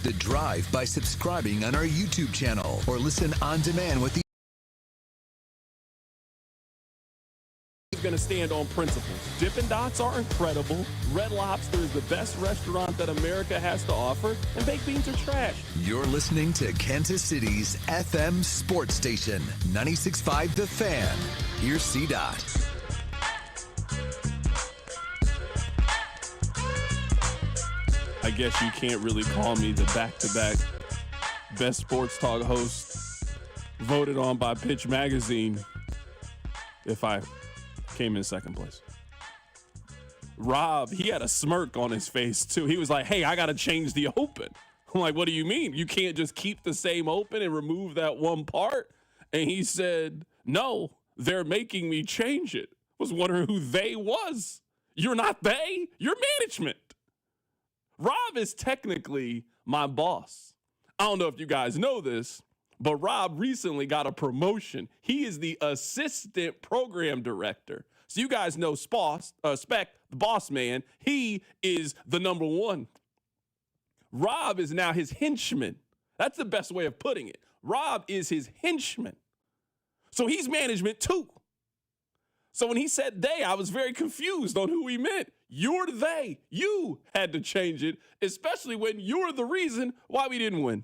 The Drive by subscribing on our YouTube channel or listen on demand with the Is going to stand on principles. Dippin' Dots are incredible. Red Lobster is the best restaurant that America has to offer, and baked beans are trash. You're listening to Kansas City's FM sports station, 96.5 The Fan. Here's C-Dot. I guess you can't really call me the back-to-back best sports talk host voted on by Pitch Magazine if I came in second place. Rob, he had a smirk on his face too. He was like, hey, I got to change the open. I'm like, what do you mean? You can't just keep the same open and remove that one part? And he said, no, they're making me change it. Was wondering who they was. You're not they, you're management. Rob is technically my boss. I don't know if you guys know this, but Rob recently got a promotion. He is the assistant program director. So you guys know Spec, the boss man. He is the number one. Rob is now his henchman. That's the best way of putting it. Rob is his henchman. So he's management too. So when he said they, I was very confused on who he meant. You're they. You had to change it, especially when you're the reason why we didn't win.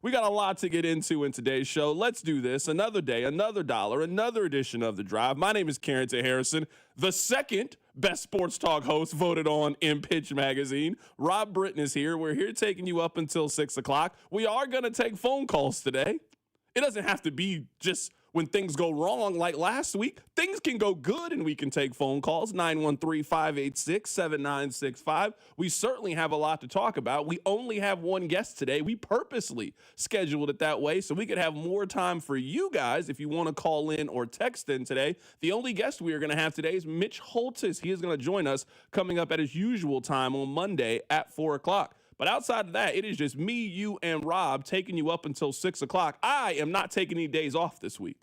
We got a lot to get into in today's show. Let's do this. Another day, another dollar, another edition of The Drive. My name is Carrington Harrison, the second best sports talk host voted on in Pitch Magazine. Rob Britton is here. We're here taking you up until 6 o'clock. We are going to take phone calls today. It doesn't have to be just when things go wrong like last week. Things can go good and we can take phone calls. 913-586-7965. We certainly have a lot to talk about. We only have one guest today. We purposely scheduled it that way so we could have more time for you guys if you want to call in or text in today. The only guest we are going to have today is Mitch Holtis. He is going to join us coming up at his usual time on Monday at 4 o'clock. But outside of that, it is just me, you, and Rob taking you up until 6 o'clock. I am not taking any days off this week.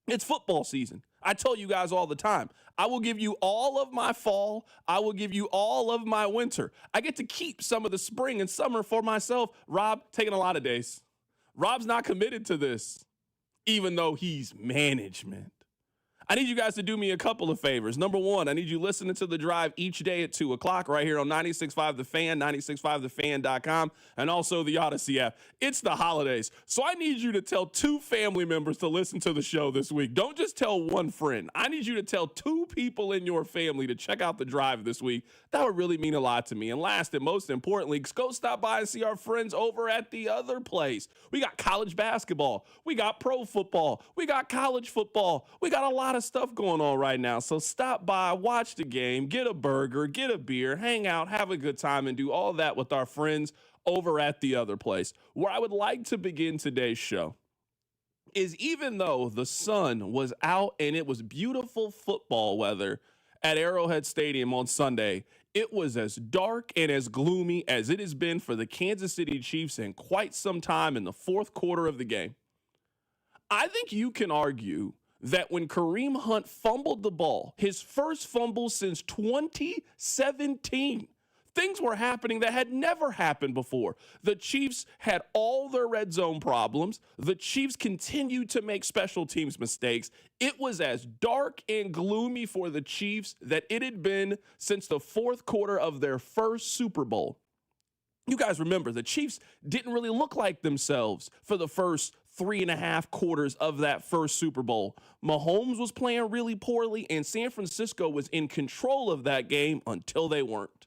It's football season. I tell you guys all the time, I will give you all of my fall. I will give you all of my winter. I get to keep some of the spring and summer for myself. Rob, taking a lot of days. Rob's not committed to this, even though he's management. I need you guys to do me a couple of favors. Number one, I need you listening to The Drive each day at 2 o'clock right here on 96.5 The Fan, 96.5thefan.com, and also the Odyssey app. It's the holidays, so I need you to tell 2 family members to listen to the show this week. Don't just tell one friend. I need you to tell 2 people in your family to check out The Drive this week. That would really mean a lot to me. And last and most importantly, go stop by and see our friends over at the other place. We got college basketball. We got pro football. We got college football. We got a lot of stuff going on right now. So stop by, watch the game, get a burger, get a beer, hang out, have a good time, and do all that with our friends over at the other place. Where I would like to begin today's show is, even though the sun was out and it was beautiful football weather at Arrowhead Stadium on Sunday, it was as dark and as gloomy as it has been for the Kansas City Chiefs in quite some time in the fourth quarter of the game. I think you can argue that when Kareem Hunt fumbled the ball, his first fumble since 2017, things were happening that had never happened before. The Chiefs had all their red zone problems. The Chiefs continued to make special teams mistakes. It was as dark and gloomy for the Chiefs that it had been since the fourth quarter of their first Super Bowl. You guys remember, the Chiefs didn't really look like themselves for the first 3.5 quarters of that first Super Bowl. Mahomes was playing really poorly, and San Francisco was in control of that game until they weren't.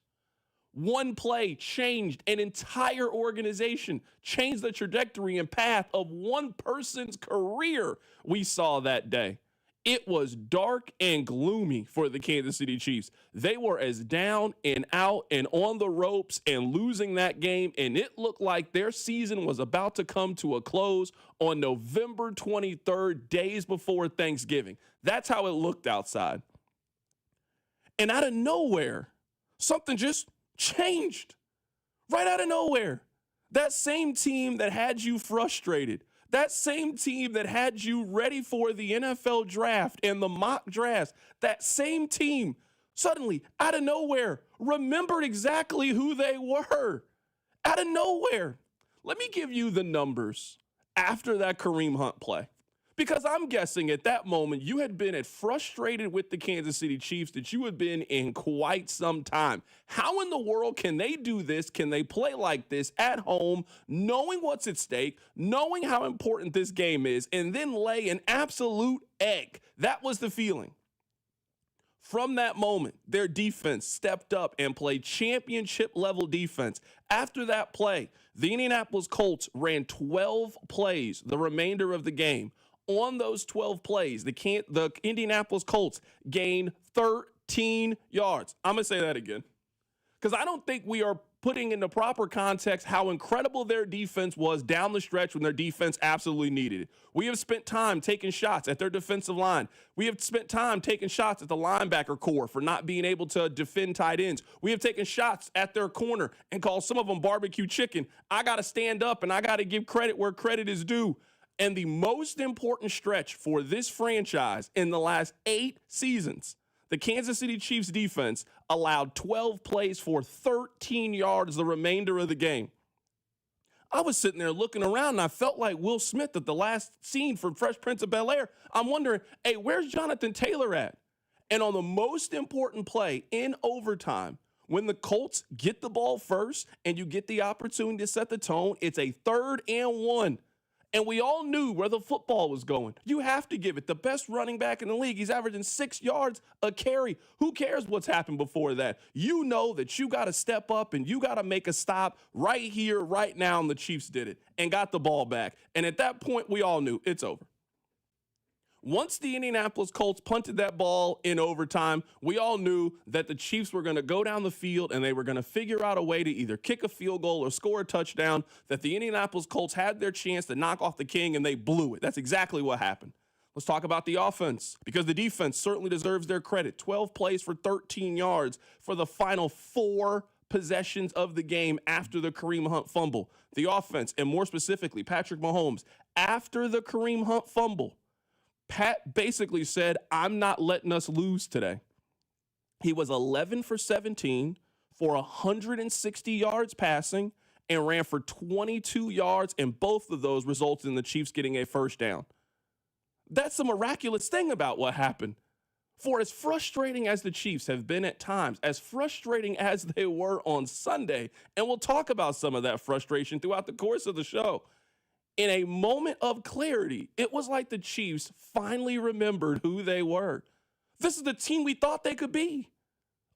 One play changed an entire organization, changed the trajectory and path of one person's career we saw that day. It was dark and gloomy for the Kansas City Chiefs. They were as down and out and on the ropes and losing that game, and it looked like their season was about to come to a close on November 23rd, days before Thanksgiving. That's how it looked outside. And out of nowhere, something just changed. Right out of nowhere. That same team that had you frustrated, that same team that had you ready for the NFL draft and the mock drafts, that same team suddenly, out of nowhere, remembered exactly who they were. Out of nowhere. Let me give you the numbers after that Kareem Hunt play. Because I'm guessing at that moment you had been as frustrated with the Kansas City Chiefs that you had been in quite some time. How in the world can they do this? Can they play like this at home, knowing what's at stake, knowing how important this game is, and then lay an absolute egg? That was the feeling. From that moment, their defense stepped up and played championship-level defense. After that play, the Indianapolis Colts ran 12 plays the remainder of the game. On those 12 plays, the Indianapolis Colts gained 13 yards. I'm going to say that again because I don't think we are putting into proper context how incredible their defense was down the stretch when their defense absolutely needed it. We have spent time taking shots at their defensive line. We have spent time taking shots at the linebacker core for not being able to defend tight ends. We have taken shots at their corner and called some of them barbecue chicken. I got to stand up and I got to give credit where credit is due. And the most important stretch for this franchise in the last 8 seasons, the Kansas City Chiefs defense allowed 12 plays for 13 yards the remainder of the game. I was sitting there looking around, and I felt like Will Smith at the last scene from Fresh Prince of Bel-Air. I'm wondering, hey, where's Jonathan Taylor at? And on the most important play in overtime, when the Colts get the ball first and you get the opportunity to set the tone, it's a 3rd and 1. And we all knew where the football was going. You have to give it. The best running back in the league, he's averaging 6 yards a carry. Who cares what's happened before that? You know that you got to step up and you got to make a stop right here, right now, and the Chiefs did it and got the ball back. And at that point, we all knew it's over. Once the Indianapolis Colts punted that ball in overtime, we all knew that the Chiefs were going to go down the field and they were going to figure out a way to either kick a field goal or score a touchdown, that the Indianapolis Colts had their chance to knock off the king, and they blew it. That's exactly what happened. Let's talk about the offense, because the defense certainly deserves their credit. 12 plays for 13 yards for the final 4 possessions of the game after the Kareem Hunt fumble. The offense, and more specifically, Patrick Mahomes, after the Kareem Hunt fumble, Pat basically said, I'm not letting us lose today. He was 11 for 17 for 160 yards passing and ran for 22 yards, and both of those resulted in the Chiefs getting a first down. That's the miraculous thing about what happened. For as frustrating as the Chiefs have been at times, as frustrating as they were on Sunday, and we'll talk about some of that frustration throughout the course of the show, in a moment of clarity, it was like the Chiefs finally remembered who they were. This is the team we thought they could be.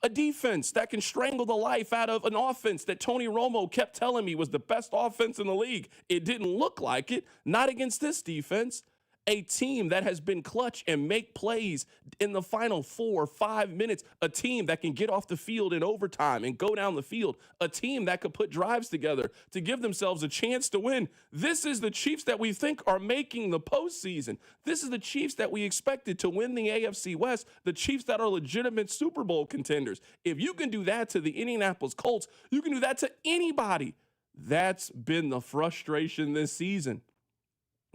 A defense that can strangle the life out of an offense that Tony Romo kept telling me was the best offense in the league. It didn't look like it, not against this defense. A team that has been clutch and make plays in the final 4 or 5 minutes. A team that can get off the field in overtime and go down the field. A team that could put drives together to give themselves a chance to win. This is the Chiefs that we think are making the postseason. This is the Chiefs that we expected to win the AFC West. The Chiefs that are legitimate Super Bowl contenders. If you can do that to the Indianapolis Colts, you can do that to anybody. That's been the frustration this season.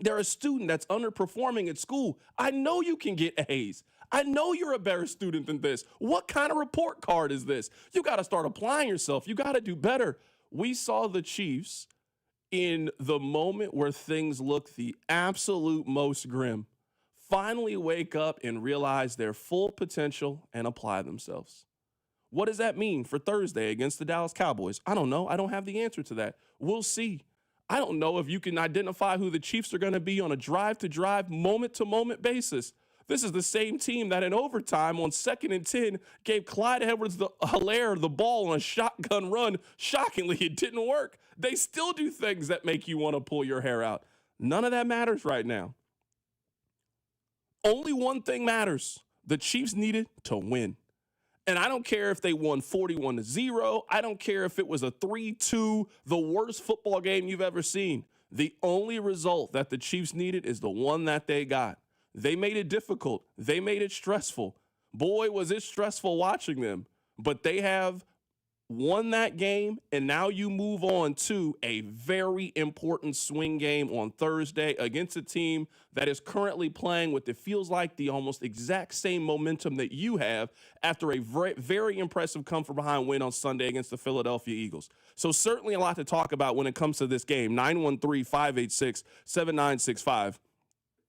They're a student that's underperforming at school. I know you can get A's. I know you're a better student than this. What kind of report card is this? You got to start applying yourself. You got to do better. We saw the Chiefs in the moment where things look the absolute most grim finally wake up and realize their full potential and apply themselves. What does that mean for Thursday against the Dallas Cowboys? I don't know. I don't have the answer to that. We'll see. I don't know if you can identify who the Chiefs are going to be on a drive-to-drive, moment-to-moment basis. This is the same team that in overtime on 2nd and 10 gave Clyde Edwards-Helaire the ball on a shotgun run. Shockingly, it didn't work. They still do things that make you want to pull your hair out. None of that matters right now. Only one thing matters. The Chiefs needed to win. And I don't care if they won 41-0. I don't care if it was a 3-2, the worst football game you've ever seen. The only result that the Chiefs needed is the one that they got. They made it difficult. They made it stressful. Boy, was it stressful watching them. But they have won that game, and now you move on to a very important swing game on Thursday against a team that is currently playing with, it feels like, the almost exact same momentum that you have after a very, very impressive come-from-behind win on Sunday against the Philadelphia Eagles. So certainly a lot to talk about when it comes to this game, 913-586-7965.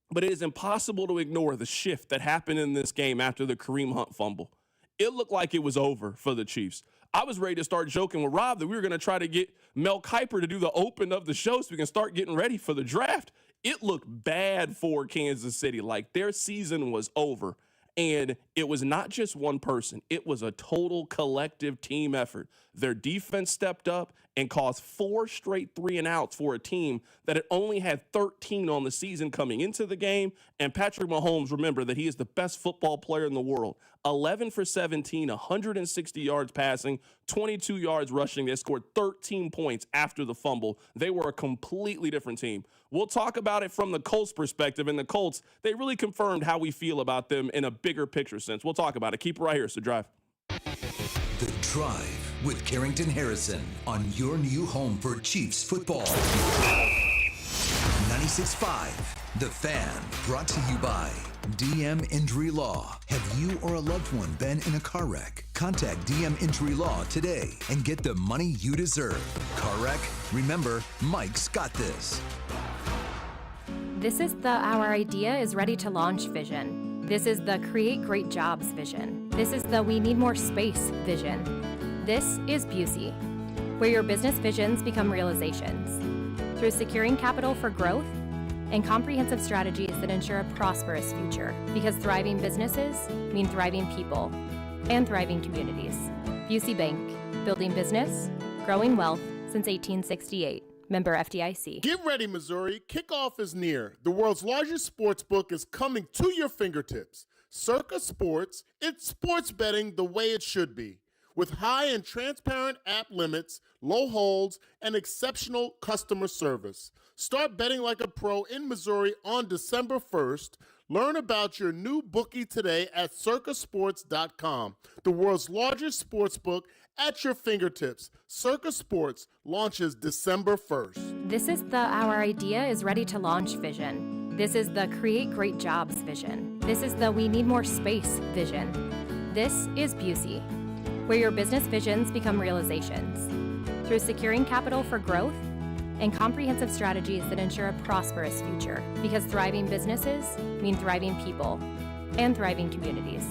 But it is impossible to ignore the shift that happened in this game after the Kareem Hunt fumble. It looked like it was over for the Chiefs. I was ready to start joking with Rob that we were going to try to get Mel Kiper to do the open of the show so we can start getting ready for the draft. It looked bad for Kansas City, like their season was over. And it was not just one person. It was a total collective team effort. Their defense stepped up and caused 4 straight 3-and-outs for a team that had only had 13 on the season coming into the game. And Patrick Mahomes, remember that he is the best football player in the world. 11 for 17, 160 yards passing, 22 yards rushing. They scored 13 points after the fumble. They were a completely different team. We'll talk about it from the Colts perspective. And the Colts, they really confirmed how we feel about them in a bigger picture sense. We'll talk about it. Keep it right here. So Drive. The Drive with Carrington Harrison on your new home for Chiefs football. 96.5 The Fan, brought to you by DM Injury Law. Have you or a loved one been in a car wreck? Contact DM Injury Law today and get the money you deserve. Car wreck? Remember, Mike's got this. This is the Our Idea is Ready to Launch vision. This is the Create Great Jobs vision. This is the We Need More Space vision. This is Busey, where your business visions become realizations. Through securing capital for growth and comprehensive strategies that ensure a prosperous future. Because thriving businesses mean thriving people and thriving communities. Busey Bank, building business, growing wealth since 1868. Member FDIC. Get ready, Missouri. Kickoff is near. The world's largest sports book is coming to your fingertips. Circa Sports, it's sports betting the way it should be. With high and transparent app limits, low holds, and exceptional customer service. Start betting like a pro in Missouri on December 1st. Learn about your new bookie today at circasports.com. The world's largest sports book at your fingertips. Circa Sports launches December 1st. This is the Our Idea is Ready to Launch vision. This is the Create Great Jobs vision. This is the We Need More Space vision. This is Busey, where your business visions become realizations. Through securing capital for growth and comprehensive strategies that ensure a prosperous future. Because thriving businesses mean thriving people and thriving communities.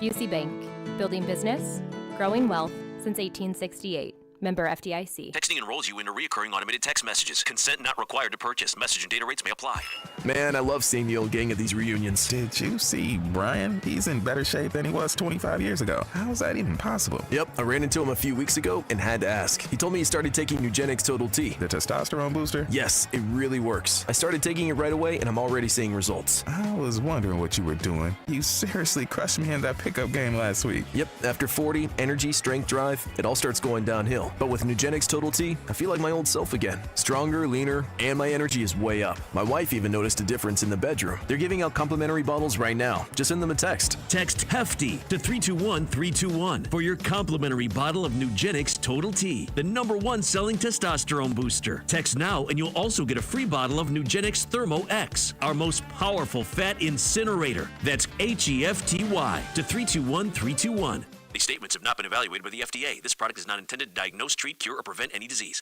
Busey Bank, building business, growing wealth since 1868. Member FDIC. Texting enrolls you into recurring automated text messages. Consent not required to purchase. Message and data rates may apply. Man, I love seeing the old gang at these reunions. Did you see Brian? He's in better shape than he was 25 years ago. How's that even possible? Yep, I ran into him a few weeks ago and had to ask. He told me he started taking Nugenix Total T. The testosterone booster? Yes, it really works. I started taking it right away and I'm already seeing results. I was wondering what you were doing. You seriously crushed me in that pickup game last week. Yep, after 40, energy, strength, drive, it all starts going downhill. But with Nugenix Total T, I feel like my old self again. Stronger, leaner, and my energy is way up. My wife even noticed a difference in the bedroom. They're giving out complimentary bottles right now. Just send them a text. Text HEFTY to 321-321 for your complimentary bottle of Nugenix Total T, the #1 selling testosterone booster. Text now and you'll also get a free bottle of Nugenix Thermo X, our most powerful fat incinerator. That's HEFTY to 321-321. These statements have not been evaluated by the FDA. This product is not intended to diagnose, treat, cure, or prevent any disease.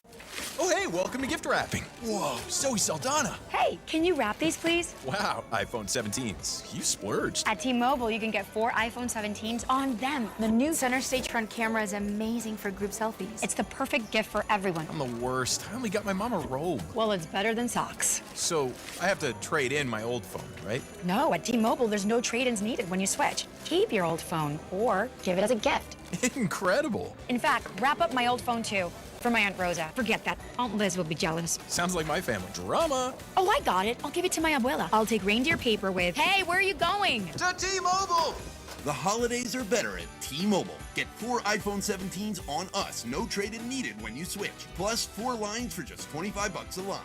Oh, hey, welcome to gift wrapping. Whoa, Zoe Saldana. Hey, can you wrap these, please? Wow, iPhone 17s. You splurged. At T-Mobile, you can get 4 iPhone 17s on them. The new center stage front camera is amazing for group selfies. It's the perfect gift for everyone. I'm the worst. I only got my mom a robe. Well, it's better than socks. So, I have to trade in my old phone, right? No, at T-Mobile, there's no trade-ins needed when you switch. Keep your old phone or give it as a gift. Incredible. In fact, wrap up my old phone, too, for my Aunt Rosa. Forget that. Aunt Liz will be jealous. Sounds like my family. Drama. Oh, I got it. I'll give it to my abuela. I'll take reindeer paper with, hey, where are you going? To T-Mobile! The holidays are better at T-Mobile. Get 4 iPhone 17s on us. No trade-in needed when you switch. Plus 4 lines for just $25 a line.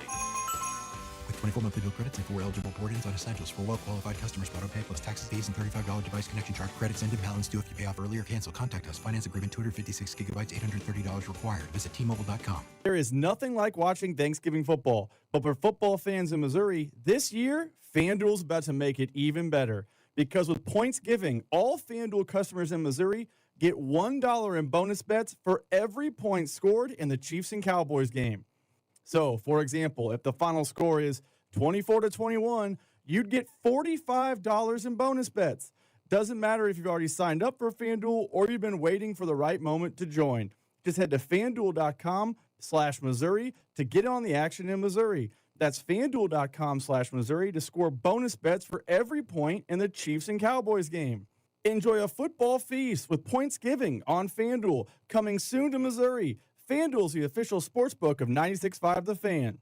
24 monthly bill credits and 4 eligible port-ins on essentials. For well-qualified customers, auto-pay plus taxes, fees, and $35 device connection charge. Credits end in balance due if you pay off early or cancel. Contact us. Finance agreement 256 gigabytes, $830 required. Visit T-Mobile.com. There is nothing like watching Thanksgiving football. But for football fans in Missouri, this year, FanDuel's about to make it even better. Because with points giving, all FanDuel customers in Missouri get $1 in bonus bets for every point scored in the Chiefs and Cowboys game. So, for example, if the final score is 24-21, you'd get $45 in bonus bets. Doesn't matter if you've already signed up for FanDuel or you've been waiting for the right moment to join. Just head to FanDuel.com/Missouri to get on the action in Missouri. That's FanDuel.com/Missouri to score bonus bets for every point in the Chiefs and Cowboys game. Enjoy a football feast with points giving on FanDuel, coming soon to Missouri. FanDuel's the official sportsbook of 96.5 The Fan.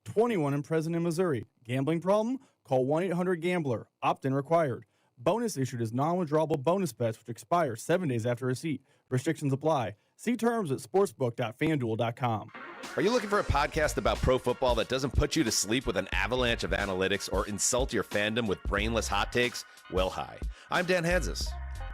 21 and present in Missouri. Gambling problem? Call 1-800-GAMBLER. Opt-in required. Bonus issued as non-withdrawable bonus bets which expire 7 days after receipt. Restrictions apply. See terms at sportsbook.fanduel.com. Are you looking for a podcast about pro football that doesn't put you to sleep with an avalanche of analytics or insult your fandom with brainless hot takes? Well, hi. I'm Dan Hansis.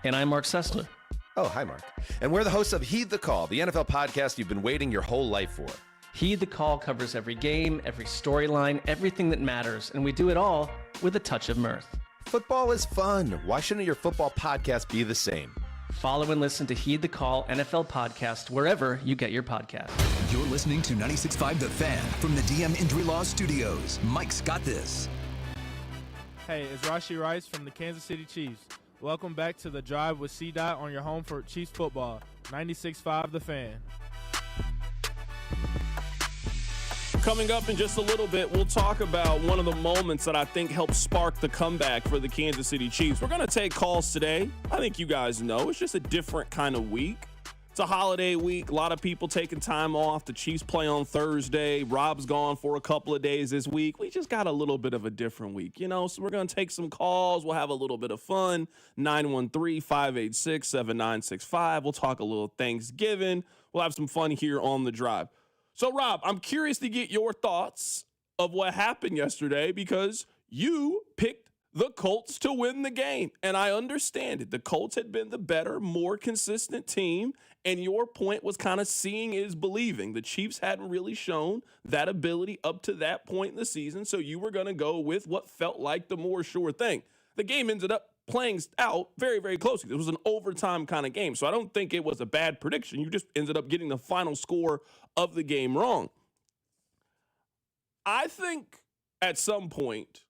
And I'm Mark Sessler. Oh, hi, Mark. And we're the hosts of Heed the Call, the NFL podcast you've been waiting your whole life for. Heed the Call covers every game, every storyline, everything that matters, and we do it all with a touch of mirth. Football is fun. Why shouldn't your football podcast be the same? Follow and listen to Heed the Call NFL podcast wherever you get your podcast. You're listening to 96.5 The Fan from the DM Injury Law Studios. Mike's got this. Hey, it's Rashee Rice from the Kansas City Chiefs. Welcome back to The Drive with C-Dot on your home for Chiefs football. 96.5 The Fan. Coming up in just a little bit, we'll talk about one of the moments that I think helped spark the comeback for the Kansas City Chiefs. We're going to take calls today. I think you guys know it's just a different kind of week. It's a holiday week. A lot of people taking time off. The Chiefs play on Thursday. Rob's gone for a couple of days this week. We just got a little bit of a different week, you know? So we're going to take some calls. We'll have a little bit of fun. 913-586-7965. We'll talk a little Thanksgiving. We'll have some fun here on The Drive. So, Rob, I'm curious to get your thoughts of what happened yesterday because you picked the Colts to win the game. And I understand it. The Colts had been the better, more consistent team. And your point was kind of seeing is believing. The Chiefs hadn't really shown that ability up to that point in the season. So you were going to go with what felt like the more sure thing. The game ended up playing out very, very closely. It was an overtime kind of game. So I don't think it was a bad prediction. You just ended up getting the final score of the game wrong. I think at some point,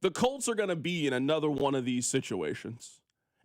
the Colts are going to be in another one of these situations.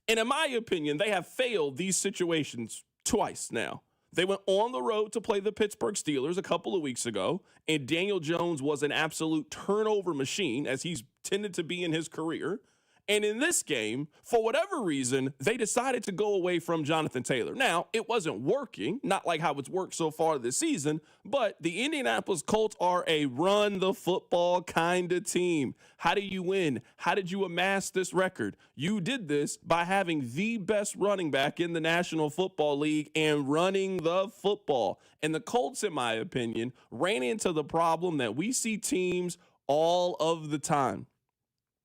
And in my opinion, they have failed these situations twice now. They went on the road to play the Pittsburgh Steelers a couple of weeks ago, and Daniel Jones was an absolute turnover machine, as he's tended to be in his career. And in this game, for whatever reason, they decided to go away from Jonathan Taylor. Now, it wasn't working, not like how it's worked so far this season, but the Indianapolis Colts are a run-the-football kind of team. How do you win? How did you amass this record? You did this by having the best running back in the National Football League and running the football. And the Colts, in my opinion, ran into the problem that we see teams all of the time.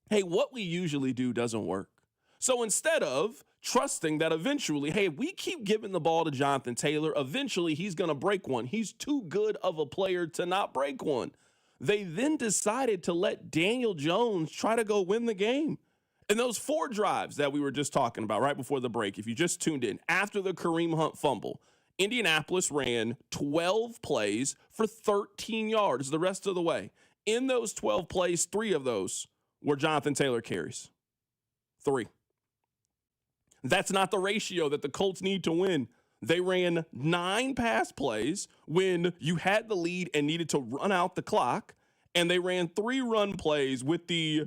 Hey, what we usually do doesn't work. So instead of trusting that eventually, hey, if we keep giving the ball to Jonathan Taylor, eventually he's going to break one. He's too good of a player to not break one. They then decided to let Daniel Jones try to go win the game. And those 4 drives that we were just talking about right before the break, if you just tuned in, after the Kareem Hunt fumble, Indianapolis ran 12 plays for 13 yards the rest of the way. In those 12 plays, 3 of those were Jonathan Taylor carries. 3. That's not the ratio that the Colts need to win. They ran 9 pass plays when you had the lead and needed to run out the clock, and they ran 3 run plays with the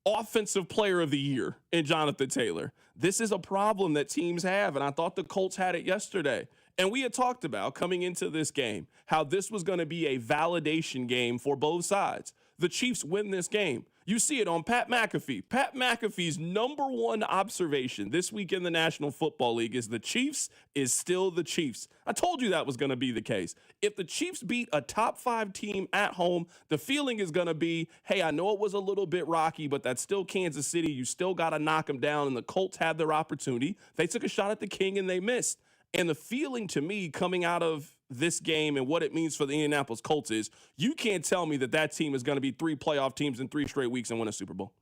offensive player of the year in Jonathan Taylor. This is a problem that teams have, and I thought the Colts had it yesterday. And we had talked about coming into this game how this was going to be a validation game for both sides. the Chiefs win this game. You see it on Pat McAfee. Pat McAfee's number one observation this week in the National Football League is the Chiefs is still the Chiefs. I told you that was going to be the case. If the Chiefs beat a top 5 team at home, the feeling is going to be, hey, I know it was a little bit rocky, but that's still Kansas City. You still got to knock them down, and the Colts had their opportunity. They took a shot at the King, and they missed. And the feeling to me coming out of this game and what it means for the Indianapolis Colts is you can't tell me that that team is going to be 3 playoff teams in 3 straight weeks and win a Super Bowl.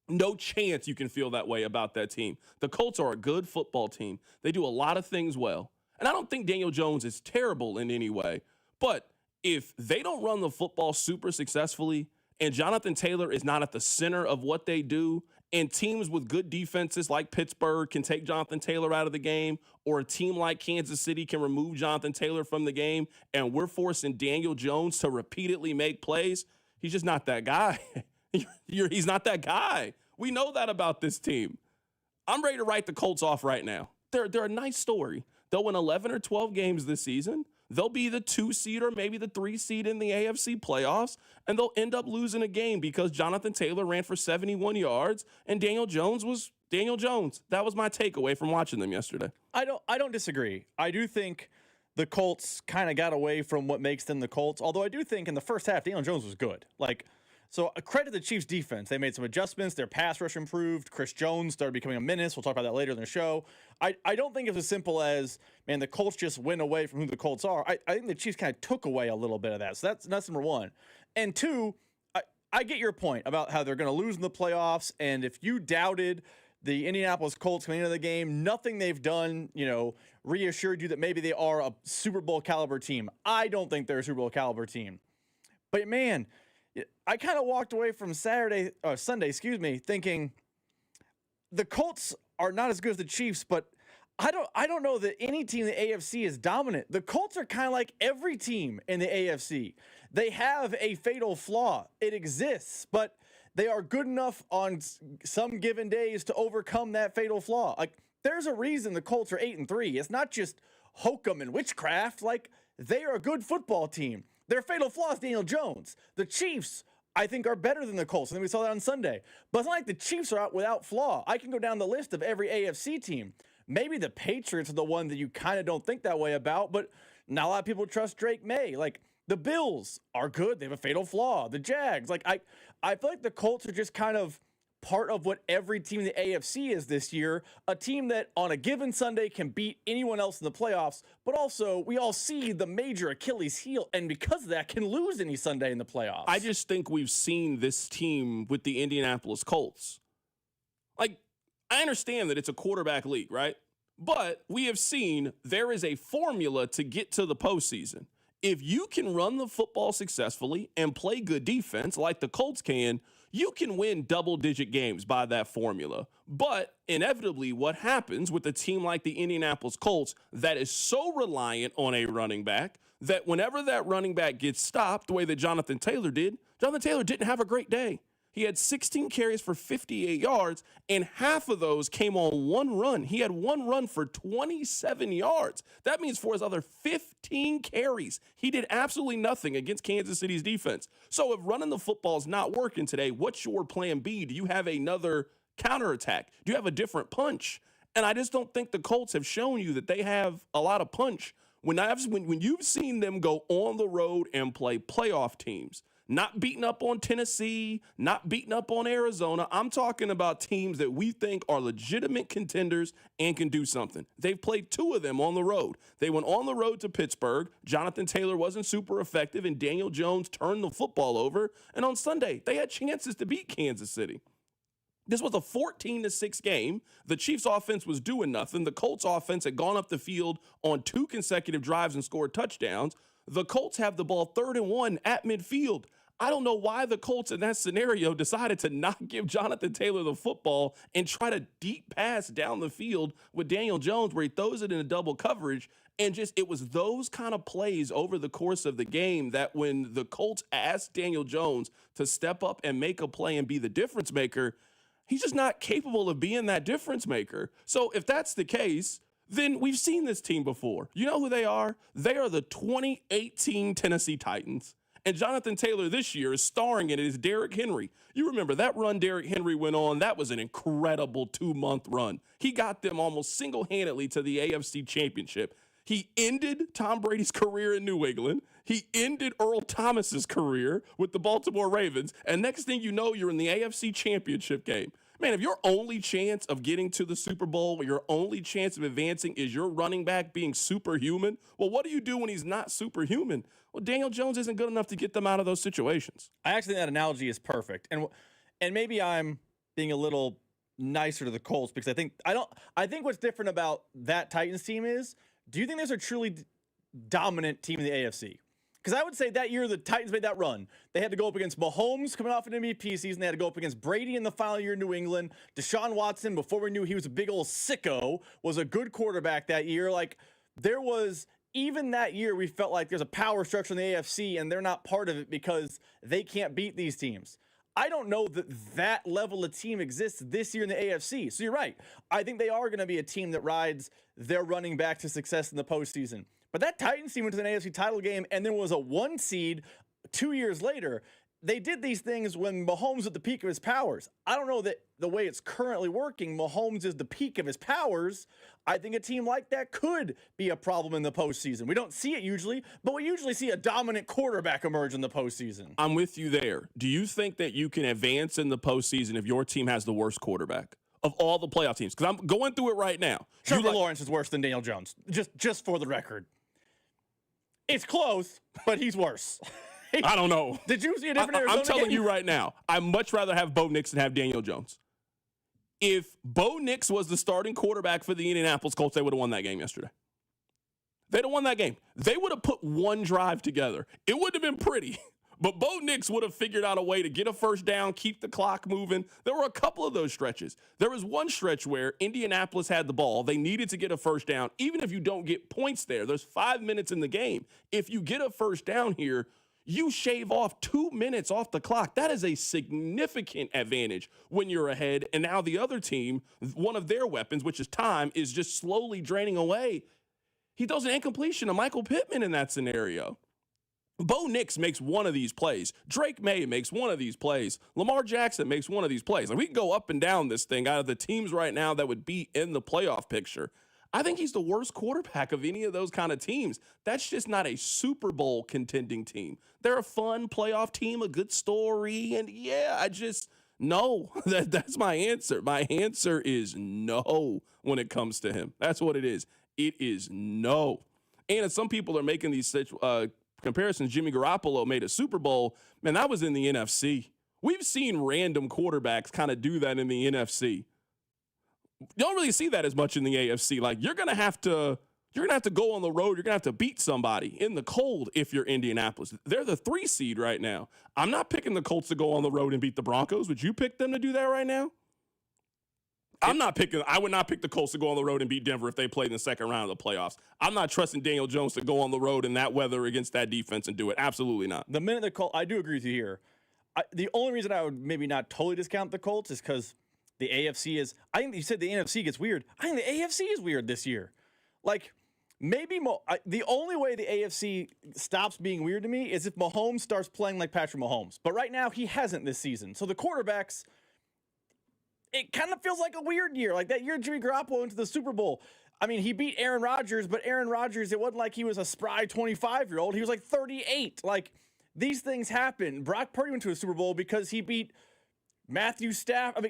No chance you can feel that way about that team. The Colts are a good football team. They do a lot of things well. And I don't think Daniel Jones is terrible in any way. But if they don't run the football super successfully and Jonathan Taylor is not at the center of what they do, and teams with good defenses like Pittsburgh can take Jonathan Taylor out of the game, or a team like Kansas City can remove Jonathan Taylor from the game, and we're forcing Daniel Jones to repeatedly make plays, he's just not that guy. He's not that guy. We know that about this team. I'm ready to write the Colts off right now. They're a nice story. They'll win 11 or 12 games this season. They'll be the 2 seed or maybe the 3 seed in the AFC playoffs, and they'll end up losing a game because Jonathan Taylor ran for 71 yards and Daniel Jones was Daniel Jones. That was my takeaway from watching them yesterday. I don't disagree. I do think the Colts kind of got away from what makes them the Colts, although I do think in the first half Daniel Jones was good. So credit the Chiefs defense. They made some adjustments. Their pass rush improved. Chris Jones started becoming a menace. We'll talk about that later in the show. I don't think it's as simple as, man, the Colts just went away from who the Colts are. I think the Chiefs kind of took away a little bit of that. So that's number one. And two, I get your point about how they're going to lose in the playoffs. And if you doubted the Indianapolis Colts coming into the game, nothing they've done, reassured you that maybe they are a Super Bowl caliber team. I don't think they're a Super Bowl caliber team. But man, I kind of walked away from Sunday, thinking the Colts are not as good as the Chiefs, but I don't know that any team in the AFC is dominant. The Colts are kind of like every team in the AFC. They have a fatal flaw. It exists, but they are good enough on some given days to overcome that fatal flaw. There's a reason the Colts are 8-3. It's not just hokum and witchcraft. They are a good football team. Their fatal flaw is Daniel Jones. The Chiefs, I think, are better than the Colts. I think we saw that on Sunday. But it's not like the Chiefs are out without flaw. I can go down the list of every AFC team. Maybe the Patriots are the one that you kind of don't think that way about, but not a lot of people trust Drake May. The Bills are good. They have a fatal flaw. The Jags. I feel like the Colts are just kind of part of what every team in the AFC is this year, a team that on a given Sunday can beat anyone else in the playoffs, but also we all see the major Achilles heel, and because of that can lose any Sunday in the playoffs. I just think we've seen this team with the Indianapolis Colts. I understand that it's a quarterback league, right? But we have seen there is a formula to get to the postseason. If you can run the football successfully and play good defense like the Colts can, you can win double-digit games by that formula. But inevitably, what happens with a team like the Indianapolis Colts that is so reliant on a running back that whenever that running back gets stopped the way that Jonathan Taylor did, Jonathan Taylor didn't have a great day. He had 16 carries for 58 yards, and half of those came on one run. He had one run for 27 yards. That means for his other 15 carries, he did absolutely nothing against Kansas City's defense. So if running the football is not working today, what's your plan B? Do you have another counterattack? Do you have a different punch? And I just don't think the Colts have shown you that they have a lot of punch. When you've seen them go on the road and play playoff teams, not beating up on Tennessee, not beating up on Arizona. I'm talking about teams that we think are legitimate contenders and can do something. They've played 2 of them on the road. They went on the road to Pittsburgh. Jonathan Taylor wasn't super effective, and Daniel Jones turned the football over. And on Sunday, they had chances to beat Kansas City. This was a 14-6 game. The Chiefs' offense was doing nothing. The Colts' offense had gone up the field on 2 consecutive drives and scored touchdowns. The Colts have the ball 3rd and 1 at midfield. I don't know why the Colts in that scenario decided to not give Jonathan Taylor the football and try to deep pass down the field with Daniel Jones where he throws it in a double coverage. And it was those kind of plays over the course of the game that when the Colts asked Daniel Jones to step up and make a play and be the difference maker, he's just not capable of being that difference maker. So if that's the case, then we've seen this team before. You know who they are? They are the 2018 Tennessee Titans. And Jonathan Taylor this year is starring in it as Derrick Henry. You remember that run Derrick Henry went on, that was an incredible 2-month run. He got them almost single-handedly to the AFC Championship. He ended Tom Brady's career in New England. He ended Earl Thomas's career with the Baltimore Ravens. And next thing you know, you're in the AFC Championship game. Man, if your only chance of getting to the Super Bowl, your only chance of advancing is your running back being superhuman, well, what do you do when he's not superhuman? Well, Daniel Jones isn't good enough to get them out of those situations. I actually think that analogy is perfect. And maybe I'm being a little nicer to the Colts because I think what's different about that Titans team is, do you think there's a truly dominant team in the AFC? Because I would say that year the Titans made that run. They had to go up against Mahomes coming off an MVP season. They had to go up against Brady in the final year in New England. Deshaun Watson, before we knew he was a big old sicko, was a good quarterback that year. Like, there was, even that year, we felt like there's a power structure in the AFC, and they're not part of it because they can't beat these teams. I don't know that level of team exists this year in the AFC. So you're right. I think they are going to be a team that rides their running back to success in the postseason. But that Titans team went to an AFC title game and then was a 1 seed 2 years later. They did these things when Mahomes was at the peak of his powers. I don't know that the way it's currently working, Mahomes is the peak of his powers. I think a team like that could be a problem in the postseason. We don't see it usually, but we usually see a dominant quarterback emerge in the postseason. I'm with you there. Do you think that you can advance in the postseason if your team has the worst quarterback of all the playoff teams? Because I'm going through it right now. Trevor Lawrence is worse than Daniel Jones, just for the record. It's close, but he's worse. I don't know. Did you see a different Arizona I'm telling game? you right now, I'd much rather have Bo Nix than have Daniel Jones. If Bo Nix was the starting quarterback for the Indianapolis Colts, they would have won that game yesterday. They'd have won that game. They would have put one drive together. It wouldn't have been pretty, but Bo Nix would have figured out a way to get a first down, keep the clock moving. There were a couple of those stretches. There was one stretch where Indianapolis had the ball. They needed to get a first down. Even if you don't get points there, there's 5 minutes in the game. If you get a first down here, you shave off 2 minutes off the clock. That is a significant advantage when you're ahead. And now the other team, one of their weapons, which is time, is just slowly draining away. He throws an incompletion to Michael Pittman in that scenario. Bo Nix makes one of these plays. Drake May makes one of these plays. Lamar Jackson makes one of these plays. Like, we can go up and down this thing out of the teams right now that would be in the playoff picture. I think he's the worst quarterback of any of those kind of teams. That's just not a Super Bowl contending team. They're a fun playoff team, a good story, and no. That's my answer. My answer is no when it comes to him. That's what it is. It is no. And some people are making these comparisons. Jimmy Garoppolo made a Super Bowl. Man, that was in the NFC. We've seen random quarterbacks kind of do that in the NFC. You don't really see that as much in the AFC. Like, you're gonna have to go on the road. You're gonna have to beat somebody in the cold if you're Indianapolis. They're the 3 seed right now. I'm not picking the Colts to go on the road and beat the Broncos. Would you pick them to do that right now? I would not pick the Colts to go on the road and beat Denver if they played in the second round of the playoffs. I'm not trusting Daniel Jones to go on the road in that weather against that defense and do it. Absolutely not. The minute the Colts, I do agree with you here. The only reason I would maybe not totally discount the Colts is because the AFC is, I think you said the NFC gets weird. I think the AFC is weird this year. Like, maybe the only way the AFC stops being weird to me is if Mahomes starts playing like Patrick Mahomes. But right now, he hasn't this season. So the quarterbacks, it kind of feels like a weird year. Like that year Jimmy Garoppolo into the Super Bowl. I mean, he beat Aaron Rodgers, but Aaron Rodgers, it wasn't like he was a spry 25-year-old. He was like 38. Like, these things happen. Brock Purdy went to a Super Bowl because he beat Matthew Stafford. I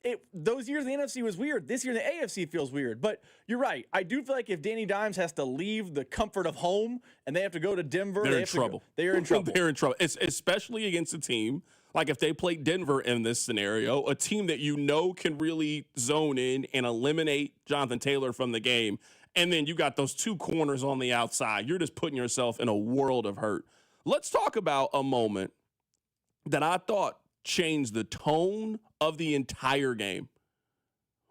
mean, those years in the NFC was weird. This year in the AFC feels weird. But you're right. I do feel like if Danny Dimes has to leave the comfort of home and they have to go to Denver, they're in trouble. They're in trouble. They're in trouble, especially against a team like if they played Denver in this scenario, a team that you know can really zone in and eliminate Jonathan Taylor from the game. And then you got those 2 corners on the outside. You're just putting yourself in a world of hurt. Let's talk about a moment that I thought changed the tone of the entire game.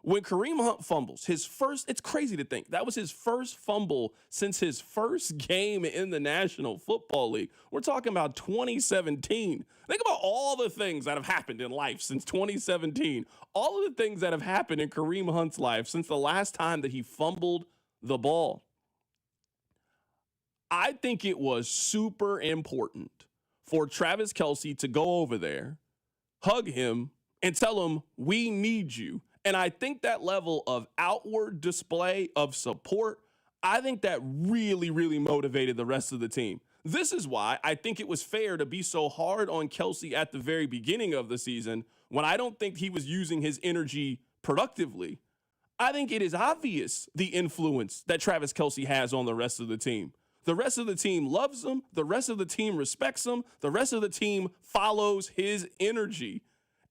When Kareem Hunt fumbles, it's crazy to think, that was his first fumble since his first game in the National Football League. We're talking about 2017. Think about all the things that have happened in life since 2017. All of the things that have happened in Kareem Hunt's life since the last time that he fumbled the ball. I think it was super important for Travis Kelce to go over there, hug him, and tell him, we need you. And I think that level of outward display of support, I think that really, really motivated the rest of the team. This is why I think it was fair to be so hard on Kelce at the very beginning of the season when I don't think he was using his energy productively. I think it is obvious the influence that Travis Kelce has on the rest of the team. The rest of the team loves him. The rest of the team respects him. The rest of the team follows his energy.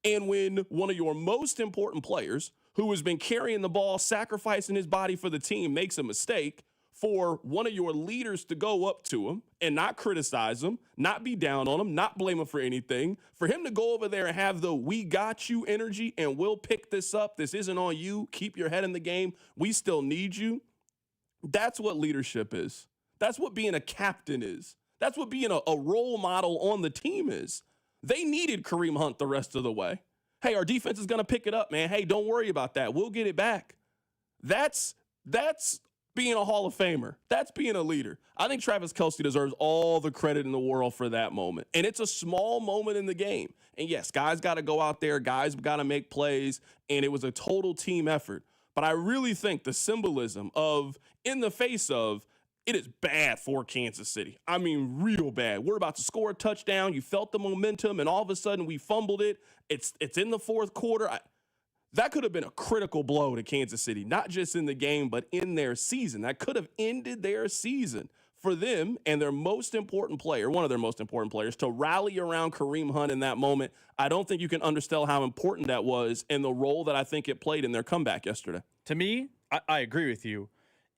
And when one of your most important players, who has been carrying the ball, sacrificing his body for the team, makes a mistake, for one of your leaders to go up to him and not criticize him, not be down on him, not blame him for anything, for him to go over there and have the we got you energy and we'll pick this up. This isn't on you. Keep your head in the game. We still need you. That's what leadership is. That's what being a captain is. That's what being a role model on the team is. They needed Kareem Hunt the rest of the way. Hey, our defense is going to pick it up, man. Hey, don't worry about that. We'll get it back. That's being a Hall of Famer. That's being a leader. I think Travis Kelce deserves all the credit in the world for that moment. And it's a small moment in the game. And yes, guys got to go out there. Guys got to make plays. And it was a total team effort. But I really think the symbolism of, in the face of, it is bad for Kansas City. I mean, real bad. We're about to score a touchdown. You felt the momentum, and all of a sudden we fumbled it. It's in the fourth quarter. That could have been a critical blow to Kansas City, not just in the game, but in their season. That could have ended their season for them and their most important player, one of their most important players, to rally around Kareem Hunt in that moment. I don't think you can understand how important that was and the role that I think it played in their comeback yesterday. To me, I agree with you.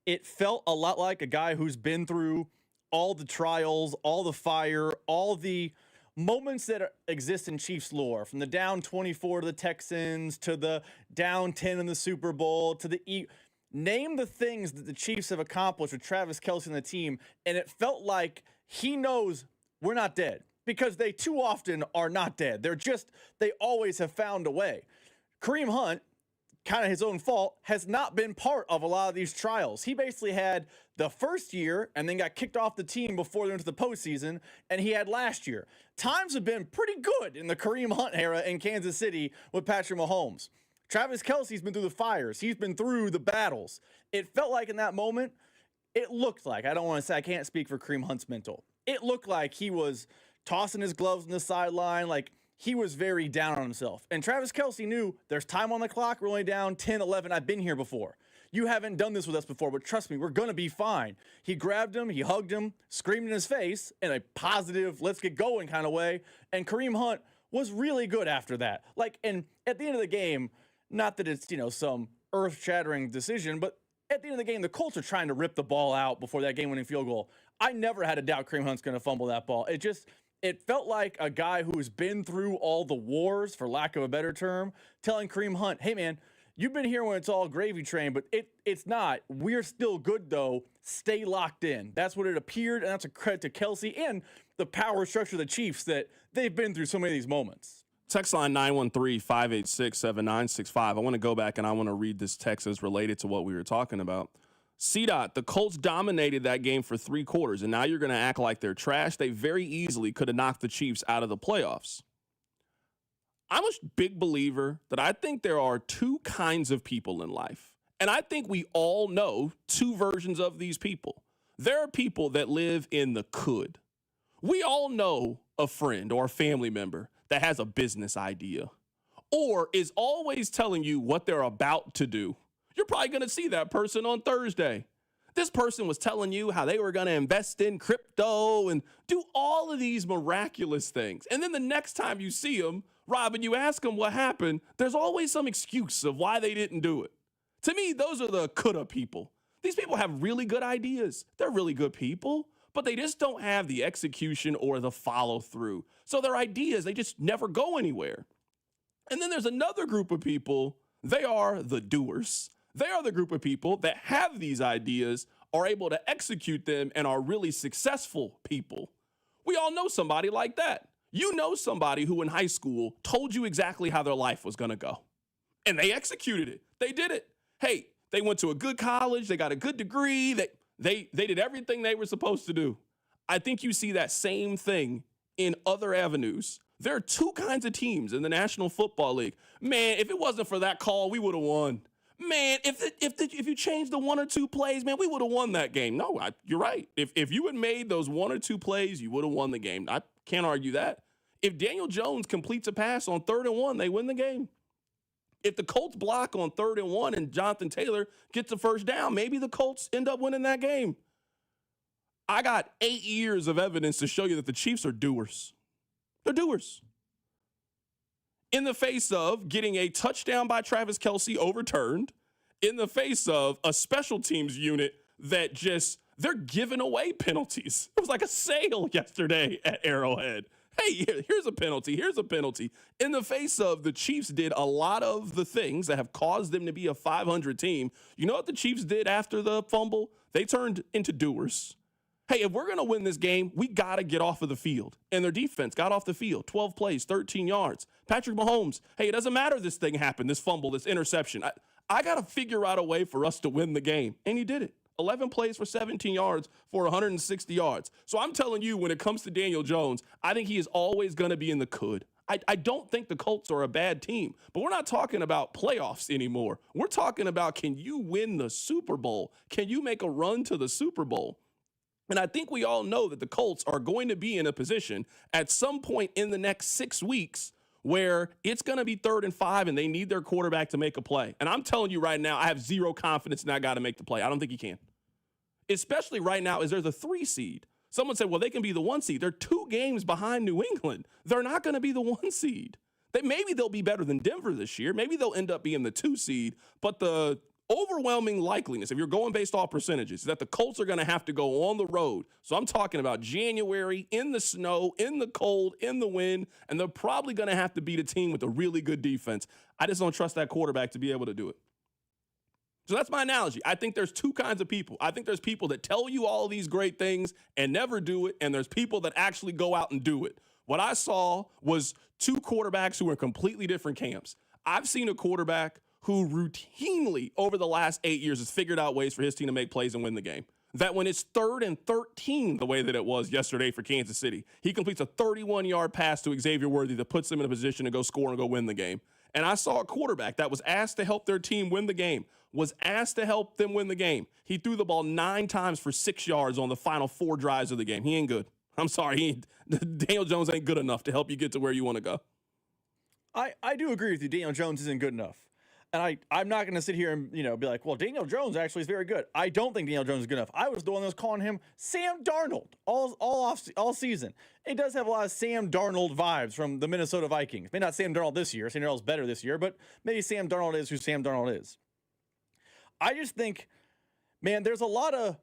It felt a lot like a guy who's been through all the trials, all the fire, all the moments that exist in Chiefs lore, from the down 24 to the Texans, to the down 10 in the Super Bowl, to the name the things that the Chiefs have accomplished with Travis Kelce and the team, and it felt like he knows we're not dead, because they too often are not dead. They always have found a way. Kareem Hunt, kind of his own fault, has not been part of a lot of these trials. He basically had the first year and then got kicked off the team before they went to the postseason, and he had last year. Times have been pretty good in the Kareem Hunt era in Kansas City with Patrick Mahomes. Travis Kelce's been through the fires. He's been through the battles. It felt like in that moment, it looked like, I don't want to say, I can't speak for Kareem Hunt's mental. It looked like he was tossing his gloves on the sideline, like he was very down on himself. And Travis Kelce knew there's time on the clock. We're only down 10, 11. I've been here before. You haven't done this with us before, but trust me, we're going to be fine. He grabbed him, he hugged him, screamed in his face in a positive, let's get going kind of way. And Kareem Hunt was really good after that. And at the end of the game, not that it's, some earth-shattering decision, but at the end of the game, the Colts are trying to rip the ball out before that game-winning field goal. I never had a doubt Kareem Hunt's going to fumble that ball. It felt like a guy who's been through all the wars, for lack of a better term, telling Kareem Hunt, hey, man, you've been here when it's all gravy train, but it's not. We're still good, though. Stay locked in. That's what it appeared, and that's a credit to Kelce and the power structure of the Chiefs that they've been through so many of these moments. Text line 913-586-7965. I want to go back and I want to read this text as related to what we were talking about. CDOT, the Colts dominated that game for 3 quarters, and now you're going to act like they're trash. They very easily could have knocked the Chiefs out of the playoffs. I'm a big believer that I think there are 2 kinds of people in life, and I think we all know 2 versions of these people. There are people that live in the could. We all know a friend or a family member that has a business idea or is always telling you what they're about to do. You're probably going to see that person on Thursday. This person was telling you how they were going to invest in crypto and do all of these miraculous things. And then the next time you see them, Rob, and you ask them what happened, there's always some excuse of why they didn't do it. To me, those are the coulda people. These people have really good ideas. They're really good people, but they just don't have the execution or the follow through. So their ideas, they just never go anywhere. And then there's another group of people, they are the doers. They are the group of people that have these ideas, are able to execute them, and are really successful people. We all know somebody like that. You know somebody who in high school told you exactly how their life was going to go. And they executed it. They did it. Hey, they went to a good college. They got a good degree. They did everything they were supposed to do. I think you see that same thing in other avenues. There are two kinds of teams in the National Football League. Man, if it wasn't for that call, we would have won. Man, if you changed the one or two plays, man, we would have won that game. No, you're right. If you had made those one or two plays, you would have won the game. I can't argue that. If Daniel Jones completes a pass on 3rd and 1, they win the game. If the Colts block on 3rd and 1 and Jonathan Taylor gets the first down, maybe the Colts end up winning that game. I got 8 years of evidence to show you that the Chiefs are doers. They're doers. In the face of getting a touchdown by Travis Kelce overturned, in the face of a special teams unit that they're giving away penalties. It was like a sale yesterday at Arrowhead. Hey, here's a penalty. Here's a penalty. In the face of the Chiefs did a lot of the things that have caused them to be a 500 team. You know what the Chiefs did after the fumble? They turned into doers. Hey, if we're going to win this game, we got to get off of the field. And their defense got off the field. 12 plays, 13 yards. Patrick Mahomes, hey, it doesn't matter this thing happened, this fumble, this interception. I got to figure out a way for us to win the game. And he did it. 11 plays for 17 yards for 160 yards. So I'm telling you, when it comes to Daniel Jones, I think he is always going to be in the could. I don't think the Colts are a bad team, but we're not talking about playoffs anymore. We're talking about, can you win the Super Bowl? Can you make a run to the Super Bowl? And I think we all know that the Colts are going to be in a position at some point in the next 6 weeks where it's going to be 3rd and 5 and they need their quarterback to make a play. And I'm telling you right now, I have zero confidence in that guy to make the play. I don't think he can. Especially right now as there's a 3 seed. Someone said, well, they can be the 1 seed. They're 2 games behind New England. They're not going to be the 1 seed. Maybe they'll be better than Denver this year. Maybe they'll end up being the 2 seed. But the overwhelming likeliness, if you're going based off percentages, is that the Colts are going to have to go on the road. So I'm talking about January, in the snow, in the cold, in the wind, and they're probably going to have to beat a team with a really good defense. I just don't trust that quarterback to be able to do it. So that's my analogy. I think there's 2 kinds of people. I think there's people that tell you all these great things and never do it, and there's people that actually go out and do it. What I saw was 2 quarterbacks who were in completely different camps. I've seen a quarterback who routinely over the last 8 years has figured out ways for his team to make plays and win the game. That when it's 3rd and 13, the way that it was yesterday for Kansas City, he completes a 31-yard pass to Xavier Worthy that puts them in a position to go score and go win the game. And I saw a quarterback that was asked to help their team win the game, was asked to help them win the game. He threw the ball 9 times for 6 yards on the final 4 drives of the game. He ain't good. I'm sorry. Daniel Jones ain't good enough to help you get to where you want to go. I do agree with you. Daniel Jones isn't good enough. And I'm not going to sit here and, be like, well, Daniel Jones actually is very good. I don't think Daniel Jones is good enough. I was the one that was calling him Sam Darnold all season. It does have a lot of Sam Darnold vibes from the Minnesota Vikings. Maybe not Sam Darnold this year. Sam Darnold's better this year, but maybe Sam Darnold is who Sam Darnold is. I just think, man, there's a lot of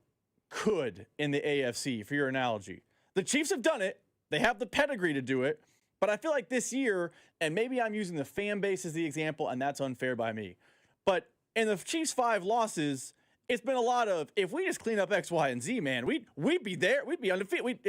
could in the AFC for your analogy. The Chiefs have done it. They have the pedigree to do it. But I feel like this year, and maybe I'm using the fan base as the example, and that's unfair by me. But in the Chiefs' 5 losses, it's been a lot of, if we just clean up X, Y, and Z, man, we'd be there. We'd be undefeated.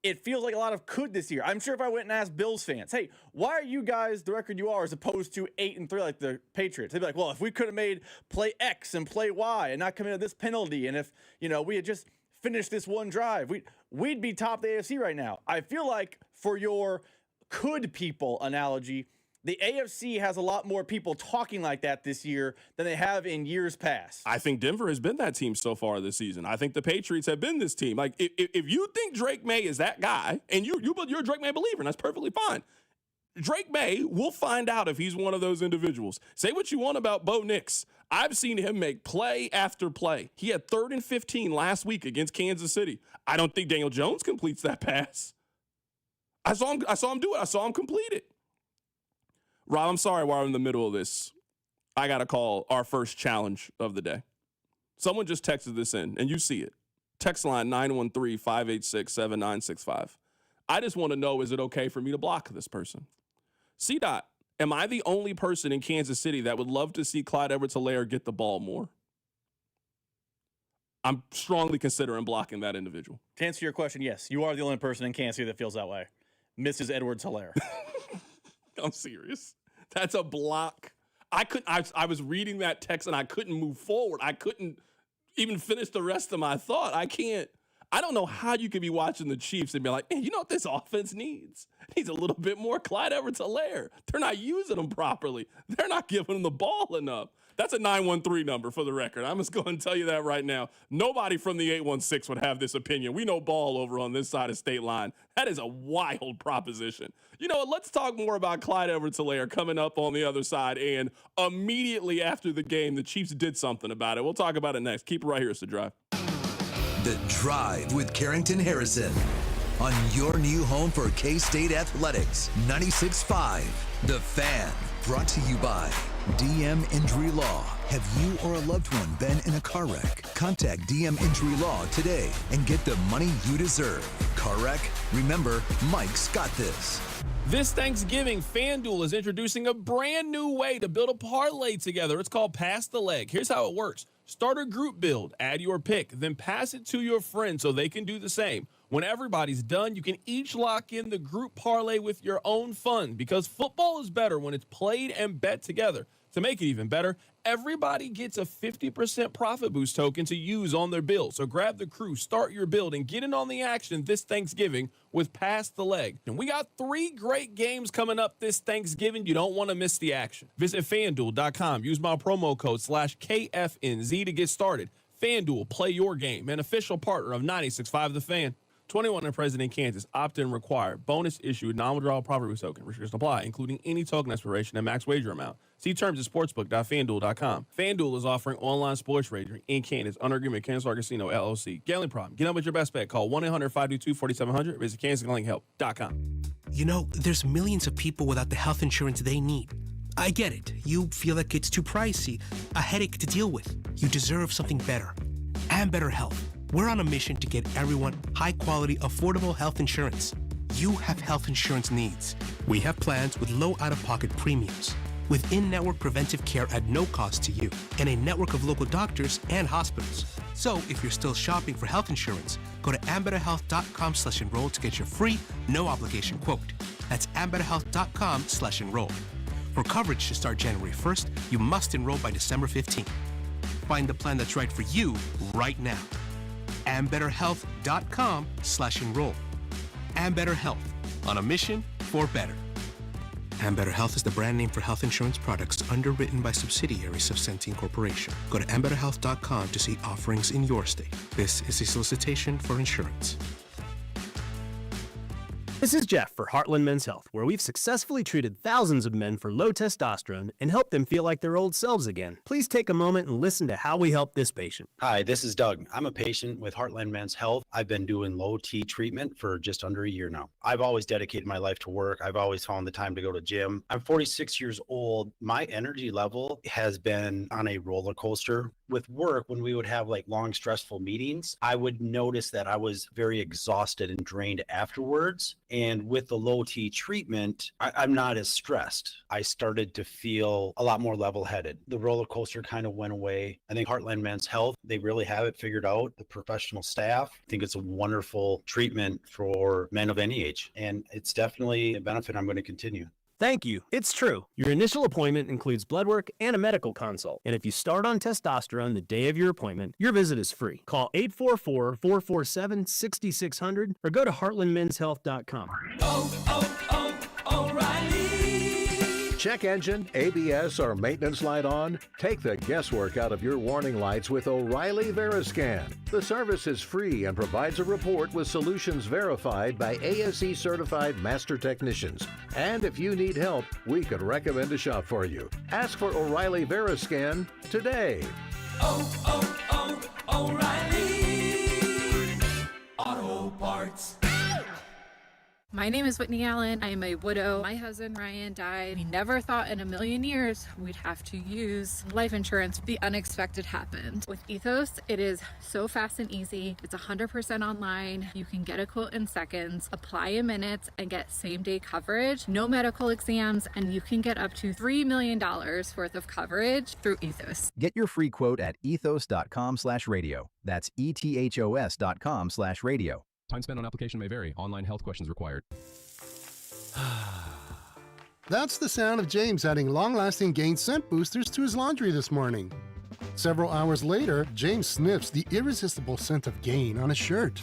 It feels like a lot of could this year. I'm sure if I went and asked Bills fans, hey, why are you guys the record you are as opposed to 8-3 like the Patriots? They'd be like, well, if we could have made play X and play Y and not committed this penalty, and if, we had just finished this one drive, we'd be top of the AFC right now. I feel like for your could people analogy, the AFC has a lot more people talking like that this year than they have in years past. I think Denver has been that team so far this season. I think the Patriots have been this team. Like, if you think Drake May is that guy, and you're a Drake May believer, and that's perfectly fine. Drake May, we'll find out if he's one of those individuals. Say what you want about Bo Nix. I've seen him make play after play. He had 3rd and 15 last week against Kansas City. I don't think Daniel Jones completes that pass. I saw him do it. I saw him complete it. Rob, I'm sorry while I'm in the middle of this. I got to call our first challenge of the day. Someone just texted this in, and you see it. Text line 913-586-7965. I just want to know, is it okay for me to block this person? C-Dot, am I the only person in Kansas City that would love to see Clyde Edwards-Helaire get the ball more? I'm strongly considering blocking that individual. To answer your question, yes, you are the only person in Kansas City that feels that way. Mrs. Edwards-Helaire. I'm serious. That's a block. I was reading that text and I couldn't move forward. I couldn't even finish the rest of my thought. I I don't know how you could be watching the Chiefs and be like, man, you know what this offense needs? It needs a little bit more Clyde Edwards-Helaire. They're not using him properly. They're not giving him the ball enough. That's a 913 number for the record. I'm just going to tell you that right now. Nobody from the 816 would have this opinion. We know ball over on this side of state line. That is a wild proposition. You know what? Let's talk more about Clyde Edwards-Helaire coming up on the other side. And immediately after the game, the Chiefs did something about it. We'll talk about it next. Keep it right here. It's The Drive. The Drive with Carrington Harrison on your new home for K-State Athletics, 96.5. The Fan, brought to you by DM Injury Law. Have you or a loved one been in a car wreck? Contact DM Injury Law today and get the money you deserve. Car wreck? Remember, Mike's got this. This Thanksgiving, FanDuel is introducing a brand new way to build a parlay together. It's called Pass the Leg. Here's how it works. Start a group build, add your pick, then pass it to your friend so they can do the same. When everybody's done, you can each lock in the group parlay with your own fun, because football is better when it's played and bet together. To make it even better, everybody gets a 50% profit boost token to use on their build. So grab the crew, start your build, and get in on the action this Thanksgiving with Pass the Leg. And we got 3 great games coming up this Thanksgiving. You don't want to miss the action. Visit FanDuel.com. Use my promo code /KFNZ to get started. FanDuel, play your game. An official partner of 96.5 The Fan. 21 and present in Kansas. Opt-in required. Bonus issued. Non-withdrawal profit boost token. Restrictions apply, including any token expiration and max wager amount. See terms at sportsbook.fanduel.com. FanDuel is offering online sports wagering in Kansas under agreement with Kansas Star Casino, LLC. Gambling problem? Get up with your best bet. Call 1-800-522-4700. Visit kansasgamblinghelp.com. You know, there's millions of people without the health insurance they need. I get it. You feel like it's too pricey, a headache to deal with. You deserve something better. And better health. We're on a mission to get everyone high-quality, affordable health insurance. You have health insurance needs. We have plans with low out-of-pocket premiums, with in-network preventive care at no cost to you, and a network of local doctors and hospitals. So if you're still shopping for health insurance, go to ambetterhealth.com/enroll to get your free, no-obligation quote. That's ambetterhealth.com/enroll. For coverage to start January 1st, you must enroll by December 15th. Find the plan that's right for you right now. ambetterhealth.com/enroll. Ambetter Health, on a mission for better. Ambetter Health is the brand name for health insurance products underwritten by subsidiaries of Centene Corporation. Go to ambetterhealth.com to see offerings in your state. This is a solicitation for insurance. This is Jeff for Heartland Men's Health, where we've successfully treated thousands of men for low testosterone and helped them feel like their old selves again. Please take a moment and listen to how we help this patient. Hi, this is Doug. I'm a patient with Heartland Men's Health. I've been doing low T treatment for just under a year now. I've always dedicated my life to work. I've always found the time to go to gym. I'm 46 years old. My energy level has been on a roller coaster. With work, when we would have like long, stressful meetings, I would notice that I was very exhausted and drained afterwards. And with the low T treatment, I'm not as stressed. I started to feel a lot more level-headed. The roller coaster kind of went away. I think Heartland Men's Health, they really have it figured out. The professional staff, I think it's a wonderful treatment for men of any age. And it's definitely a benefit I'm going to continue. Thank you. It's true. Your initial appointment includes blood work and a medical consult. And if you start on testosterone the day of your appointment, your visit is free. Call 844-447-6600 or go to heartlandmenshealth.com. Check engine, ABS, or maintenance light on? Take the guesswork out of your warning lights with O'Reilly Veriscan. The service is free and provides a report with solutions verified by ASE certified master technicians. And if you need help, we could recommend a shop for you. Ask for O'Reilly Veriscan today. O'Reilly Auto Parts. My name is Whitney Allen. I am a widow. My husband, Ryan, died. We never thought in a million years we'd have to use life insurance. The unexpected happened. With Ethos, it is so fast and easy. It's 100% online. You can get a quote in seconds, apply in minutes, and get same-day coverage. No medical exams, and you can get up to $3 million worth of coverage through Ethos. Get your free quote at ethos.com/radio. That's ethos.com/radio. Time spent on application may vary. Online health questions required. That's the sound of James adding long-lasting Gain scent boosters to his laundry this morning. Several hours later, James sniffs the irresistible scent of Gain on his shirt.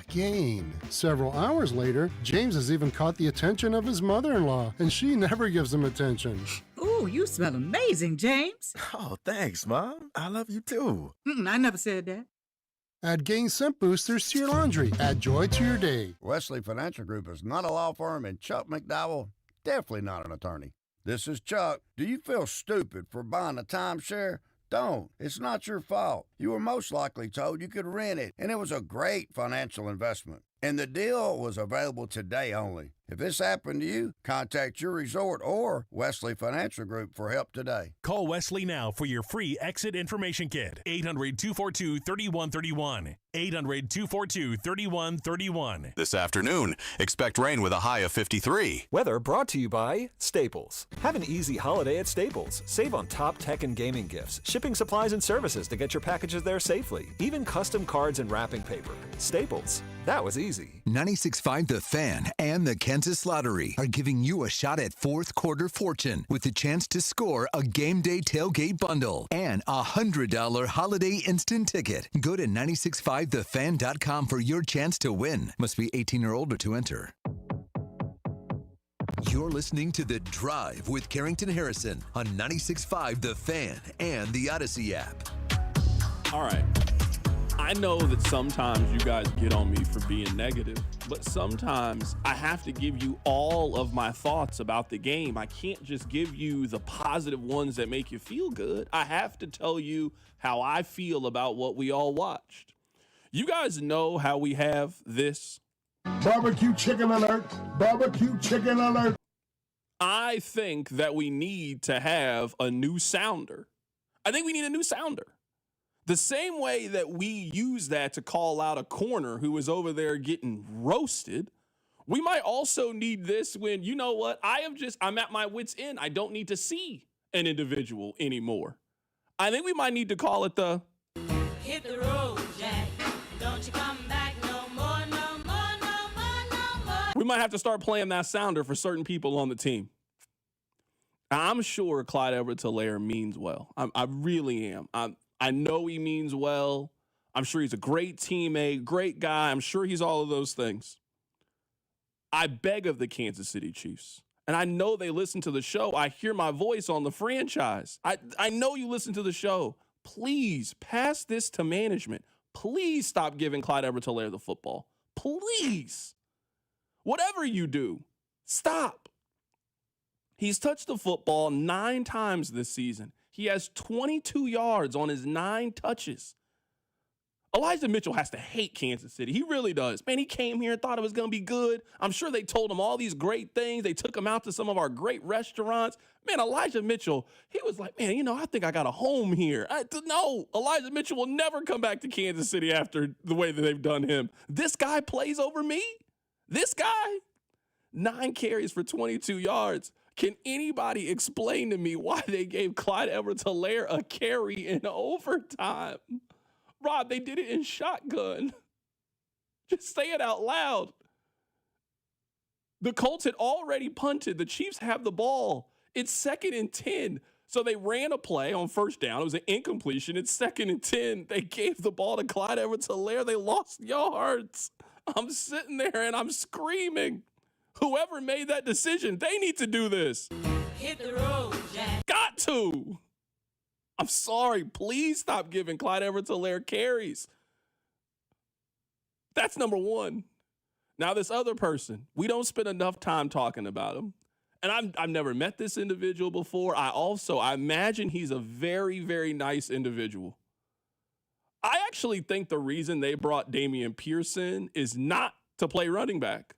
Gain. Several hours later, James has even caught the attention of his mother-in-law, and she never gives him attention. Ooh, you smell amazing, James. Oh, thanks, Mom. I love you too. I never said that. Add Gain Scent Boosters to your laundry. Add joy to your day. Wesley Financial Group is not a law firm, and Chuck McDowell, definitely not an attorney. This is Chuck. Do you feel stupid for buying a timeshare? Don't. It's not your fault. You were most likely told you could rent it, and it was a great financial investment. And the deal was available today only. If this happened to you, contact your resort or Wesley Financial Group for help today. Call Wesley now for your free exit information kit. 800-242-3131. 800-242-3131. This afternoon, expect rain with a high of 53. Weather brought to you by Staples. Have an easy holiday at Staples. Save on top tech and gaming gifts, shipping supplies and services to get your packages there safely, even custom cards and wrapping paper. Staples. That was easy. 96.5 The Fan and the Kansas Lottery are giving you a shot at fourth quarter fortune with the chance to score a game day tailgate bundle and a $100 holiday instant ticket. Go to 965thefan.com for your chance to win. Must be 18 or older to enter. You're listening to The Drive with Carrington Harrison on 96.5 The Fan and the Odyssey app. All right. I know that sometimes you guys get on me for being negative, but sometimes I have to give you all of my thoughts about the game. I can't just give you the positive ones that make you feel good. I have to tell you how I feel about what we all watched. You guys know how we have this barbecue chicken alert, barbecue chicken alert. I think that we need to have a new sounder. I think we need a new sounder. The same way that we use that to call out a corner who is over there getting roasted, we might also need this when, you know what, I'm at my wit's end. I don't need to see an individual anymore. I think we might need to call it the hit the road, Jack. Don't you come back no more, no more, no more, no more. We might have to start playing that sounder for certain people on the team. I'm sure Clyde Edwards-Helaire means well. I really am. I know he means well. I'm sure he's a great teammate, great guy. I'm sure he's all of those things. I beg of the Kansas City Chiefs, and I know they listen to the show. I hear my voice on the franchise. I know you listen to the show. Please pass this to management. Please stop giving Clyde Edwards-Helaire the football. Please. Whatever you do, stop. He's touched the football 9 times this season. He has 22 yards on his 9 touches. Elijah Mitchell has to hate Kansas City. He really does. Man, he came here and thought it was going to be good. I'm sure they told him all these great things. They took him out to some of our great restaurants. Man, Elijah Mitchell, he was like, man, I think I got a home here. No, Elijah Mitchell will never come back to Kansas City after the way that they've done him. This guy plays over me? This guy? 9 carries for 22 yards. Can anybody explain to me why they gave Clyde Edwards-Helaire a carry in overtime? Rob, they did it in shotgun. Just say it out loud. The Colts had already punted. The Chiefs have the ball. It's 2nd and 10. So they ran a play on first down. It was an incompletion. It's 2nd and 10. They gave the ball to Clyde Edwards-Helaire. They lost yards. I'm sitting there and I'm screaming. Whoever made that decision, they need to do this. Hit the road, Jack. Got to. I'm sorry. Please stop giving Clyde Edwards-Helaire carries. That's number one. Now, this other person, we don't spend enough time talking about him. And I've never met this individual before. I imagine he's a very, very nice individual. I actually think the reason they brought Damian Pierce in is not to play running back.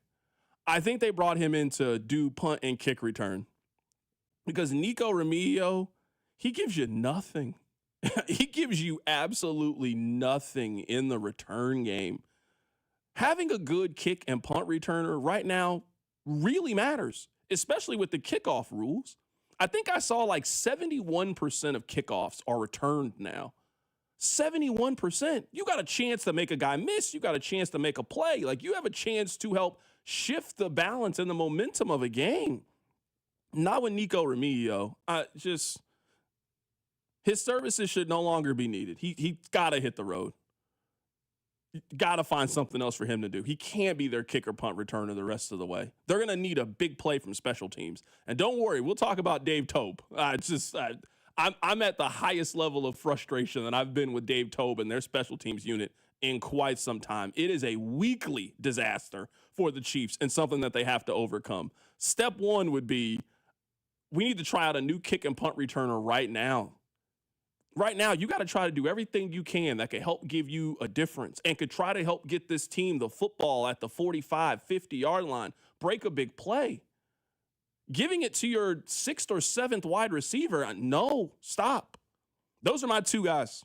I think they brought him in to do punt and kick return. Because Nico Remigio, he gives you nothing. He gives you absolutely nothing in the return game. Having a good kick and punt returner right now really matters, especially with the kickoff rules. I think I saw like 71% of kickoffs are returned now. 71%. You got a chance to make a guy miss. You got a chance to make a play. Like, you have a chance to help shift the balance and the momentum of a game. Not with Nico Remigio. His services should no longer be needed. He's got to hit the road. Got to find something else for him to do. He can't be their kicker, punt returner the rest of the way. They're going to need a big play from special teams. And don't worry, we'll talk about Dave Tobe. I'm at the highest level of frustration that I've been with Dave Tobe and their special teams unit in quite some time. It is a weekly disaster for the Chiefs and something that they have to overcome. Step one would be we need to try out a new kick and punt returner right now. Right now, you got to try to do everything you can that could help give you a difference and could try to help get this team the football at the 45, 50-yard line, break a big play. Giving it to your 6th or 7th wide receiver, no, stop. Those are my two guys.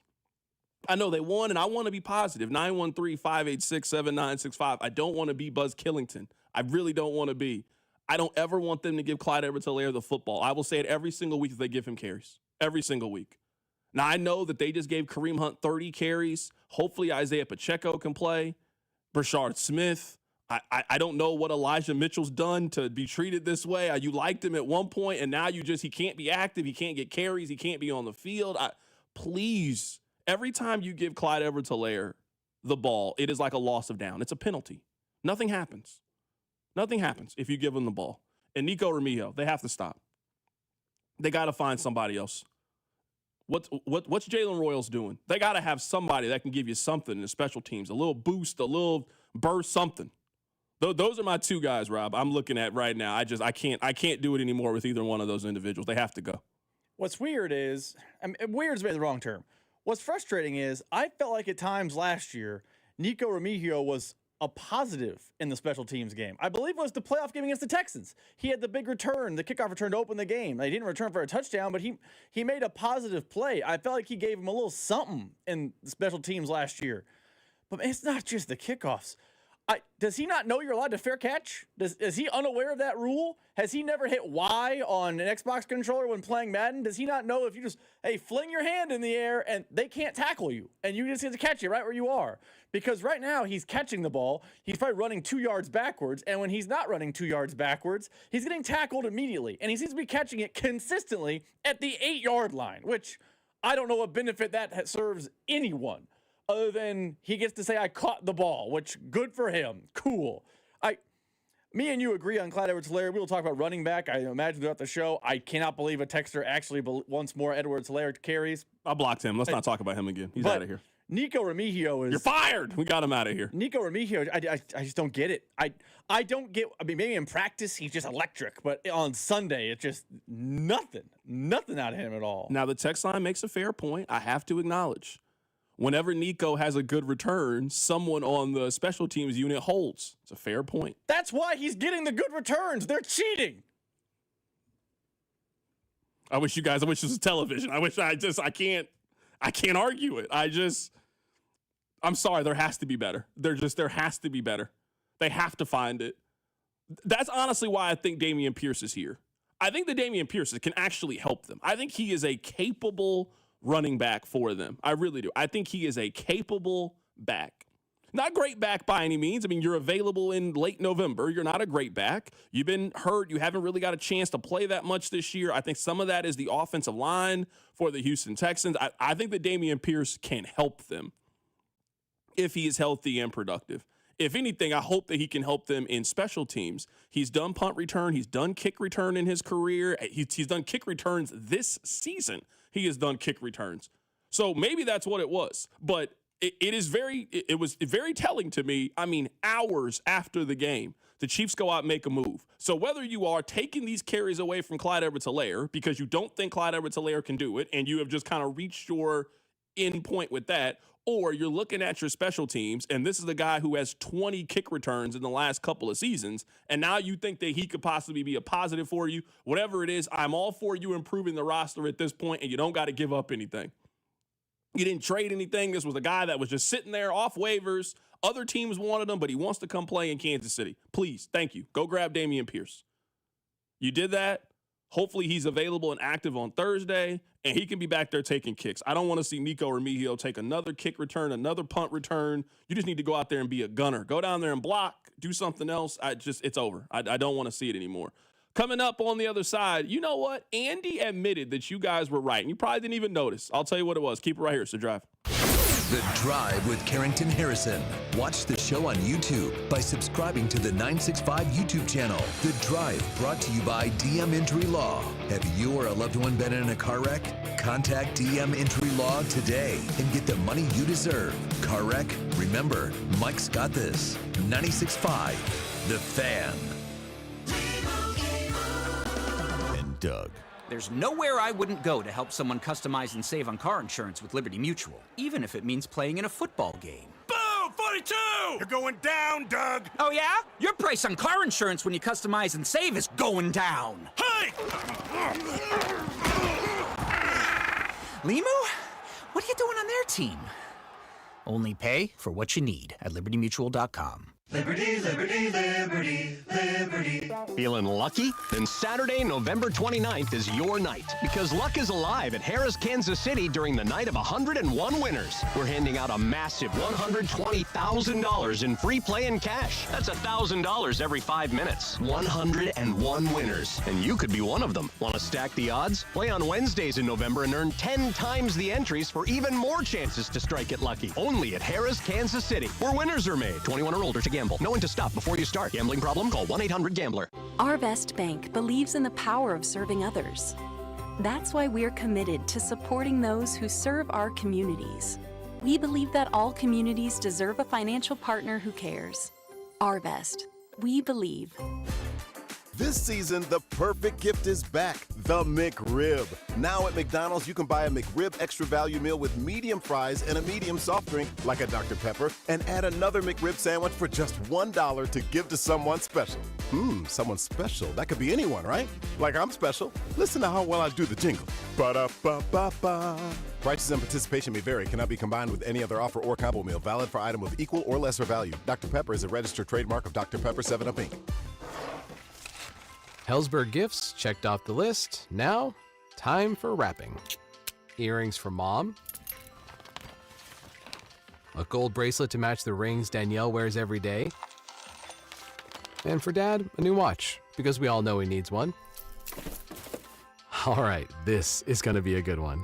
I know they won, and I want to be positive. 913-586-7965. I don't want to be Buzz Killington. I really don't want to be. I don't ever want them to give Clyde Edwards-Helaire the football. I will say it every single week that they give him carries. Every single week. Now, I know that they just gave Kareem Hunt 30 carries. Hopefully, Isaiah Pacheco can play. Brashard Smith. I don't know what Elijah Mitchell's done to be treated this way. You liked him at one point, and now he can't be active. He can't get carries. He can't be on the field. Please, every time you give Clyde Edwards-Helaire the ball, it is like a loss of down. It's a penalty. Nothing happens. Nothing happens if you give him the ball. And Nico Remigio, they have to stop. They got to find somebody else. What's Jalen Royals doing? They got to have somebody that can give you something in the special teams, a little boost, a little burst, something. Those are my two guys, Rob, I'm looking at right now. I can't do it anymore with either one of those individuals. They have to go. What's weird is, weird's maybe the wrong term. What's frustrating is I felt like at times last year, Nico Remigio was a positive in the special teams game. I believe it was the playoff game against the Texans. He had the big return, the kickoff return to open the game. He didn't return for a touchdown, but he made a positive play. I felt like he gave him a little something in the special teams last year. But man, it's not just the kickoffs. Does he not know you're allowed to fair catch? Is he unaware of that rule? Has he never hit Y on an Xbox controller when playing Madden? Does he not know if you just, fling your hand in the air and they can't tackle you and you just get to catch it right where you are? Because right now he's catching the ball. He's probably running 2 yards backwards. And when he's not running 2 yards backwards, he's getting tackled immediately. And he seems to be catching it consistently at the 8-yard line, which I don't know what benefit that serves anyone. Other than he gets to say, I caught the ball, which good for him. Cool. Me and you agree on Clyde Edwards-Helaire. We'll talk about running back. I imagine throughout the show. I cannot believe a texter actually wants more Edwards-Helaire carries. I blocked him. Let's not talk about him again. He's out of here. Nico Remigio is... You're fired. We got him out of here. Nico Remigio, I just don't get it. I don't get... maybe in practice he's just electric, but on Sunday it's just nothing out of him at all. Now the text line makes a fair point. I have to acknowledge. Whenever Nico has a good return, someone on the special teams unit holds. It's a fair point. That's why he's getting the good returns. They're cheating. I wish this was television. I can't argue it. I'm sorry. There has to be better. There has to be better. They have to find it. That's honestly why I think Dameon Pierce is here. I think that Dameon Pierce can actually help them. I think he is a capable running back for them. I really do. I think he is a capable back. Not great back by any means. I mean, you're available in late November. You're not a great back. You've been hurt. You haven't really got a chance to play that much this year. I think some of that is the offensive line for the Houston Texans. I think that Dameon Pierce can help them if he is healthy and productive. If anything, I hope that he can help them in special teams. He's done punt return. He's done kick return in his career. He's done kick returns this season. He has done kick returns. So maybe that's what it was. But it was very telling to me. I mean, hours after the game, the Chiefs go out and make a move. So whether you are taking these carries away from Clyde Edwards-Helaire because you don't think Clyde Edwards-Helaire can do it and you have just kind of reached your end point with that, or you're looking at your special teams, and this is the guy who has 20 kick returns in the last couple of seasons, and now you think that he could possibly be a positive for you. Whatever it is, I'm all for you improving the roster at this point, and you don't got to give up anything. You didn't trade anything. This was a guy that was just sitting there off waivers. Other teams wanted him, but he wants to come play in Kansas City. Please, thank you. Go grab Dameon Pierce. You did that. Hopefully he's available and active on Thursday, and he can be back there taking kicks. I don't want to see Nico Remigio take another kick return, another punt return. You just need to go out there and be a gunner. Go down there and block, do something else. It's over. I don't want to see it anymore. Coming up on the other side, you know what? Andy admitted that you guys were right, and you probably didn't even notice. I'll tell you what it was. Keep it right here, so drive. The Drive with Carrington Harrison. Watch the show on YouTube by subscribing to the 965 YouTube channel. The Drive, brought to you by DM Injury Law. Have you or a loved one been in a car wreck? Contact DM Injury Law today and get the money you deserve. Car wreck? Remember, Mike's got this. 96.5, The Fan. And Doug. There's nowhere I wouldn't go to help someone customize and save on car insurance with Liberty Mutual, even if it means playing in a football game. Boom! 42! You're going down, Doug! Oh, yeah? Your price on car insurance when you customize and save is going down. Hey! Limu? What are you doing on their team? Only pay for what you need at libertymutual.com. Liberty, liberty, liberty, liberty. Feeling lucky? Then Saturday, November 29th is your night, because luck is alive at Harrah's Kansas City during the night of 101 winners. We're handing out a massive $120,000 in free play and cash. That's $1,000 every 5 minutes. 101 winners, and you could be one of them. Want to stack the odds? Play on Wednesdays in November and earn 10 times the entries for even more chances to strike it lucky. Only at Harrah's Kansas City, where winners are made. 21 or older to gamble. Know when to stop before you start. Gambling problem? Call 1-800-GAMBLER. Arvest Bank believes in the power of serving others. That's why we're committed to supporting those who serve our communities. We believe that all communities deserve a financial partner who cares. Arvest. We believe. This season, the perfect gift is back, the McRib. Now at McDonald's, you can buy a McRib Extra Value Meal with medium fries and a medium soft drink, like a Dr. Pepper, and add another McRib sandwich for just $1 to give to someone special. Someone special. That could be anyone, right? Like I'm special. Listen to how well I do the jingle. Ba-da-ba-ba-ba. Prices and participation may vary. Cannot be combined with any other offer or combo meal. Valid for item with equal or lesser value. Dr. Pepper is a registered trademark of Dr. Pepper 7-Up, Inc. Hellsberg gifts checked off the list. Now, time for wrapping. Earrings for mom. A gold bracelet to match the rings Danielle wears every day. And for dad, a new watch, because we all know he needs one. All right, this is gonna be a good one.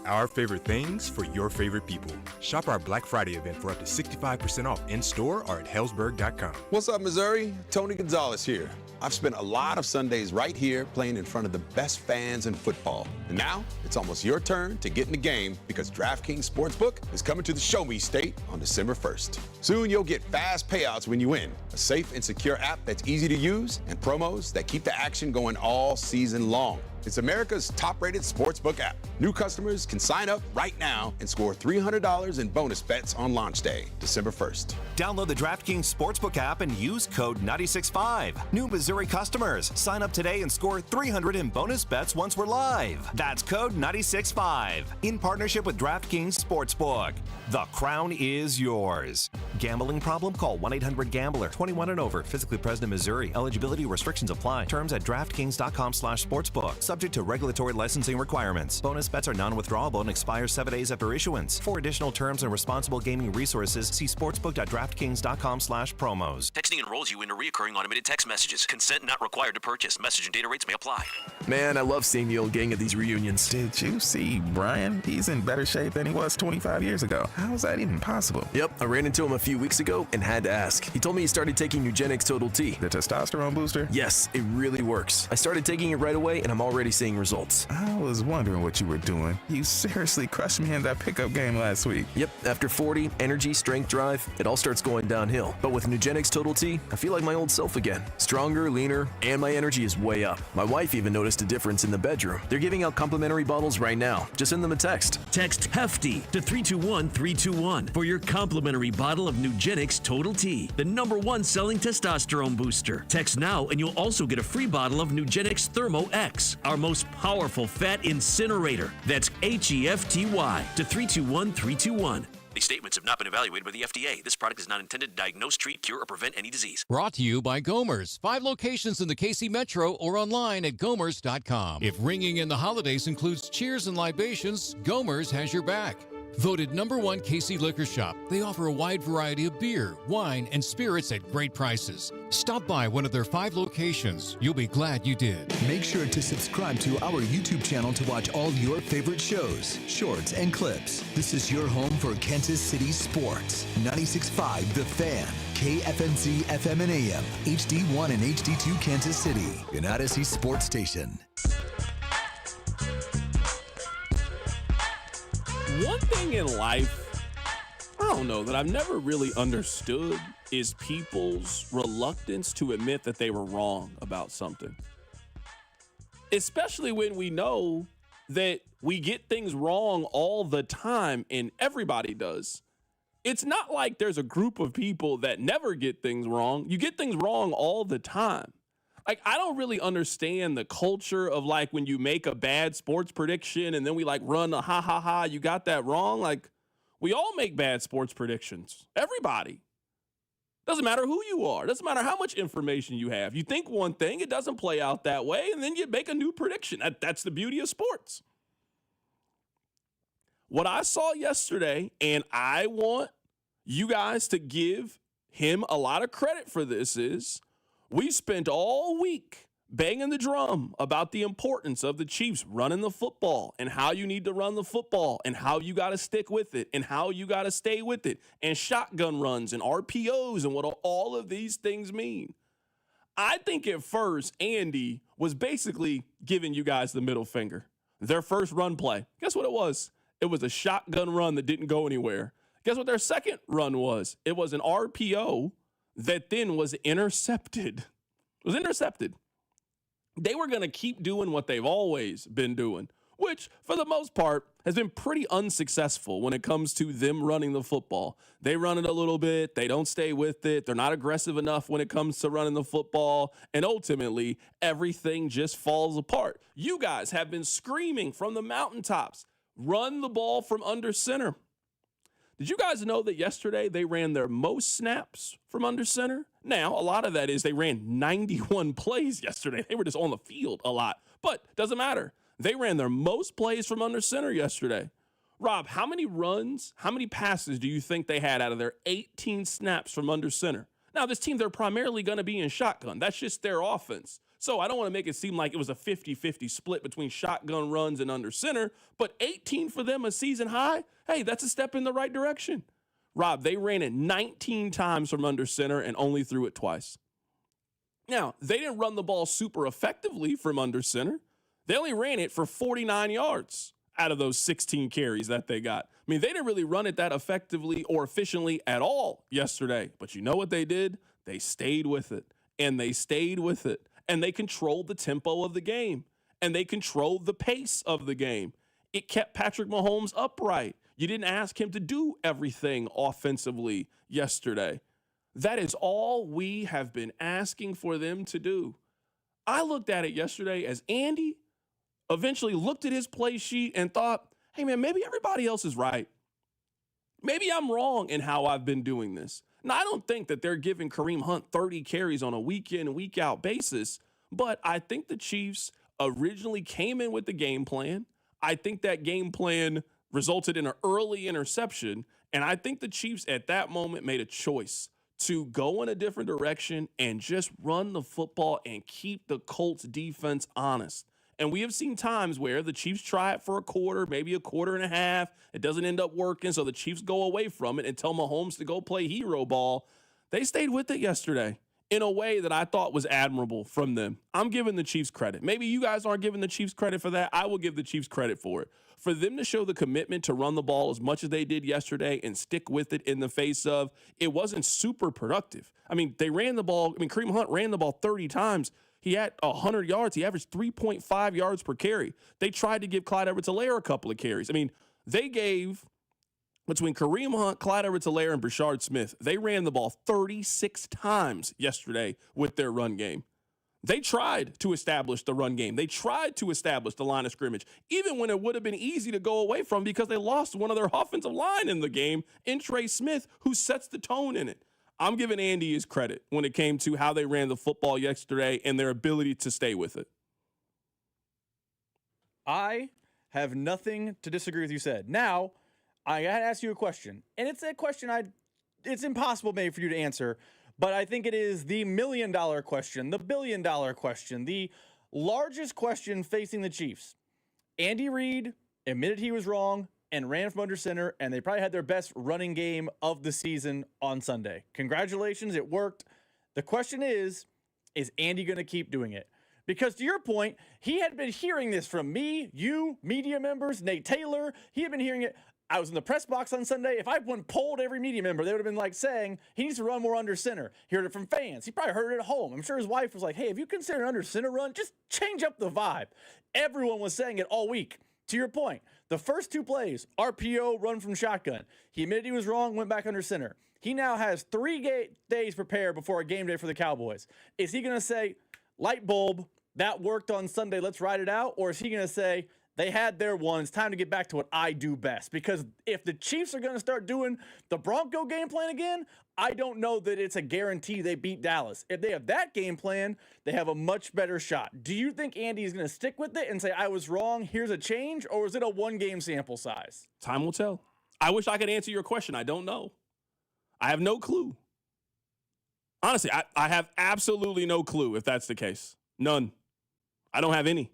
Our favorite things for your favorite people. Shop our Black Friday event for up to 65% off in-store or at hellsberg.com. What's up, Missouri? Tony Gonzalez here. I've spent a lot of Sundays right here playing in front of the best fans in football. And now it's almost your turn to get in the game because DraftKings Sportsbook is coming to the Show Me State on December 1st. Soon you'll get fast payouts when you win, a safe and secure app that's easy to use, and promos that keep the action going all season long. It's America's top-rated sportsbook app. New customers can sign up right now and score $300 in bonus bets on launch day, December 1st. Download the DraftKings Sportsbook app and use code 965. New Missouri customers, sign up today and score $300 in bonus bets once we're live. That's code 965. In partnership with DraftKings Sportsbook. The crown is yours. Gambling problem? Call 1-800-GAMBLER. 21 and over. Physically present in Missouri. Eligibility restrictions apply. Terms at DraftKings.com/sportsbook. Subject to regulatory licensing requirements. Bonus bets are non-withdrawable and expire 7 days after issuance. For additional terms and responsible gaming resources, see sportsbook.draftkings.com/promos. Texting enrolls you into recurring automated text messages. Consent not required to purchase. Message and data rates may apply. Man, I love seeing the old gang at these reunions. Did you see Brian? He's in better shape than he was 25 years ago. How is that even possible? Yep, I ran into him a few weeks ago and had to ask. He told me he started taking Nugenix Total T. The testosterone booster? Yes, it really works. I started taking it right away and I'm already seeing results. I was wondering what you were doing. You seriously crushed me in that pickup game last week. Yep, after 40, energy, strength, drive, it all starts going downhill. But with Nugenix Total T, I feel like my old self again. Stronger, leaner, and my energy is way up. My wife even noticed a difference in the bedroom. They're giving out complimentary bottles right now. Just send them a text. Text HEFTY to 321-321 for your complimentary bottle of Nugenix Total T, the #1 selling testosterone booster. Text now and you'll also get a free bottle of Nugenix Thermo X, our most powerful fat incinerator. That's HEFTY to 321-321. These statements have not been evaluated by the FDA. This product is not intended to diagnose, treat, cure, or prevent any disease. Brought to you by Gomers. 5 locations in the KC Metro or online at gomers.com. If ringing in the holidays includes cheers and libations, Gomers has your back. Voted #1 Casey Liquor Shop, they offer a wide variety of beer, wine, and spirits at great prices. Stop by one of their 5 locations. You'll be glad you did. Make sure to subscribe to our YouTube channel to watch all your favorite shows, shorts, and clips. This is your home for Kansas City sports. 96.5 The Fan, KFNC FM and AM, HD1 and HD2 Kansas City, an Odyssey sports station. One thing in life, I don't know, that I've never really understood is people's reluctance to admit that they were wrong about something. Especially when we know that we get things wrong all the time, and everybody does. It's not like there's a group of people that never get things wrong. You get things wrong all the time. Like, I don't really understand the culture of, like, when you make a bad sports prediction and then we, like, run a ha, you got that wrong. Like, we all make bad sports predictions. Everybody. Doesn't matter who you are. Doesn't matter how much information you have. You think one thing, it doesn't play out that way, and then you make a new prediction. That's the beauty of sports. What I saw yesterday, and I want you guys to give him a lot of credit for this, is we spent all week banging the drum about the importance of the Chiefs running the football and how you need to run the football and how you got to stick with it and how you got to stay with it and shotgun runs and RPOs and what all of these things mean. I think at first Andy was basically giving you guys the middle finger. Their first run play, guess what it was? It was a shotgun run that didn't go anywhere. Guess what their second run was? It was an RPO that then was intercepted. It was intercepted. They were going to keep doing what they've always been doing, which for the most part has been pretty unsuccessful when it comes to them running the football. They run it a little bit. They don't stay with it. They're not aggressive enough when it comes to running the football. And ultimately, everything just falls apart. You guys have been screaming from the mountaintops, run the ball from under center. Did you guys know that yesterday they ran their most snaps from under center? Now, a lot of that is they ran 91 plays yesterday. They were just on the field a lot, but doesn't matter. They ran their most plays from under center yesterday. Rob, how many runs, how many passes do you think they had out of their 18 snaps from under center? Now, this team, they're primarily going to be in shotgun. That's just their offense. So I don't want to make it seem like it was a 50-50 split between shotgun runs and under center, but 18 for them a season high, hey, that's a step in the right direction. Rob, they ran it 19 times from under center and only threw it twice. Now, they didn't run the ball super effectively from under center. They only ran it for 49 yards out of those 16 carries that they got. I mean, they didn't really run it that effectively or efficiently at all yesterday. But you know what they did? They stayed with it, and they stayed with it. And they controlled the tempo of the game, and they controlled the pace of the game. It kept Patrick Mahomes upright. You didn't ask him to do everything offensively yesterday. That is all we have been asking for them to do. I looked at it yesterday as Andy eventually looked at his play sheet and thought, hey, man, maybe everybody else is right. Maybe I'm wrong in how I've been doing this. Now, I don't think that they're giving Kareem Hunt 30 carries on a week-in, week-out basis, but I think the Chiefs originally came in with the game plan. I think that game plan resulted in an early interception, and I think the Chiefs at that moment made a choice to go in a different direction and just run the football and keep the Colts defense honest. And we have seen times where the Chiefs try it for a quarter, maybe a quarter and a half. It doesn't end up working, so the Chiefs go away from it and tell Mahomes to go play hero ball. They stayed with it yesterday in a way that I thought was admirable from them. I'm giving the Chiefs credit. Maybe you guys aren't giving the Chiefs credit for that. I will give the Chiefs credit for it. For them to show the commitment to run the ball as much as they did yesterday and stick with it in the face of, it wasn't super productive. I mean, they ran the ball. I mean, Kareem Hunt ran the ball 30 times. He had 100 yards. He averaged 3.5 yards per carry. They tried to give Clyde Edwards-Helaire a couple of carries. I mean, they gave, between Kareem Hunt, Clyde Edwards-Helaire, and Brashard Smith, they ran the ball 36 times yesterday with their run game. They tried to establish the run game. They tried to establish the line of scrimmage, even when it would have been easy to go away from because they lost one of their offensive line in the game in Trey Smith, who sets the tone in it. I'm giving Andy his credit when it came to how they ran the football yesterday and their ability to stay with it. I have nothing to disagree with you said. Now, I got to ask you a question. And it's a question it's impossible maybe for you to answer, but I think it is the $1 million question, the $1 billion question, the largest question facing the Chiefs. Andy Reid admitted he was wrong and ran from under center, and they probably had their best running game of the season on Sunday. Congratulations, it worked. The question is Andy going to keep doing it? Because to your point, he had been hearing this from me, you, media members, Nate Taylor. He had been hearing it. I was in the press box on Sunday. If I went polled every media member, they would have been like saying he needs to run more under center. He heard it from fans. He probably heard it at home. I'm sure his wife was like, hey, have you considered an under center run? Just change up the vibe. Everyone was saying it all week. To your point, the first 2 plays, RPO, run from shotgun. He admitted he was wrong, went back under center. He now has 3 days prepared before a game day for the Cowboys. Is he going to say, light bulb, that worked on Sunday, let's ride it out? Or is he going to say, they had their one, it's time to get back to what I do best? Because if the Chiefs are going to start doing the Bronco game plan again, I don't know that it's a guarantee they beat Dallas. If they have that game plan, they have a much better shot. Do you think Andy is going to stick with it and say, I was wrong, here's a change? Or is it a 1-game sample size? Time will tell. I wish I could answer your question. I don't know. I have no clue. Honestly, I have absolutely no clue if that's the case. None. I don't have any.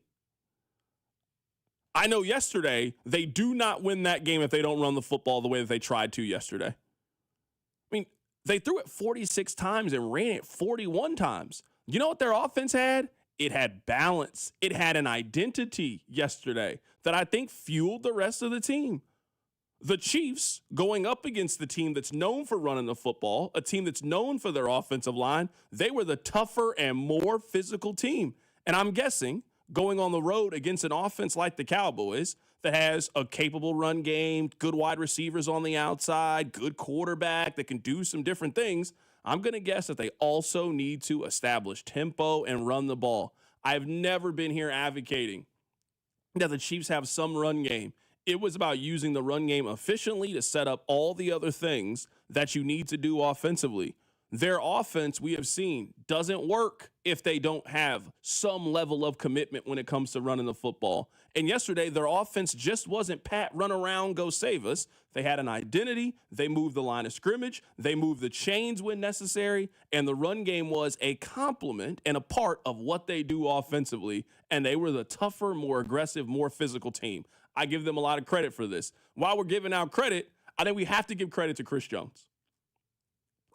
I know yesterday they do not win that game if they don't run the football the way that they tried to yesterday. I mean, they threw it 46 times and ran it 41 times. You know what their offense had? It had balance. It had an identity yesterday that I think fueled the rest of the team. The Chiefs going up against the team that's known for running the football, a team that's known for their offensive line, they were the tougher and more physical team. And I'm guessing going on the road against an offense like the Cowboys that has a capable run game, good wide receivers on the outside, good quarterback that can do some different things, I'm going to guess that they also need to establish tempo and run the ball. I've never been here advocating that the Chiefs have some run game. It was about using the run game efficiently to set up all the other things that you need to do offensively. Their offense, we have seen, doesn't work if they don't have some level of commitment when it comes to running the football. And yesterday, their offense just wasn't pat, run around, go save us. They had an identity. They moved the line of scrimmage. They moved the chains when necessary. And the run game was a complement and a part of what they do offensively. And they were the tougher, more aggressive, more physical team. I give them a lot of credit for this. While we're giving out credit, I think we have to give credit to Chris Jones.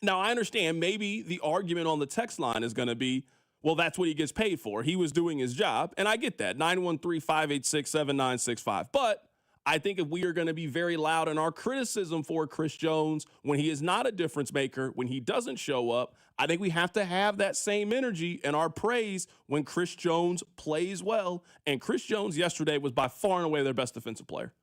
Now, I understand maybe the argument on the text line is going to be, well, that's what he gets paid for. He was doing his job, and I get that, 913-586-7965. But I think if we are going to be very loud in our criticism for Chris Jones when he is not a difference maker, when he doesn't show up, I think we have to have that same energy in our praise when Chris Jones plays well. And Chris Jones yesterday was by far and away their best defensive player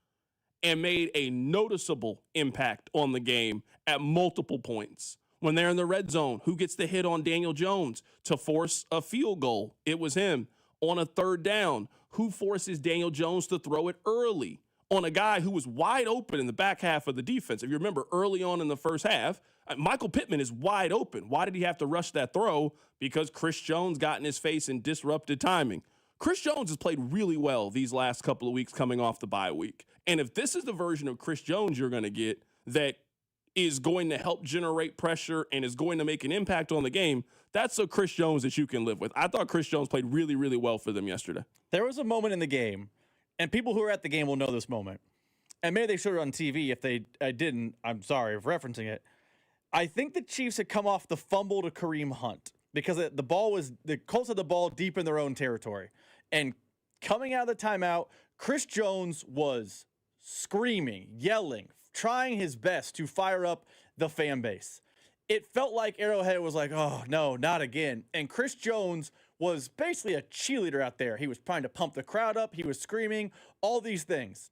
and made a noticeable impact on the game at multiple points. When they're in the red zone, who gets the hit on Daniel Jones to force a field goal? It was him. On a third down, who forces Daniel Jones to throw it early on a guy who was wide open in the back half of the defense? If you remember early on in the first half, Michael Pittman is wide open. Why did he have to rush that throw? Because Chris Jones got in his face and disrupted timing. Chris Jones has played really well these last couple of weeks coming off the bye week. And if this is the version of Chris Jones you're going to get that is going to help generate pressure and is going to make an impact on the game, that's a Chris Jones that you can live with. I thought Chris Jones played really, really well for them yesterday. There was a moment in the game, and people who are at the game will know this moment, and maybe they showed it on TV. If they didn't, I'm sorry for referencing it. I think the Chiefs had come off the fumble to Kareem Hunt because the Colts had the ball deep in their own territory. And coming out of the timeout, Chris Jones was screaming, yelling, trying his best to fire up the fan base. It felt like Arrowhead was like, oh, no, not again. And Chris Jones was basically a cheerleader out there. He was trying to pump the crowd up. He was screaming, all these things.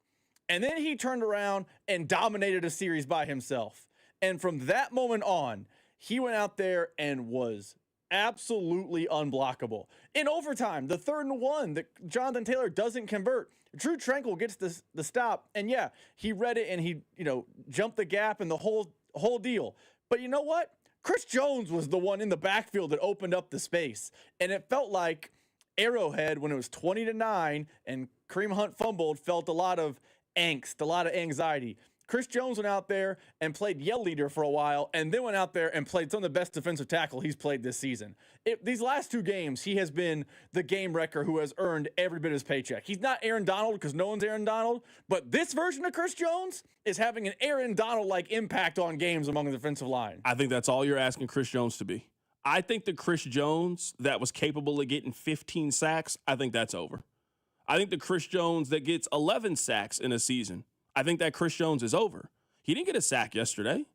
And then he turned around and dominated a series by himself. And from that moment on, he went out there and was absolutely unblockable. In overtime, the 3rd and 1 that Jonathan Taylor doesn't convert, Drew Tranquil gets the stop, and yeah, he read it and he, jumped the gap and the whole deal. But you know what? Chris Jones was the one in the backfield that opened up the space, and it felt like Arrowhead, when it was 20-9 and Kareem Hunt fumbled, felt a lot of angst, a lot of anxiety. Chris Jones went out there and played yell leader for a while, and then went out there and played some of the best defensive tackle he's played this season. These last 2 games, he has been the game wrecker who has earned every bit of his paycheck. He's not Aaron Donald because no one's Aaron Donald, but this version of Chris Jones is having an Aaron Donald-like impact on games among the defensive line. I think that's all you're asking Chris Jones to be. I think the Chris Jones that was capable of getting 15 sacks, I think that's over. I think the Chris Jones that gets 11 sacks in a season, I think that Chris Jones is over. He didn't get a sack yesterday.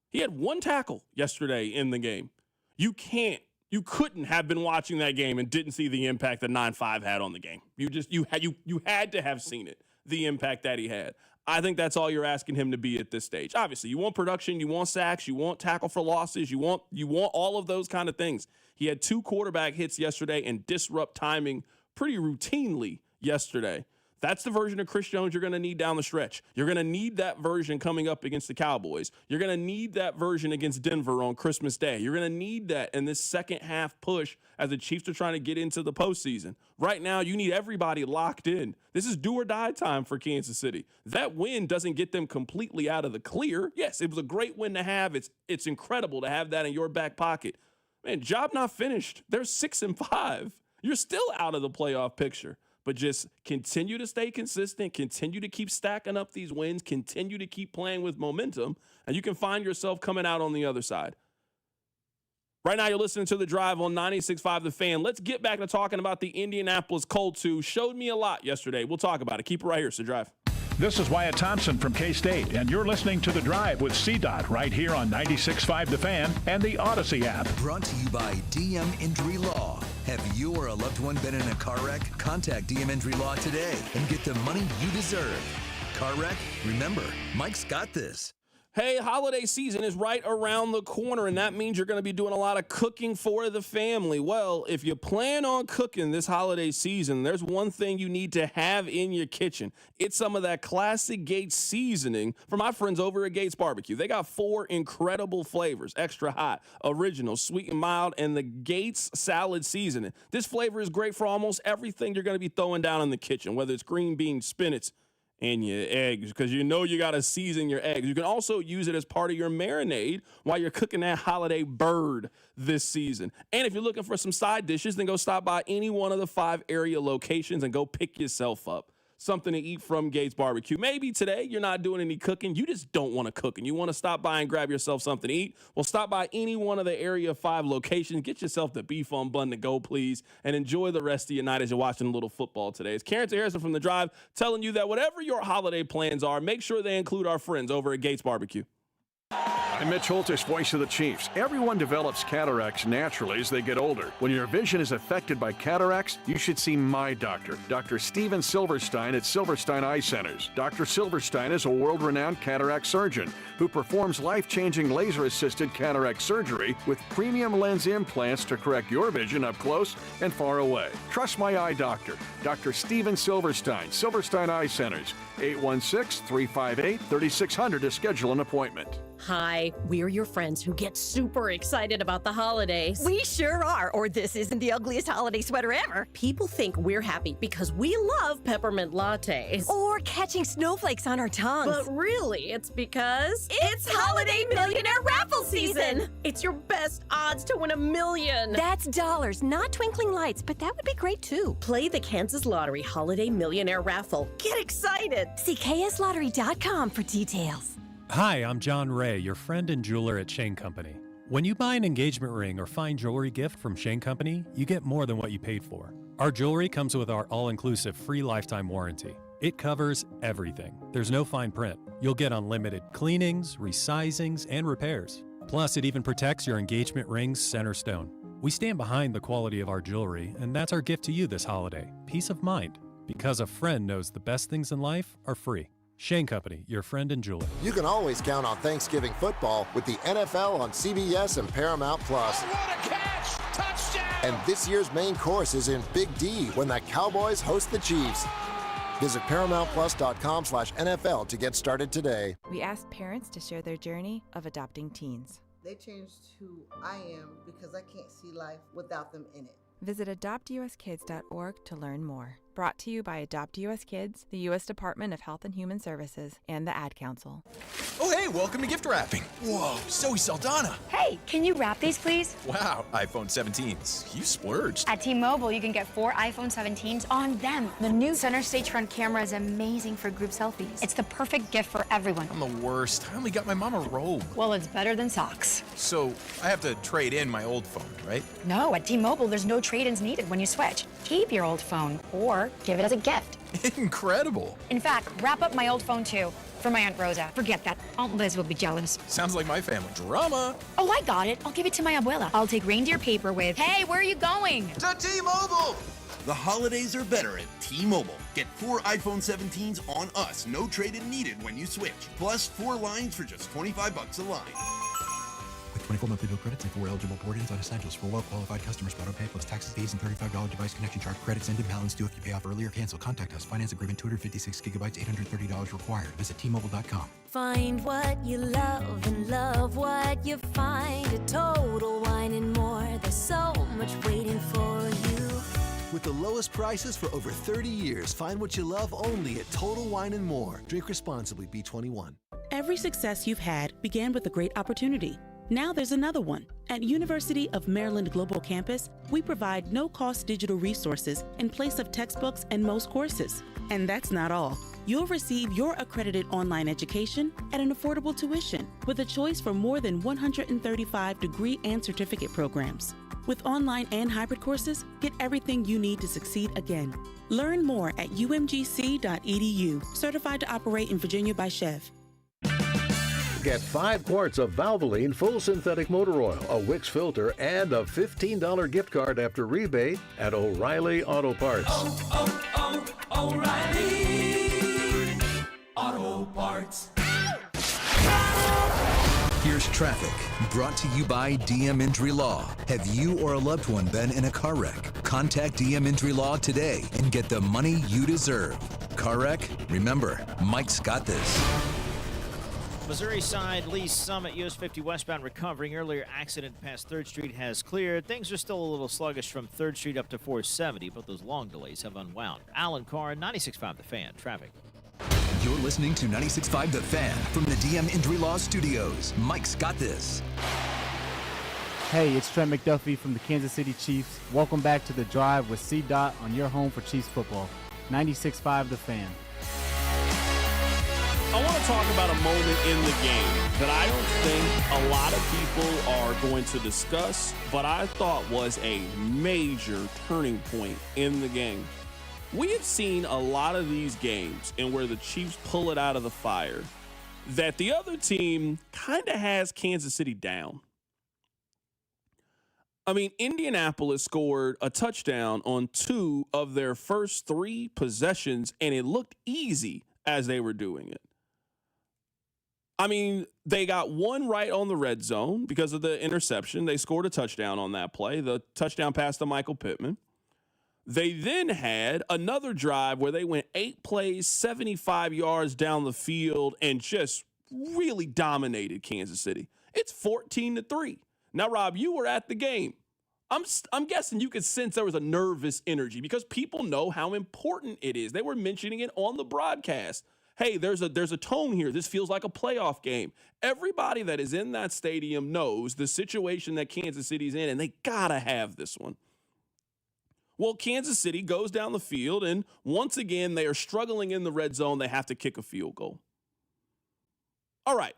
He had 1 tackle yesterday in the game. You couldn't have been watching that game and didn't see the impact that 9-5 had on the game. You had to have seen it, the impact that he had. I think that's all you're asking him to be at this stage. Obviously, you want production, you want sacks, you want tackle for losses, you want all of those kind of things. He had 2 quarterback hits yesterday and disrupt timing pretty routinely yesterday. That's the version of Chris Jones you're going to need down the stretch. You're going to need that version coming up against the Cowboys. You're going to need that version against Denver on Christmas Day. You're going to need that in this second half push as the Chiefs are trying to get into the postseason. Right now, you need everybody locked in. This is do or die time for Kansas City. That win doesn't get them completely out of the clear. Yes, it was a great win to have. It's incredible to have that in your back pocket. Man, job not finished. They're 6-5. You're still out of the playoff picture. But just continue to stay consistent, continue to keep stacking up these wins, continue to keep playing with momentum, and you can find yourself coming out on the other side. Right now, you're listening to The Drive on 96.5 The Fan. Let's get back to talking about the Indianapolis Colts, who showed me a lot yesterday. We'll talk about it. Keep it right here. It's The Drive. This is Wyatt Thompson from K-State, and you're listening to The Drive with CDOT right here on 96.5 The Fan and the Odyssey app. Brought to you by DM Injury Law. Have you or a loved one been in a car wreck? Contact DM Injury Law today and get the money you deserve. Car wreck? Remember, Mike's got this. Hey, holiday season is right around the corner, and that means you're going to be doing a lot of cooking for the family. Well, if you plan on cooking this holiday season, there's one thing you need to have in your kitchen. It's some of that classic Gates seasoning from my friends over at Gates Barbecue. They got 4 incredible flavors: extra hot, original, sweet and mild, and the Gates salad seasoning. This flavor is great for almost everything you're going to be throwing down in the kitchen, whether it's green beans, spinach, and your eggs, because you know you got to season your eggs. You can also use it as part of your marinade while you're cooking that holiday bird this season. And if you're looking for some side dishes, then go stop by any one of the 5 area locations and go pick yourself up something to eat from Gates Barbecue. Maybe today you're not doing any cooking. You just don't want to cook and you want to stop by and grab yourself something to eat. Well, stop by any one of the Area 5 locations. Get yourself the beef on bun to go, please, and enjoy the rest of your night as you're watching a little football today. It's Carrington Harrison from The Drive telling you that whatever your holiday plans are, make sure they include our friends over at Gates Barbecue. I'm Mitch Holtis, voice of the Chiefs. Everyone develops cataracts naturally as they get older. When your vision is affected by cataracts, you should see my doctor, Dr. Steven Silverstein at Silverstein Eye Centers. Dr. Silverstein is a world-renowned cataract surgeon who performs life-changing laser-assisted cataract surgery with premium lens implants to correct your vision up close and far away. Trust my eye doctor, Dr. Steven Silverstein, Silverstein Eye Centers, 816-358-3600 to schedule an appointment. Hi, we're your friends who get super excited about the holidays. We sure are, or this isn't the ugliest holiday sweater ever. People think we're happy because we love peppermint lattes. Or catching snowflakes on our tongues. But really, it's because it's Holiday Millionaire Raffle Season! It's your best odds to win $1 million. That's dollars, not twinkling lights, but that would be great too. Play the Kansas Lottery Holiday Millionaire Raffle. Get excited! See kslottery.com for details. Hi, I'm John Ray, your friend and jeweler at Shane Company. When you buy an engagement ring or fine jewelry gift from Shane Company, you get more than what you paid for. Our jewelry comes with our all-inclusive free lifetime warranty. It covers everything. There's no fine print. You'll get unlimited cleanings, resizings, and repairs. Plus, it even protects your engagement ring's center stone. We stand behind the quality of our jewelry, and that's our gift to you this holiday, peace of mind. Because a friend knows the best things in life are free. Shane Company, your friend and jeweler. You can always count on Thanksgiving football with the NFL on CBS and Paramount Plus. Oh, what a catch! Touchdown! And this year's main course is in Big D when the Cowboys host the Chiefs. Visit ParamountPlus.com/NFL to get started today. We asked parents to share their journey of adopting teens. They changed who I am because I can't see life without them in it. Visit adoptuskids.org to learn more. Brought to you by Adopt U.S. Kids, the U.S. Department of Health and Human Services, and the Ad Council. Oh, hey, welcome to gift wrapping. Whoa, Zoe Saldana. Hey, can you wrap these, please? Wow, iPhone 17s. You splurged. At T-Mobile, you can get 4 iPhone 17s on them. The new center stage front camera is amazing for group selfies. It's the perfect gift for everyone. I'm the worst. I only got my mom a robe. Well, it's better than socks. So, I have to trade in my old phone, right? No, at T-Mobile, there's no trade-ins needed when you switch. Keep your old phone or give it as a gift. Incredible. In fact, wrap up my old phone too for my Aunt Rosa. Forget that. Aunt Liz will be jealous. Sounds like my family. Drama. Oh, I got it. I'll give it to my abuela. I'll take reindeer paper with, hey, where are you going? To T-Mobile. The holidays are better at T-Mobile. Get 4 iPhone 17s on us. No trade-in needed when you switch. Plus 4 lines for just $25 a line. With 24 monthly bill credits and 4 eligible port-ins on essentials for well-qualified customers. Auto pay plus taxes, fees, and $35 device connection charge. Credits end in balance due if you pay off early or cancel. Contact us. Finance agreement 256 gigabytes, $830 required. Visit T-Mobile.com. Find what you love and love what you find at Total Wine and More. There's so much waiting for you. With the lowest prices for over 30 years, find what you love only at Total Wine and More. Drink responsibly, B21. Every success you've had began with a great opportunity. Now there's another one. At University of Maryland Global Campus, we provide no-cost digital resources in place of textbooks and most courses. And that's not all. You'll receive your accredited online education at an affordable tuition with a choice from more than 135 degree and certificate programs. With online and hybrid courses, get everything you need to succeed again. Learn more at umgc.edu, certified to operate in Virginia by Chev. Get 5 quarts of Valvoline full synthetic motor oil, a Wix filter, and a $15 gift card after rebate at O'Reilly Auto Parts. O'Reilly Auto Parts. Here's traffic, brought to you by DM Injury Law. Have you or a loved one been in a car wreck? Contact DM Injury Law today and get the money you deserve. Car wreck? Remember, Mike's got this. Missouri side, Lee Summit, US 50 westbound recovering. Earlier accident past 3rd Street has cleared. Things are still a little sluggish from 3rd Street up to 470, but those long delays have unwound. Alan Carr, 96.5 The Fan. Traffic. You're listening to 96.5 The Fan from the DM Injury Law Studios. Mike's got this. Hey, it's Trent McDuffie from the Kansas City Chiefs. Welcome back to The Drive with C-Dot on your home for Chiefs football. 96.5 The Fan. I want to talk about a moment in the game that I don't think a lot of people are going to discuss, but I thought was a major turning point in the game. We have seen a lot of these games and where the Chiefs pull it out of the fire, that the other team kind of has Kansas City down. I mean, Indianapolis scored a touchdown on 2 of their first 3 possessions, and it looked easy as they were doing it. I mean, they got 1 right on the red zone because of the interception. They scored a touchdown on that play, the touchdown pass to Michael Pittman. They then had another drive where they went 8 plays, 75 yards down the field, and just really dominated Kansas City. It's 14-3. Now, Rob, you were at the game. I'm guessing you could sense there was a nervous energy because people know how important it is. They were mentioning it on the broadcast. Hey, there's a tone here. This feels like a playoff game. Everybody that is in that stadium knows the situation that Kansas City's in, and they gotta have this one. Well, Kansas City goes down the field, and once again, they are struggling in the red zone. They have to kick a field goal. All right.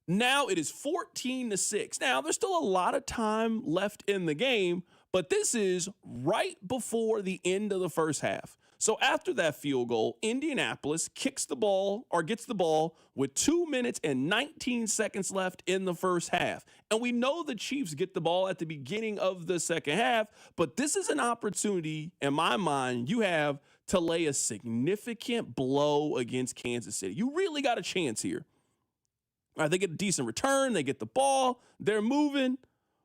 Now it is 14-6. Now, there's still a lot of time left in the game, but this is right before the end of the first half. So after that field goal, Indianapolis gets the ball with 2 minutes and 19 seconds left in the first half. And we know the Chiefs get the ball at the beginning of the second half, but this is an opportunity, in my mind, you have to lay a significant blow against Kansas City. You really got a chance here. All right, they get a decent return. They get the ball. They're moving.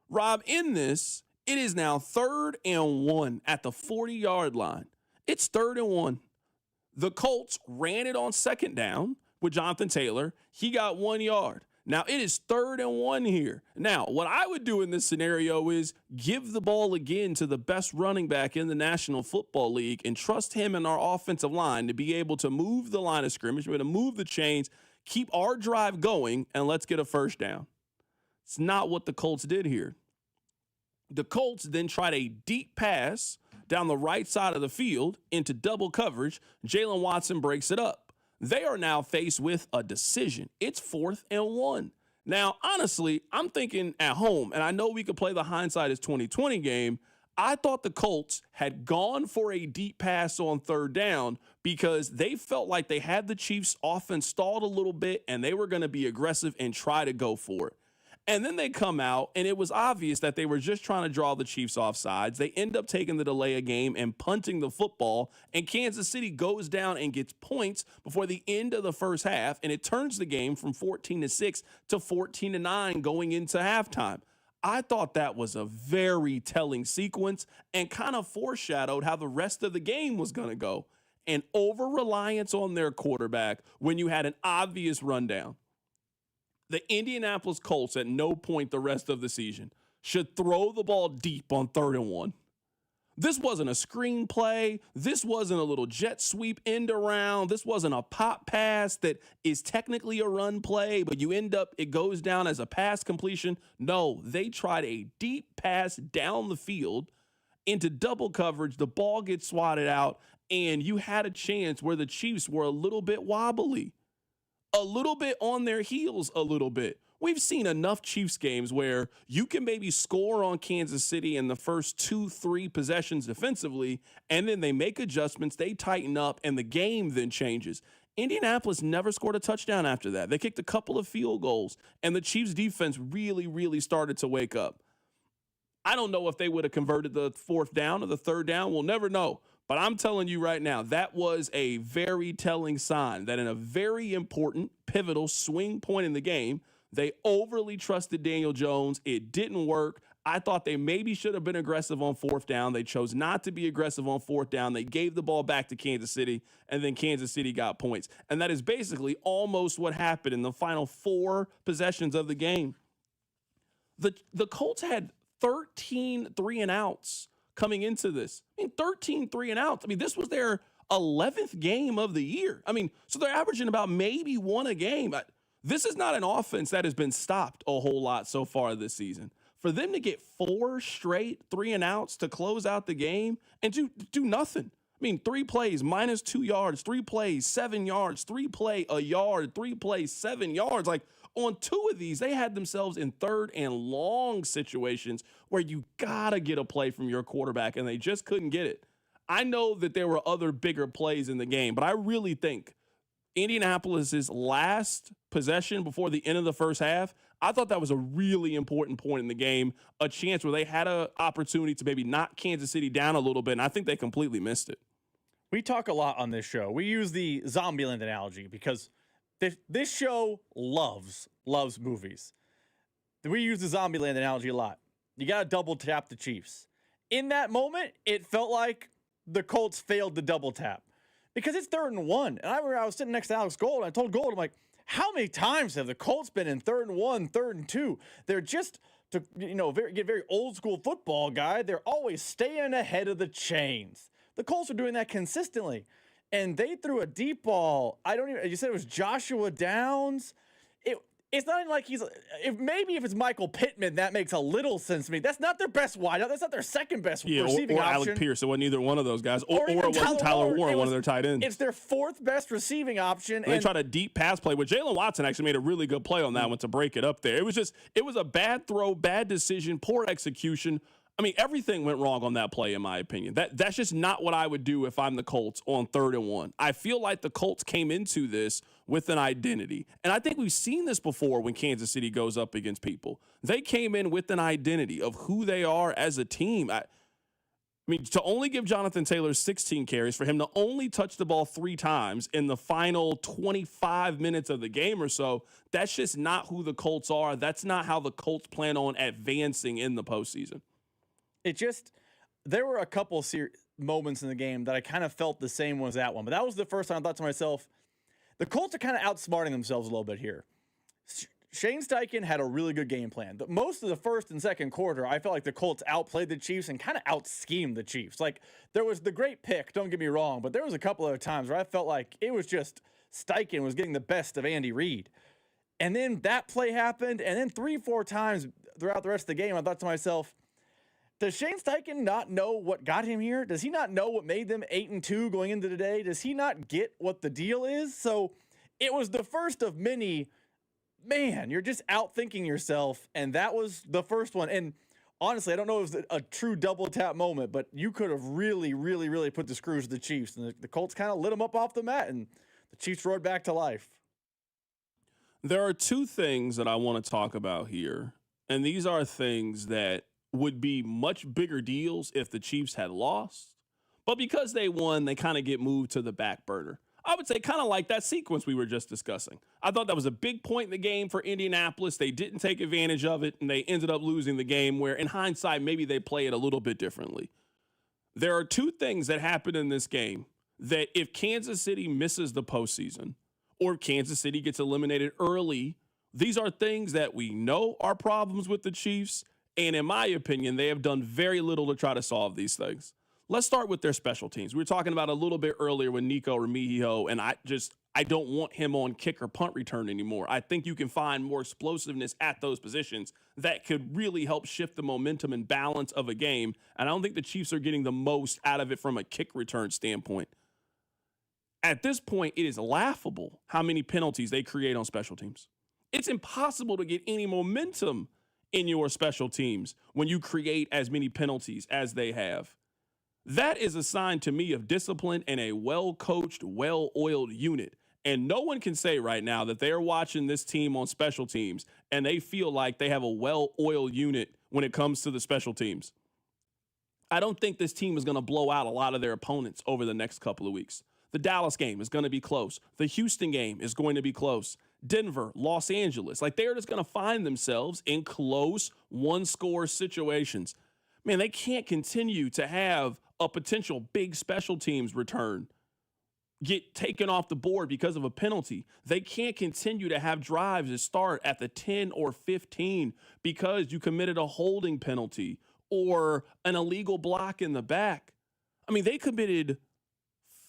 Rob, in this, it is now 3rd and 1 at the 40-yard line. It's 3rd and 1. The Colts ran it on 2nd down with Jonathan Taylor. He got 1 yard. Now, it is 3rd and 1 here. Now, what I would do in this scenario is give the ball again to the best running back in the National Football League and trust him and our offensive line to be able to move the line of scrimmage, to move the chains, keep our drive going, and let's get a first down. It's not what the Colts did here. The Colts then tried a deep pass down the right side of the field into double coverage. Jalen Watson breaks it up. They are now faced with a decision. It's 4th and 1. Now, honestly, I'm thinking at home, and I know we could play the hindsight is 2020 game. I thought the Colts had gone for a deep pass on 3rd down because they felt like they had the Chiefs' offense stalled a little bit and they were going to be aggressive and try to go for it. And then they come out, and it was obvious that they were just trying to draw the Chiefs off sides. They end up taking the delay of game and punting the football, and Kansas City goes down and gets points before the end of the first half, and it turns the game from 14-6 to 14-9 going into halftime. I thought that was a very telling sequence and kind of foreshadowed how the rest of the game was going to go. An over-reliance on their quarterback when you had an obvious rundown. The Indianapolis Colts at no point the rest of the season should throw the ball deep on 3rd and 1. This wasn't a screen play. This wasn't a little jet sweep end around. This wasn't a pop pass that is technically a run play, but it goes down as a pass completion. No, they tried a deep pass down the field into double coverage. The ball gets swatted out, and you had a chance where the Chiefs were a little bit wobbly. A little bit on their heels a little bit. We've seen enough Chiefs games where you can maybe score on Kansas City in the first 2-3 possessions defensively, and then they make adjustments, they tighten up, and the game then changes. Indianapolis never scored a touchdown after that. They kicked a couple of field goals, and the Chiefs defense really, really started to wake up. I don't know if they would have converted the 4th down or the 3rd down. We'll never know. But I'm telling you right now, that was a very telling sign that in a very important, pivotal swing point in the game, they overly trusted Daniel Jones. It didn't work. I thought they maybe should have been aggressive on 4th down. They chose not to be aggressive on 4th down. They gave the ball back to Kansas City, and then Kansas City got points. And that is basically almost what happened in the final 4 possessions of the game. The Colts had 13 3-and-outs coming into this. 13 3-and-outs. This was their 11th game of the year. So they're averaging about maybe 1 a game. This is not an offense that has been stopped a whole lot so far this season. For them to get 4 straight 3-and-outs to close out the game and do nothing. 3 plays, minus 2 yards, 3 plays, 7 yards, 3 play, a yard, 3 plays, 7 yards. On 2 of these, they had themselves in 3rd and long situations where you got to get a play from your quarterback, and they just couldn't get it. I know that there were other bigger plays in the game, but I really think Indianapolis's last possession before the end of the first half, I thought that was a really important point in the game, a chance where they had an opportunity to maybe knock Kansas City down a little bit, and I think they completely missed it. We talk a lot on this show. We use the Zombieland analogy because this show loves movies. We use the Zombieland analogy a lot. You got to double tap the Chiefs. In that moment, it felt like the Colts failed to double tap because it's 3rd and 1. And I remember I was sitting next to Alex Gold, and I told Gold, I'm like, how many times have the Colts been in 3rd and 1, 3rd and 2? They're just, to get very old school football guy, they're always staying ahead of the chains. The Colts are doing that consistently. And they threw a deep ball. You said it was Joshua Downs. It's not even like if it's Michael Pittman, that makes a little sense to me. That's not their best wideout. That's not their second best receiving or option. Alec Pierce. It wasn't either one of those guys. Or it wasn't Tyler Warren, one of their tight ends. It's their 4th best receiving option. They tried a deep pass play where Jalen Watson actually made a really good play on that one to break it up there. It was a bad throw, bad decision, poor execution. Everything went wrong on that play, in my opinion. That's just not what I would do if I'm the Colts on 3rd and 1. I feel like the Colts came into this with an identity. And I think we've seen this before when Kansas City goes up against people. They came in with an identity of who they are as a team. To only give Jonathan Taylor 16 carries, for him to only touch the ball 3 times in the final 25 minutes of the game or so, that's just not who the Colts are. That's not how the Colts plan on advancing in the postseason. There were a couple moments in the game that I kind of felt the same as that one. But that was the first time I thought to myself, the Colts are kind of outsmarting themselves a little bit here. Shane Steichen had a really good game plan. Most of the first and second quarter, I felt like the Colts outplayed the Chiefs and kind of out-schemed the Chiefs. Like, there was the great pick, don't get me wrong, but there was a couple of times where I felt like it was just Steichen was getting the best of Andy Reid. And then that play happened, and then 3-4 times throughout the rest of the game, I thought to myself, does Shane Steichen not know what got him here? Does he not know what made them 8-2 going into today? Does he not get what the deal is? So it was the first of many, man, you're just outthinking yourself, and that was the first one. And honestly, I don't know if it was a true double tap moment, but you could have really, really, really put the screws to the Chiefs. And the Colts kind of lit them up off the mat, and the Chiefs roared back to life. There are two things that I want to talk about here, and these are things that would be much bigger deals if the Chiefs had lost. But because they won, they kind of get moved to the back burner. I would say kind of like that sequence we were just discussing. I thought that was a big point in the game for Indianapolis. They didn't take advantage of it, and they ended up losing the game where, in hindsight, maybe they play it a little bit differently. There are two things that happen in this game that if Kansas City misses the postseason or if Kansas City gets eliminated early, these are things that we know are problems with the Chiefs. And in my opinion, they have done very little to try to solve these things. Let's start with their special teams. We were talking about a little bit earlier with Nico Remigio, and I don't want him on kick or punt return anymore. I think you can find more explosiveness at those positions that could really help shift the momentum and balance of a game. And I don't think the Chiefs are getting the most out of it from a kick return standpoint. At this point, it is laughable how many penalties they create on special teams. It's impossible to get any momentum in your special teams when you create as many penalties as they have. That is a sign to me of discipline and a well-coached, well-oiled unit. And no one can say right now that they're watching this team on special teams and they feel like they have a well-oiled unit when it comes to the special teams. I don't think this team is going to blow out a lot of their opponents over the next couple of weeks. The Dallas game is going to be close. The Houston game is going to be close. Denver, Los Angeles, like they're just going to find themselves in close one-score situations. Man, they can't continue to have a potential big special teams return get taken off the board because of a penalty. They can't continue to have drives that start at the 10 or 15 because you committed a holding penalty or an illegal block in the back. I mean, they committed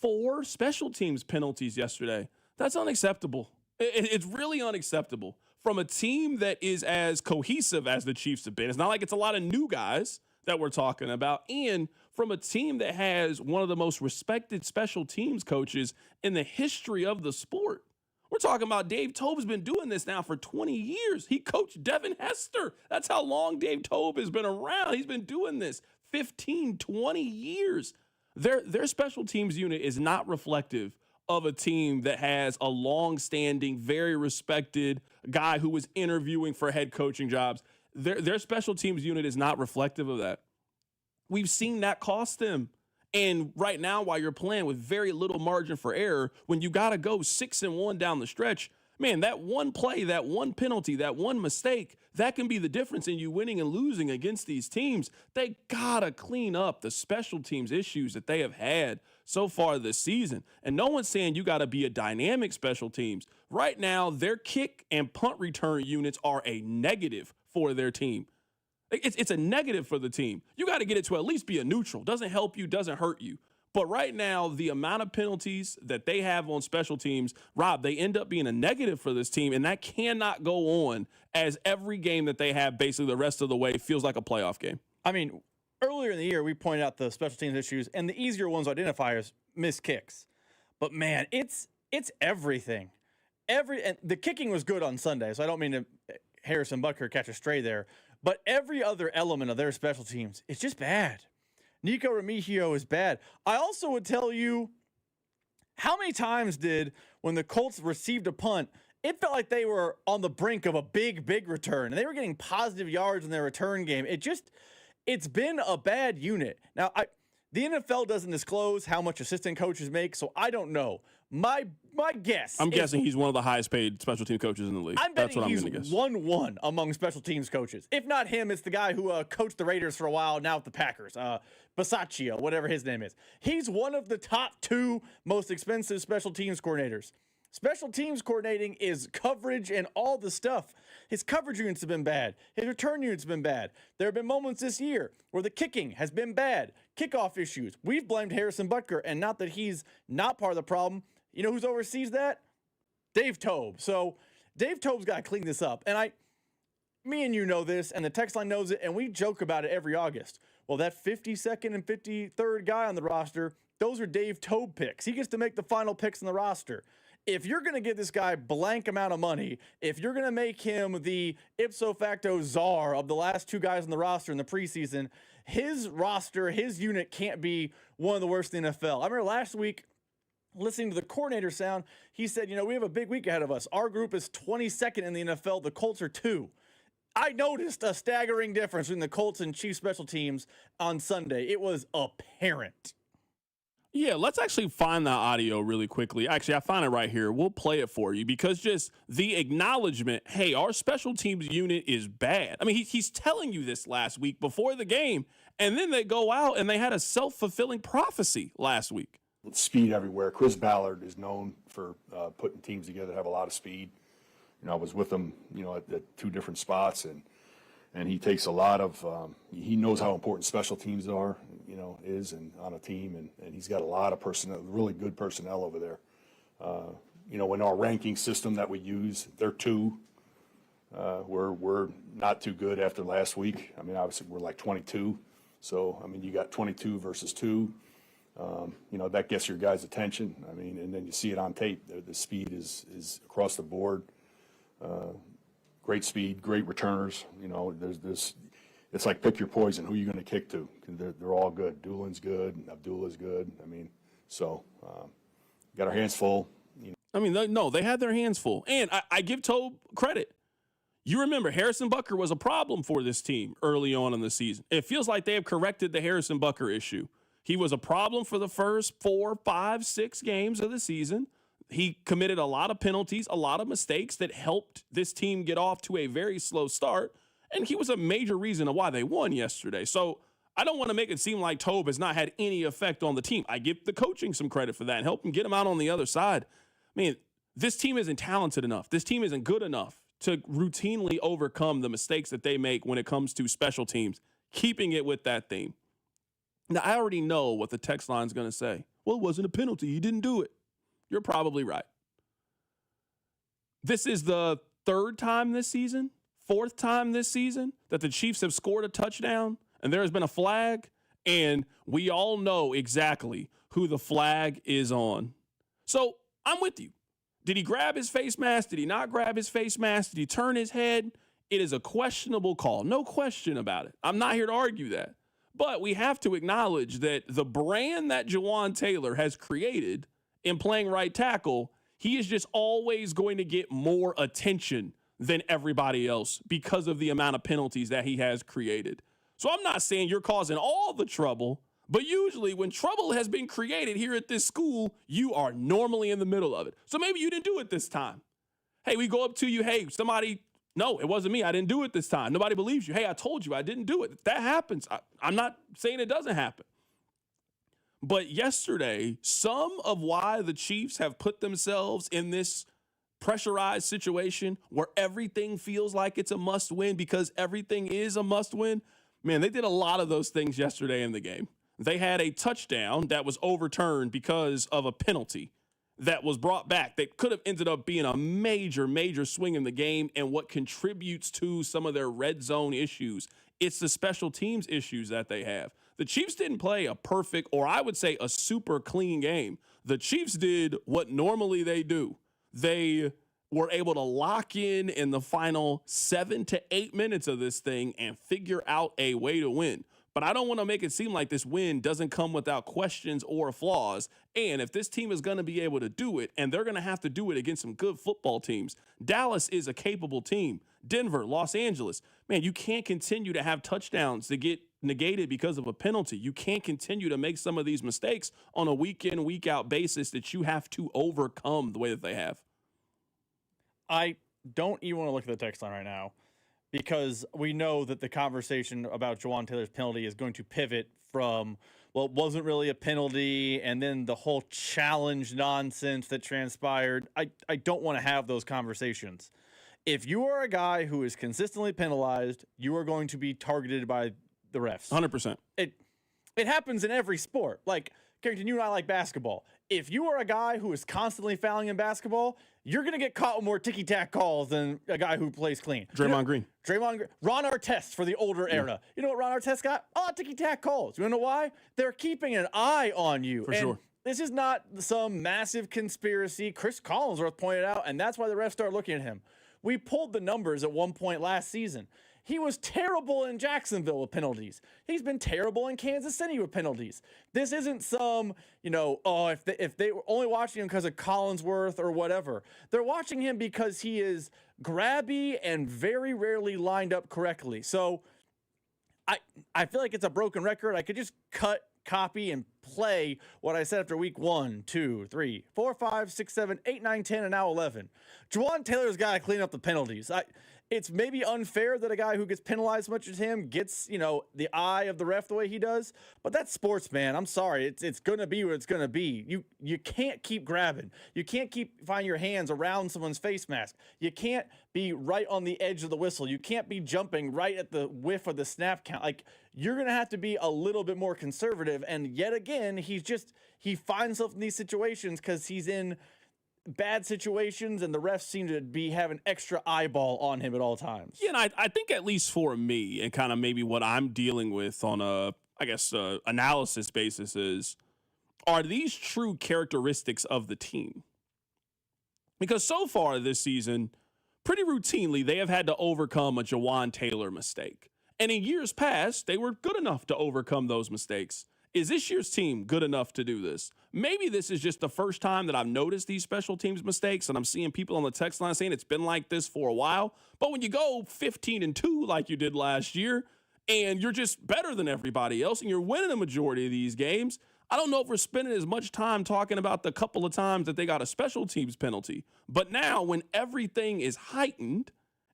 4 special teams penalties yesterday. That's unacceptable. It's really unacceptable from a team that is as cohesive as the Chiefs have been. It's not like it's a lot of new guys that we're talking about, and from a team that has one of the most respected special teams coaches in the history of the sport. We're talking about Dave Toub has been doing this now for 20 years. He coached Devin Hester. That's how long Dave Toub has been around. He's been doing this 15, 20 years. Their special teams unit is not reflective of a team that has a long-standing, very respected guy who was interviewing for head coaching jobs. Their special teams unit is not reflective of that. We've seen that cost them. And right now, while you're playing with very little margin for error, when you got to go 6-1 down the stretch, man, that one play, that one penalty, that one mistake, that can be the difference in you winning and losing against these teams. They got to clean up the special teams issues that they have had so far this season. And no one's saying you got to be a dynamic special teams. Right now, their kick and punt return units are a negative for their team. It's a negative for the team. You got to get it to at least be a neutral. Doesn't help you, doesn't hurt you. But right now, the amount of penalties that they have on special teams, Rob, they end up being a negative for this team, and that cannot go on as every game that they have basically the rest of the way feels like a playoff game. I mean, earlier in the year, we pointed out the special teams issues, and the easier ones to identify is missed kicks. But, man, it's everything. And the kicking was good on Sunday, so I don't mean to Harrison Butker catch a stray there. But every other element of their special teams is just bad. Nico Remigio is bad. I also would tell you, how many times did, when the Colts received a punt, it felt like they were on the brink of a big, big return, and they were getting positive yards in their return game. It's been a bad unit. Now, the NFL doesn't disclose how much assistant coaches make, so I don't know. My guess. I'm guessing he's one of the highest paid special team coaches in the league. That's what I'm going to guess. 1-1 among special teams coaches. If not him, it's the guy who coached the Raiders for a while, now with the Packers. Bisaccia, whatever his name is. He's one of the top 2 most expensive special teams coordinators. Special teams coordinating is coverage and all the stuff. His coverage units have been bad. His return units have been bad. There have been moments this year where the kicking has been bad. Kickoff issues. We've blamed Harrison Butker, and not that he's not part of the problem. You know who's oversees that? Dave Tobe. So Dave Tobe's got to clean this up. And me and you know this, and the text line knows it, and we joke about it every August. Well, that 52nd and 53rd guy on the roster, those are Dave Tobe picks. He gets to make the final picks on the roster. If you're going to give this guy blank amount of money, if you're going to make him the ipso facto czar of the last two guys on the roster in the preseason, his roster, his unit can't be one of the worst in the NFL. I remember last week, listening to the coordinator sound, he said, we have a big week ahead of us. Our group is 22nd in the NFL. The Colts are 2. I noticed a staggering difference between the Colts and Chiefs special teams on Sunday. It was apparent. Yeah, let's actually find that audio really quickly. Actually, I found it right here. We'll play it for you because just the acknowledgement, hey, our special teams unit is bad. I mean, he's telling you this last week before the game, and then they go out and they had a self-fulfilling prophecy last week. Speed everywhere. Chris Ballard is known for putting teams together that have a lot of speed. I was with him, at 2 different spots, and he takes a lot of he knows how important special teams are, is and on a team, and he's got a lot of personnel, really good personnel over there. In our ranking system that we use, they're 2. We're not too good after last week. I mean, obviously we're like 22. So, I mean, you got 22 versus 2. That gets your guys' attention. I mean, and then you see it on tape. The speed is across the board. Great speed, great returners. It's like pick your poison. Who are you going to kick to? They're all good. Doolin's good. Abdullah's good. I mean, so got our hands full. I mean, they had their hands full. And I give Tobe credit. You remember, Harrison Butker was a problem for this team early on in the season. It feels like they have corrected the Harrison Butker issue. He was a problem for the first 4, 5, 6 games of the season. He committed a lot of penalties, a lot of mistakes that helped this team get off to a very slow start. And he was a major reason of why they won yesterday. So I don't want to make it seem like Tobe has not had any effect on the team. I give the coaching some credit for that and help him get him out on the other side. I mean, this team isn't talented enough. This team isn't good enough to routinely overcome the mistakes that they make when it comes to special teams, keeping it with that theme. Now, I already know what the text line is going to say. Well, it wasn't a penalty. He didn't do it. You're probably right. This is the 3rd time this season, 4th time this season that the Chiefs have scored a touchdown and there has been a flag, and we all know exactly who the flag is on. So I'm with you. Did he grab his face mask? Did he not grab his face mask? Did he turn his head? It is a questionable call. No question about it. I'm not here to argue that. But we have to acknowledge that the brand that Jawan Taylor has created in playing right tackle, he is just always going to get more attention than everybody else because of the amount of penalties that he has created. So I'm not saying you're causing all the trouble, but usually when trouble has been created here at this school, you are normally in the middle of it. So maybe you didn't do it this time. Hey, we go up to you. Hey, no, it wasn't me. I didn't do it this time. Nobody believes you. Hey, I told you I didn't do it. That happens. I'm not saying it doesn't happen. But yesterday, some of why the Chiefs have put themselves in this pressurized situation where everything feels like it's a must win because everything is a must win, man, they did a lot of those things yesterday in the game. They had a touchdown that was overturned because of a penalty that was brought back that could have ended up being a major, major swing in the game and what contributes to some of their red zone issues. It's the special teams issues that they have. The Chiefs didn't play a perfect, or I would say a super clean game. The Chiefs did what normally they do. They were able to lock in the final 7 to 8 minutes of this thing and figure out a way to win. But I don't want to make it seem like this win doesn't come without questions or flaws. And if this team is going to be able to do it, and they're going to have to do it against some good football teams, Dallas is a capable team. Denver, Los Angeles, man, you can't continue to have touchdowns that get negated because of a penalty. You can't continue to make some of these mistakes on a week in, week out basis that you have to overcome the way that they have. I don't even want to look at the text line right now because we know that the conversation about Jawan Taylor's penalty is going to pivot from well, it wasn't really a penalty, and then the whole challenge nonsense that transpired. I don't want to have those conversations. If you are a guy who is consistently penalized, you are going to be targeted by the refs. 100%. It happens in every sport. Like, Carrington, you and I like basketball. If you are a guy who is constantly fouling in basketball, you're going to get caught with more ticky-tack calls than a guy who plays clean. Draymond Green. Ron Artest for the older era. You know what Ron Artest got? Ticky-tack calls. You know why? They're keeping an eye on you. For sure. This is not some massive conspiracy. Chris Collinsworth pointed out, and that's why the refs started looking at him. We pulled the numbers at one point last season. He was terrible in Jacksonville with penalties. He's been terrible in Kansas City with penalties. This isn't some, if they were only watching him because of Collinsworth or whatever. They're watching him because he is grabby and very rarely lined up correctly. So I feel like it's a broken record. I could just cut, copy, and play what I said after week 1, 2, 3, 4, 5, 6, 7, 8, 9, 10, and now 11. Juwan Taylor's got to clean up the penalties. It's maybe unfair that a guy who gets penalized as much as him gets, the eye of the ref the way he does. But that's sports, man. I'm sorry. It's going to be what it's going to be. You can't keep grabbing. You can't keep finding your hands around someone's face mask. You can't be right on the edge of the whistle. You can't be jumping right at the whiff of the snap count. Like, you're going to have to be a little bit more conservative. And yet again, he finds himself in these situations because he's in bad situations, and the refs seem to be having extra eyeball on him at all times. Yeah, and I think at least for me, and kind of maybe what I'm dealing with on a, analysis basis is, are these true characteristics of the team? Because so far this season, pretty routinely, they have had to overcome a Juwan Taylor mistake. And in years past, they were good enough to overcome those mistakes. Is this year's team good enough to do this? Maybe this is just the first time that I've noticed these special teams mistakes, and I'm seeing people on the text line saying it's been like this for a while. But when you go 15-2 like you did last year, and you're just better than everybody else, and you're winning a majority of these games, I don't know if we're spending as much time talking about the couple of times that they got a special teams penalty. But now, when everything is heightened,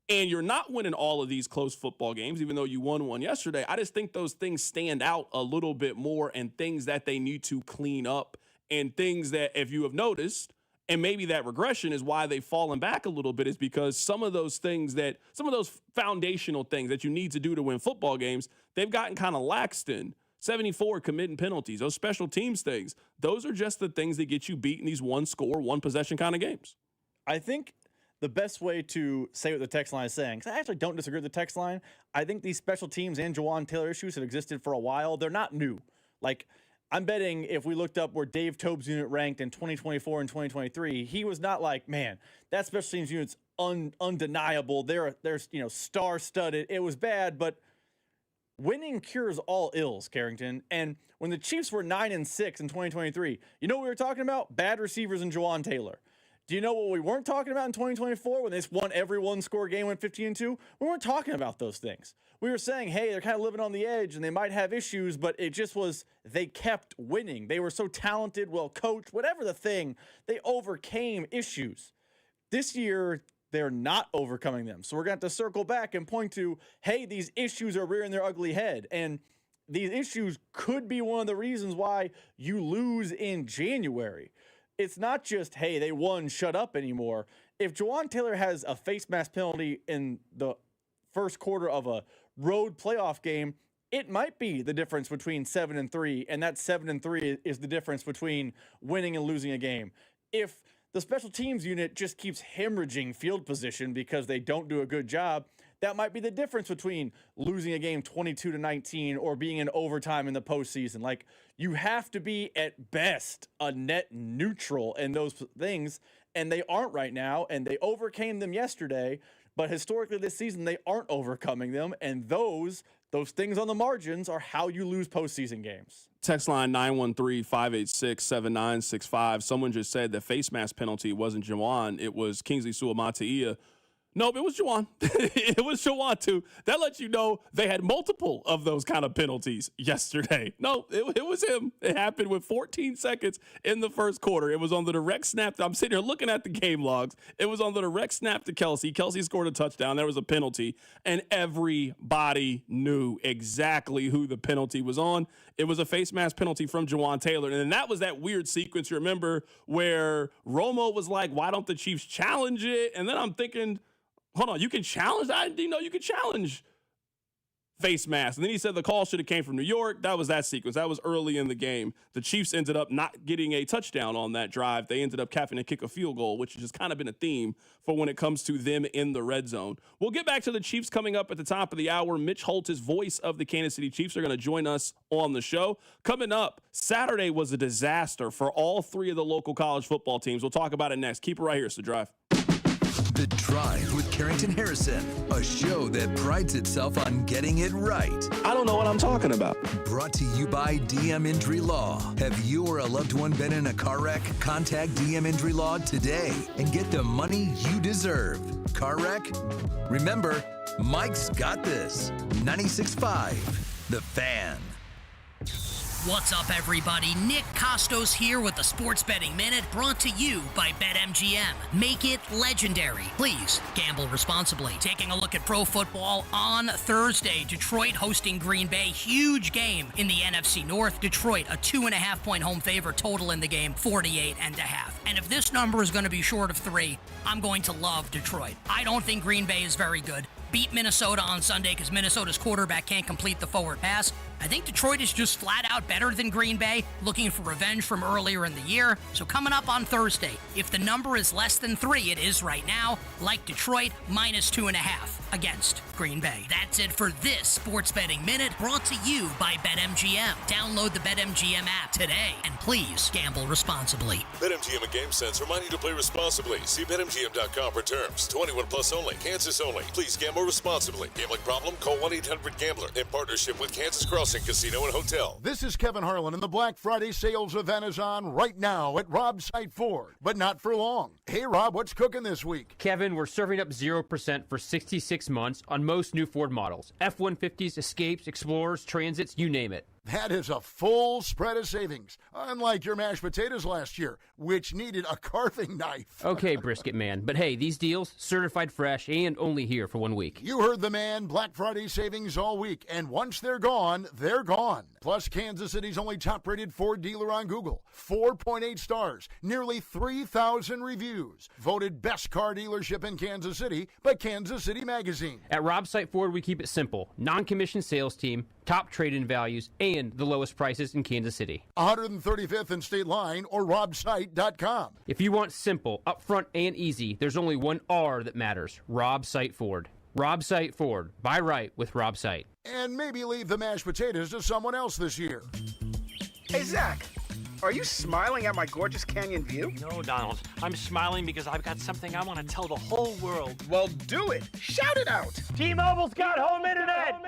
and you're not winning all of these close football games, even though you won one yesterday, I just think those things stand out a little bit more, and things that they need to clean up, and things that, if you have noticed, and maybe that regression is why they've fallen back a little bit, is because some of those foundational things that you need to do to win football games, they've gotten kind of laxed in. 74 committing penalties, those special teams things, those are just the things that get you beat in these one score, one possession kind of games. I think the best way to say what the text line is saying, because I actually don't disagree with the text line, I think these special teams and Juwan Taylor issues have existed for a while. They're not new. Like, I'm betting if we looked up where Dave Tobe's unit ranked in 2024 and 2023, he was not like, man, that special teams unit's undeniable. They're star-studded. It was bad, but winning cures all ills, Carrington. And when the Chiefs were 9-6 in 2023, you know what we were talking about? Bad receivers and Juwan Taylor. Do you know what we weren't talking about in 2024 when they won every one-score game, went 15-2? We weren't talking about those things. We were saying, hey, they're kind of living on the edge and they might have issues, but it just was they kept winning. They were so talented, well coached, whatever the thing, they overcame issues. This year, they're not overcoming them. So we're going to have to circle back and point to, hey, these issues are rearing their ugly head. And these issues could be one of the reasons why you lose in January. It's not just, hey, they won, shut up anymore. If Juwan Taylor has a face mask penalty in the first quarter of a road playoff game, it might be the difference between 7-3, and that 7-3 is the difference between winning and losing a game. If the special teams unit just keeps hemorrhaging field position because they don't do a good job, that might be the difference between losing a game 22-19 or being in overtime in the postseason. Like, you have to be at best a net neutral in those things, and they aren't right now, and they overcame them yesterday, but historically this season they aren't overcoming them, and those things on the margins are how you lose postseason games. Text line 913-586-7965. Someone just said the face mask penalty wasn't Juwan, it was Kingsley Suamataia. Nope, it was Juwan. It was Juwan, too. That lets you know they had multiple of those kind of penalties yesterday. No, it was him. It happened with 14 seconds in the first quarter. It was on the direct snap. I'm sitting here looking at the game logs. It was on the direct snap to Kelsey. Kelsey scored a touchdown. There was a penalty, and everybody knew exactly who the penalty was on. It was a face mask penalty from Juwan Taylor. And then that was that weird sequence, you remember, where Romo was like, why don't the Chiefs challenge it? And then I'm thinking, hold on, you can challenge? I didn't know you could challenge face mask. And then he said the call should have came from New York. That was that sequence. That was early in the game. The Chiefs ended up not getting a touchdown on that drive. They ended up having to kick a field goal, which has just kind of been a theme for when it comes to them in the red zone. We'll get back to the Chiefs coming up at the top of the hour. Mitch Holtis, voice of the Kansas City Chiefs, are going to join us on the show. Coming up, Saturday was a disaster for all three of the local college football teams. We'll talk about it next. Keep it right here. It's The Drive. The Drive with Carrington Harrison, a show that prides itself on getting it right. I don't know what I'm talking about. Brought to you by DM Injury Law. Have you or a loved one been in a car wreck? Contact DM Injury Law today and get the money you deserve. Car wreck? Remember, Mike's got this. 96.5, The Fan. What's up, everybody? Nick Costos here with the Sports Betting Minute, brought to you by BetMGM. Make it legendary. Please gamble responsibly. Taking a look at pro football on Thursday, Detroit hosting Green Bay. Huge game in the NFC North. Detroit, a 2.5-point home favorite, total in the game, 48.5. And if this number is going to be short of 3, I'm going to love Detroit. I don't think Green Bay is very good. Beat Minnesota on Sunday because Minnesota's quarterback can't complete the forward pass. I think Detroit is just flat out better than Green Bay, looking for revenge from earlier in the year. So coming up on Thursday, if the number is less than 3, it is right now, like Detroit, minus 2.5 against Green Bay. That's it for this Sports Betting Minute, brought to you by BetMGM. Download the BetMGM app today, and please gamble responsibly. BetMGM and GameSense remind you to play responsibly. See BetMGM.com for terms. 21 plus only. Kansas only. Please gamble responsibly. Gambling problem? Call 1-800-GAMBLER. In partnership with Kansas Crossing Casino and Hotel. This is Kevin Harlan, and the Black Friday sales event is on right now at Rob's Site Ford, but not for long. Hey, Rob, what's cooking this week? Kevin, we're serving up 0% for 66 months on most new Ford models. F-150s, Escapes, Explorers, Transits, you name it. That is a full spread of savings, unlike your mashed potatoes last year, which needed a carving knife. Okay, brisket man, but hey, these deals, certified fresh and only here for 1 week. You heard the man. Black Friday savings all week, and once they're gone, they're gone. Plus, Kansas City's only top-rated Ford dealer on Google. 4.8 stars, nearly 3,000 reviews. Voted best car dealership in Kansas City by Kansas City Magazine. At Rob's Site Ford, we keep it simple. Non-commissioned sales team, top trade-in values, and the lowest prices in Kansas City. 135th and State Line or robsite.com. If you want simple, upfront, and easy, there's only one R that matters. Rob's Site Ford. Rob's Site Ford. Buy right with Rob's Site. And maybe leave the mashed potatoes to someone else this year. Hey, Zach. Are you smiling at my gorgeous canyon view? No, Donald. I'm smiling because I've got something I want to tell the whole world. Well, do it. Shout it out. T-Mobile's got home internet.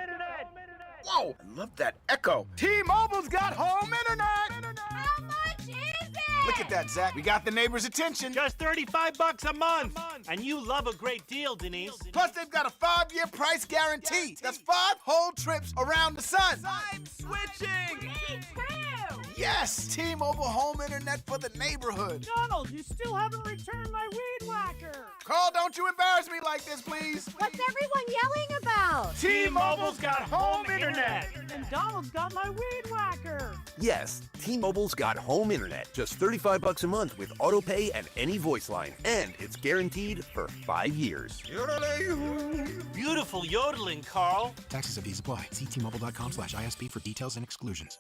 Whoa, I love that echo. T-Mobile's got home internet. How much is it? Look at that, Zach. We got the neighbor's attention. Just $35 a month. And you love a great deal, Denise. Plus, they've got a 5-year price guarantee. That's 5 whole trips around the sun. I'm switching. Me too. Yes, T-Mobile home internet for the neighborhood. Donald, you still haven't returned my weed whacker. Carl, don't you embarrass me like this, please. What's everyone yelling about? T-Mobile's got home internet. And Donald's got my weed whacker. Yes, T-Mobile's got home internet. Just $35 a month with auto pay and any voice line. And it's guaranteed for 5 years. Beautiful yodeling, Carl. Taxes and fees apply. See T-Mobile.com/ISP for details and exclusions.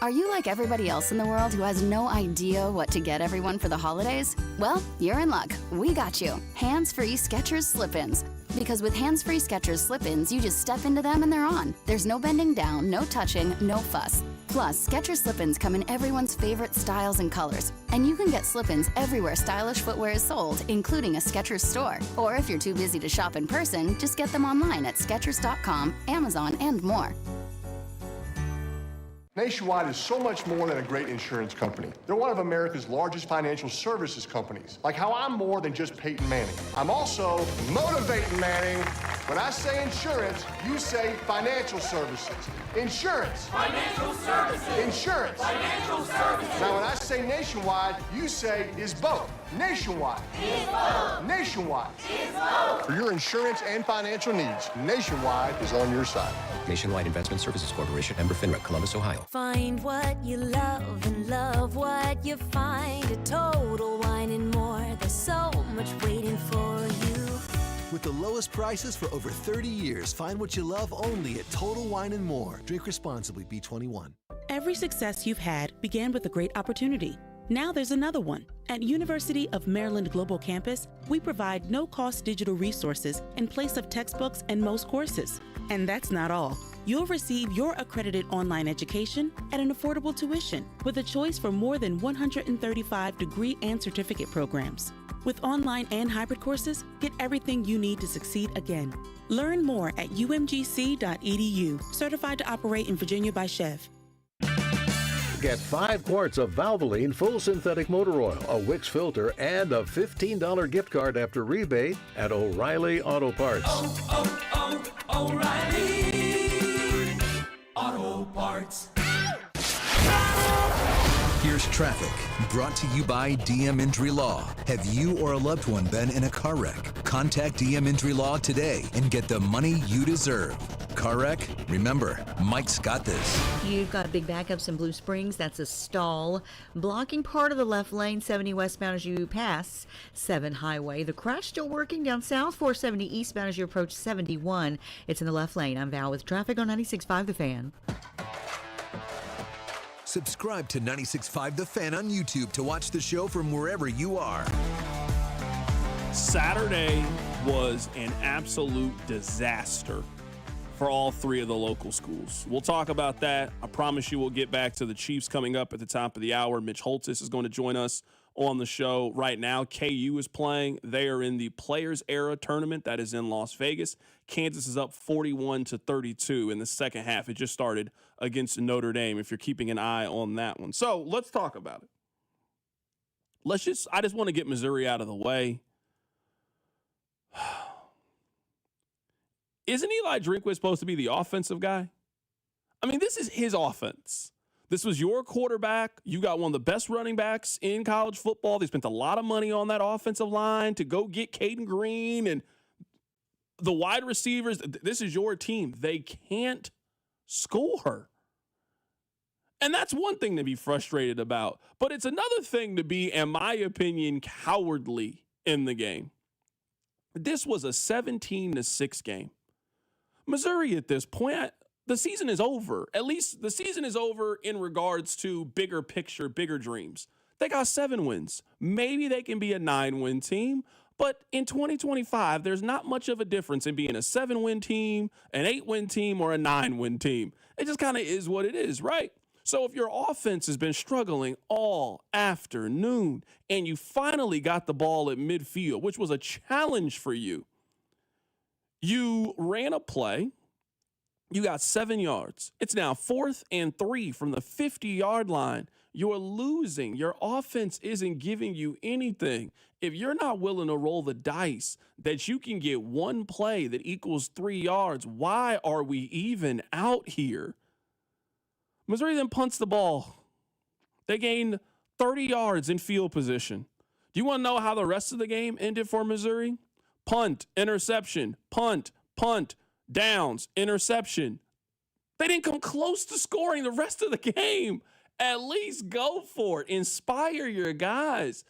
Are you like everybody else in the world who has no idea what to get everyone for the holidays? Well, you're in luck. We got you. Hands-free Skechers slip-ins. Because with hands-free Skechers slip-ins, you just step into them and they're on. There's no bending down, no touching, no fuss. Plus, Skechers slip-ins come in everyone's favorite styles and colors. And you can get slip-ins everywhere stylish footwear is sold, including a Skechers store. Or if you're too busy to shop in person, just get them online at Skechers.com, Amazon, and more. Nationwide is so much more than a great insurance company. They're one of America's largest financial services companies. Like how I'm more than just Peyton Manning. I'm also motivating Manning. When I say insurance, you say financial services. Insurance. Financial services. Insurance. Financial services. Now when I say Nationwide, you say is both. Nationwide. Is both. Nationwide. Is both. For your insurance and financial needs, Nationwide is on your side. Nationwide Investment Services Corporation, member FINRA, Columbus, Ohio. Find what you love and love what you find. A Total Wine and More. There's so much waiting for you. With the lowest prices for over 30 years, find what you love only at Total Wine and More. Drink responsibly, B21. Every success you've had began with a great opportunity. Now there's another one. At University of Maryland Global Campus, we provide no-cost digital resources in place of textbooks and most courses. And that's not all. You'll receive your accredited online education at an affordable tuition with a choice for more than 135 degree and certificate programs. With online and hybrid courses, get everything you need to succeed again. Learn more at umgc.edu, certified to operate in Virginia by Chev. Get 5 quarts of Valvoline full synthetic motor oil, a Wix filter, and a $15 gift card after rebate at O'Reilly Auto Parts. O'Reilly Auto Parts. Here's traffic, brought to you by DM Injury Law. Have you or a loved one been in a car wreck? Contact DM Injury Law today and get the money you deserve. Car wreck? Remember, Mike's got this. You've got big backups in Blue Springs. That's a stall blocking part of the left lane, 70 westbound as you pass 7 Highway. The crash still working down south, 470 eastbound as you approach 71. It's in the left lane. I'm Val with traffic on 96.5 The Fan. Subscribe to 96.5 The Fan on YouTube to watch the show from wherever you are. Saturday was an absolute disaster for all 3 of the local schools. We'll talk about that. I promise you we'll get back to the Chiefs coming up at the top of the hour. Mitch Holtis is going to join us on the show right now. KU is playing. They are in the Players Era tournament that is in Las Vegas. Kansas is up 41-32 in the second half. It just started against Notre Dame, if you're keeping an eye on that one. So let's talk about it. I just want to get Missouri out of the way. Isn't Eli Drinkwitz supposed to be the offensive guy? I mean, this is his offense. This was your quarterback. You got one of the best running backs in college football. They spent a lot of money on that offensive line to go get Caden Green and the wide receivers. This is your team. They can't score. And that's one thing to be frustrated about. But it's another thing to be, in my opinion, cowardly in the game. This was a 17-6 game. Missouri at this point, the season is over. At least the season is over in regards to bigger picture, bigger dreams. They got 7 wins. Maybe they can be a 9-win team. But in 2025, there's not much of a difference in being a 7-win team, an 8-win team, or a 9-win team. It just kind of is what it is, right? So if your offense has been struggling all afternoon and you finally got the ball at midfield, which was a challenge for you, you ran a play, you got 7 yards. It's now 4th and 3 from the 50-yard line. You're losing. Your offense isn't giving you anything. If you're not willing to roll the dice that you can get one play that equals 3 yards, why are we even out here? Missouri then punts the ball. They gained 30 yards in field position. Do you want to know how the rest of the game ended for Missouri? Punt, interception, punt, downs, interception. They didn't come close to scoring the rest of the game. At least go for it. Inspire your guys.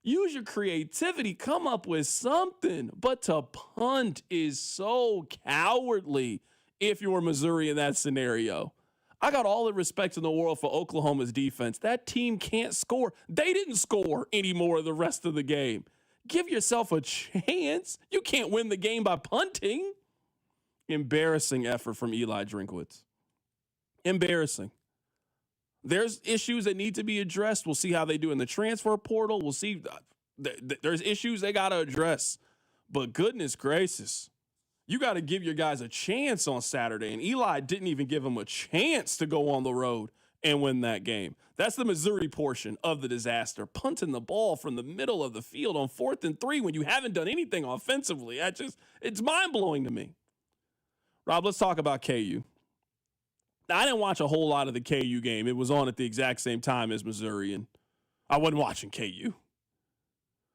Use your creativity. Come up with something. But to punt is so cowardly if you're Missouri in that scenario. I got all the respect in the world for Oklahoma's defense. That team can't score. They didn't score anymore the rest of the game. Give yourself a chance. You can't win the game by punting. Embarrassing effort from Eli Drinkwitz. Embarrassing. There's issues that need to be addressed. We'll see how they do in the transfer portal. We'll see. There's issues they got to address. But goodness gracious, you got to give your guys a chance on Saturday. And Eli didn't even give them a chance to go on the road and win that game. That's the Missouri portion of the disaster. Punting the ball from the middle of the field on 4th and 3 when you haven't done anything offensively. It's mind-blowing to me. Rob, let's talk about KU. Now, I didn't watch a whole lot of the KU game. It was on at the exact same time as Missouri, and I wasn't watching KU.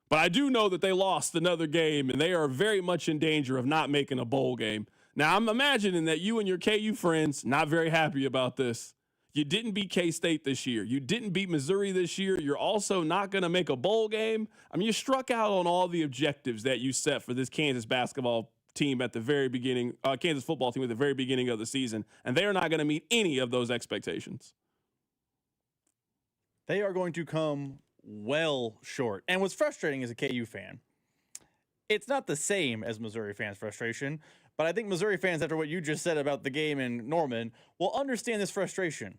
But I do know that they lost another game, and they are very much in danger of not making a bowl game. Now, I'm imagining that you and your KU friends not very happy about this. You didn't beat K-State this year. You didn't beat Missouri this year. You're also not going to make a bowl game. I mean, you struck out on all the objectives that you set for this Kansas basketball team at the very beginning, Kansas football team at the very beginning of the season, and they are not going to meet any of those expectations. They are going to come well short. And what's frustrating as a KU fan, it's not the same as Missouri fans' frustration, but I think Missouri fans, after what you just said about the game in Norman, will understand this frustration.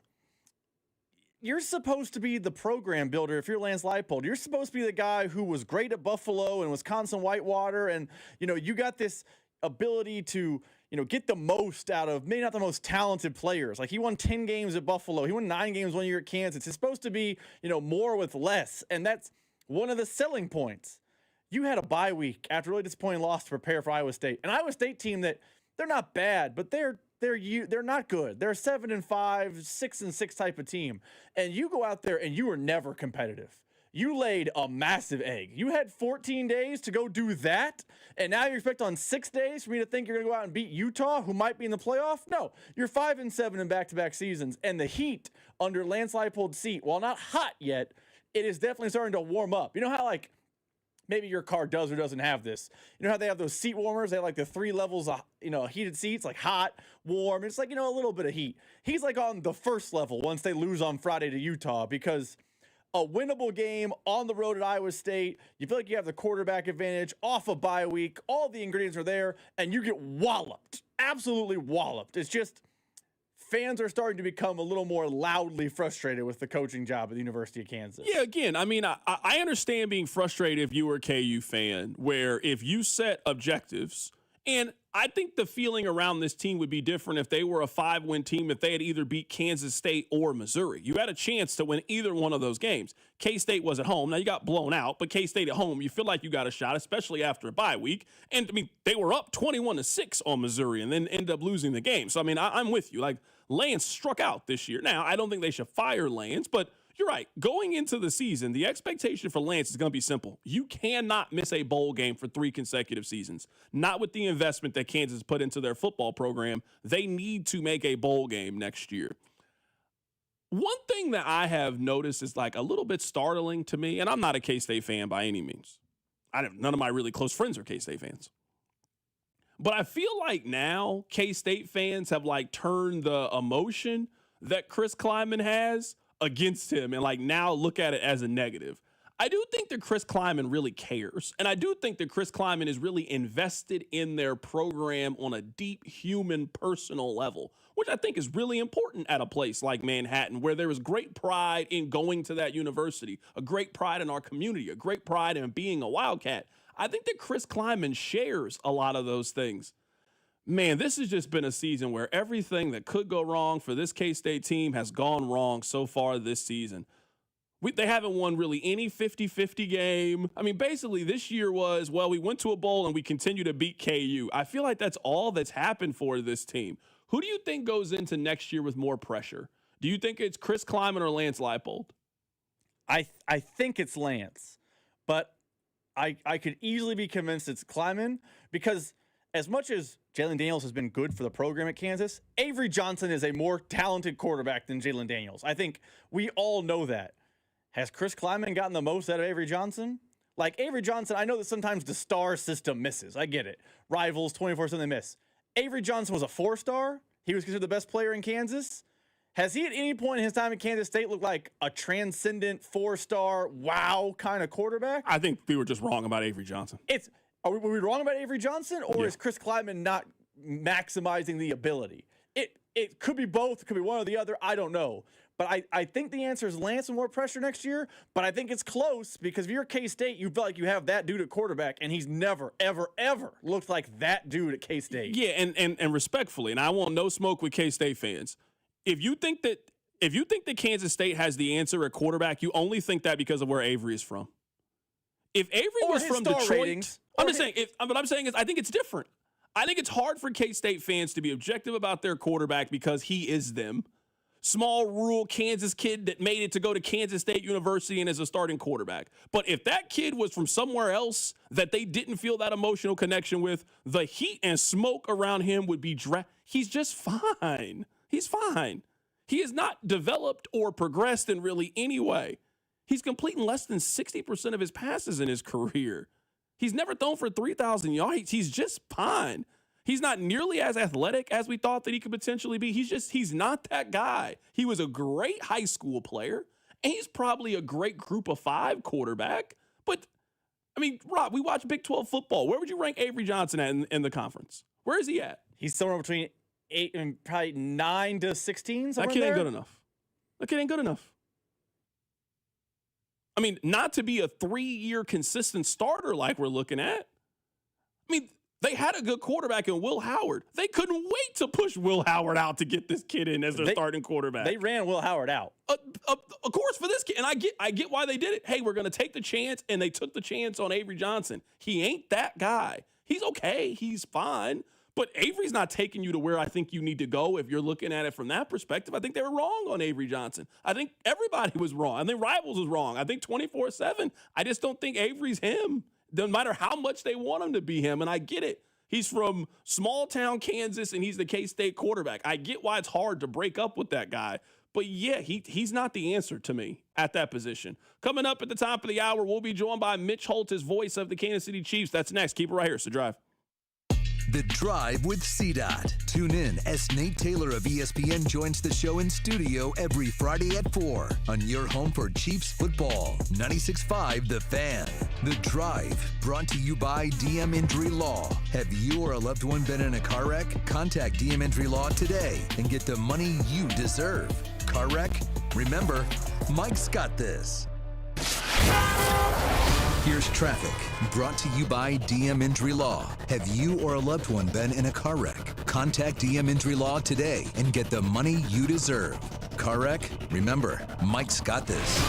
You're supposed to be the program builder if you're Lance Leipold. You're supposed to be the guy who was great at Buffalo and Wisconsin Whitewater, and you got this ability to get the most out of maybe not the most talented players. Like he won 10 games at Buffalo. He won 9 games 1 year at Kansas. It's supposed to be, more with less. And that's one of the selling points. You had a bye week after a really disappointing loss to prepare for Iowa State. An Iowa State team that they're not bad, but they're not good. They're a 7-5, 6-6 type of team. And you go out there and you were never competitive. You laid a massive egg. You had 14 days to go do that, and now you expect on 6 days for me to think you're going to go out and beat Utah, who might be in the playoff? No, you're 5-7 in back-to-back seasons, and the heat under Lance Leipold's seat, while not hot yet, it is definitely starting to warm up. You know how, maybe your car does or doesn't have this. You know how they have those seat warmers? They have, the 3 levels of, heated seats, hot, warm. It's a little bit of heat. He's, on the first level once they lose on Friday to Utah because a winnable game on the road at Iowa State. You feel like you have the quarterback advantage off a bye week. All the ingredients are there, and you get walloped. Absolutely walloped. It's just fans are starting to become a little more loudly frustrated with the coaching job at the University of Kansas. Yeah, again, I understand being frustrated if you were a KU fan, where if you set objectives, and I think the feeling around this team would be different if they were a 5-win team, if they had either beat Kansas State or Missouri. You had a chance to win either one of those games. K-State was at home. Now, you got blown out, but K-State at home, you feel like you got a shot, especially after a bye week. And, they were up 21-6 on Missouri and then end up losing the game. So, I'm with you. Lance struck out this year. Now, I don't think they should fire Lance, but you're right. Going into the season, the expectation for Lance is going to be simple. You cannot miss a bowl game for 3 consecutive seasons. Not with the investment that Kansas put into their football program. They need to make a bowl game next year. One thing that I have noticed is a little bit startling to me, and I'm not a K-State fan by any means. None of my really close friends are K-State fans. But I feel like now K-State fans have turned the emotion that Chris Kleiman has against him and now look at it as a negative. I do think that Chris Kleiman really cares. And I do think that Chris Kleiman is really invested in their program on a deep human personal level, which I think is really important at a place like Manhattan, where there is great pride in going to that university, a great pride in our community, a great pride in being a Wildcat. I think that Chris Kleiman shares a lot of those things. Man, this has just been a season where everything that could go wrong for this K-State team has gone wrong so far this season. They haven't won really any 50-50 game. Basically this year was, we went to a bowl and we continue to beat KU. I feel like that's all that's happened for this team. Who do you think goes into next year with more pressure? Do you think it's Chris Kleiman or Lance Leipold? I think it's Lance, but I could easily be convinced it's Kleiman because as much as Jalen Daniels has been good for the program at Kansas, Avery Johnson is a more talented quarterback than Jalen Daniels. I think we all know that. Has Chris Kleiman gotten the most out of Avery Johnson? Avery Johnson, I know that sometimes the star system misses. I get it. Rivals, 24/7 they miss. Avery Johnson was a 4-star. He was considered the best player in Kansas. Has he at any point in his time at Kansas State looked like a transcendent 4-star, wow kind of quarterback? I think we were just wrong about Avery Johnson. Were we wrong about Avery Johnson, or is Chris Kleiman not maximizing the ability? It could be both. It could be one or the other. I don't know. But I think the answer is Lance and more pressure next year. But I think it's close because if you're K-State, you feel like you have that dude at quarterback, and he's never, ever, ever looked like that dude at K-State. Yeah, and respectfully, and I want no smoke with K-State fans. If you think that If you think that Kansas State has the answer at quarterback, you only think that because of where Avery is from. If Avery was from Detroit, I'm just saying. What I'm saying is, I think it's different. I think it's hard for K-State fans to be objective about their quarterback because he is them. Small, rural Kansas kid that made it to go to Kansas State University and is a starting quarterback. But if that kid was from somewhere else that they didn't feel that emotional connection with, the heat and smoke around him would be he's just fine. He's fine. He has not developed or progressed in really any way. He's completing less than 60% of his passes in his career. He's never thrown for 3,000 yards. He's just fine. He's not nearly as athletic as we thought that he could potentially be. He's not that guy. He was a great high school player, and he's probably a great group of 5 quarterback. But, I mean, Rob, we watch Big 12 football. Where would you rank Avery Johnson at in the conference? Where is he at? He's somewhere between 8 and probably 9 to 16. That kid ain't good enough. That kid ain't good enough. I mean, not to be a 3-year consistent starter like we're looking at. I mean, they had a good quarterback in Will Howard. They couldn't wait to push Will Howard out to get this kid in as their starting quarterback. They ran Will Howard out. Of course, for this kid. And I get why they did it. Hey, we're going to take the chance, and they took the chance on Avery Johnson. He ain't that guy. He's okay. He's fine. But Avery's not taking you to where I think you need to go if you're looking at it from that perspective. I think they were wrong on Avery Johnson. I think everybody was wrong. I think Rivals was wrong. I think 24/7. I just don't think Avery's him. No matter how much they want him to be him, and I get it. He's from small town Kansas, and he's the K-State quarterback. I get why it's hard to break up with that guy. But, yeah, he's not the answer to me at that position. Coming up at the top of the hour, we'll be joined by Mitch Holt, his voice of the Kansas City Chiefs. That's next. Keep it right here. It's The Drive. The Drive with CDOT. Tune in as Nate Taylor of ESPN joins the show in studio every Friday at 4 on your home for Chiefs football. 96.5 The Fan. The Drive, brought to you by DM Injury Law. Have you or a loved one been in a car wreck? Contact DM Injury Law today and get the money you deserve. Car wreck? Remember, Mike's got this. Here's traffic, brought to you by DM Injury Law. Have you or a loved one been in a car wreck? Contact DM Injury Law today and get the money you deserve. Car wreck? Remember, Mike's got this.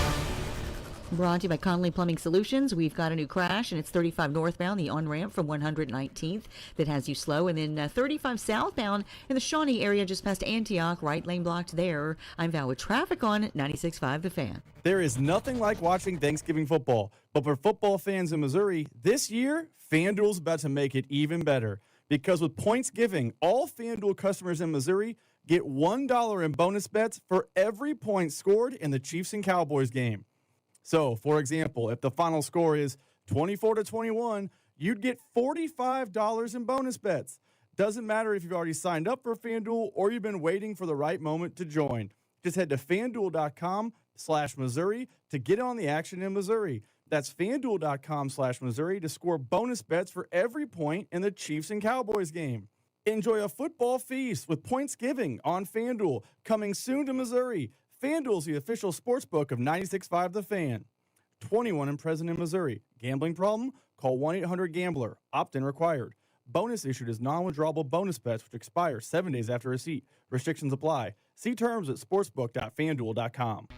Brought to you by Conley Plumbing Solutions. We've got a new crash, and it's 35 northbound, the on-ramp from 119th that has you slow, and then 35 southbound in the Shawnee area just past Antioch, right lane blocked there. I'm Val with traffic on 96.5 The Fan. There is nothing like watching Thanksgiving football, but for football fans in Missouri, this year, FanDuel's about to make it even better. Because with points giving, all FanDuel customers in Missouri get $1 in bonus bets for every point scored in the Chiefs and Cowboys game. So, for example, if the final score is 24-21, you'd get $45 in bonus bets. Doesn't matter if you've already signed up for FanDuel or you've been waiting for the right moment to join. Just head to FanDuel.com/Missouri to get on the action in Missouri. That's FanDuel.com/Missouri to score bonus bets for every point in the Chiefs and Cowboys game. Enjoy a football feast with points giving on FanDuel, coming soon to Missouri. FanDuel's the official sportsbook of 96.5 The Fan. 21 and present in Missouri. Gambling problem? Call 1-800-GAMBLER. Opt-in required. Bonus issued as non-withdrawable bonus bets which expire 7 days after receipt. Restrictions apply. See terms at sportsbook.fanduel.com.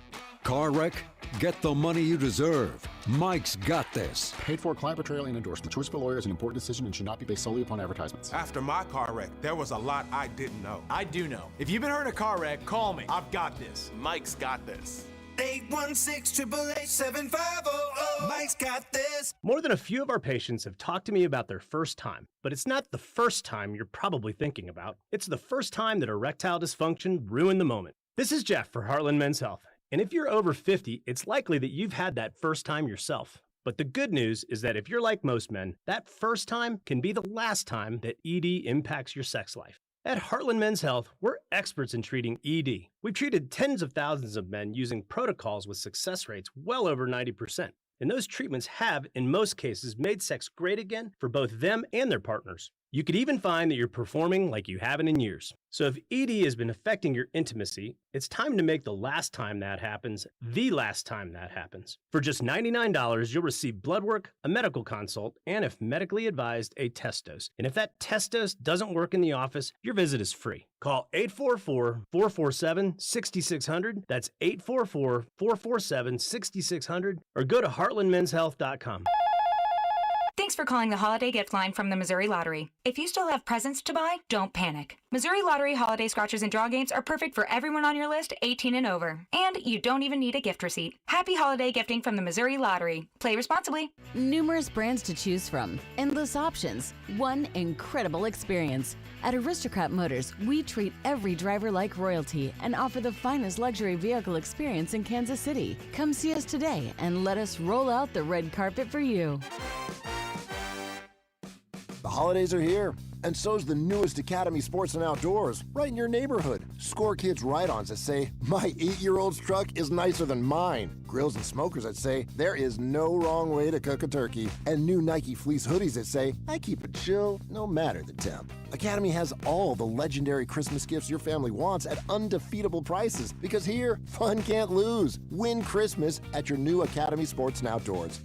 Car wreck? Get the money you deserve. Mike's got this. Paid for, client portrayal, and endorsement. Choice of a lawyer is an important decision and should not be based solely upon advertisements. After my car wreck, there was a lot I didn't know. I do know. If you've been hurt in a car wreck, call me. I've got this. Mike's got this. 816-888-7500. Mike's got this. More than a few of our patients have talked to me about their first time, but it's not the first time you're probably thinking about. It's the first time that erectile dysfunction ruined the moment. This is Jeff for Heartland Men's Health. And if you're over 50, it's likely that you've had that first time yourself. But the good news is that if you're like most men, that first time can be the last time that ED impacts your sex life. At Heartland Men's Health, we're experts in treating ED. We've treated tens of thousands of men using protocols with success rates well over 90%. And those treatments have, in most cases, made sex great again for both them and their partners. You could even find that you're performing like you haven't in years. So if ED has been affecting your intimacy, it's time to make the last time that happens the last time that happens. For just $99, you'll receive blood work, a medical consult, and if medically advised, a test dose. And if that test dose doesn't work in the office, your visit is free. Call 844-447-6600. That's 844-447-6600 or go to heartlandmenshealth.com. Thanks for calling the Holiday Gift Line from the Missouri Lottery. If you still have presents to buy, don't panic. Missouri Lottery holiday scratchers and draw games are perfect for everyone on your list 18 and over. And you don't even need a gift receipt. Happy holiday gifting from the Missouri Lottery. Play responsibly. Numerous brands to choose from. Endless options. One incredible experience. At Aristocrat Motors, we treat every driver like royalty and offer the finest luxury vehicle experience in Kansas City. Come see us today and let us roll out the red carpet for you. The holidays are here, and so's the newest Academy Sports and Outdoors, right in your neighborhood. Score kids ride-ons that say, my 8-year-old's truck is nicer than mine. Grills and smokers that say, there is no wrong way to cook a turkey. And new Nike fleece hoodies that say, I keep it chill no matter the temp. Academy has all the legendary Christmas gifts your family wants at undefeatable prices, because here, fun can't lose. Win Christmas at your new Academy Sports and Outdoors.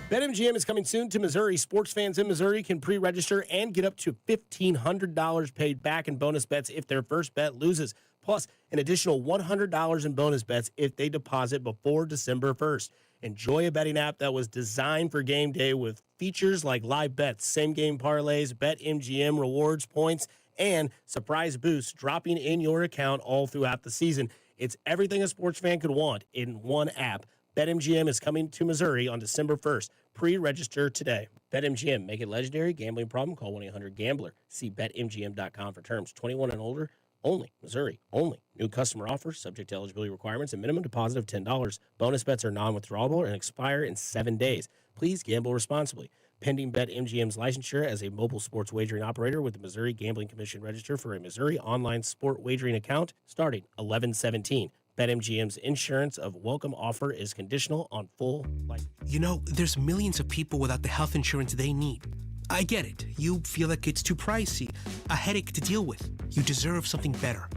BetMGM is coming soon to Missouri. Sports fans in Missouri can pre-register and get up to $1,500 paid back in bonus bets if their first bet loses, plus an additional $100 in bonus bets if they deposit before December 1st. Enjoy a betting app that was designed for game day with features like live bets, same-game parlays, BetMGM rewards points, and surprise boosts dropping in your account all throughout the season. It's everything a sports fan could want in one app. BetMGM is coming to Missouri on December 1st. Pre-register today. BetMGM, make it legendary. Gambling problem? Call 1-800-GAMBLER. See BetMGM.com for terms. 21 and older only. Missouri only. New customer offers subject to eligibility requirements and minimum deposit of $10. Bonus bets are non-withdrawable and expire in 7 days. Please gamble responsibly. Pending BetMGM's licensure as a mobile sports wagering operator with the Missouri Gambling Commission register for a Missouri online sport wagering account starting 11/17. BetMGM's insurance of welcome offer is conditional on full life. You know, there's millions of people without the health insurance they need. I get it. You feel like it's too pricey, a headache to deal with. You deserve something better.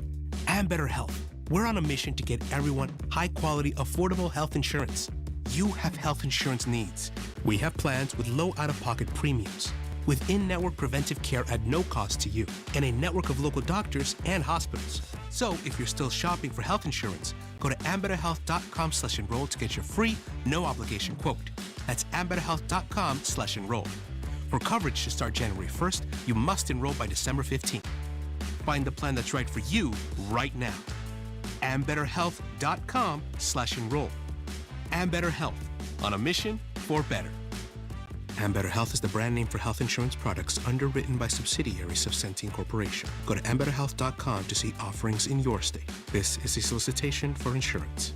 And better health. We're on a mission to get everyone high-quality, affordable health insurance. You have health insurance needs. We have plans with low out-of-pocket premiums, with in-network preventive care at no cost to you, and a network of local doctors and hospitals. So if you're still shopping for health insurance, go to ambetterhealth.com/enroll to get your free, no-obligation quote. That's ambetterhealth.com/enroll. For coverage to start January 1st, you must enroll by December 15th. Find the plan that's right for you right now. ambetterhealth.com/enroll. Ambetter Health, on a mission for better. Ambetter Health is the brand name for health insurance products underwritten by subsidiaries of Centene Corporation. Go to ambetterhealth.com to see offerings in your state. This is a solicitation for insurance.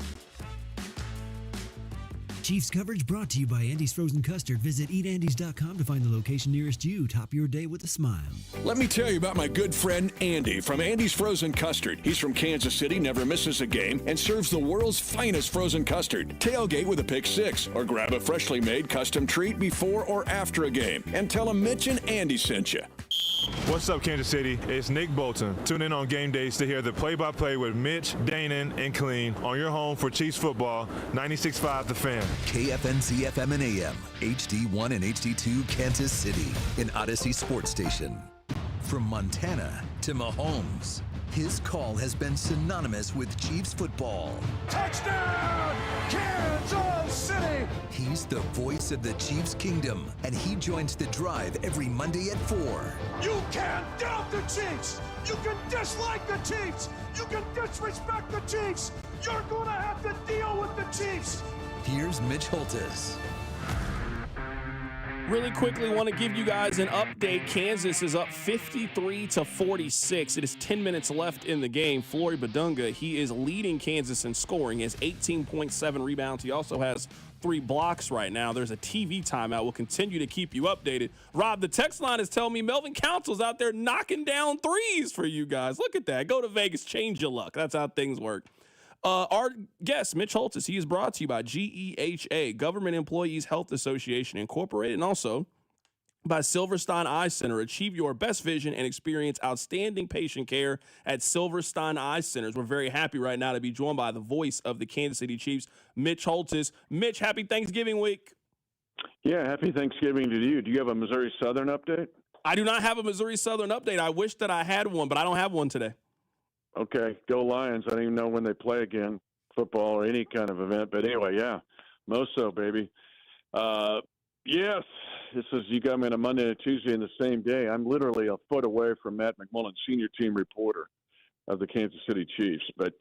Chiefs coverage brought to you by Andy's Frozen Custard. Visit eatandys.com to find the location nearest you. Top your day with a smile. Let me tell you about my good friend Andy from Andy's Frozen Custard. He's from Kansas City, never misses a game, and serves the world's finest frozen custard. Tailgate with a pick six, or grab a freshly made custom treat before or after a game. And tell him Mitch and Andy sent you. What's up, Kansas City? It's Nick Bolton. Tune in on game days to hear the play-by-play with Mitch, Danon, and Clean on your home for Chiefs football, 96.5 The Fan. KFNC FM and AM, HD1 and HD2 Kansas City, an Odyssey sports station. From Montana to Mahomes, his call has been synonymous with Chiefs football. Touchdown, Kansas City! He's the voice of the Chiefs kingdom, and he joins the drive every Monday at 4. You can't doubt the Chiefs! You can dislike the Chiefs! You can disrespect the Chiefs! You're gonna have to deal with the Chiefs! Here's Mitch Holtis. Really quickly, want to give you guys an update. Kansas is up 53-46. It is 10 minutes left in the game. Flory Badunga, he is leading Kansas in scoring. He has 18.7 rebounds. He also has 3 blocks right now. There's a TV timeout. We'll continue to keep you updated. Rob, the text line is telling me Melvin Council's out there knocking down threes for you guys. Look at that. Go to Vegas, change your luck. That's how things work. Our guest, Mitch Holtis, he is brought to you by GEHA, Government Employees Health Association Incorporated, and also by Silverstein Eye Center. Achieve your best vision and experience outstanding patient care at Silverstein Eye Centers. We're very happy right now to be joined by the voice of the Kansas City Chiefs, Mitch Holtis. Mitch, happy Thanksgiving week. Yeah, happy Thanksgiving to you. Do you have a Missouri Southern update? I do not have a Missouri Southern update. I wish that I had one, but I don't have one today. Okay, go Lions. I don't even know when they play again, football or any kind of event. But anyway, yeah, Moso, baby. Yes, this is, you got me on a Monday and a Tuesday in the same day. I'm literally a foot away from Matt McMullen, senior team reporter of the Kansas City Chiefs. But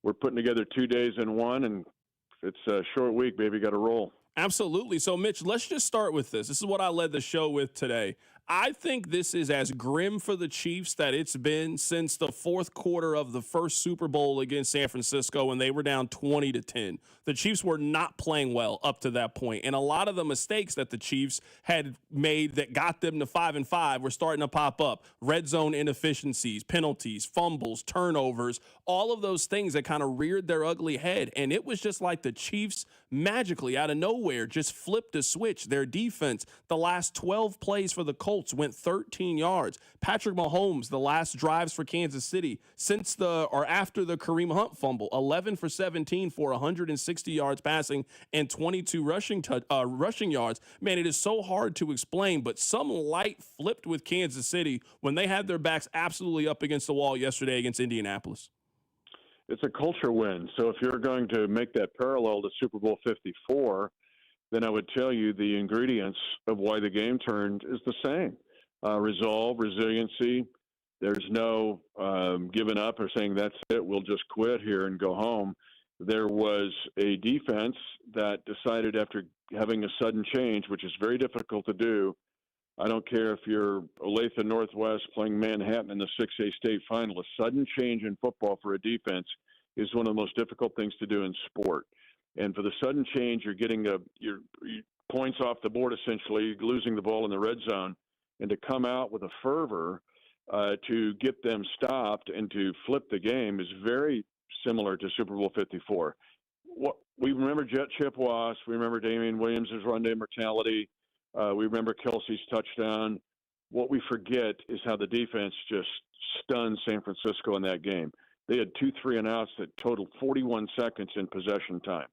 we're putting together 2 days in one, and it's a short week, baby. Got to roll. Absolutely. So, Mitch, let's just start with this. This is what I led the show with today. I think this is as grim for the Chiefs that it's been since the fourth quarter of the first Super Bowl against San Francisco when they were down 20-10. The Chiefs were not playing well up to that point, and a lot of the mistakes that the Chiefs had made that got them to 5-5 were starting to pop up. Red zone inefficiencies, penalties, fumbles, turnovers, all of those things that kind of reared their ugly head, and it was just like the Chiefs magically out of nowhere just flipped a switch. Their defense, the last 12 plays for the Colts went 13 yards. Patrick Mahomes, the last drives for Kansas City after the Kareem Hunt fumble, 11 for 17 for 160 yards passing and 22 rushing yards. Man, it is so hard to explain, but some light flipped with Kansas City when they had their backs absolutely up against the wall yesterday against Indianapolis. It's a culture win. So if you're going to make that parallel to Super Bowl 54, then I would tell you the ingredients of why the game turned is the same. Resolve, resiliency. There's no giving up or saying, that's it, we'll just quit here and go home. There was a defense that decided after having a sudden change, which is very difficult to do. I don't care if you're Olathe Northwest playing Manhattan in the 6A state final. A sudden change in football for a defense is one of the most difficult things to do in sport. And for the sudden change, you're getting your points off the board, essentially, losing the ball in the red zone, and to come out with a fervor to get them stopped and to flip the game is very similar to Super Bowl 54. We remember Jet Chippewas. We remember Damian Williams' run-day mortality. We remember Kelsey's touchdown. What we forget is how the defense just stunned San Francisco in that game. They had 2 3-and-outs that totaled 41 seconds in possession time.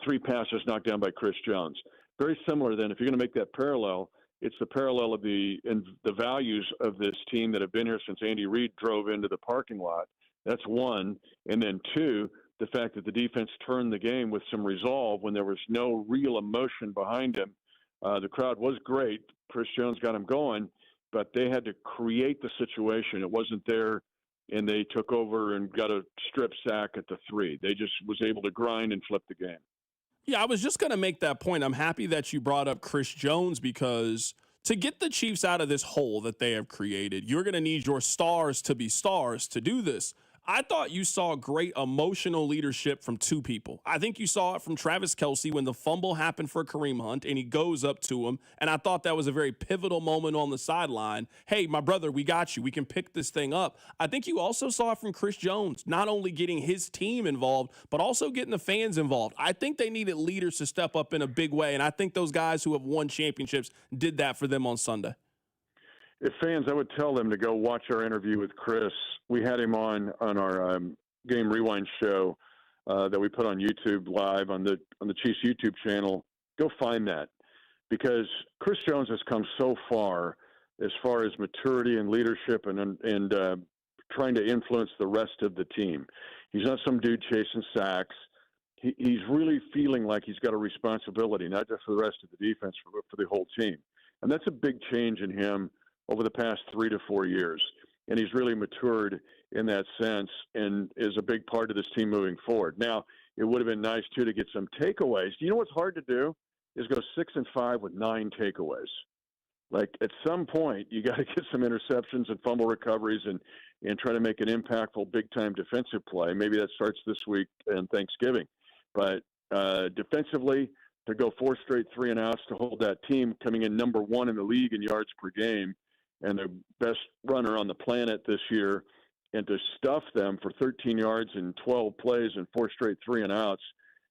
3 passes knocked down by Chris Jones. Very similar then, if you're going to make that parallel, it's the parallel of the values of this team that have been here since Andy Reid drove into the parking lot. That's one. And then two, the fact that the defense turned the game with some resolve when there was no real emotion behind him. The crowd was great. Chris Jones got him going, but they had to create the situation. It wasn't there, and they took over and got a strip sack at the 3. They just was able to grind and flip the game. Yeah, I was just going to make that point. I'm happy that you brought up Chris Jones because to get the Chiefs out of this hole that they have created, you're going to need your stars to be stars to do this. I thought you saw great emotional leadership from 2 people. I think you saw it from Travis Kelce when the fumble happened for Kareem Hunt and he goes up to him. And I thought that was a very pivotal moment on the sideline. Hey, my brother, we got you. We can pick this thing up. I think you also saw it from Chris Jones, not only getting his team involved, but also getting the fans involved. I think they needed leaders to step up in a big way. And I think those guys who have won championships did that for them on Sunday. If fans, I would tell them to go watch our interview with Chris. We had him on our Game Rewind show that we put on YouTube live on the Chiefs YouTube channel. Go find that, because Chris Jones has come so far as maturity and leadership and trying to influence the rest of the team. He's not some dude chasing sacks. He's really feeling like he's got a responsibility, not just for the rest of the defense, but for the whole team. And that's a big change in him over the past 3 to 4 years. And he's really matured in that sense and is a big part of this team moving forward. Now, it would have been nice, too, to get some takeaways. You know what's hard to do is go 6-5 with 9 takeaways. Like, at some point, you got to get some interceptions and fumble recoveries and try to make an impactful, big-time defensive play. Maybe that starts this week and Thanksgiving. But defensively, to go 4 straight 3-and-outs, to hold that team coming in number 1 in the league in yards per game, and the best runner on the planet this year, and to stuff them for 13 yards in 12 plays and 4 straight 3-and-outs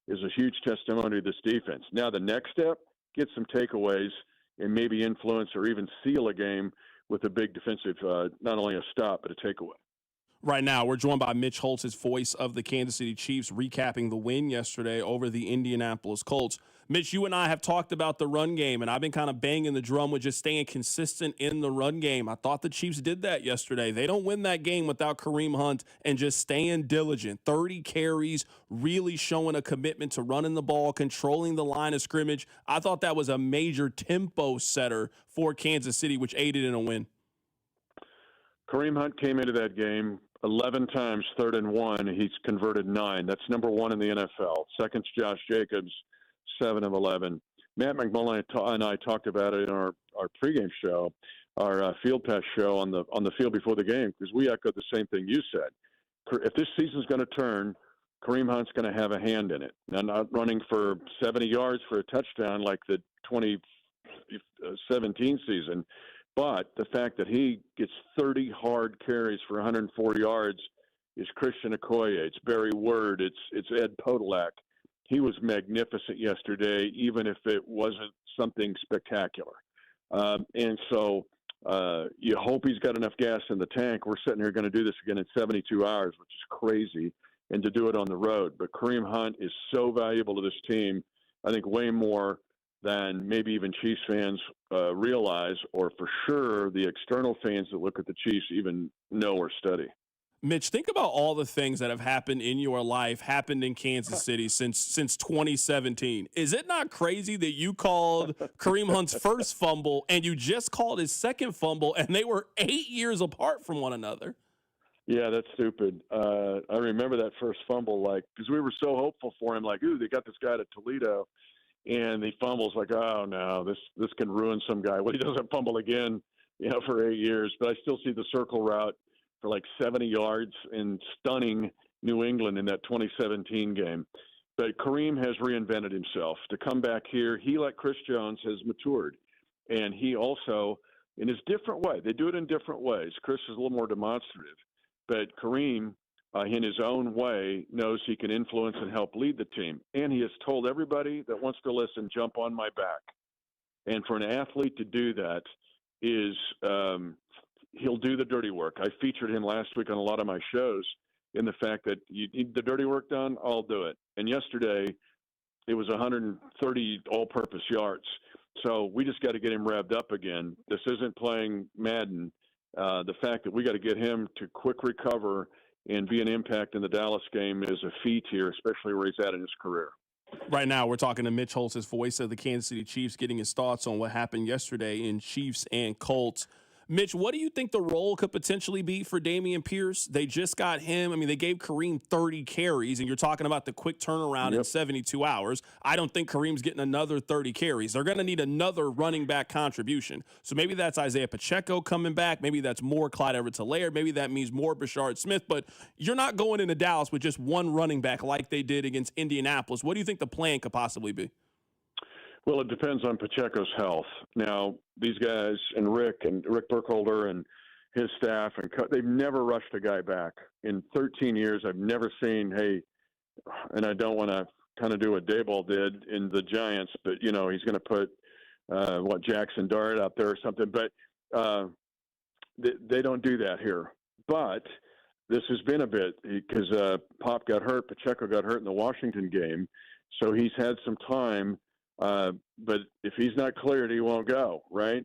is a huge testimony to this defense. Now the next step, get some takeaways and maybe influence or even seal a game with a big defensive, not only a stop, but a takeaway. Right now, we're joined by Mitch Holtz, his voice of the Kansas City Chiefs, recapping the win yesterday over the Indianapolis Colts. Mitch, you and I have talked about the run game, and I've been kind of banging the drum with just staying consistent in the run game. I thought the Chiefs did that yesterday. They don't win that game without Kareem Hunt and just staying diligent. 30 carries, really showing a commitment to running the ball, controlling the line of scrimmage. I thought that was a major tempo setter for Kansas City, which aided in a win. Kareem Hunt came into that game 11 times, 3rd and 1. He's converted 9. That's number 1 in the NFL. Second's Josh Jacobs, 7 of 11. Matt McMullen and I talked about it in our pregame show, our Field Pass show on the field before the game, because we echoed the same thing you said. If this season's going to turn, Kareem Hunt's going to have a hand in it. Now, not running for 70 yards for a touchdown like the 2017 season, but the fact that he gets 30 hard carries for 104 yards is Christian Okoye. It's Barry Word. It's Ed Podolak. He was magnificent yesterday, even if it wasn't something spectacular. And so you hope he's got enough gas in the tank. We're sitting here going to do this again in 72 hours, which is crazy, and to do it on the road. But Kareem Hunt is so valuable to this team, I think way more than maybe even Chiefs fans realize, or for sure the external fans that look at the Chiefs even know or study. Mitch, think about all the things that have happened in your life, happened in Kansas City since 2017. Is it not crazy that you called Kareem Hunt's first fumble and you just called his second fumble, and they were 8 years apart from one another? Yeah, that's stupid. I remember that first fumble, because we were so hopeful for him, ooh, they got this guy to Toledo. And he fumbles oh no, this can ruin some guy. Well, he doesn't fumble again, for 8 years. But I still see the circle route for 70 yards in stunning New England in that 2017 game. But Kareem has reinvented himself. To come back here, he, like Chris Jones, has matured. And he also, in his different way, they do it in different ways. Chris is a little more demonstrative. But Kareem, in his own way, knows he can influence and help lead the team. And he has told everybody that wants to listen, jump on my back. And for an athlete to do that is he'll do the dirty work. I featured him last week on a lot of my shows in the fact that you need the dirty work done, I'll do it. And yesterday, it was 130 all-purpose yards. So we just got to get him revved up again. This isn't playing Madden. The fact that we got to get him to quick recover and be an impact in the Dallas game is a feat here, especially where he's at in his career. Right now, we're talking to Mitch Holtz, his voice of the Kansas City Chiefs, getting his thoughts on what happened yesterday in Chiefs and Colts. Mitch, what do you think the role could potentially be for Dameon Pierce? They just got him. I mean, they gave Kareem 30 carries, and you're talking about the quick turnaround in 72 hours. I don't think Kareem's getting another 30 carries. They're going to need another running back contribution. So maybe that's Isaiah Pacheco coming back. Maybe that's more Clyde Edwards-Helaire. Maybe that means more Bashard Smith. But you're not going into Dallas with just one running back like they did against Indianapolis. What do you think the plan could possibly be? Well, it depends on Pacheco's health. Now, these guys and Rick Burkholder and his staff, they've never rushed a guy back. In 13 years, I've never seen, and I don't want to kind of do what Daboll did in the Giants, but, he's going to put, Jackson Dart out there or something. But they don't do that here. But this has been a bit because Pop got hurt, Pacheco got hurt in the Washington game, so he's had some time. But if he's not cleared, he won't go, right?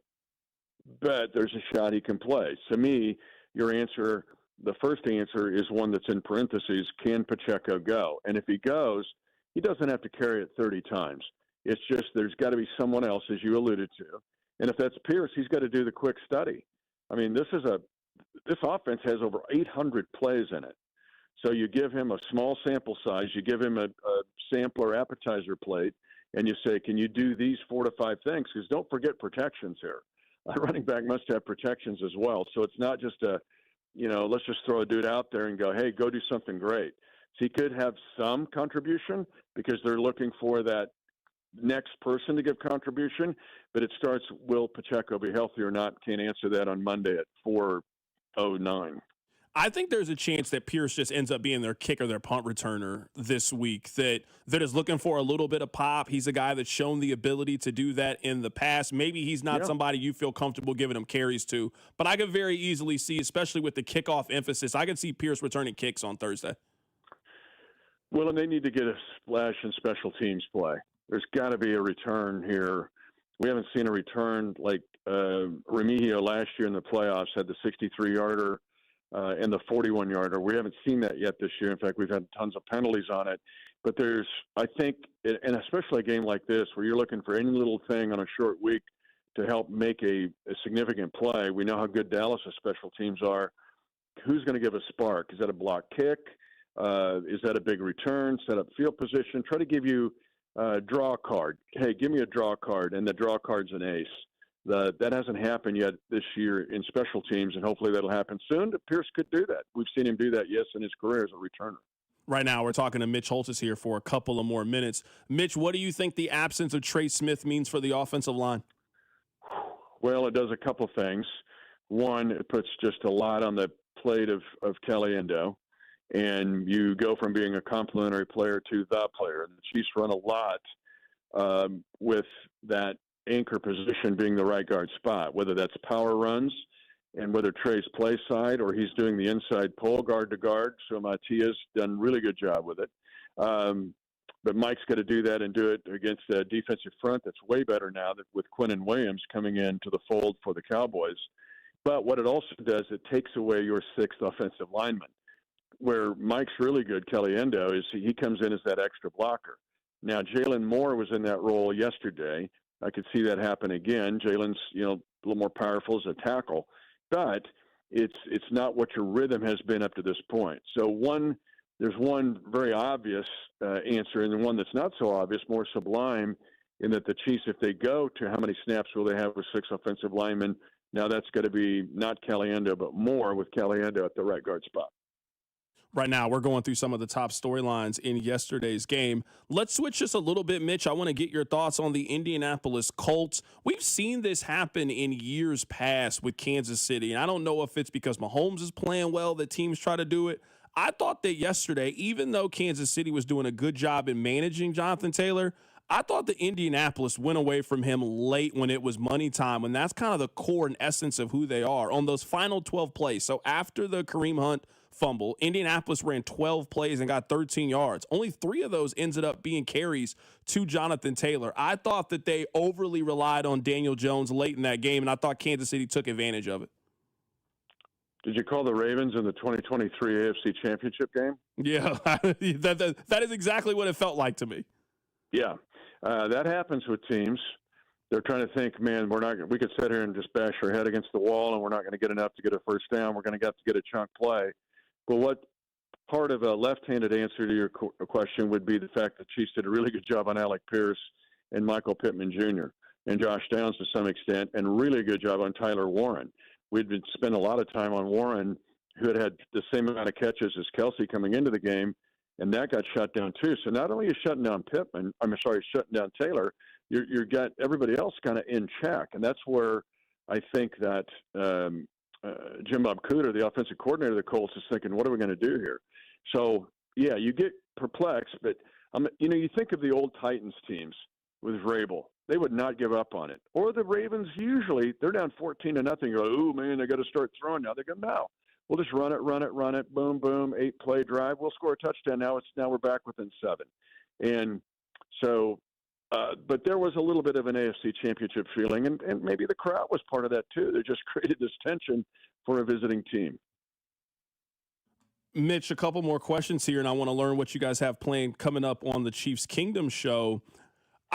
But there's a shot he can play. To me, your answer, the first answer is one that's in parentheses, can Pacheco go? And if he goes, he doesn't have to carry it 30 times. It's just there's got to be someone else, as you alluded to. And if that's Pierce, he's got to do the quick study. I mean, this offense has over 800 plays in it. So you give him a small sample size, you give him a sampler appetizer plate, and you say, can you do these 4 to 5 things? Because don't forget protections here. A running back must have protections as well. So it's not just let's just throw a dude out there and go, hey, go do something great. So he could have some contribution because they're looking for that next person to give contribution. But it starts, will Pacheco be healthy or not? Can't answer that on Monday at 4:09. I think there's a chance that Pierce just ends up being their kicker, their punt returner this week, that is looking for a little bit of pop. He's a guy that's shown the ability to do that in the past. Maybe he's not somebody you feel comfortable giving him carries to, but I could very easily see, especially with the kickoff emphasis, I could see Pierce returning kicks on Thursday. Well, and they need to get a splash in special teams play. There's got to be a return here. We haven't seen a return like Remigio last year in the playoffs had the 63-yarder and the 41-yarder. We haven't seen that yet this year. In fact, we've had tons of penalties on it. But there's, I think, and especially a game like this where you're looking for any little thing on a short week to help make a significant play. We know how good Dallas' special teams are. Who's going to give a spark? Is that a block kick? Is that a big return? Set up field position? Try to give you draw card. Hey, give me a draw card, and the draw card's an ace. That hasn't happened yet this year in special teams, and hopefully that'll happen soon. Pierce could do that. We've seen him do that, yes, in his career as a returner. Right now, we're talking to Mitch Holtis here for a couple of more minutes. Mitch, what do you think the absence of Trey Smith means for the offensive line? Well, it does a couple things. One, it puts just a lot on the plate of Caliendo. And you go from being a complementary player to the player. And the Chiefs run a lot with that anchor position being the right guard spot, whether that's power runs and whether Trey's play side or he's doing the inside pull guard to guard. So Matia's done a really good job with it. But Mike's got to do that and do it against a defensive front that's way better now with Quinnen Williams coming into the fold for the Cowboys. But what it also does, it takes away your sixth offensive lineman. Where Mike's really good, Caliendo, is he comes in as that extra blocker. Now, Jalen Moore was in that role yesterday. I could see that happen again. Jalen's, a little more powerful as a tackle, but it's not what your rhythm has been up to this point. So there's one very obvious answer, and the one that's not so obvious, more sublime, in that the Chiefs, if they go to how many snaps will they have with six offensive linemen, now that's going to be not Caliendo, but Moore with Caliendo at the right guard spot. Right now, we're going through some of the top storylines in yesterday's game. Let's switch just a little bit, Mitch. I want to get your thoughts on the Indianapolis Colts. We've seen this happen in years past with Kansas City, and I don't know if it's because Mahomes is playing well that teams try to do it. I thought that yesterday, even though Kansas City was doing a good job in managing Jonathan Taylor, I thought the Indianapolis went away from him late when it was money time, and that's kind of the core and essence of who they are on those final 12 plays. So after the Kareem Hunt fumble, Indianapolis ran 12 plays and got 13 yards. Only 3 of those ended up being carries to Jonathan Taylor. I thought that they overly relied on Daniel Jones late in that game, and I thought Kansas City took advantage of it. Did you call the Ravens in the 2023 AFC Championship game? Yeah, that is exactly what it felt like to me. Yeah, that happens with teams. They're trying to think, man, we could sit here and just bash our head against the wall, and we're not going to get enough to get a first down. We're going to have to get a chunk play. But what part of a left-handed answer to your question would be the fact that Chiefs did a really good job on Alec Pierce and Michael Pittman Jr. and Josh Downs to some extent, and really good job on Tyler Warren. We'd been spending a lot of time on Warren, who had the same amount of catches as Kelsey coming into the game, and that got shut down too. So not only are you shutting down shutting down Taylor, you're got everybody else kind of in check, and that's where I think that Jim Bob Cooter, the offensive coordinator of the Colts, is thinking, what are we going to do here? So, yeah, you get perplexed, but, you think of the old Titans teams with Vrabel. They would not give up on it. Or the Ravens, usually, they're down 14-0. You're like, oh, man, they got to start throwing now. They go, no. We'll just run it, boom, boom, 8-play drive. We'll score a touchdown. Now we're back within 7. And so but there was a little bit of an AFC Championship feeling, and maybe the crowd was part of that too. They just created this tension for a visiting team. Mitch, a couple more questions here, and I want to learn what you guys have planned coming up on the Chiefs Kingdom show.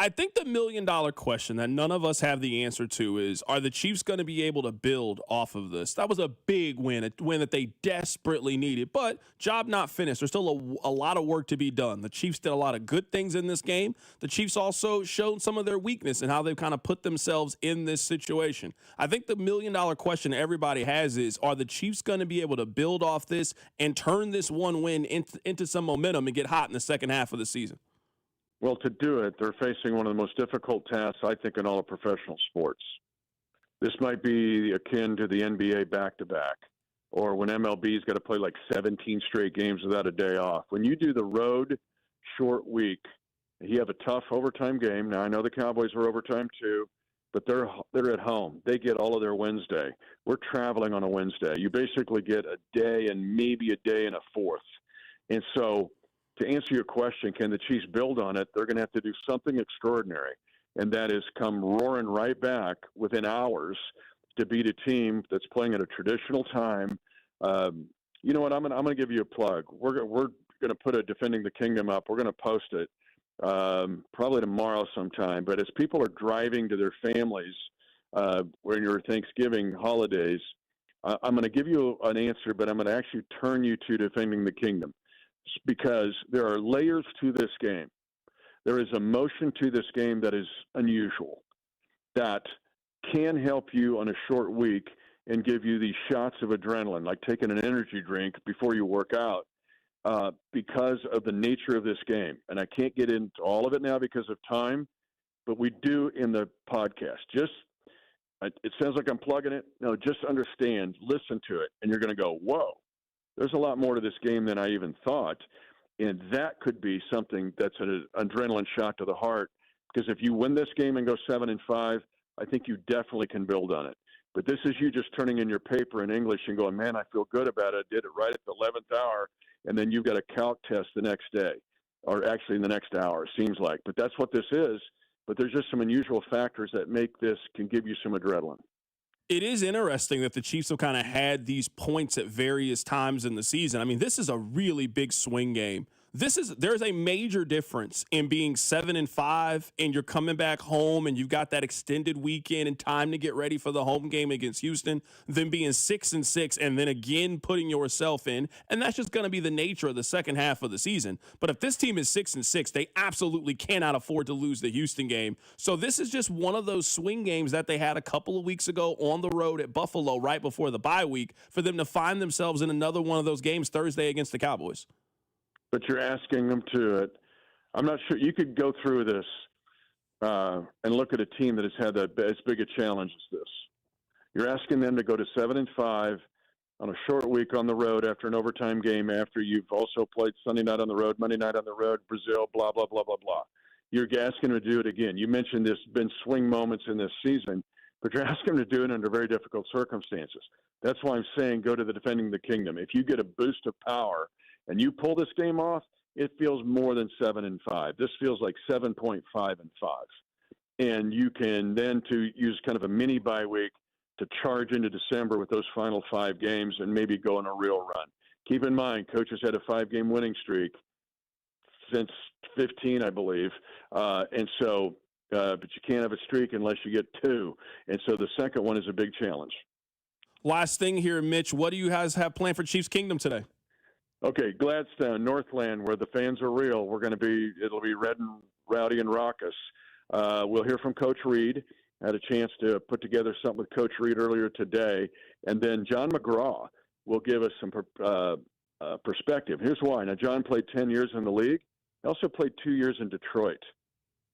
I think the $1 million question that none of us have the answer to is, are the Chiefs going to be able to build off of this? That was a big win, a win that they desperately needed, but job not finished. There's still a lot of work to be done. The Chiefs did a lot of good things in this game. The Chiefs also showed some of their weakness and how they've kind of put themselves in this situation. I think the $1 million question everybody has is, are the Chiefs going to be able to build off this and turn this one win into some momentum and get hot in the second half of the season? Well, to do it, they're facing one of the most difficult tasks, I think, in all of professional sports. This might be akin to the NBA back-to-back. or when MLB's got to play like 17 straight games without a day off. When you do the road short week, you have a tough overtime game. Now, I know the Cowboys were overtime too, but they're at home. They get all of their Wednesday. We're traveling on a Wednesday. You basically get a day and maybe a day and a fourth. And so to answer your question, can the Chiefs build on it? They're going to have to do something extraordinary, and that is come roaring right back within hours to beat a team that's playing at a traditional time. You know what? I'm going to give you a plug. We're going to put a Defending the Kingdom up. We're going to post it probably tomorrow sometime. But as people are driving to their families when your Thanksgiving holidays, I'm going to give you an answer, but I'm going to actually turn you to Defending the Kingdom, because there are layers to this game. There is emotion to this game that is unusual, that can help you on a short week and give you these shots of adrenaline, like taking an energy drink before you work out, because of the nature of this game. And I can't get into all of it now because of time, but we do in the podcast. It sounds like I'm plugging it. No, just understand, listen to it, and you're going to go, whoa, there's a lot more to this game than I even thought. And that could be something that's an adrenaline shot to the heart, because if you win this game and go 7-5, I think you definitely can build on it. But this is you just turning in your paper in English and going, man, I feel good about it. I did it right at the 11th hour. And then you've got a calc test the next day, or actually in the next hour, it seems like. But that's what this is. But there's just some unusual factors that make this, can give you some adrenaline. It is interesting that the Chiefs have kind of had these points at various times in the season. I mean, this is a really big swing game. There's a major difference in being 7-5 and you're coming back home and you've got that extended weekend and time to get ready for the home game against Houston, than being 6-6 and then again putting yourself in. And that's just going to be the nature of the second half of the season. But if this team is 6-6, they absolutely cannot afford to lose the Houston game. So this is just one of those swing games that they had a couple of weeks ago on the road at Buffalo right before the bye week, for them to find themselves in another one of those games Thursday against the Cowboys. But you're asking them to it. I'm not sure you could go through this and look at a team that has had as big a challenge as this. You're asking them to go to 7-5 on a short week on the road after an overtime game, after you've also played Sunday night on the road, Monday night on the road, Brazil, blah, blah, blah, blah, blah. You're asking them to do it again. You mentioned there's been swing moments in this season, but you're asking them to do it under very difficult circumstances. That's why I'm saying go to the Defending the Kingdom. If you get a boost of power and you pull this game off, it feels more than 7-5. This feels like 7.5-5. And you can then to use kind of a mini bye week to charge into December with those final 5 games and maybe go on a real run. Keep in mind, Coach has had a 5-game winning streak since 15, I believe. But you can't have a streak unless you get 2. And so the second one is a big challenge. Last thing here, Mitch, what do you guys have planned for Chiefs Kingdom today? Okay, Gladstone, Northland, where the fans are real. It'll be red and rowdy and raucous. We'll hear from Coach Reed. I had a chance to put together something with Coach Reed earlier today. And then John McGraw will give us some perspective. Here's why. Now, John played 10 years in the league. He also played 2 years in Detroit.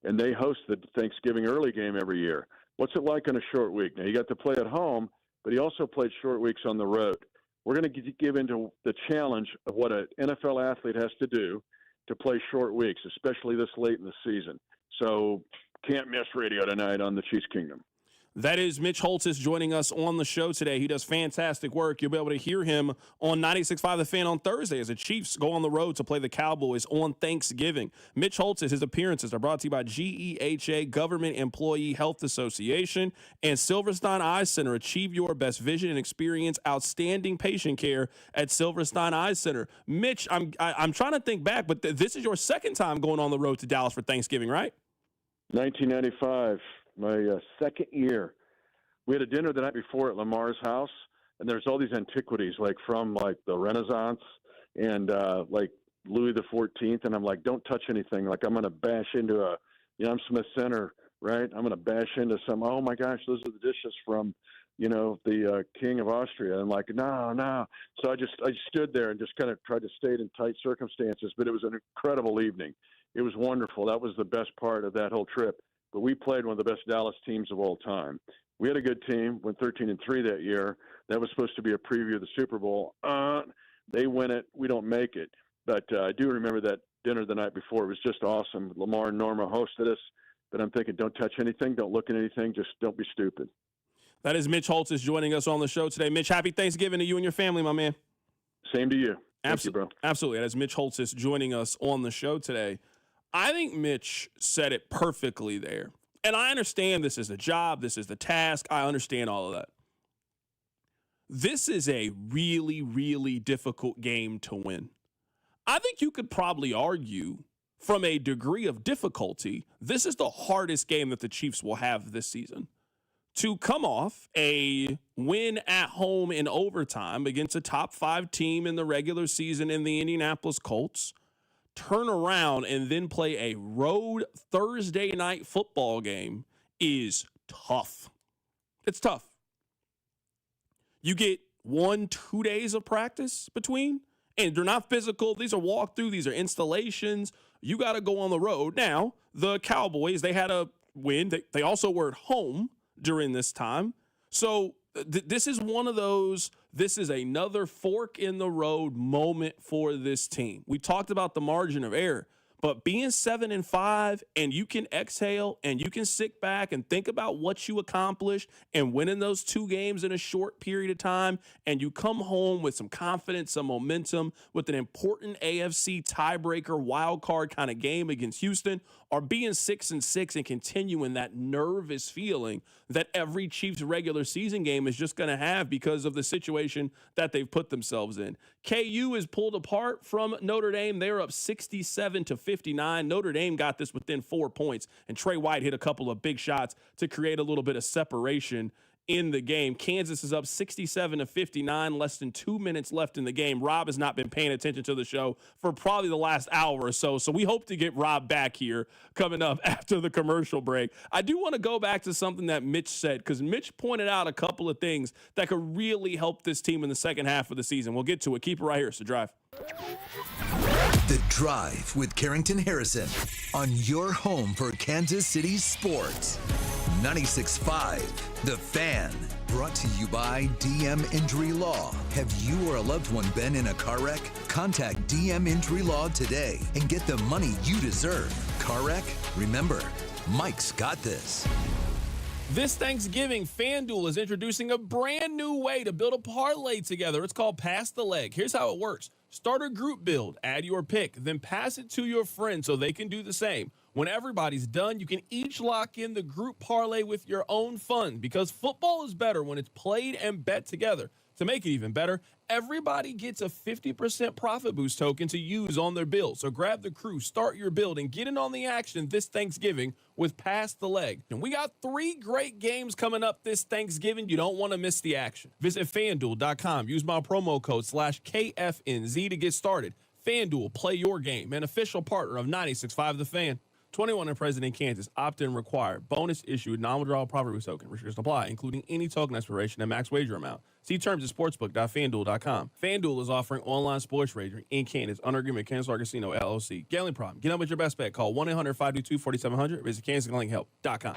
And they host the Thanksgiving early game every year. What's it like on a short week? Now, he got to play at home, but he also played short weeks on the road. We're going to give into the challenge of what an NFL athlete has to do to play short weeks, especially this late in the season. So can't miss radio tonight on the Chiefs Kingdom. That is Mitch Holtis joining us on the show today. He does fantastic work. You'll be able to hear him on 96.5 The Fan on Thursday as the Chiefs go on the road to play the Cowboys on Thanksgiving. Mitch Holtis, his appearances are brought to you by GEHA, Government Employee Health Association, and Silverstein Eye Center. Achieve your best vision and experience outstanding patient care at Silverstein Eye Center. Mitch, I'm trying to think back, but this is your second time going on the road to Dallas for Thanksgiving, right? 1995. My second year. We had a dinner the night before at Lamar's house, and there's all these antiquities, from the Renaissance and like Louis the 14th, and I'm like, don't touch anything. Like, I'm going to bash into I'm Smith Center, right? I'm going to bash into oh my gosh, those are the dishes from, the King of Austria. I'm like, no. So I stood there and just kind of tried to stay in tight circumstances, but it was an incredible evening. It was wonderful. That was the best part of that whole trip. But we played one of the best Dallas teams of all time. We had a good team, went 13-3 that year. That was supposed to be a preview of the Super Bowl. They win it. We don't make it. But I do remember that dinner the night before. It was just awesome. Lamar and Norma hosted us. But I'm thinking, don't touch anything. Don't look at anything. Just don't be stupid. That is Mitch Holtz is joining us on the show today. Mitch, happy Thanksgiving to you and your family, my man. Same to you. Thank you, bro. Absolutely. That is Mitch Holtz is joining us on the show today. I think Mitch said it perfectly there. And I understand this is the job. This is the task. I understand all of that. This is a really, really difficult game to win. I think you could probably argue from a degree of difficulty, this is the hardest game that the Chiefs will have this season. To come off a win at home in overtime against a top 5 team in the regular season in the Indianapolis Colts, turn around and then play a road Thursday night football game is tough. It's tough. You get 1-2 days of practice between, and they're not physical. These are walkthrough. These are installations. You got to go on the road. Now, the Cowboys, they had a win. They also were at home during this time. So this is one of those, this is another fork in the road moment for this team. We talked about the margin of error, but being 7-5 and you can exhale and you can sit back and think about what you accomplished and winning those 2 games in a short period of time, and you come home with some confidence, some momentum, with an important AFC tiebreaker wild card kind of game against Houston, or being 6-6 and continuing that nervous feeling that every Chiefs regular season game is just going to have because of the situation that they've put themselves in. KU is pulled apart from Notre Dame. They're up 67-59. Notre Dame got this within 4 points, and Trey White hit a couple of big shots to create a little bit of separation in the game. Kansas is up 67-59, less than 2 minutes left in the game. Rob has not been paying attention to the show for probably the last hour or so, so we hope to get Rob back here coming up after the commercial break. I do want to go back to something that Mitch said, because Mitch pointed out a couple of things that could really help this team in the second half of the season. We'll get to it. Keep it right here. It's The Drive. The Drive with Carrington Harrison on your home for Kansas City sports. 96.5, The Fan. Brought to you by DM Injury Law. Have you or a loved one been in a car wreck? Contact DM Injury Law today and get the money you deserve. Car wreck? Remember, Mike's got this. This Thanksgiving, FanDuel is introducing a brand new way to build a parlay together. It's called Pass the Leg. Here's how it works. Start a group build, add your pick, then pass it to your friends so they can do the same. When everybody's done, you can each lock in the group parlay with your own fun, because football is better when it's played and bet together. To make it even better, everybody gets a 50% profit boost token to use on their build. So grab the crew, start your build, and get in on the action this Thanksgiving with Pass the Leg. And we got 3 great games coming up this Thanksgiving. You don't want to miss the action. Visit FanDuel.com. Use my promo code /KFNZ to get started. FanDuel, play your game. An official partner of 96.5 The Fan. 21 and present in Kansas. Opt-in required. Bonus issued. Non-withdrawal profit boost token. Restrictions apply, including any token expiration and max wager amount. See terms at sportsbook.fanduel.com. FanDuel is offering online sports wagering in Kansas under agreement Kansas Star Casino, LLC. Gambling problem? Get up with your best bet. Call 1-800-522-4700. Visit kansasgamblinghelp.com.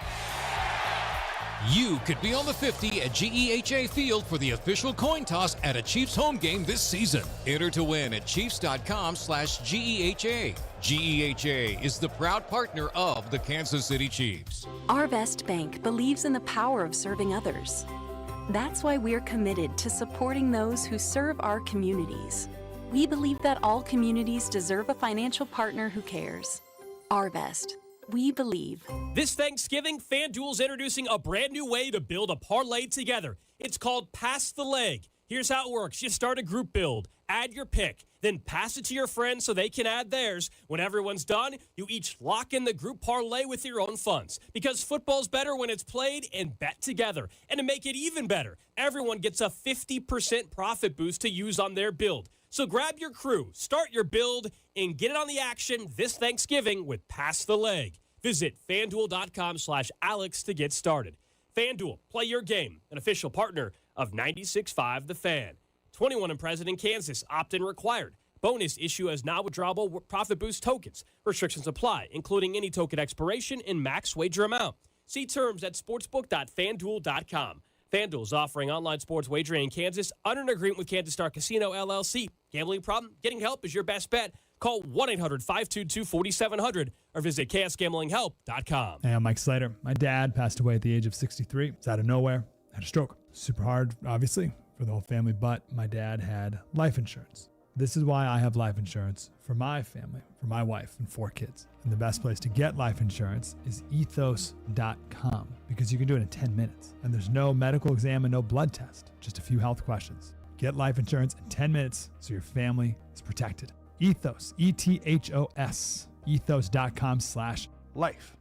You could be on the 50 at GEHA Field for the official coin toss at a Chiefs home game this season. Enter to win at chiefs.com/GEHA. GEHA is the proud partner of the Kansas City Chiefs. Arvest Bank believes in the power of serving others. That's why we're committed to supporting those who serve our communities. We believe that all communities deserve a financial partner who cares. Arvest. We believe. This Thanksgiving, FanDuel's introducing a brand new way to build a parlay together. It's called Pass the Leg. Here's how it works. You start a group build, add your pick, then pass it to your friends so they can add theirs. When everyone's done, you each lock in the group parlay with your own funds. Because football's better when it's played and bet together. And to make it even better, everyone gets a 50% profit boost to use on their build. So grab your crew, start your build, and get in on the action this Thanksgiving with Pass the Leg. Visit FanDuel.com/Alex to get started. FanDuel, play your game, an official partner of 96.5 The Fan. 21 and present in Kansas, opt-in required. Bonus issue as non-withdrawable profit boost tokens. Restrictions apply, including any token expiration and max wager amount. See terms at sportsbook.fanduel.com. FanDuel is offering online sports wagering in Kansas under an agreement with Kansas Star Casino, LLC. Gambling problem? Getting help is your best bet. Call 1-800-522-4700 or visit chaosgamblinghelp.com. Hey, I'm Mike Slater. My dad passed away at the age of 63. It's out of nowhere. Had a stroke. Super hard, obviously, for the whole family, but my dad had life insurance. This is why I have life insurance for my family, for my wife and 4 kids. And the best place to get life insurance is ethos.com because you can do it in 10 minutes. And there's no medical exam and no blood test, just a few health questions. Get life insurance in 10 minutes so your family is protected. Ethos, E-T-H-O-S, ethos.com/life.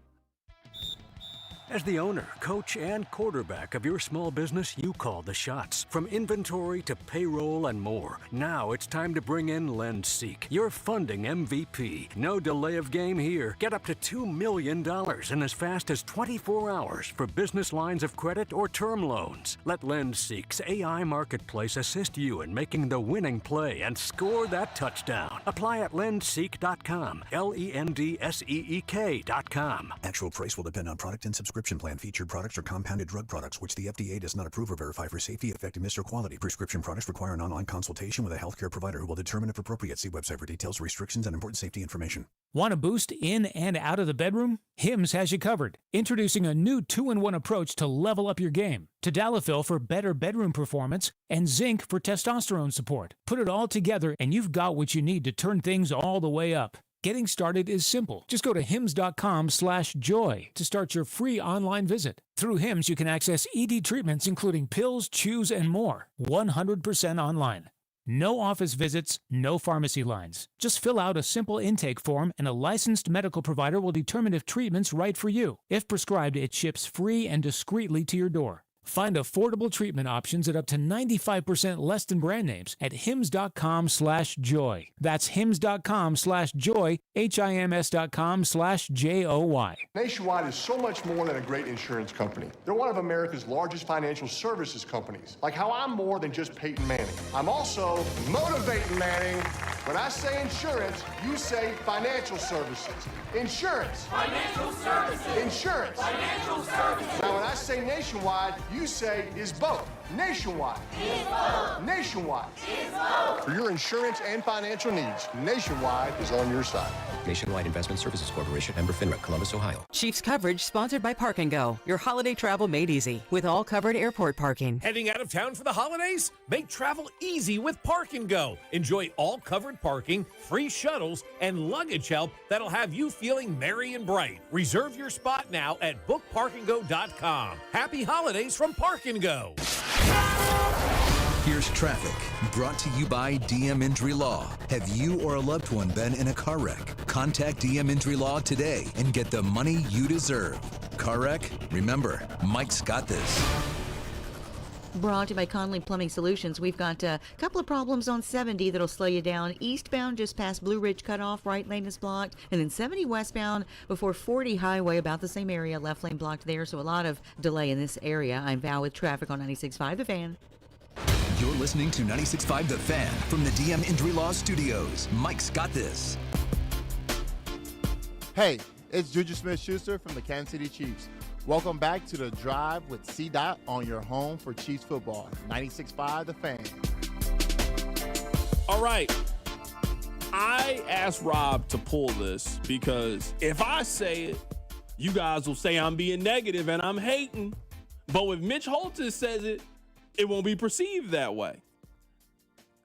As the owner, coach, and quarterback of your small business, you call the shots. From inventory to payroll and more. Now it's time to bring in LendSeek, your funding MVP. No delay of game here. Get up to $2 million in as fast as 24 hours for business lines of credit or term loans. Let LendSeek's AI marketplace assist you in making the winning play and score that touchdown. Apply at lendseek.com, LENDSEEK.com. Actual price will depend on product and subscription plan. Featured products are compounded drug products, which the FDA does not approve or verify for safety, effectiveness, or quality. Prescription products require an online consultation with a healthcare provider who will determine if appropriate. See website for details, restrictions, and important safety information. Want a boost in and out of the bedroom? Hims has you covered. Introducing a new 2-in-1 approach to level up your game. Tadalafil for better bedroom performance and zinc for testosterone support. Put it all together and you've got what you need to turn things all the way up. Getting started is simple. Just go to hims.com/joy to start your free online visit. Through Hims, you can access ED treatments including pills, chews, and more. 100% online. No office visits, no pharmacy lines. Just fill out a simple intake form and a licensed medical provider will determine if treatment's right for you. If prescribed, it ships free and discreetly to your door. Find affordable treatment options at up to 95% less than brand names at hims.com/joy. That's hims.com/joy, HIMS.com/JOY. Nationwide is so much more than a great insurance company. They're one of America's largest financial services companies. Like how I'm more than just Peyton Manning. I'm also motivating Manning. When I say insurance, you say financial services. Insurance. Financial services. Insurance. Financial services. Now when I say nationwide, you say is both. Nationwide. Is both. Nationwide. Is both. For your insurance and financial needs, Nationwide is on your side. Nationwide Investment Services Corporation, member FINRA, Columbus, Ohio. Chiefs coverage sponsored by Park & Go. Your holiday travel made easy with all covered airport parking. Heading out of town for the holidays? Make travel easy with Park & Go. Enjoy all covered parking, free shuttles, and luggage help that'll have you feeling merry and bright. Reserve your spot now at bookparkandgo.com. Happy holidays from Park & Go. Here's traffic, brought to you by DM Injury Law. Have you or a loved one been in a car wreck? Contact DM Injury Law today and get the money you deserve. Car wreck? Remember, Mike's got this. Brought to you by Conley Plumbing Solutions. We've got a couple of problems on 70 that'll slow you down. Eastbound just past Blue Ridge Cutoff, right lane is blocked. And then 70 westbound before 40 Highway, about the same area, left lane blocked there. So a lot of delay in this area. I'm Val with traffic on 96.5 The Fan. You're listening to 96.5 The Fan from the DM Injury Law Studios. Mike's got this. Hey, it's Juju Smith-Schuster from the Kansas City Chiefs. Welcome back to The Drive with C-Dot on your home for Chiefs football. 96.5 The Fan. All right. I asked Rob to pull this because if I say it, you guys will say I'm being negative and I'm hating. But if Mitch Holtis says it, it won't be perceived that way.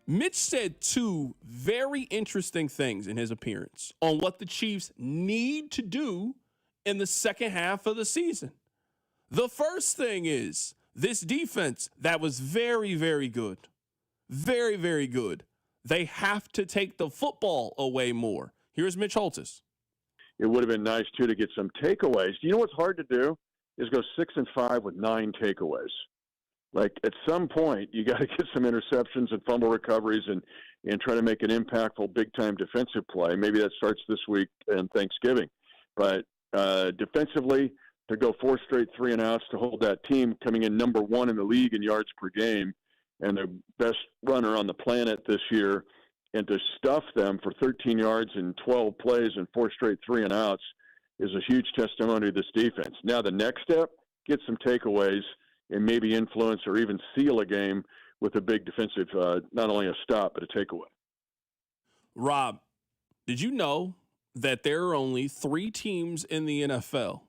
Mitch said 2 very interesting things in his appearance on what the Chiefs need to do in the second half of the season. The first thing is this defense that was very, very good. Very, very good. They have to take the football away more. Here's Mitch Holtis. It would have been nice, too, to get some takeaways. You know what's hard to do is go 6-5 with 9 takeaways. Like, at some point, you got to get some interceptions and fumble recoveries and try to make an impactful big-time defensive play. Maybe that starts this week and Thanksgiving. But defensively, to go 4 straight 3-and-outs, to hold that team coming in number 1 in the league in yards per game and the best runner on the planet this year, and to stuff them for 13 yards in 12 plays and 4 straight 3-and-outs is a huge testimony to this defense. Now the next step, get some takeaways and maybe influence or even seal a game with a big defensive, not only a stop, but a takeaway. Rob, did you know that there are only 3 teams in the NFL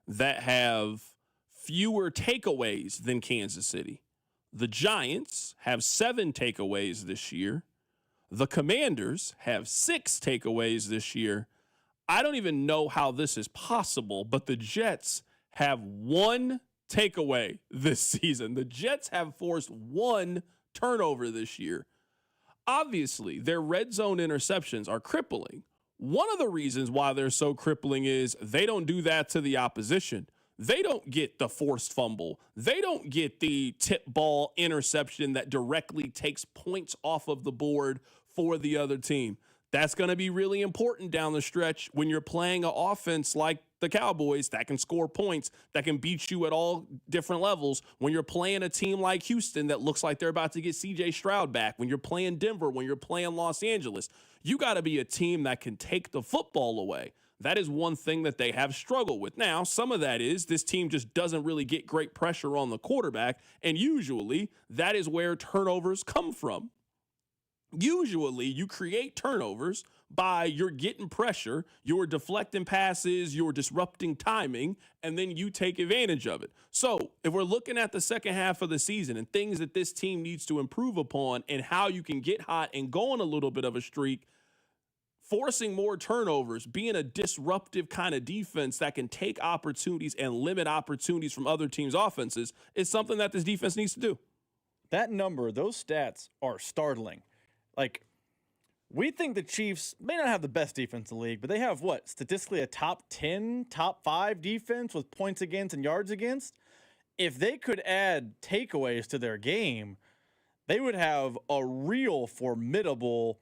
that have fewer takeaways than Kansas City? The Giants have 7 takeaways this year. The Commanders have 6 takeaways this year. I don't even know how this is possible, but the Jets have 1 takeaway this season. The Jets have forced 1 turnover this year. Obviously, their red zone interceptions are crippling. One of the reasons why they're so crippling is they don't do that to the opposition. They don't get the forced fumble. They don't get the tip ball interception that directly takes points off of the board for the other team. That's going to be really important down the stretch when you're playing an offense like the Cowboys that can score points, that can beat you at all different levels. When you're playing a team like Houston that looks like they're about to get C.J. Stroud back, when you're playing Denver, when you're playing Los Angeles, you got to be a team that can take the football away. That is one thing that they have struggled with. Now, some of that is this team just doesn't really get great pressure on the quarterback, and usually that is where turnovers come from. Usually you create turnovers by you're getting pressure, you're deflecting passes, you're disrupting timing, and then you take advantage of it. So if we're looking at the second half of the season and things that this team needs to improve upon and how you can get hot and go on a little bit of a streak, forcing more turnovers, being a disruptive kind of defense that can take opportunities and limit opportunities from other teams' offenses is something that this defense needs to do. That number, those stats are startling. Like, we think the Chiefs may not have the best defense in the league, but they have what? Statistically a top 10, top 5 defense with points against and yards against. If they could add takeaways to their game, they would have a real formidable.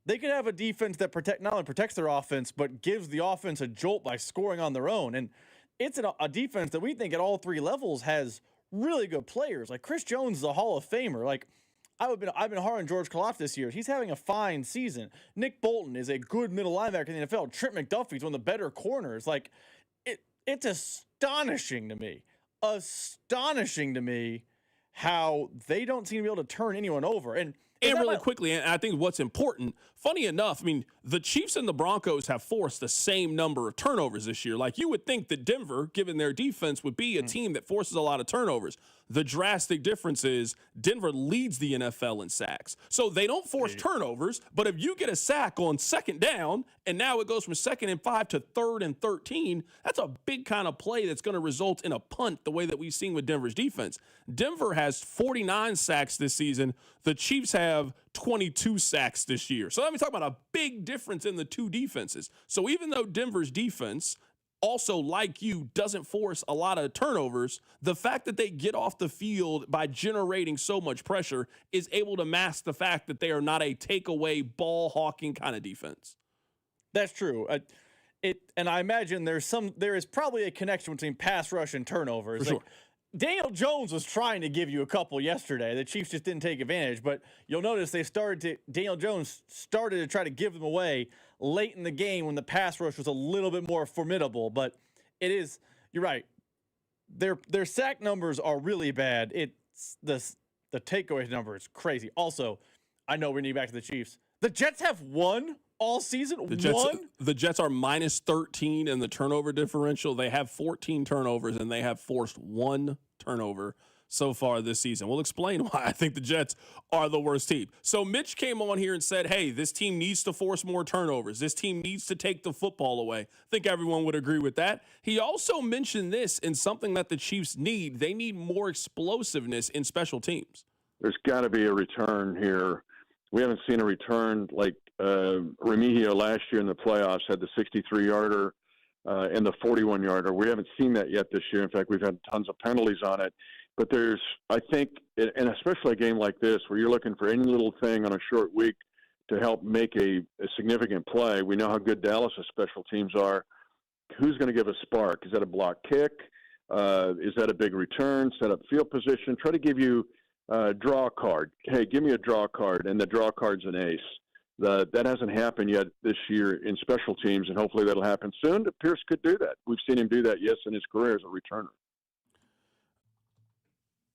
They could have a defense that not only protects their offense, but gives the offense a jolt by scoring on their own. And it's a defense that we think at all 3 levels has really good players. Like Chris Jones is a Hall of Famer. Like, I've been hard on George Kalaf this year. He's having a fine season. Nick Bolton is a good middle linebacker in the NFL. Trent McDuffie's one of the better corners. Like, it's astonishing to me how they don't seem to be able to turn anyone over. And really quickly, and I think what's important, funny enough, I mean, the Chiefs and the Broncos have forced the same number of turnovers this year. Like, you would think that Denver, given their defense, would be a team that forces a lot of turnovers. The drastic difference is Denver leads the NFL in sacks. So they don't force turnovers, but if you get a sack on second down, and now it goes from 2nd and 5 to 3rd and 13, that's a big kind of play that's going to result in a punt the way that we've seen with Denver's defense. Denver has 49 sacks this season. The Chiefs have 22 sacks this year. So let me talk about a big difference in the 2 defenses. So even though Denver's defense also, like you, doesn't force a lot of turnovers, the fact that they get off the field by generating so much pressure is able to mask the fact that they are not a takeaway, ball-hawking kind of defense. That's true. And I imagine there is probably a connection between pass rush and turnovers. For sure. Daniel Jones was trying to give you a couple yesterday. The Chiefs just didn't take advantage, but you'll notice Daniel Jones started to try to give them away late in the game when the pass rush was a little bit more formidable. But you're right. Their sack numbers are really bad. It's the takeaway number is crazy. Also, I know we need back to the Chiefs. The Jets have won all season. The Jets are minus 13 in the turnover differential. They have 14 turnovers, and they have forced 1 turnover so far this season. We'll explain why I think the Jets are the worst team. So Mitch came on here and said, hey, this team needs to force more turnovers. This team needs to take the football away. I think everyone would agree with that. He also mentioned this in something that the Chiefs need. They need more explosiveness in special teams. There's got to be a return here. We haven't seen a return like Remigio last year in the playoffs had the 63-yarder and the 41-yarder. We haven't seen that yet this year. In fact, we've had tons of penalties on it. But I think, and especially a game like this where you're looking for any little thing on a short week to help make a significant play. We know how good Dallas' special teams are. Who's going to give a spark? Is that a block kick? Is that a big return? Set up field position? Try to give you a draw card. Hey, give me a draw card, and the draw card's an ace. That hasn't happened yet this year in special teams, and hopefully that'll happen soon. Pierce could do that. We've seen him do that, yes, in his career as a returner.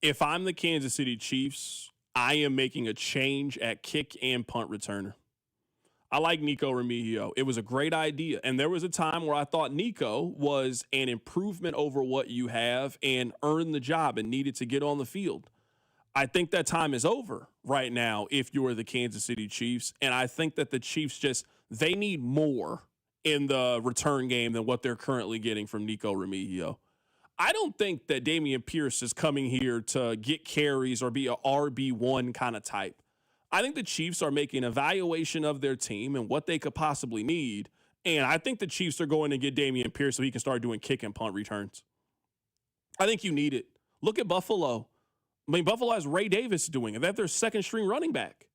if I'm the Kansas City Chiefs, I am making a change at kick and punt returner. I like Nico Remigio. It was a great idea. And there was a time where I thought Nico was an improvement over what you have and earned the job and needed to get on the field. I think that time is over right now if you're the Kansas City Chiefs. And I think that the Chiefs they need more in the return game than what they're currently getting from Nico Remigio. I don't think that Dameon Pierce is coming here to get carries or be a RB1 kind of type. I think the Chiefs are making an evaluation of their team and what they could possibly need. And I think the Chiefs are going to get Dameon Pierce so he can start doing kick and punt returns. I think you need it. Look at Buffalo. I mean, Buffalo has Ray Davis doing it. They have their second string running back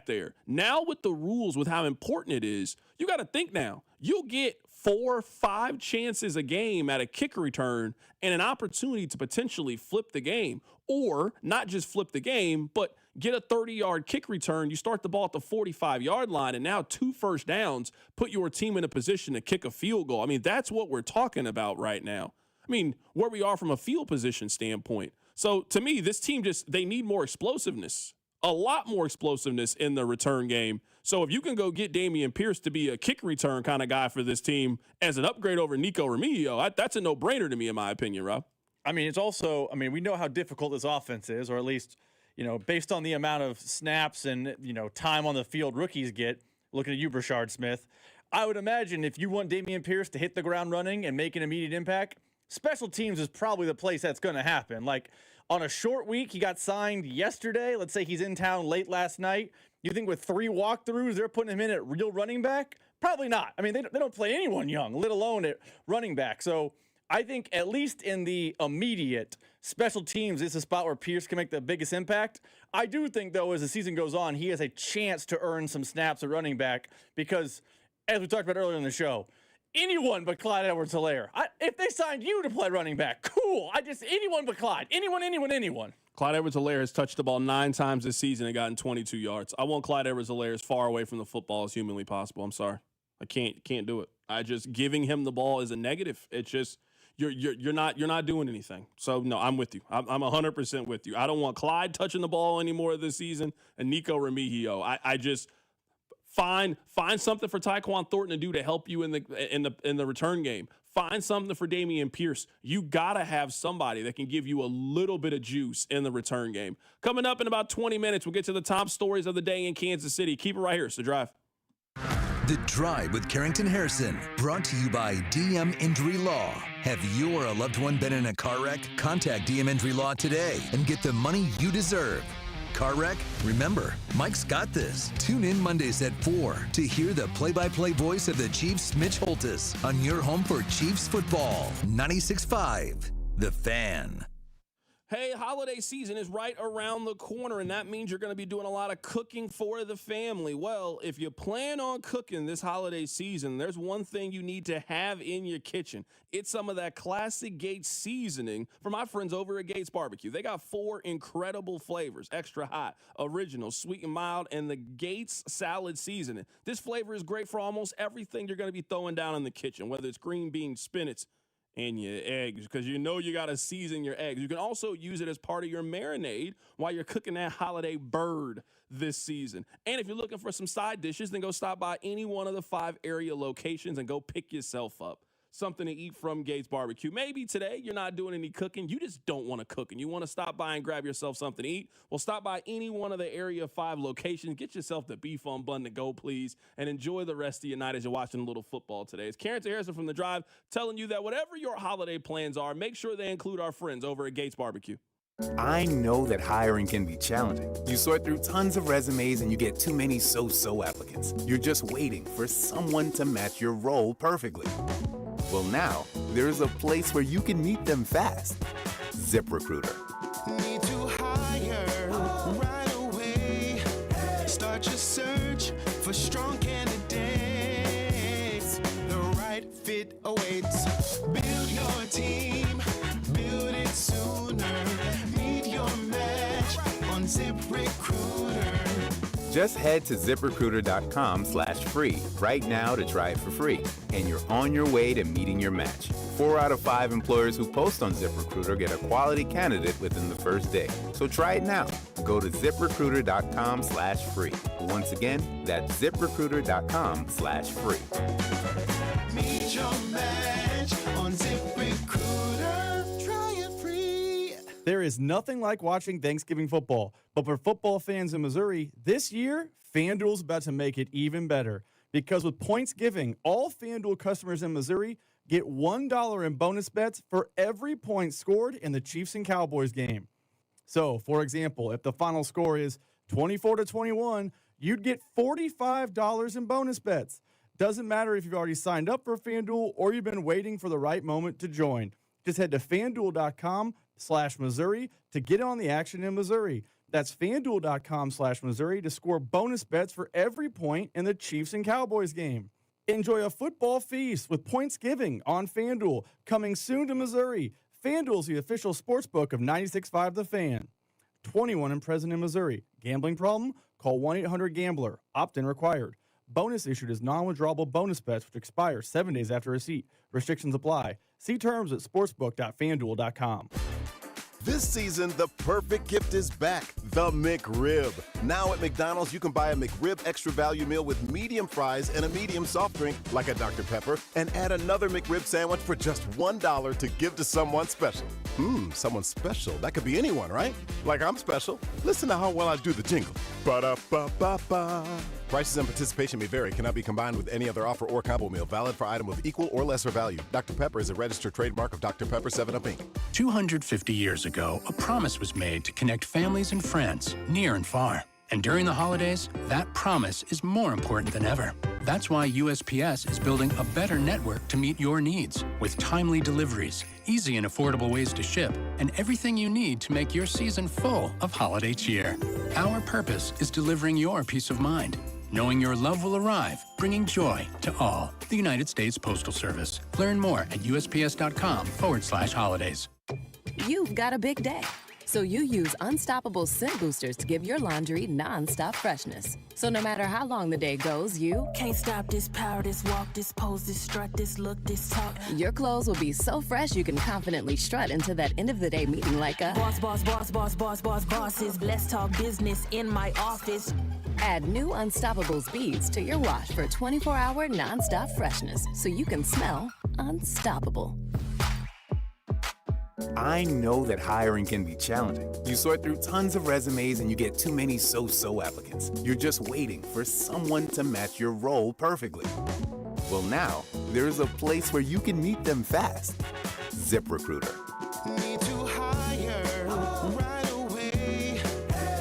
there. Now with the rules, with how important it is, you got to think now. You'll get 4-5 chances a game at a kick return and an opportunity to potentially flip the game, or not just flip the game, but get a 30-yard kick return. You start the ball at the 45-yard line, and now 2 first downs put your team in a position to kick a field goal. I mean, that's what we're talking about right now. I mean, where we are from a field position standpoint. So to me, this team they need more explosiveness, a lot more explosiveness in the return game. So if you can go get Dameon Pierce to be a kick return kind of guy for this team as an upgrade over Nico Remigio, that's a no-brainer to me, in my opinion, Rob. I mean, it's also, we know how difficult this offense is, or at least, based on the amount of snaps and, time on the field rookies get, looking at you, Brashard Smith, I would imagine if you want Dameon Pierce to hit the ground running and make an immediate impact, special teams is probably the place that's going to happen. Like, on a short week, he got signed yesterday. Let's say he's in town late last night. You think with 3 walkthroughs, they're putting him in at real running back? Probably not. I mean, they don't play anyone young, let alone at running back. So I think at least in the immediate, special teams is a spot where Pierce can make the biggest impact. I do think, though, as the season goes on, he has a chance to earn some snaps at running back because, as we talked about earlier in the show, anyone but Clyde Edwards-Helaire. If they signed you to play running back, cool. Anyone but Clyde. Anyone. Clyde Edwards-Helaire has touched the ball 9 times this season and gotten 22 yards. I want Clyde Edwards-Helaire as far away from the football as humanly possible. I'm sorry. I can't do it. Giving him the ball is a negative. It's just you're not doing anything. So no, I'm with you. I'm 100% with you. I don't want Clyde touching the ball anymore this season and Nico Remigio. I just find something for Tyquan Thornton to do to help you in the return game. Find something for Dameon Pierce. You gotta have somebody that can give you a little bit of juice in the return game. Coming up in about 20 minutes, we'll get to the top stories of the day in Kansas City. Keep it right here. It's The Drive. The Drive with Carrington Harrison, brought to you by DM Injury Law. Have you or a loved one been in a car wreck? Contact DM Injury Law today and get the money you deserve. Car wreck? Remember, Mike's got this. Tune in Mondays at 4 to hear the play-by-play voice of the Chiefs, Mitch Holthus, on your home for Chiefs football. 96.5, The Fan. Hey, holiday season is right around the corner, and that means you're going to be doing a lot of cooking for the family. Well, if you plan on cooking this holiday season, there's one thing you need to have in your kitchen. It's some of that classic Gates seasoning from my friends over at Gates Barbecue. They got 4 incredible flavors: extra hot, original, sweet and mild, and the Gates salad seasoning. This flavor is great for almost everything you're going to be throwing down in the kitchen, whether it's green beans, spinach, and your eggs, because you got to season your eggs. You can also use it as part of your marinade while you're cooking that holiday bird this season. And if you're looking for some side dishes, then go stop by any one of the 5 area locations and go pick yourself up something to eat from Gates Barbecue. Maybe today you're not doing any cooking. You just don't want to cook and you want to stop by and grab yourself something to eat. Well, stop by any one of the area 5 locations. Get yourself the beef on bun to go, please, and enjoy the rest of your night as you're watching a little football today. It's Carrington Harrison from The Drive telling you that whatever your holiday plans are, make sure they include our friends over at Gates Barbecue. I know that hiring can be challenging. You sort through tons of resumes and you get too many so-so applicants. You're just waiting for someone to match your role perfectly. Well, now, there's a place where you can meet them fast. ZipRecruiter. Need to hire right away. Start your search for strong candidates. The right fit awaits. Build your team. Build it sooner. Meet your match on ZipRecruiter. Just head to ZipRecruiter.com/free right now to try it for free, and you're on your way to meeting your match. 4 out of 5 employers who post on ZipRecruiter get a quality candidate within the first day. So try it now. Go to ziprecruiter.com/free. Once again, that's ziprecruiter.com/free. Meet your match on ZipRecruiter. Try it free. There is nothing like watching Thanksgiving football, but for football fans in Missouri, this year, FanDuel's about to make it even better. Because with points giving, all FanDuel customers in Missouri get $1 in bonus bets for every point scored in the Chiefs and Cowboys game. So, for example, if the final score is 24-21, you'd get $45 in bonus bets. Doesn't matter if you've already signed up for FanDuel or you've been waiting for the right moment to join. Just head to FanDuel.com/Missouri to get on the action in Missouri. That's FanDuel.com/Missouri to score bonus bets for every point in the Chiefs and Cowboys game. Enjoy a football feast with points giving on FanDuel, coming soon to Missouri. FanDuel's the official sportsbook of 96.5 The Fan. 21 and present in Missouri. Gambling problem? Call 1-800-GAMBLER. Opt-in required. Bonus issued as non-withdrawable bonus bets which expire 7 days after receipt. Restrictions apply. See terms at sportsbook.fanduel.com. This season, the perfect gift is back, the McRib. Now at McDonald's, you can buy a McRib Extra Value Meal with medium fries and a medium soft drink, like a Dr. Pepper, and add another McRib sandwich for just $1 to give to someone special. Someone special. That could be anyone, right? Like I'm special. Listen to how well I do the jingle. Ba-da-ba-ba-ba. Prices and participation may vary. Cannot be combined with any other offer or combo meal. Valid for item of equal or lesser value. Dr. Pepper is a registered trademark of Dr. Pepper 7-Up, Inc. 250 years ago, a promise was made to connect families and friends, near and far. And during the holidays, that promise is more important than ever. That's why USPS is building a better network to meet your needs, with timely deliveries, easy and affordable ways to ship, and everything you need to make your season full of holiday cheer. Our purpose is delivering your peace of mind, knowing your love will arrive, bringing joy to all. The United States Postal Service. Learn more at USPS.com/holidays. You've got a big day, so you use Unstoppable Scent Boosters to give your laundry non-stop freshness. So no matter how long the day goes, you can't stop this power, this walk, this pose, this strut, this look, this talk. Your clothes will be so fresh you can confidently strut into that end of the day meeting like a boss, boss, boss, boss, boss, boss, bosses. Let's talk business in my office. Add new Unstoppable beads to your wash for 24-hour non-stop freshness so you can smell unstoppable. I know that hiring can be challenging. You sort through tons of resumes and you get too many so-so applicants. You're just waiting for someone to match your role perfectly. Well, now, there's a place where you can meet them fast. ZipRecruiter. Need to hire right away.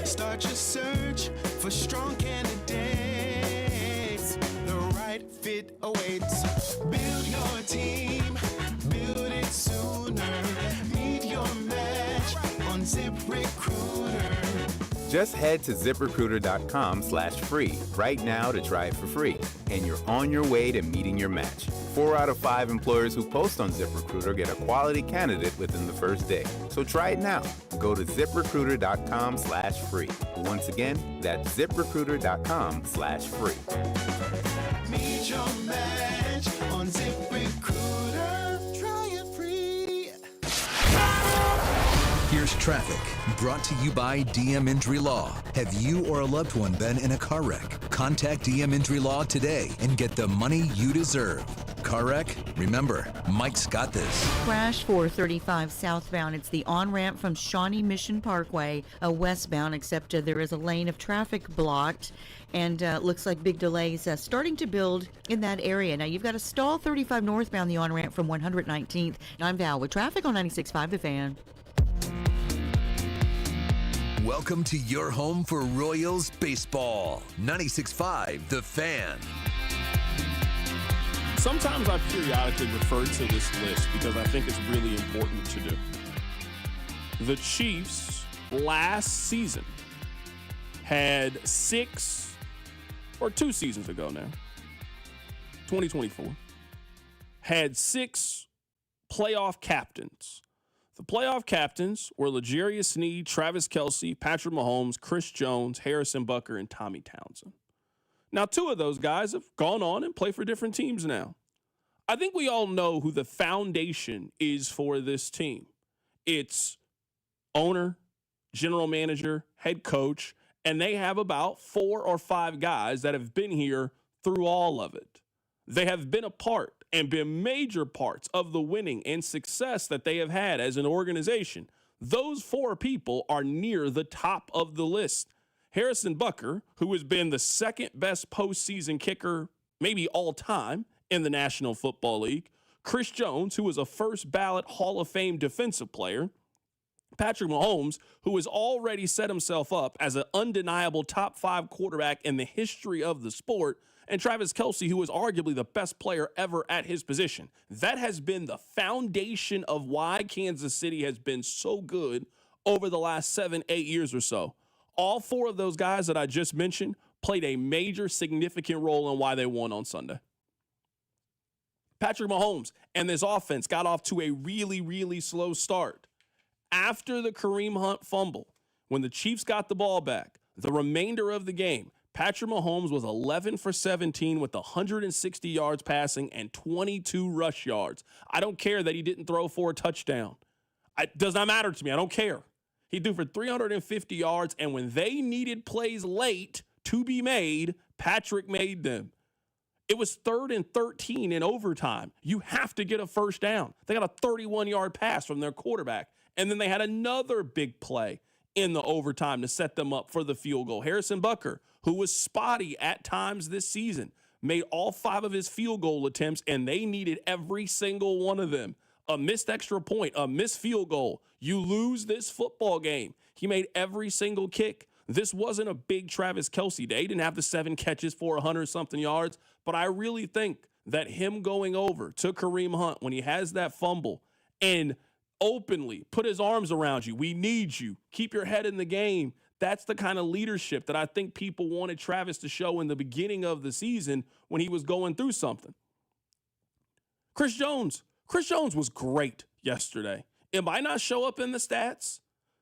Start your search for strong candidates. The right fit awaits. Build your team. Build it sooner. Meet your match on ZipRecruiter. Just head to ZipRecruiter.com/free right now to try it for free. And you're on your way to meeting your match. 4 out of 5 employers who post on ZipRecruiter get a quality candidate within the first day. So try it now. Go to ZipRecruiter.com/free. Once again, that's ZipRecruiter.com/free. Meet your match on ZipRecruiter. Try it free. Here's traffic, brought to you by DM Injury Law. Have you or a loved one been in a car wreck? Contact DM Injury Law today and get the money you deserve. Car wreck? Remember, Mike's got this. Crash 435 southbound. It's the on-ramp from Shawnee Mission Parkway, westbound, except there is a lane of traffic blocked, and looks like big delays starting to build in that area. Now, you've got a stall 35 northbound, the on-ramp from 119th. I'm Val with traffic on 96.5 The Fan. Welcome to your home for Royals baseball. 96.5 The Fan. Sometimes I periodically refer to this list because I think it's really important to do. The Chiefs last season had 6, or 2 seasons ago now, 2024, had 6 playoff captains. The playoff captains were L'Jarius Sneed, Travis Kelce, Patrick Mahomes, Chris Jones, Harrison Butker, and Tommy Townsend. Now, 2 of those guys have gone on and play for different teams now. I think we all know who the foundation is for this team. It's owner, general manager, head coach, and they have about 4 or 5 guys that have been here through all of it. They have been a part and been major parts of the winning and success that they have had as an organization. Those 4 people are near the top of the list. Harrison Butker, who has been the second best postseason kicker, maybe all time, in the National Football League. Chris Jones, who was a first ballot Hall of Fame defensive player. Patrick Mahomes, who has already set himself up as an undeniable top 5 quarterback in the history of the sport. And Travis Kelce, who is arguably the best player ever at his position. That has been the foundation of why Kansas City has been so good over the last 7-8 years or so. All 4 of those guys that I just mentioned played a major significant role in why they won on Sunday. Patrick Mahomes and this offense got off to a really, really slow start. After the Kareem Hunt fumble, when the Chiefs got the ball back, the remainder of the game, Patrick Mahomes was 11 for 17 with 160 yards passing and 22 rush yards. I don't care that he didn't throw for a touchdown. It does not matter to me. I don't care. He threw for 350 yards, and when they needed plays late to be made, Patrick made them. It was 3rd and 13 in overtime. You have to get a first down. They got a 31-yard pass from their quarterback, and then they had another big play in the overtime to set them up for the field goal. Harrison Butker, who was spotty at times this season, made all 5 of his field goal attempts, and they needed every single one of them. A missed extra point, a missed field goal. You lose this football game. He made every single kick. This wasn't a big Travis Kelce day. He didn't have the 7 catches for 100-something yards, but I really think that him going over to Kareem Hunt when he has that fumble and openly put his arms around you, we need you, keep your head in the game, that's the kind of leadership that I think people wanted Travis to show in the beginning of the season when he was going through something. Chris Jones was great yesterday. It might not show up in the stats.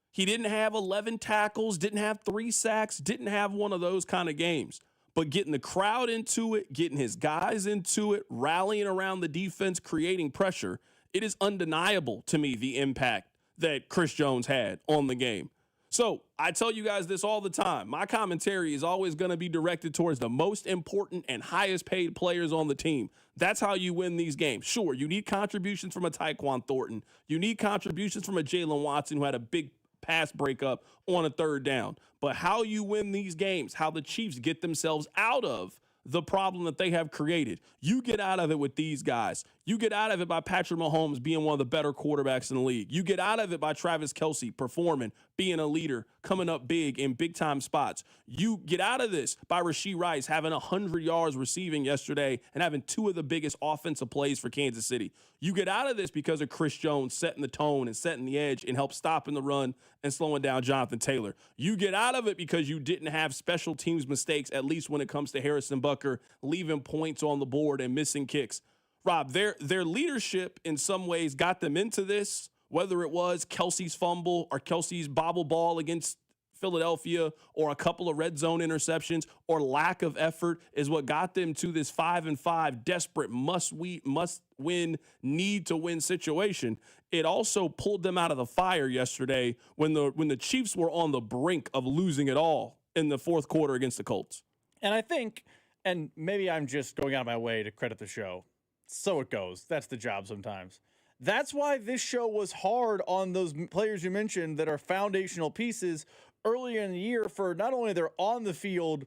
He didn't have 11 tackles, didn't have 3 sacks, didn't have one of those kind of games. But getting the crowd into it, getting his guys into it, rallying around the defense, creating pressure, it is undeniable to me the impact that Chris Jones had on the game. So I tell you guys this all the time. My commentary is always going to be directed towards the most important and highest paid players on the team. That's how you win these games. Sure, you need contributions from a Tyquan Thornton. You need contributions from a Jalen Watson who had a big pass breakup on a 3rd down. But how you win these games, how the Chiefs get themselves out of the problem that they have created, you get out of it with these guys. You get out of it by Patrick Mahomes being one of the better quarterbacks in the league. You get out of it by Travis Kelce performing, being a leader, coming up big in big-time spots. You get out of this by Rashee Rice having 100 yards receiving yesterday and having 2 of the biggest offensive plays for Kansas City. You get out of this because of Chris Jones setting the tone and setting the edge and help stopping the run and slowing down Jonathan Taylor. You get out of it because you didn't have special teams mistakes, at least when it comes to Harrison Butker leaving points on the board and missing kicks. Rob, their leadership in some ways got them into this, whether it was Kelce's fumble or Kelce's bobble ball against Philadelphia or a couple of red zone interceptions or lack of effort is what got them to this 5-5 desperate must-win, need-to-win situation. It also pulled them out of the fire yesterday when the Chiefs were on the brink of losing it all in the 4th quarter against the Colts. And I think, and maybe I'm just going out of my way to credit the show, so it goes. That's the job sometimes. That's why this show was hard on those players you mentioned that are foundational pieces earlier in the year for not only their on-the-field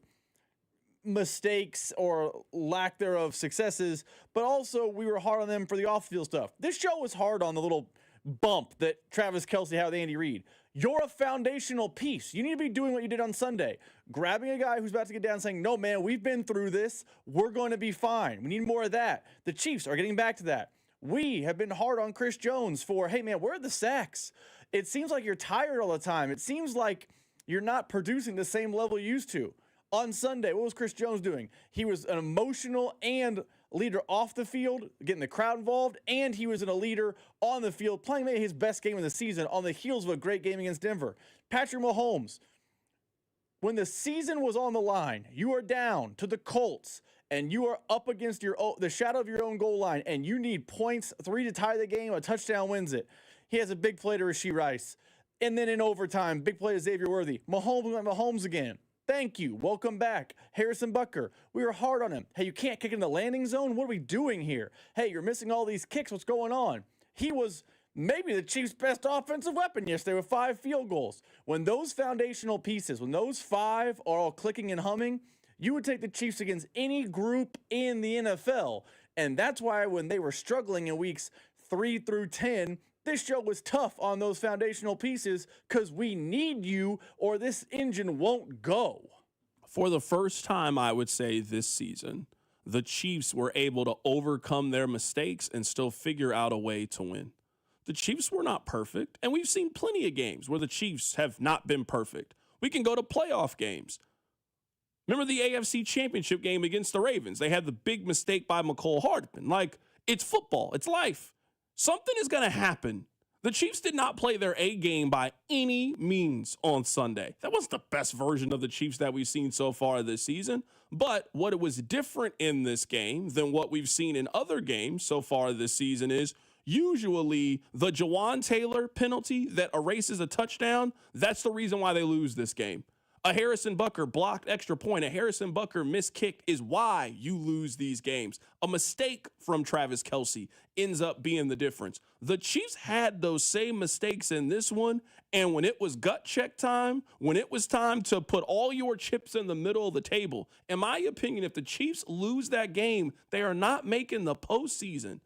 mistakes or lack thereof successes, but also we were hard on them for the off-field stuff. This show was hard on the little bump that Travis Kelce had with Andy Reid. You're a foundational piece. You need to be doing what you did on Sunday. Grabbing a guy who's about to get down and saying, no, man, we've been through this. We're going to be fine. We need more of that. The Chiefs are getting back to that. We have been hard on Chris Jones for, hey, man, where are the sacks? It seems like you're tired all the time. It seems like you're not producing the same level you used to. On Sunday, what was Chris Jones doing? He was an emotional and leader off the field, getting the crowd involved, and he was a leader on the field, playing maybe his best game of the season on the heels of a great game against Denver. Patrick Mahomes, when the season was on the line, you are down to the Colts, and you are up against the shadow of your own goal line, and you need points, 3 to tie the game, a touchdown wins it. He has a big play to Rashee Rice. And then in overtime, big play to Xavier Worthy. Mahomes again. Thank you. Welcome back. Harrison Butker. We were hard on him. Hey, you can't kick in the landing zone? What are we doing here? Hey, you're missing all these kicks. What's going on? He was maybe the Chiefs' best offensive weapon yesterday with 5 field goals. When those foundational pieces, when those 5 are all clicking and humming, you would take the Chiefs against any group in the NFL. And that's why when they were struggling in weeks 3 through 10, this show was tough on those foundational pieces because we need you or this engine won't go. For the first time, I would say this season, the Chiefs were able to overcome their mistakes and still figure out a way to win. The Chiefs were not perfect, and we've seen plenty of games where the Chiefs have not been perfect. We can go to playoff games. Remember the AFC Championship game against the Ravens? They had the big mistake by McCole Hardman. Like, it's football. It's life. Something is going to happen. The Chiefs did not play their A game by any means on Sunday. That wasn't the best version of the Chiefs that we've seen so far this season. But what was different in this game than what we've seen in other games so far this season is usually the Jawan Taylor penalty that erases a touchdown. That's the reason why they lose this game. A Harrison Butker blocked extra point, a Harrison Butker missed kick is why you lose these games. A mistake from Travis Kelce ends up being the difference. The Chiefs had those same mistakes in this one, and when it was gut check time, when it was time to put all your chips in the middle of the table, in my opinion, if the Chiefs lose that game, they are not making the postseason.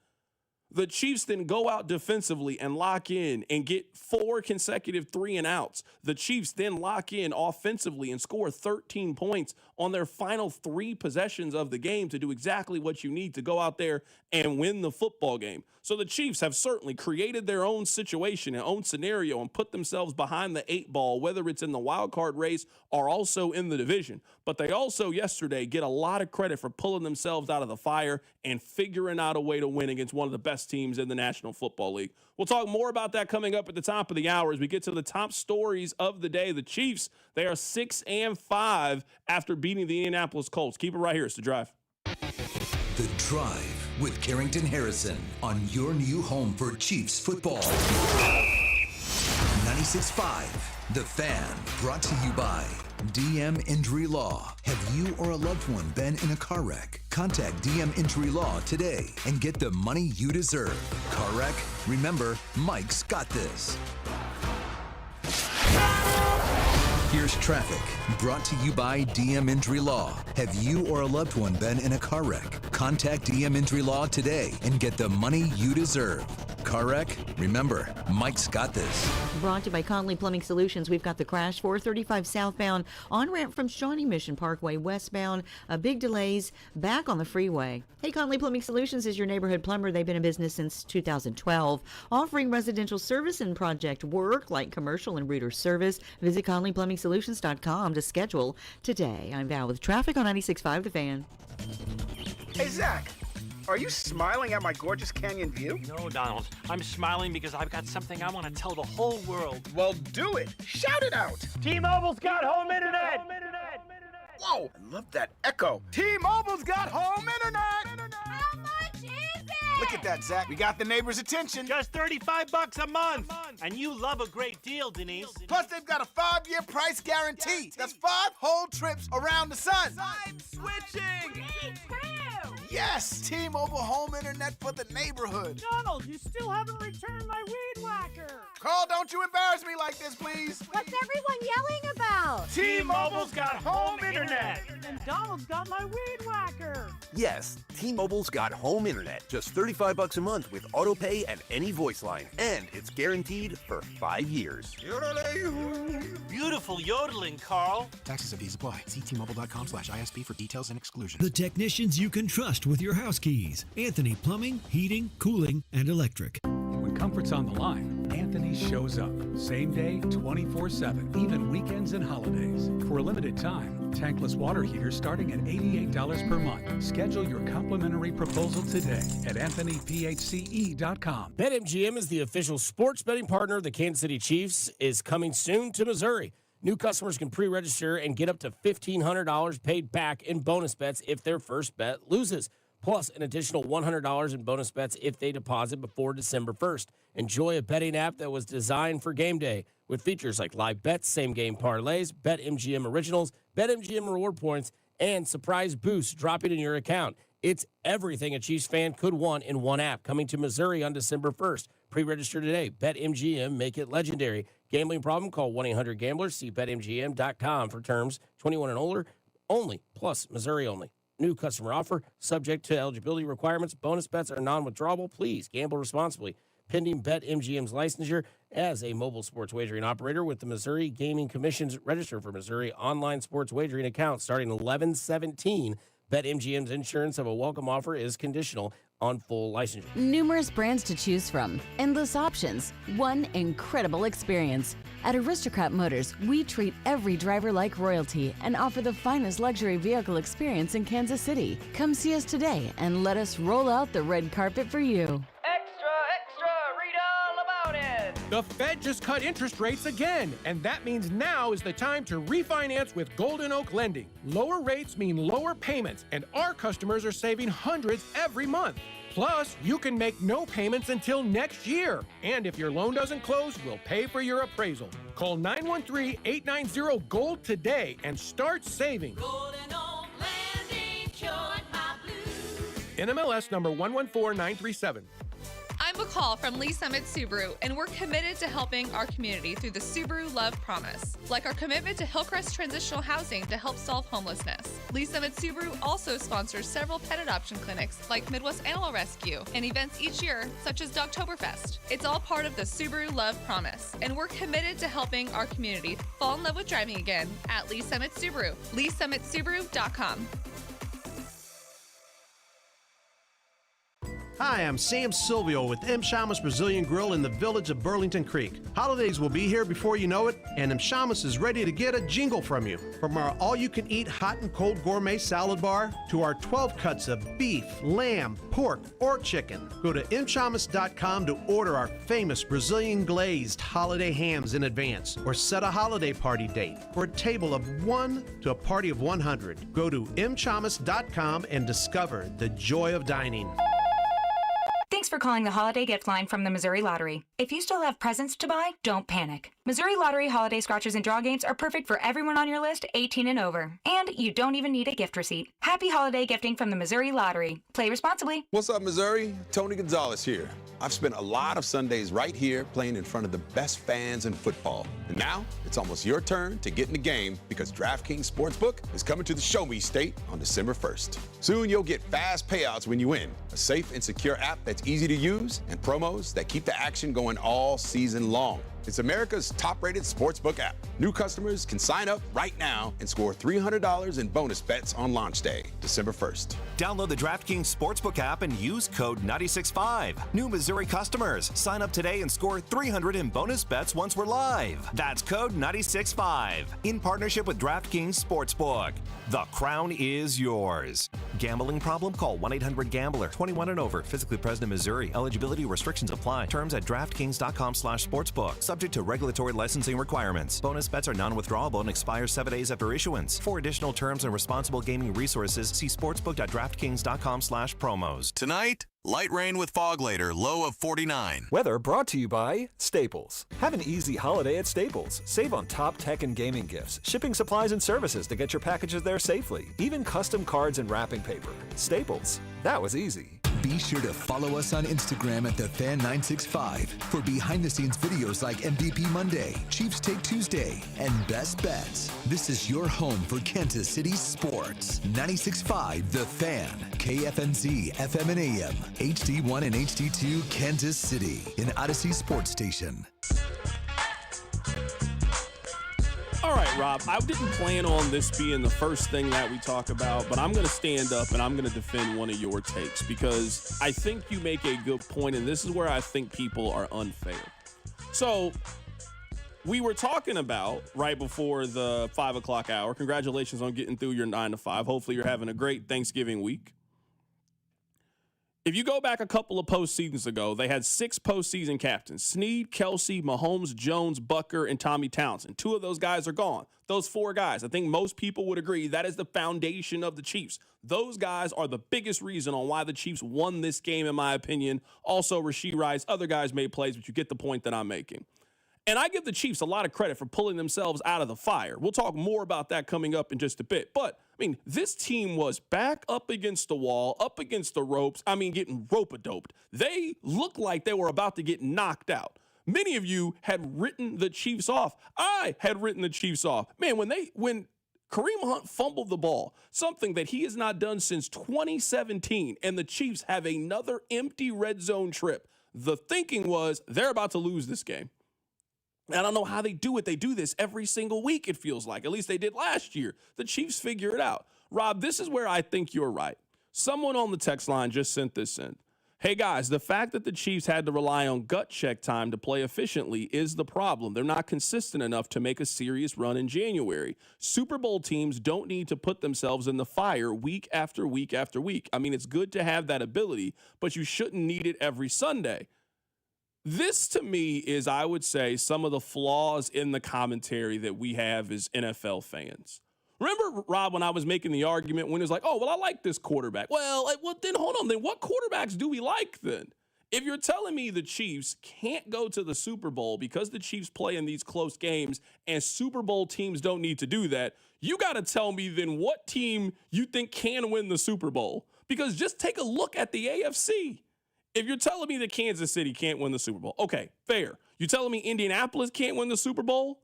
The Chiefs then go out defensively and lock in and get 4 consecutive 3-and-outs. The Chiefs then lock in offensively and score 13 points on their final 3 possessions of the game to do exactly what you need to go out there and win the football game. So the Chiefs have certainly created their own situation and own scenario and put themselves behind the 8 ball, whether it's in the wild card race or also in the division. But they also yesterday get a lot of credit for pulling themselves out of the fire and figuring out a way to win against one of the best teams in the National Football League. We'll talk more about that coming up at the top of the hour as we get to the top stories of the day. The Chiefs, they are 6-5 after beating the Indianapolis Colts. Keep it right here. It's The Drive. The Drive with Carrington Harrison on your new home for Chiefs football. 96.5, The Fan, brought to you by DM Injury Law. Have you or a loved one been in a car wreck? Contact DM Injury Law today and get the money you deserve. Car wreck? Remember, Mike's got this. Here's traffic, brought to you by DM Injury Law. Have you or a loved one been in a car wreck? Contact DM Injury Law today and get the money you deserve. Car wreck? Remember, Mike's got this. Brought to you by Conley Plumbing Solutions. We've got the crash 435 southbound on-ramp from Shawnee Mission Parkway westbound. Big delays back on the freeway. Hey, Conley Plumbing Solutions is your neighborhood plumber. They've been in business since 2012, offering residential service and project work like commercial and rooter service. Visit ConleyPlumbingSolutions.com to schedule today. I'm Val with traffic on 96.5 The Fan. Hey, Zach. Are you smiling at my gorgeous canyon view? No, Donald. I'm smiling because I've got something I want to tell the whole world. Well, do it. Shout it out. T-Mobile's got home internet. Whoa, I love that echo. T-Mobile's got home internet. How much is it? Look at that, Zach. We got the neighbors' attention. Just $35 a month. And you love a great deal, Denise. Plus, they've got a 5-year price guarantee. That's 5 whole trips around the sun. I'm switching. Me too. Yes, T-Mobile home internet for the neighborhood. Donald, you still haven't returned my weed whacker. Carl, don't you embarrass me like this, please. What's everyone yelling about? T-Mobile's got home internet. And Donald's got my weed whacker. Yes, T-Mobile's got home internet. Just $35 a month with auto pay and any voice line. And it's guaranteed for 5 years. Beautiful yodeling, Carl. Taxes and fees apply. See T-Mobile.com/ISP for details and exclusions. The technicians you can trust with your house keys. Anthony Plumbing, Heating, Cooling, and Electric. When comfort's on the line, Anthony shows up. Same day, 24/7, even weekends and holidays. For a limited time, tankless water heaters starting at $88 per month. Schedule your complimentary proposal today at AnthonyPHCE.com. BetMGM is the official sports betting partner of the Kansas City Chiefs, is coming soon to Missouri. New customers can pre-register and get up to $1,500 paid back in bonus bets if their first bet loses, plus an additional $100 in bonus bets if they deposit before December 1st. Enjoy a betting app that was designed for game day with features like live bets, same-game parlays, BetMGM Originals, BetMGM Reward Points, and surprise boosts dropping in your account. It's everything a Chiefs fan could want in one app. Coming to Missouri on December 1st. Pre-register today. BetMGM, make it legendary. Gambling problem? Call 1-800-GAMBLERS. See BetMGM.com for terms. 21 and older only, plus Missouri only. New customer offer, subject to eligibility requirements. Bonus bets are non-withdrawable. Please gamble responsibly. Pending BetMGM's licensure as a mobile sports wagering operator with the Missouri Gaming Commission's register for Missouri online sports wagering account starting 11/17. BetMGM's insurance of a welcome offer is conditional on full licensure. Numerous brands to choose from, endless options, one incredible experience. At Aristocrat Motors, we treat every driver like royalty and offer the finest luxury vehicle experience in Kansas City. Come see us today and let us roll out the red carpet for you. Read all about it. The Fed just cut interest rates again, and that means now is the time to refinance with Golden Oak Lending. Lower rates mean lower payments, and our customers are saving hundreds every month. Plus, you can make no payments until next year. And if your loan doesn't close, we'll pay for your appraisal. Call 913-890-GOLD today and start saving. Golden Oak Landing cured my blues. NMLS number 114937. I'm McCall from Lee Summit Subaru, and we're committed to helping our community through the Subaru Love Promise, like our commitment to Hillcrest Transitional Housing to help solve homelessness. Lee Summit Subaru also sponsors several pet adoption clinics like Midwest Animal Rescue and events each year, such as Dogtoberfest. It's all part of the Subaru Love Promise, and we're committed to helping our community fall in love with driving again at Lee Summit Subaru. LeeSummitSubaru.com. Hi, I'm Sam Silvio with M. Shamus Brazilian Grill in the village of Burlington Creek. Holidays will be here before you know it, and M. Shamus is ready to get a jingle from you. From our all-you-can-eat hot and cold gourmet salad bar to our 12 cuts of beef, lamb, pork, or chicken. Go to mshamus.com to order our famous Brazilian glazed holiday hams in advance, or set a holiday party date for a table of 1 to a party of 100. Go to mshamus.com and discover the joy of dining. Thanks for calling the Holiday Gift Line from the Missouri Lottery. If you still have presents to buy, don't panic. Missouri Lottery holiday scratchers and draw games are perfect for everyone on your list 18 and over. And you don't even need a gift receipt. Happy holiday gifting from the Missouri Lottery. Play responsibly. What's up, Missouri? Tony Gonzalez here. I've spent a lot of Sundays right here playing in front of the best fans in football. And now it's almost your turn to get in the game because DraftKings Sportsbook is coming to the Show Me State on December 1st. Soon you'll get fast payouts when you win, a safe and secure app that's easy to use, and promos that keep the action going all season long. It's America's top-rated sportsbook app. New customers can sign up right now and score $300 in bonus bets on launch day, December 1st. Download the DraftKings Sportsbook app and use code 965. New Missouri customers, sign up today and score $300 in bonus bets once we're live. That's code 965. In partnership with DraftKings Sportsbook. The crown is yours. Gambling problem? Call 1-800-GAMBLER. 21 and over. Physically present in Missouri. Eligibility restrictions apply. Terms at DraftKings.com/sportsbook. Subject to regulatory licensing requirements. Bonus bets are non-withdrawable and expire 7 days after issuance. For additional terms and responsible gaming resources, see sportsbook.draftkings.com/promos. Tonight, light rain with fog later, low of 49. Weather brought to you by Staples. Have an easy holiday at Staples. Save on top tech and gaming gifts, shipping supplies and services to get your packages there safely, even custom cards and wrapping paper. Staples. That was easy. Be sure to follow us on Instagram at TheFan965 for behind-the-scenes videos like MVP Monday, Chiefs Take Tuesday, and Best Bets. This is your home for Kansas City sports. 96.5 The Fan, KFNZ, FM and AM, HD1 and HD2, Kansas City, an Odyssey Sports Station. All right, Rob, I didn't plan on this being the first thing that we talk about, but I'm going to stand up and I'm going to defend one of your takes because I think you make a good point, and this is where I think people are unfair. So we were talking about right before the 5 o'clock hour. Congratulations on getting through your 9 to 5. Hopefully you're having a great Thanksgiving week. If you go back a couple of postseasons ago, they had 6 postseason captains: Snead, Kelsey, Mahomes, Jones, Bucker, and Tommy Townsend. 2 of those guys are gone. Those 4 guys, I think most people would agree, that is the foundation of the Chiefs. Those guys are the biggest reason on why the Chiefs won this game, in my opinion. Also, Rashee Rice, other guys made plays, but you get the point that I'm making. And I give the Chiefs a lot of credit for pulling themselves out of the fire. We'll talk more about that coming up in just a bit. But, I mean, this team was back up against the wall, up against the ropes. I mean, getting rope-a-doped. They looked like they were about to get knocked out. Many of you had written the Chiefs off. I had written the Chiefs off. Man, when Kareem Hunt fumbled the ball, something that he has not done since 2017, and the Chiefs have another empty red zone trip, the thinking was they're about to lose this game. I don't know how they do it. They do this every single week, it feels like. At least they did last year. The Chiefs figure it out. Rob, this is where I think you're right. Someone on the text line just sent this in. Hey, guys, the fact that the Chiefs had to rely on gut check time to play efficiently is the problem. They're not consistent enough to make a serious run in January. Super Bowl teams don't need to put themselves in the fire week after week after week. I mean, it's good to have that ability, but you shouldn't need it every Sunday. This, to me, is, I would say, some of the flaws in the commentary that we have as NFL fans. Remember, Rob, when I was making the argument when it was like, oh, well, I like this quarterback. Well, then hold on. Then what quarterbacks do we like then? If you're telling me the Chiefs can't go to the Super Bowl because the Chiefs play in these close games and Super Bowl teams don't need to do that, you got to tell me then what team you think can win the Super Bowl. Because just take a look at the AFC. If you're telling me that Kansas City can't win the Super Bowl, okay, fair. You telling me Indianapolis can't win the Super Bowl?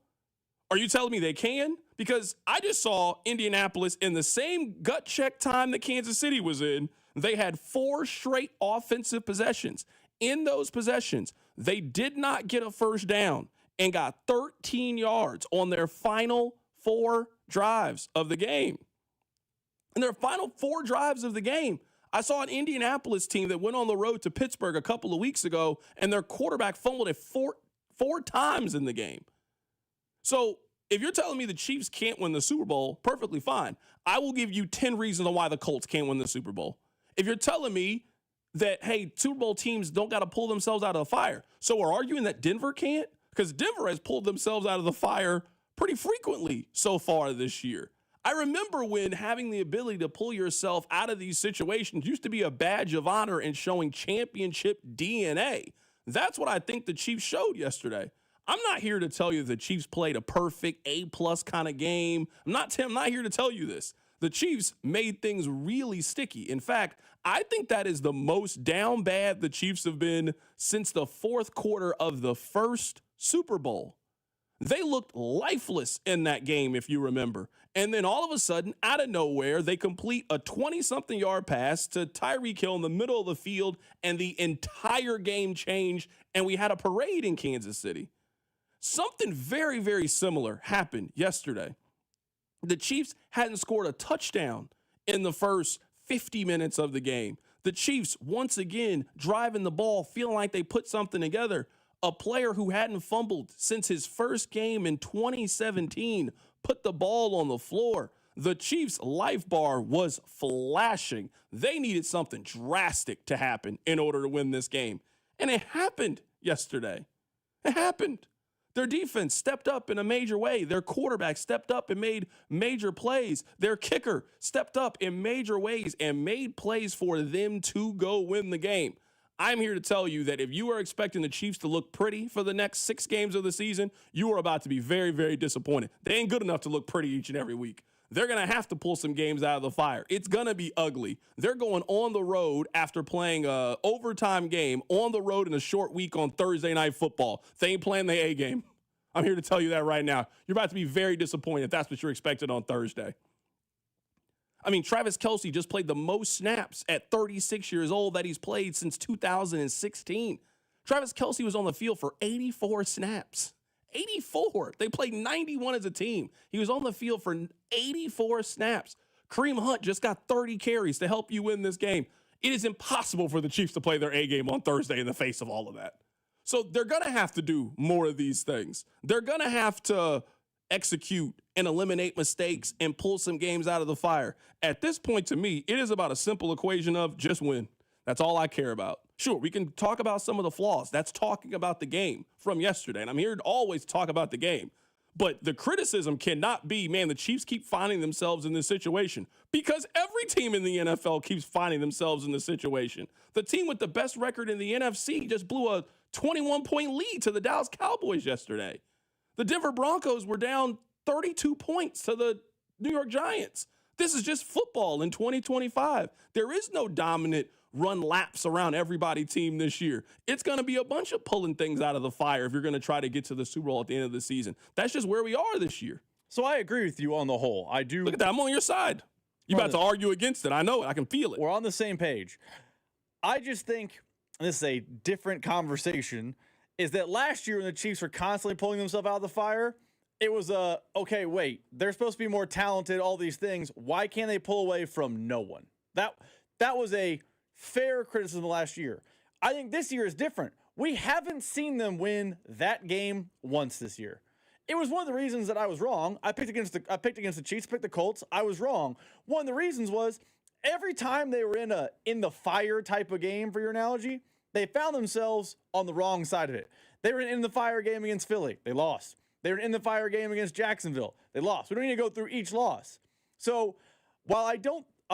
Are you telling me they can? Because I just saw Indianapolis in the same gut check time that Kansas City was in. They had 4 straight offensive possessions. In those possessions, they did not get a first down and got 13 yards on their final 4 drives of the game. In their final 4 drives of the game, I saw an Indianapolis team that went on the road to Pittsburgh a couple of weeks ago, and their quarterback fumbled it four times in the game. So if you're telling me the Chiefs can't win the Super Bowl, perfectly fine. I will give you 10 reasons on why the Colts can't win the Super Bowl. If you're telling me that, hey, Super Bowl teams don't got to pull themselves out of the fire, so we're arguing that Denver can't? Because Denver has pulled themselves out of the fire pretty frequently so far this year. I remember when having the ability to pull yourself out of these situations used to be a badge of honor and showing championship DNA. That's what I think the Chiefs showed yesterday. I'm not here to tell you the Chiefs played a perfect A+ kind of game. I'm not here to tell you this. The Chiefs made things really sticky. In fact, I think that is the most down bad the Chiefs have been since the 4th quarter of the first Super Bowl. They looked lifeless in that game, if you remember. And then all of a sudden, out of nowhere, they complete a 20-something yard pass to Tyreek Hill in the middle of the field, and the entire game changed, and we had a parade in Kansas City. Something very, very similar happened yesterday. The Chiefs hadn't scored a touchdown in the first 50 minutes of the game. The Chiefs, once again, driving the ball, feeling like they put something together. A player who hadn't fumbled since his first game in 2017 put the ball on the floor. The Chiefs' life bar was flashing. They needed something drastic to happen in order to win this game. And it happened yesterday. It happened. Their defense stepped up in a major way. Their quarterback stepped up and made major plays. Their kicker stepped up in major ways and made plays for them to go win the game. I'm here to tell you that if you are expecting the Chiefs to look pretty for the next 6 games of the season, you are about to be very, very disappointed. They ain't good enough to look pretty each and every week. They're going to have to pull some games out of the fire. It's going to be ugly. They're going on the road after playing an overtime game on the road in a short week on Thursday Night Football. They ain't playing the A game. I'm here to tell you that right now. You're about to be very disappointed if that's what you're expecting on Thursday. I mean, Travis Kelce just played the most snaps at 36 years old that he's played since 2016. Travis Kelce was on the field for 84 snaps. 84. They played 91 as a team. He was on the field for 84 snaps. Kareem Hunt just got 30 carries to help you win this game. It is impossible for the Chiefs to play their A game on Thursday in the face of all of that. So they're going to have to do more of these things. They're going to have to execute and eliminate mistakes and pull some games out of the fire. At this point, to me, it is about a simple equation of just win. That's all I care about. Sure, we can talk about some of the flaws. That's talking about the game from yesterday. And I'm here to always talk about the game. But the criticism cannot be, man, the Chiefs keep finding themselves in this situation, because every team in the NFL keeps finding themselves in this situation. The team with the best record in the NFC just blew a 21-point lead to the Dallas Cowboys yesterday. The Denver Broncos were down 32 points to the New York Giants. This is just football in 2025. There is no dominant run laps around everybody team this year. It's going to be a bunch of pulling things out of the fire if you're going to try to get to the Super Bowl at the end of the season. That's just where we are this year. So I agree with you on the whole. I do. Look at that. I'm on your side. You're about to argue against it. I know it. I can feel it. We're on the same page. I just think, and this is a different conversation, is that last year when the Chiefs were constantly pulling themselves out of the fire, it was okay, wait, they're supposed to be more talented, all these things. Why can't they pull away from no one? That was a fair criticism last year. I think this year is different. We haven't seen them win that game once this year. It was one of the reasons that I was wrong. I picked against the Chiefs, picked the Colts. I was wrong. One of the reasons was every time they were in the fire type of game, for your analogy, they found themselves on the wrong side of it. They were in the fire game against Philly. They lost. They were in the fire game against Jacksonville. They lost. We don't need to go through each loss. So while I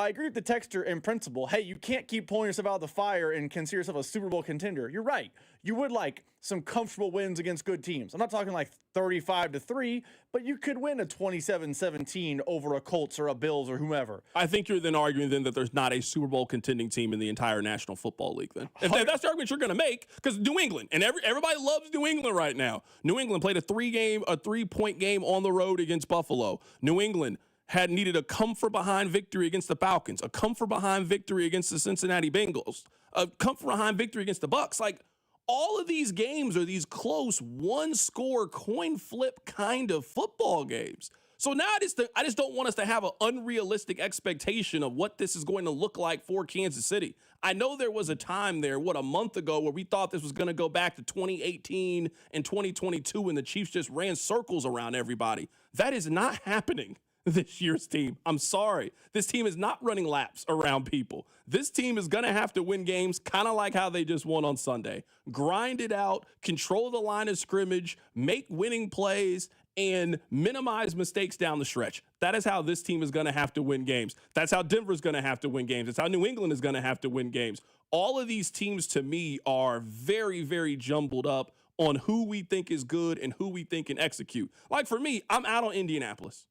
agree with the texter in principle. Hey, you can't keep pulling yourself out of the fire and consider yourself a Super Bowl contender. You're right. You would like some comfortable wins against good teams. I'm not talking like 35-3, but you could win a 27-17 over a Colts or a Bills or whomever. I think you're then arguing then that there's not a Super Bowl contending team in the entire National Football League then. If that's the argument you're going to make, because New England, and everybody loves New England right now. New England played a 3-point game on the road against Buffalo. New England had needed a come-from-behind victory against the Falcons, a come-from-behind victory against the Cincinnati Bengals, a come-from-behind victory against the Bucs. Like, all of these games are these close one-score coin flip kind of football games. So now I just don't want us to have an unrealistic expectation of what this is going to look like for Kansas City. I know there was a time there, a month ago, where we thought this was going to go back to 2018 and 2022 when the Chiefs just ran circles around everybody. That is not happening this year's team. I'm sorry. This team is not running laps around people. This team is going to have to win games kind of like how they just won on Sunday. Grind it out, control the line of scrimmage, make winning plays, and minimize mistakes down the stretch. That is how this team is going to have to win games. That's how Denver's going to have to win games. That's how New England is going to have to win games. All of these teams, to me, are very, very jumbled up on who we think is good and who we think can execute. Like for me, I'm out on Indianapolis.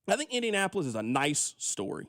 I think Indianapolis is a nice story.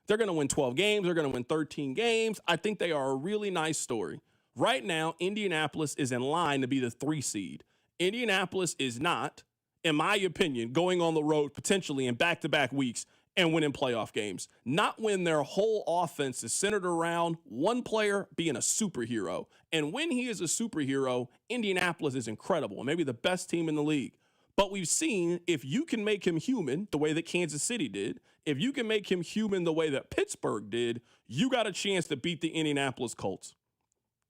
They're going to win 12 games. They're going to win 13 games. I think they are a really nice story. Right now, Indianapolis is in line to be the 3 seed. Indianapolis is not, in my opinion, going on the road potentially in back-to-back weeks and winning playoff games. Not when their whole offense is centered around one player being a superhero. And when he is a superhero, Indianapolis is incredible and maybe the best team in the league. But we've seen if you can make him human the way that Kansas City did, if you can make him human the way that Pittsburgh did, you got a chance to beat the Indianapolis Colts.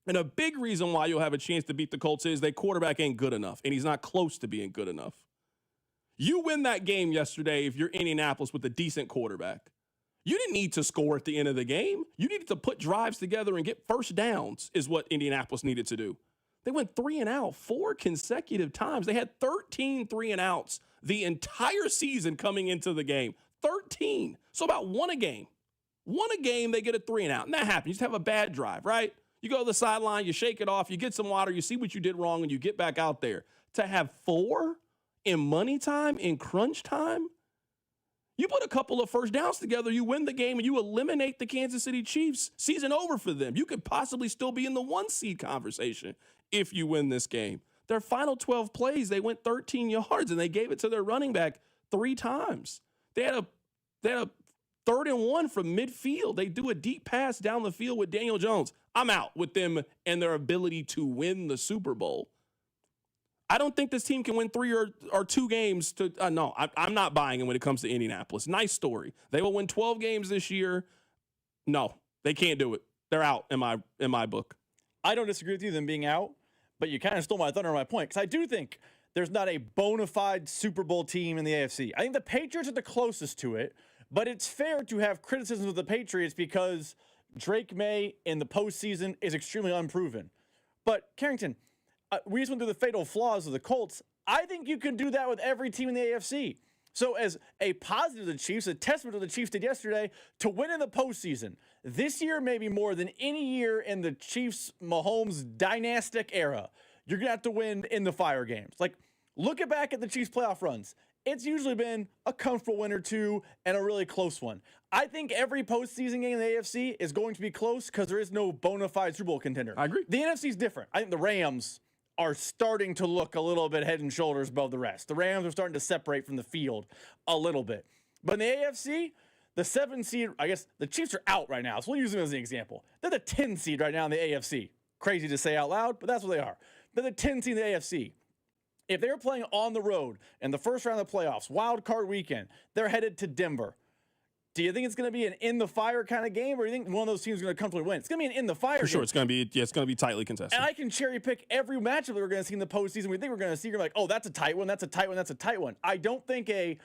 And a big reason why you'll have a chance to beat the Colts is their quarterback ain't good enough, and he's not close to being good enough. You win that game yesterday if you're Indianapolis with a decent quarterback. You didn't need to score at the end of the game. You needed to put drives together and get first downs is what Indianapolis needed to do. They went 3 and out 4 consecutive times. They had 13 3 and outs the entire season coming into the game. 13. So about one a game. One a game, they get a 3 and out. And that happens. You just have a bad drive, right? You go to the sideline, you shake it off, you get some water, you see what you did wrong, and you get back out there. To have 4 in money time, in crunch time, you put a couple of first downs together, you win the game, and you eliminate the Kansas City Chiefs. Season over for them. You could possibly still be in the 1 seed conversation if you win this game. Their final 12 plays, they went 13 yards, and they gave it to their running back 3 times. They had a 3rd and 1 from midfield. They do a deep pass down the field with Daniel Jones. I'm out with them and their ability to win the Super Bowl. I don't think this team can win 3 or 2 games. No, I'm not buying it when it comes to Indianapolis. Nice story. They will win 12 games this year. No, they can't do it. They're out in my book. I don't disagree with you them being out, but you kind of stole my thunder on my point because I do think there's not a bona fide Super Bowl team in the AFC. I think the Patriots are the closest to it, but it's fair to have criticisms of the Patriots because Drake May in the postseason is extremely unproven. But Carrington, we just went through the fatal flaws of the Colts. I think you can do that with every team in the AFC. So as a positive to the Chiefs, a testament to what the Chiefs did yesterday, to win in the postseason, this year maybe more than any year in the Chiefs-Mahomes dynastic era, you're going to have to win in the fire games. Like, look back at the Chiefs' playoff runs. It's usually been a comfortable win or two and a really close one. I think every postseason game in the AFC is going to be close because there is no bona fide Super Bowl contender. I agree. The NFC is different. I think the Rams are starting to look a little bit head and shoulders above the rest. The Rams are starting to separate from the field a little bit. But in the AFC, the 7 seed, I guess the Chiefs are out right now, so we'll use them as an example. They're the 10 seed right now in the AFC. Crazy to say out loud, but that's what they are. They're the 10 seed in the AFC. If they're playing on the road in the first round of the playoffs, wild card weekend, they're headed to Denver. Do you think it's going to be an in-the-fire kind of game, or do you think one of those teams is going to comfortably win? It's going to be an in-the-fire game. For sure, it's going to be tightly contested. And I can cherry-pick every matchup that we're going to see in the postseason. We think we're going to see, you're like, oh, that's a tight one, that's a tight one, that's a tight one. I don't think a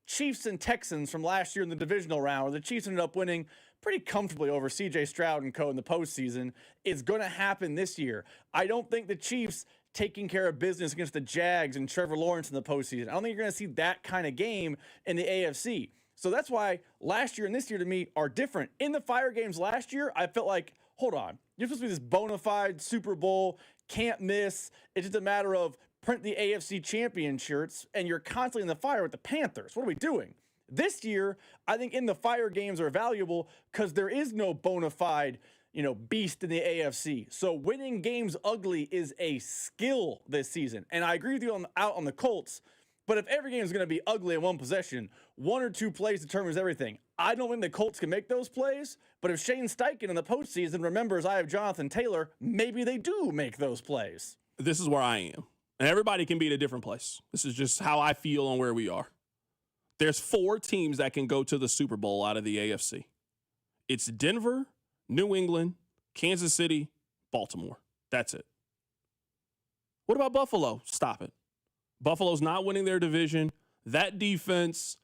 Chiefs and Texans from last year in the divisional round, where the Chiefs ended up winning pretty comfortably over C.J. Stroud and co. in the postseason, is going to happen this year. I don't think the Chiefs taking care of business against the Jags and Trevor Lawrence in the postseason. I don't think you're going to see that kind of game in the AFC. So that's why last year and this year to me are different. In the fire games last year, I felt like, hold on, you're supposed to be this bona fide Super Bowl, can't miss. It's just a matter of print the AFC champion shirts, and you're constantly in the fire with the Panthers. What are we doing? This year, I think in the fire games are valuable because there is no bona fide, beast in the AFC. So winning games ugly is a skill this season. And I agree with you out on the Colts. But if every game is going to be ugly in one possession, 1 or 2 plays determines everything. I don't think the Colts can make those plays, but if Shane Steichen in the postseason remembers I have Jonathan Taylor, maybe they do make those plays. This is where I am. And everybody can be at a different place. This is just how I feel on where we are. There's 4 teams that can go to the Super Bowl out of the AFC. It's Denver, New England, Kansas City, Baltimore. That's it. What about Buffalo? Stop it. Buffalo's not winning their division. That defense,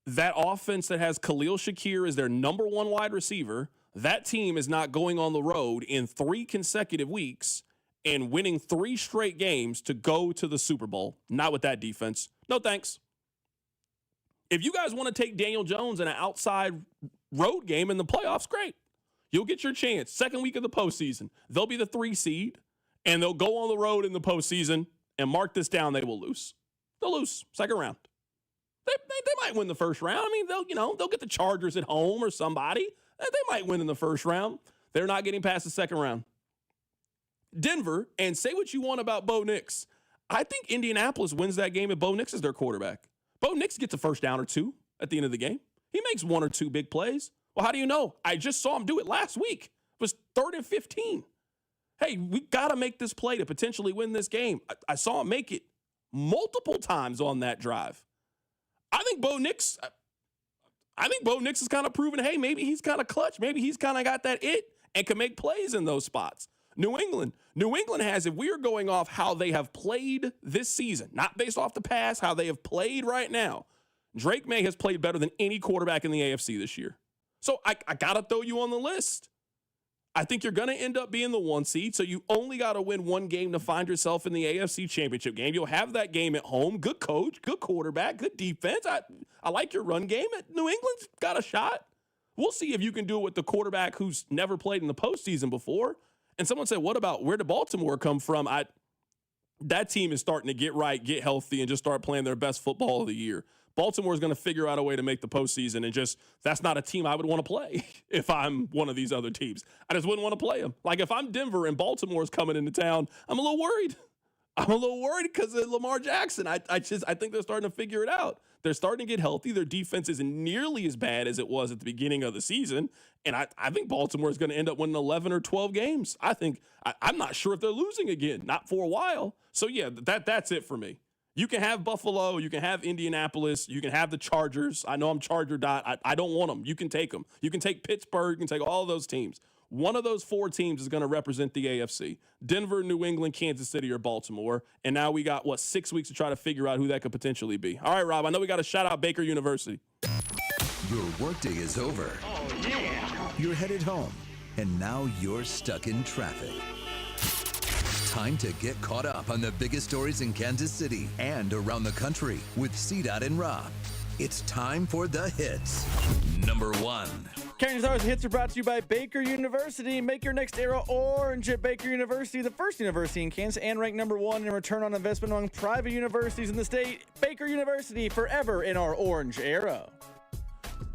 that offense that has Khalil Shakir as their number 1 wide receiver, that team is not going on the road in 3 consecutive weeks and winning 3 straight games to go to the Super Bowl. Not with that defense. No thanks. If you guys want to take Daniel Jones in an outside road game in the playoffs, great. You'll get your chance. Second week of the postseason. They'll be the 3 seed, and they'll go on the road in the postseason. And mark this down, they will lose. They'll lose second round. They might win the first round. I mean, they'll get the Chargers at home or somebody. They might win in the first round. They're not getting past the second round. Denver, and say what you want about Bo Nix. I think Indianapolis wins that game if Bo Nix is their quarterback. Bo Nix gets a first down or 2 at the end of the game. He makes 1 or 2 big plays. Well, how do you know? I just saw him do it last week. It was 3rd and 15. Hey, we got to make this play to potentially win this game. I saw him make it multiple times on that drive. I think Bo Nix is kind of proven, hey, maybe he's kind of clutch. Maybe he's kind of got that it and can make plays in those spots. New England has, if we are going off how they have played this season, not based off the past, how they have played right now, Drake May has played better than any quarterback in the AFC this year. So I got to throw you on the list. I think you're going to end up being the 1 seed, so you only got to win 1 game to find yourself in the AFC Championship game. You'll have that game at home. Good coach, good quarterback, good defense. I like your run game. New England's got a shot. We'll see if you can do it with the quarterback who's never played in the postseason before. And someone said, what about where did Baltimore come from? That team is starting to get right, get healthy, and just start playing their best football of the year. Baltimore is going to figure out a way to make the postseason, and that's not a team I would want to play if I'm one of these other teams. I just wouldn't want to play them. Like if I'm Denver and Baltimore is coming into town, I'm a little worried. I'm a little worried because of Lamar Jackson. I think they're starting to figure it out. They're starting to get healthy. Their defense isn't nearly as bad as it was at the beginning of the season. And I think Baltimore is going to end up winning 11 or 12 games. I'm not sure if they're losing again, not for a while. So yeah, that's it for me. You can have Buffalo, you can have Indianapolis, you can have the Chargers. I know I'm Charger dot. I don't want them. You can take them. You can take Pittsburgh, you can take all those teams. One of those 4 teams is going to represent the AFC. Denver, New England, Kansas City, or Baltimore. And now we got, 6 weeks to try to figure out who that could potentially be. All right, Rob, I know we got to shout out Baker University. Your workday is over. Oh, yeah. You're headed home. and now you're stuck in traffic. Time to get caught up on the biggest stories in Kansas City and around the country with CDOT and Rob. It's time for the hits. Number 1. Carrington Stars hits are brought to you by Baker University. Make your next era orange at Baker University, the first university in Kansas and ranked number 1 in return on investment among private universities in the state. Baker University, forever in our orange era.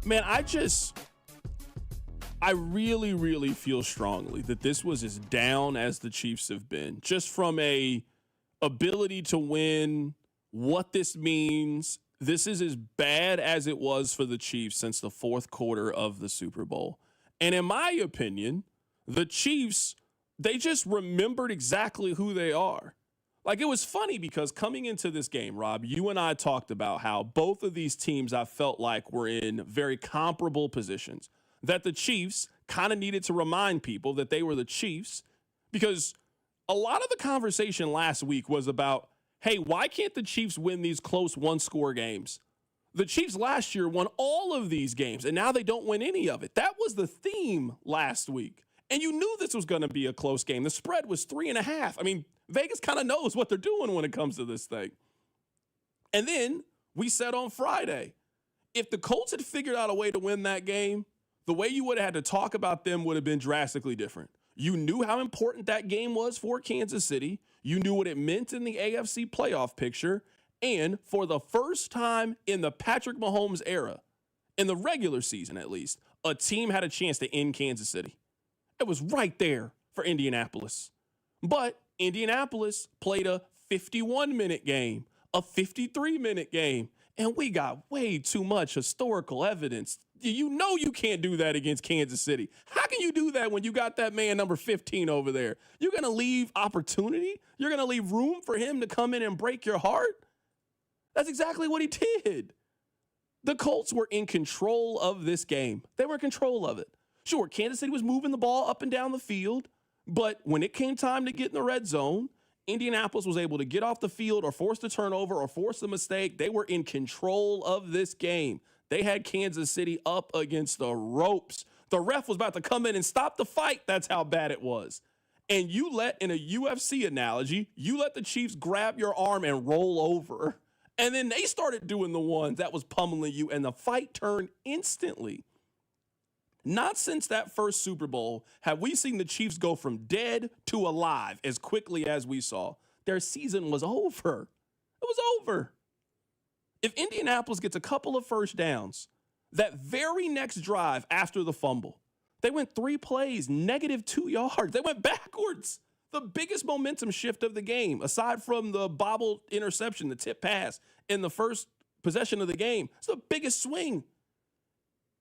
Man, I really, really feel strongly that this was as down as the Chiefs have been, just from a ability to win, what this means. This is as bad as it was for the Chiefs since the fourth quarter of the Super Bowl. And in my opinion, the Chiefs, they just remembered exactly who they are. Like, it was funny because coming into this game, Rob, you and I talked about how both of these teams I felt like were in very comparable positions, that the Chiefs kind of needed to remind people that they were the Chiefs, because a lot of the conversation last week was about, hey, why can't the Chiefs win these close one-score games? The Chiefs last year won all of these games, and now they don't win any of it. That was the theme last week. And you knew this was going to be a close game. The spread was 3.5. I mean, Vegas kind of knows what they're doing when it comes to this thing. And then we said on Friday, if the Colts had figured out a way to win that game, the way you would have had to talk about them would have been drastically different. You knew how important that game was for Kansas City. You knew what it meant in the AFC playoff picture. And for the first time in the Patrick Mahomes era, in the regular season at least, a team had a chance to end Kansas City. It was right there for Indianapolis. But Indianapolis played a 51-minute game, a 53-minute game, and we got way too much historical evidence. You know you can't do that against Kansas City. How can you do that when you got that man number 15 over there? You're going to leave opportunity? You're going to leave room for him to come in and break your heart? That's exactly what he did. The Colts were in control of this game. They were in control of it. Sure, Kansas City was moving the ball up and down the field, but when it came time to get in the red zone, Indianapolis was able to get off the field or force the turnover or force a mistake. They were in control of this game. They had Kansas City up against the ropes. The ref was about to come in and stop the fight. That's how bad it was. And you let, in a UFC analogy, you let the Chiefs grab your arm and roll over. And then they started doing the ones that was pummeling you, and the fight turned instantly. Not since that first Super Bowl have we seen the Chiefs go from dead to alive as quickly as we saw. Their season was over. It was over. If Indianapolis gets a couple of first downs, that very next drive after the fumble, they went 3 plays, -2 yards. They went backwards. The biggest momentum shift of the game, aside from the bobbled interception, the tip pass in the first possession of the game, it's the biggest swing.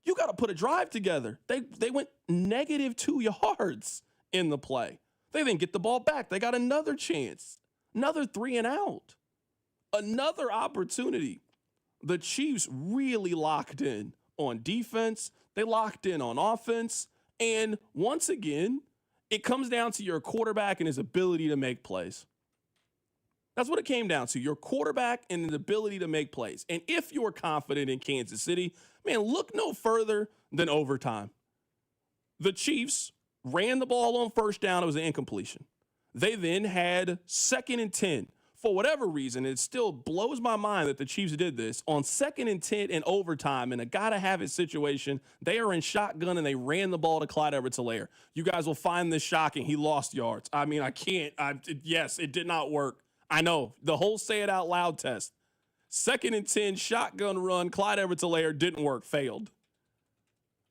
You got to put a drive together. They went -2 yards in the play. They didn't get the ball back. They got another chance, another 3 and out, another opportunity. The Chiefs really locked in on defense. They locked in on offense. And once again, it comes down to your quarterback and his ability to make plays. That's what it came down to, your quarterback and his ability to make plays. And if you're confident in Kansas City, man, look no further than overtime. The Chiefs ran the ball on first down. It was an incompletion. They then had 2nd and 10. For whatever reason, it still blows my mind that the Chiefs did this. On 2nd and 10 in overtime, in a gotta-have-it situation, they are in shotgun, and they ran the ball to Clyde Edwards-Helaire. You guys will find this shocking. He lost yards. I mean, I can't. Yes, it did not work. I know. The whole say-it-out-loud test. 2nd and 10, shotgun run, Clyde Edwards-Helaire didn't work, failed.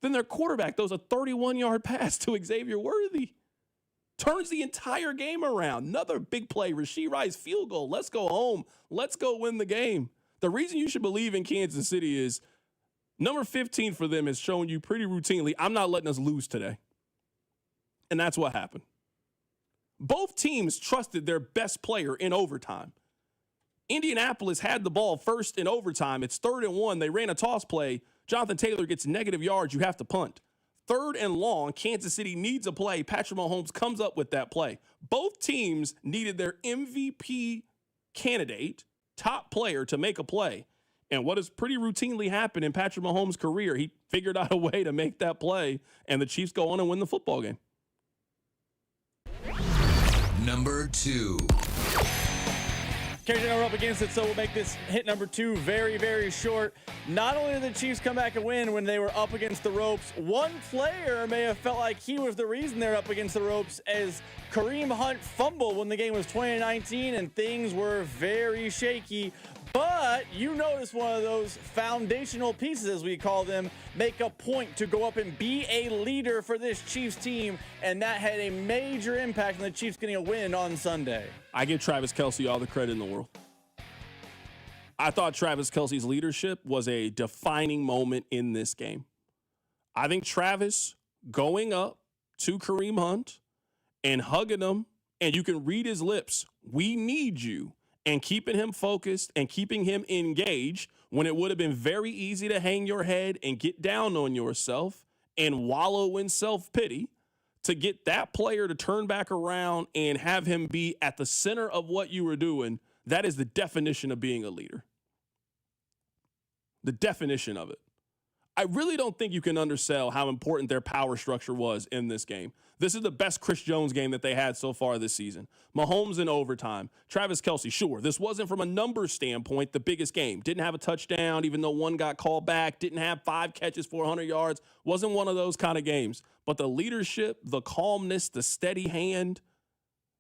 Then their quarterback throws a 31-yard pass to Xavier Worthy. Turns the entire game around. Another big play, Rashee Rice field goal. Let's go home. Let's go win the game. The reason you should believe in Kansas City is number 15 for them has shown you pretty routinely, I'm not letting us lose today. And that's what happened. Both teams trusted their best player in overtime. Indianapolis had the ball first in overtime. It's 3rd and 1. They ran a toss play. Jonathan Taylor gets negative yards. You have to punt. 3rd and long, Kansas City needs a play. Patrick Mahomes comes up with that play. Both teams needed their MVP candidate, top player, to make a play. And what has pretty routinely happened in Patrick Mahomes' career, he figured out a way to make that play, and the Chiefs go on and win the football game. Number 2. Carrington are up against it, so we'll make this hit number 2 very, very short. Not only did the Chiefs come back and win when they were up against the ropes, one player may have felt like he was the reason they're up against the ropes, as Kareem Hunt fumbled when the game was 2019 and things were very shaky. But you notice one of those foundational pieces, as we call them, make a point to go up and be a leader for this Chiefs team, and that had a major impact on the Chiefs getting a win on Sunday. I give Travis Kelce all the credit in the world. I thought Travis Kelce's leadership was a defining moment in this game. I think Travis going up to Kareem Hunt and hugging him, and you can read his lips, "We need you," and keeping him focused and keeping him engaged when it would have been very easy to hang your head and get down on yourself and wallow in self-pity, to get that player to turn back around and have him be at the center of what you were doing, that is the definition of being a leader. The definition of it. I really don't think you can undersell how important their power structure was in this game. This is the best Chris Jones game that they had so far this season. Mahomes in overtime. Travis Kelce, sure, this wasn't from a numbers standpoint the biggest game. Didn't have a touchdown, even though one got called back. Didn't have 5 catches, 400 yards. Wasn't one of those kind of games. But the leadership, the calmness, the steady hand,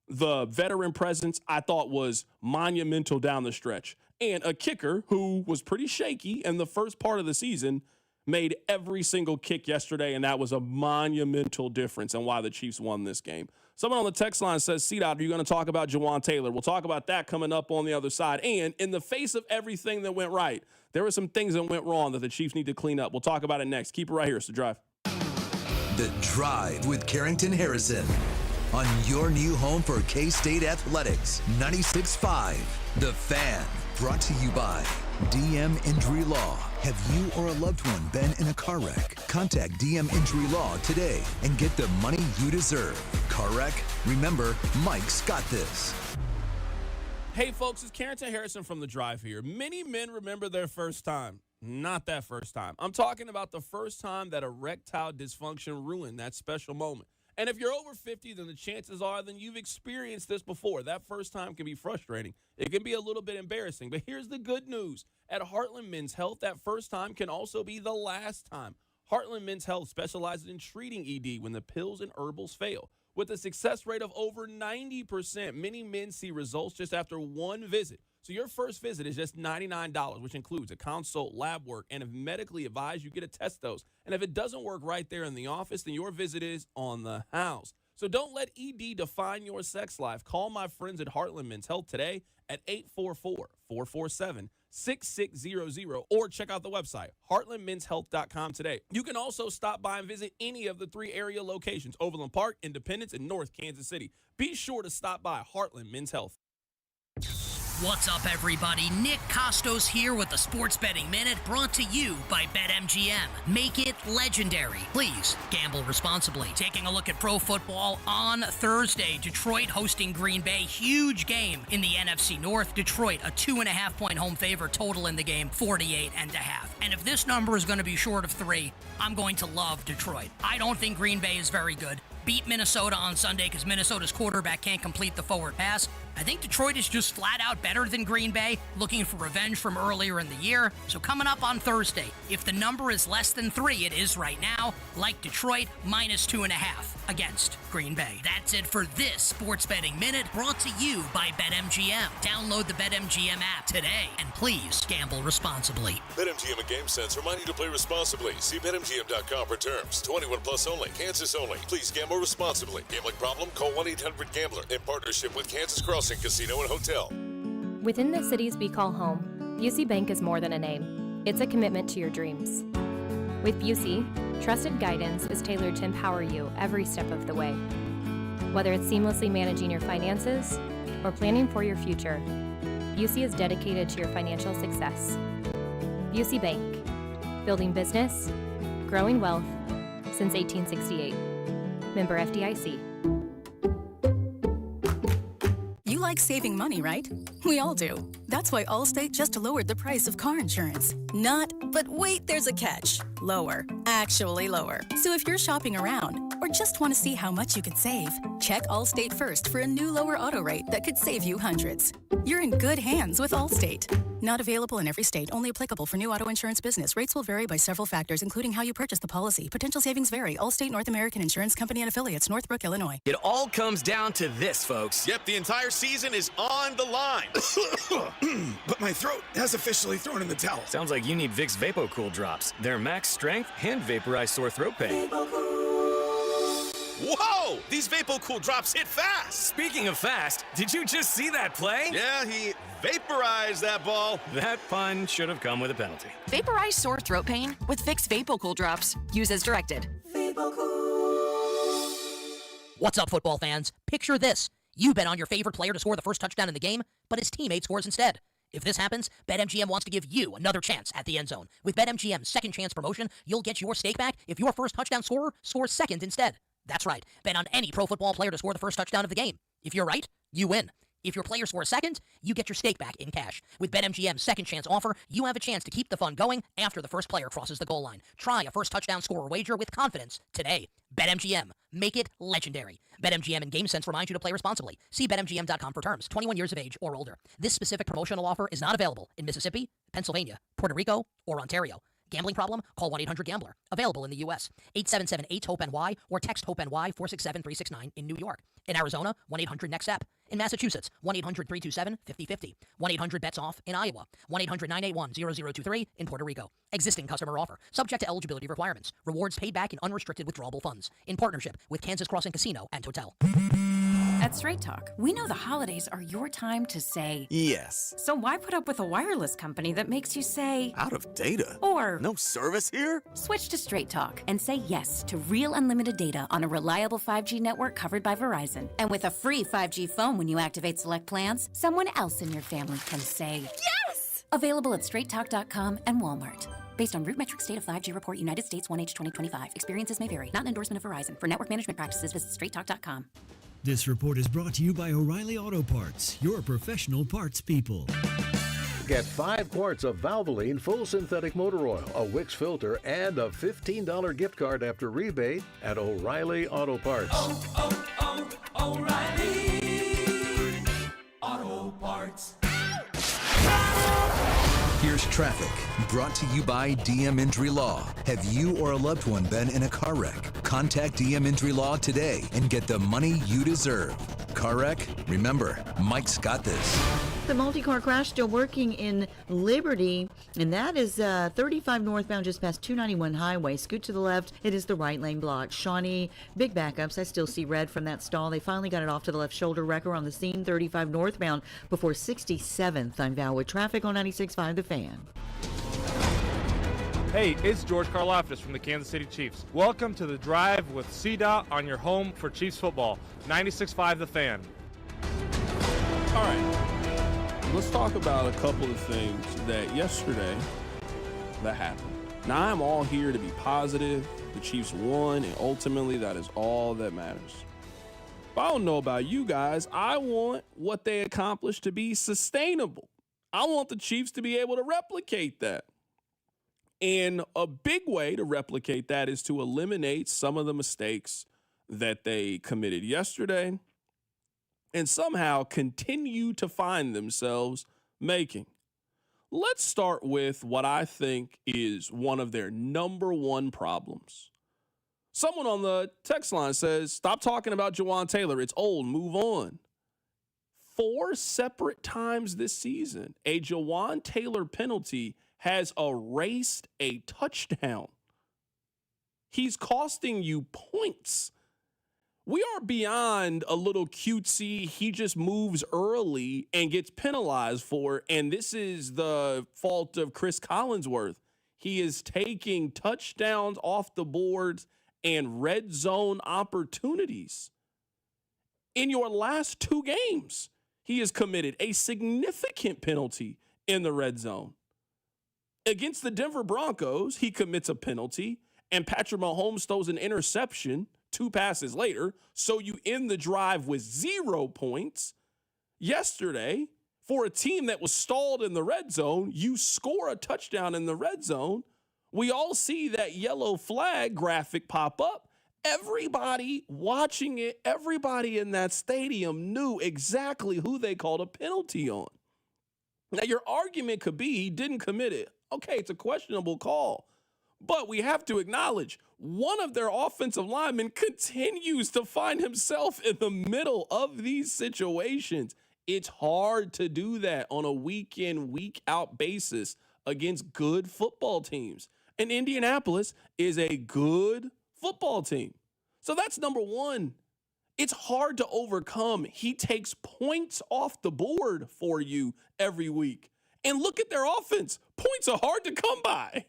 the veteran presence, I thought was monumental down the stretch. And a kicker who was pretty shaky in the first part of the season made every single kick yesterday, and that was a monumental difference in why the Chiefs won this game. Someone on the text line says, C-Dot, are you going to talk about Jawan Taylor? We'll talk about that coming up on the other side. And in the face of everything that went right, there were some things that went wrong that the Chiefs need to clean up. We'll talk about it next. Keep it right here. It's The Drive. The Drive with Carrington Harrison on your new home for K-State Athletics, 96.5. The Fan, brought to you by DM Injury Law. Have you or a loved one been in a car wreck? Contact DM Injury Law today and get the money you deserve. Car wreck? Remember, Mike's got this. Hey, folks, it's Carrington Harrison from The Drive here. Many men remember their first time. Not that first time. I'm talking about the first time that erectile dysfunction ruined that special moment. And if you're over 50, then the chances are then you've experienced this before. That first time can be frustrating. It can be a little bit embarrassing. But here's the good news. At Heartland Men's Health, that first time can also be the last time. Heartland Men's Health specializes in treating ED when the pills and herbals fail. With a success rate of over 90%, many men see results just after one visit. So your first visit is just $99, which includes a consult, lab work, and if medically advised, you get a test dose. And if it doesn't work right there in the office, then your visit is on the house. So don't let ED define your sex life. Call my friends at Heartland Men's Health today at 844-447-6600 or check out the website, heartlandmenshealth.com today. You can also stop by and visit any of the 3 area locations, Overland Park, Independence, and North Kansas City. Be sure to stop by Heartland Men's Health. What's up, everybody? Nick Costos here with the Sports Betting Minute, brought to you by BetMGM. Make it legendary. Please gamble responsibly. Taking a look at pro football on Thursday, Detroit hosting Green Bay. Huge game in the NFC North. Detroit, a 2.5-point home favorite, total in the game, 48.5. And if this number is going to be short of 3, I'm going to love Detroit. I don't think Green Bay is very good. Beat Minnesota on Sunday because Minnesota's quarterback can't complete the forward pass. I think Detroit is just flat out better than Green Bay, looking for revenge from earlier in the year. So coming up on Thursday, if the number is less than 3, it is right now, like Detroit, minus 2.5 against Green Bay. That's it for this Sports Betting Minute, brought to you by BetMGM. Download the BetMGM app today, and please gamble responsibly. BetMGM and GameSense remind you to play responsibly. See BetMGM.com for terms. 21 plus only. Kansas only. Please gamble responsibly. Gambling problem? Call 1-800-GAMBLER. In partnership with Kansas Crossing Casino and Hotel. Within the cities we call home, Busey Bank is more than a name. It's a commitment to your dreams. With Busey, trusted guidance is tailored to empower you every step of the way. Whether it's seamlessly managing your finances or planning for your future, Busey is dedicated to your financial success. Busey Bank, building business, growing wealth since 1868. Member FDIC. You like like saving money, right? We all do. That's why Allstate just lowered the price of car insurance. Not, but wait, there's a catch. Lower. Actually lower. So if you're shopping around or just want to see how much you could save, check Allstate first for a new lower auto rate that could save you hundreds. You're in good hands with Allstate. Not available in every state. Only applicable for new auto insurance business. Rates will vary by several factors, including how you purchase the policy. Potential savings vary. Allstate North American Insurance Company and affiliates. Northbrook, Illinois. It all comes down to this, folks. Yep, the entire season is on the line. But my throat has officially thrown in the towel. Sounds like you need Vicks VapoCool drops. They're max strength and vaporize sore throat pain. Whoa! These VapoCool drops hit fast. Speaking of fast, did you just see that play? Yeah, he vaporized that ball. That pun should have come with a penalty. Vaporize sore throat pain with Vicks VapoCool drops. Use as directed. What's up, football fans? Picture this. You bet on your favorite player to score the first touchdown in the game, but his teammate scores instead. If this happens, BetMGM wants to give you another chance at the end zone. With BetMGM's second chance promotion, you'll get your stake back if your first touchdown scorer scores second instead. That's right. Bet on any pro football player to score the first touchdown of the game. If you're right, you win. If your player scores second, you get your stake back in cash. With BetMGM's second chance offer, you have a chance to keep the fun going after the first player crosses the goal line. Try a first touchdown scorer wager with confidence today. BetMGM. Make it legendary. BetMGM and GameSense remind you to play responsibly. See BetMGM.com for terms. 21 years of age or older. This specific promotional offer is not available in Mississippi, Pennsylvania, Puerto Rico, or Ontario. Gambling problem? Call 1-800-GAMBLER. Available in the U.S. 877-8-HOPE-NY or text HOPE-NY 467-369 in New York. In Arizona, 1-800-NEXT-STEP. In Massachusetts, 1-800-327-5050. 1-800-BETS-OFF in Iowa. 1-800-981-0023 in Puerto Rico. Existing customer offer. Subject to eligibility requirements. Rewards paid back in unrestricted withdrawable funds. In partnership with Kansas Crossing Casino and Hotel. At Straight Talk, we know the holidays are your time to say yes. So why put up with a wireless company that makes you say Out of data? Or no service here? Switch to Straight Talk and say yes to real unlimited data on a reliable 5G network covered by Verizon. And with a free 5G phone when you activate select plans, someone else in your family can say yes! Available at straighttalk.com and Walmart. Based on RootMetrics State of 5G Report, United States 1H 2025. Experiences may vary. Not an endorsement of Verizon. For network management practices, visit straighttalk.com. This report is brought to you by O'Reilly Auto Parts, your professional parts people. Get 5 quarts of Valvoline full synthetic motor oil, a Wix filter, and a $15 gift card after rebate at O'Reilly Auto Parts. O'Reilly Auto Parts. Here's traffic, brought to you by DM Injury Law. Have you or a loved one been in a car wreck? Contact DM Injury Law today and get the money you deserve. Car wreck? Remember, Mike's got this. The multi-car crash still working in Liberty, and that is 35 northbound just past 291 highway. Scoot to the left, it is the right lane block. Shawnee, big backups. I still see red from that stall. They finally got it off to the left shoulder. Wrecker on the scene, 35 northbound before 67th. I'm Val with traffic on 96.5 The Fan. Hey, it's George Karlaftis from the Kansas City Chiefs. Welcome to the Drive with CDOT on your home for Chiefs football. 96.5 The Fan. All right. Let's talk about a couple of things that yesterday that happened. Now, I'm all here to be positive. The Chiefs won, and ultimately that is all that matters. But I don't know about you guys. I want what they accomplished to be sustainable. I want the Chiefs to be able to replicate that. And a big way to replicate that is to eliminate some of the mistakes that they committed yesterday and somehow continue to find themselves making. Let's start with what I think is one of their number one problems. Someone on the text line says, stop talking about Jawan Taylor. It's old. Move on. 4 separate times this season, a Jawan Taylor penalty has erased a touchdown. He's costing you points. We are beyond a little cutesy, he just moves early and gets penalized for it, and this is the fault of Chris Collinsworth. He is taking touchdowns off the boards and red zone opportunities. In your last 2 games, he has committed a significant penalty in the red zone. Against the Denver Broncos, he commits a penalty, and Patrick Mahomes throws an interception 2 passes later, so you end the drive with 0 points. yesterday, for a team that was stalled in the red zone, you score a touchdown in the red zone. We all see that yellow flag graphic pop up. Everybody watching it, everybody in that stadium knew exactly who they called a penalty on. Now, your argument could be he didn't commit it. Okay, it's a questionable call. But we have to acknowledge one of their offensive linemen continues to find himself in the middle of these situations. It's hard to do that on a week in, week out basis against good football teams. And Indianapolis is a good football team. So that's number one. It's hard to overcome. He takes points off the board for you every week. And look at their offense. Points are hard to come by.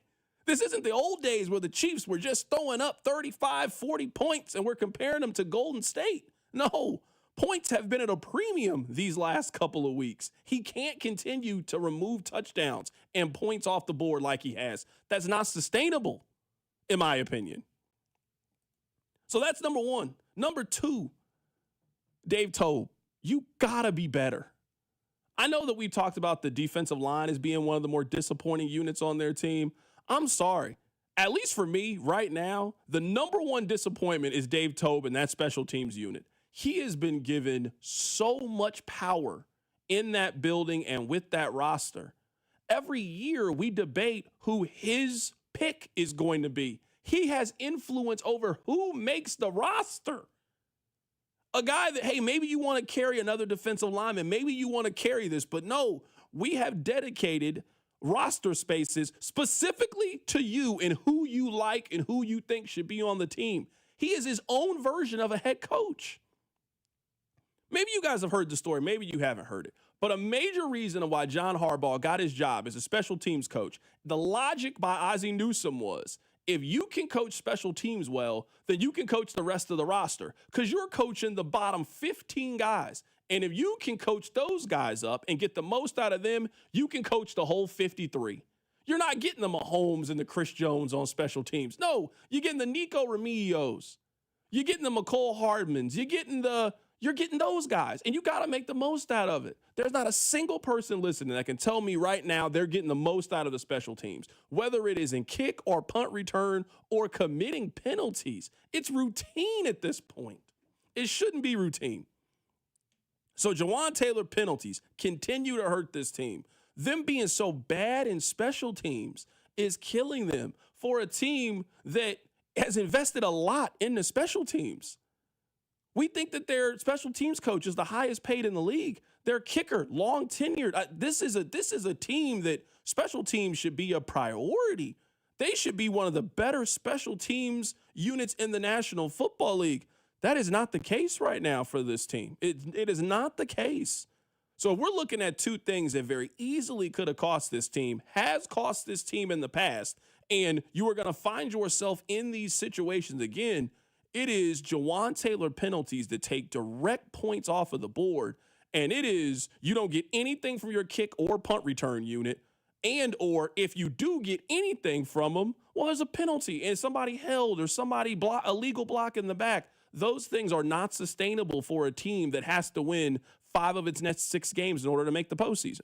This isn't the old days where the Chiefs were just throwing up 35, 40 points and we're comparing them to Golden State. No, points have been at a premium these last couple of weeks. He can't continue to remove touchdowns and points off the board like he has. That's not sustainable, in my opinion. So that's number one. Number two, Dave Toub, you gotta be better. I know that we talked about the defensive line as being one of the more disappointing units on their team. I'm sorry. At least for me right now, the number one disappointment is Dave Toub and that special teams unit. He has been given so much power in that building and with that roster. Every year we debate who his pick is going to be. He has influence over who makes the roster. A guy that, hey, maybe you want to carry another defensive lineman. Maybe you want to carry this. But no, we have dedicated roster spaces specifically to you and who you like and who you think should be on the team. He is his own version of a head coach. Maybe you guys have heard the story. Maybe you haven't heard it. But a major reason of why John Harbaugh got his job as a special teams coach, the logic by Ozzie Newsome was, if you can coach special teams well, then you can coach the rest of the roster because you're coaching the bottom 15 guys. And if you can coach those guys up and get the most out of them, you can coach the whole 53. You're not getting the Mahomes and the Chris Jones on special teams. No, you're getting the Nico Remedios. You're getting the McCole Hardmans. You're getting those guys, and you got to make the most out of it. There's not a single person listening that can tell me right now they're getting the most out of the special teams, whether it is in kick or punt return or committing penalties. It's routine at this point. It shouldn't be routine. So Jawan Taylor penalties continue to hurt this team. Them being so bad in special teams is killing them for a team that has invested a lot in the special teams. We think that their special teams coach is the highest paid in the league. Their kicker, long tenured. This is a team that special teams should be a priority. They should be one of the better special teams units in the National Football League. That is not the case right now for this team. It is not the case. So if we're looking at two things that very easily could have cost this team, has cost this team in the past, and you are going to find yourself in these situations again, it is Jawan Taylor penalties that take direct points off of the board, and it is you don't get anything from your kick or punt return unit, and or if you do get anything from them, well, there's a penalty, and somebody held or somebody a legal block in the back. Those things are not sustainable for a team that has to win 5 of its next 6 games in order to make the postseason.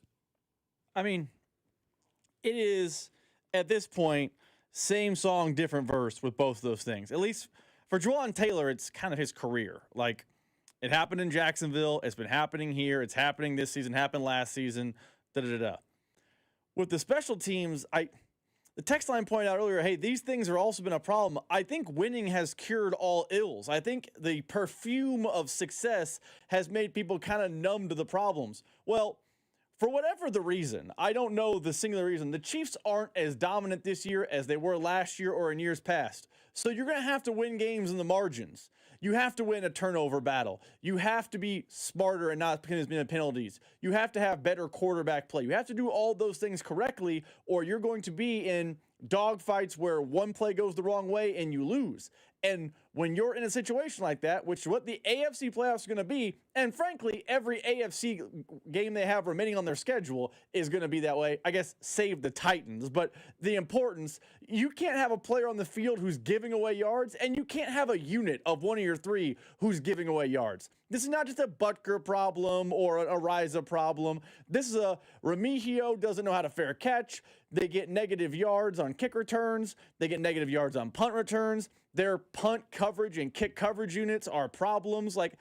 I mean, it is, at this point, same song, different verse with both of those things. At least for Jawan Taylor, it's kind of his career. Like, it happened in Jacksonville. It's been happening here. It's happening this season. Happened last season. Da-da-da-da. With the special teams, the text line pointed out earlier, hey, these things have also been a problem. I think winning has cured all ills. I think the perfume of success has made people kind of numb to the problems. Well, for whatever the reason, I don't know the singular reason, the Chiefs aren't as dominant this year as they were last year or in years past. So you're going to have to win games in the margins. You have to win a turnover battle. You have to be smarter and not commit penalties. You have to have better quarterback play. You have to do all those things correctly, or you're going to be in dogfights where one play goes the wrong way and you lose. And when you're in a situation like that, which is what the AFC playoffs are going to be, and frankly, every AFC game they have remaining on their schedule is going to be that way. I guess save the Titans, but the importance, you can't have a player on the field who's giving away yards, and you can't have a unit of one of your 3 who's giving away yards. This is not just a Butker problem or a Ariza problem. This is a Remigio doesn't know how to fair catch. They get negative yards on kick returns. They get negative yards on punt returns. Their punt coverage and kick coverage units are problems. Like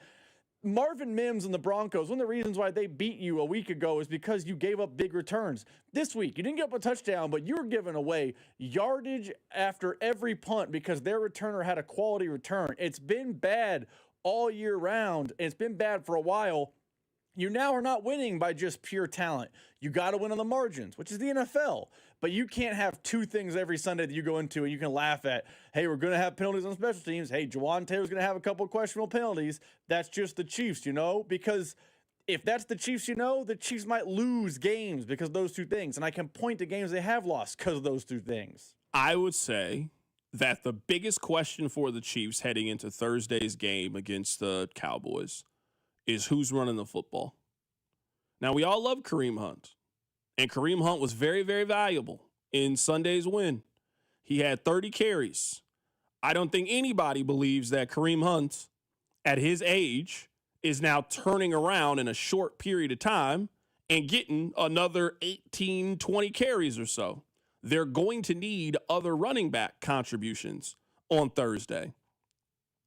Marvin Mims and the Broncos, one of the reasons why they beat you a week ago is because you gave up big returns. This week, you didn't give up a touchdown, but you were giving away yardage after every punt because their returner had a quality return. It's been bad all year round. It's been bad for a while. You now are not winning by just pure talent. You got to win on the margins, which is the NFL. But you can't have two things every Sunday that you go into and you can laugh at. Hey, we're going to have penalties on special teams. Hey, Jawan Taylor's going to have a couple of questionable penalties. That's just the Chiefs, because if that's the Chiefs, the Chiefs might lose games because of those two things. And I can point to games they have lost because of those two things. I would say that the biggest question for the Chiefs heading into Thursday's game against the Cowboys is who's running the football. Now, we all love Kareem Hunt, and Kareem Hunt was very, very valuable in Sunday's win. He had 30 carries. I don't think anybody believes that Kareem Hunt, at his age, is now turning around in a short period of time and getting another 18, 20 carries or so. They're going to need other running back contributions on Thursday.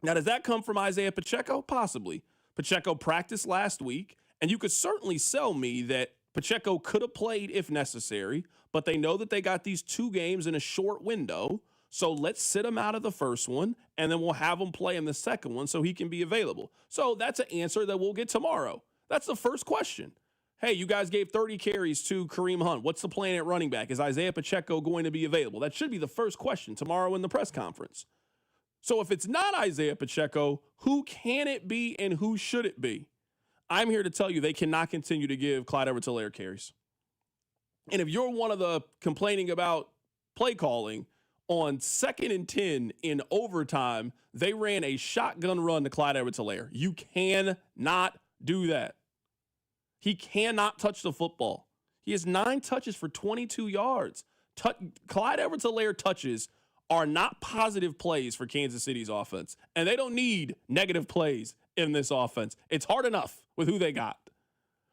Now, does that come from Isaiah Pacheco? Possibly. Pacheco practiced last week, and you could certainly sell me that Pacheco could have played if necessary, but they know that they got these two games in a short window, so let's sit him out of the first one, and then we'll have him play in the second one so he can be available. So that's an answer that we'll get tomorrow. That's the first question. Hey, you guys gave 30 carries to Kareem Hunt. What's the plan at running back? Is Isaiah Pacheco going to be available? That should be the first question tomorrow in the press conference. So if it's not Isaiah Pacheco, who can it be and who should it be? I'm here to tell you they cannot continue to give Clyde Edwards-Helaire carries. And if you're one of the complaining about play calling, on 2nd and 10 in overtime, they ran a shotgun run to Clyde Edwards-Helaire. You cannot do that. He cannot touch the football. He has 9 touches for 22 yards. Clyde Edwards-Helaire touches are not positive plays for Kansas City's offense, and they don't need negative plays in this offense. It's hard enough with who they got.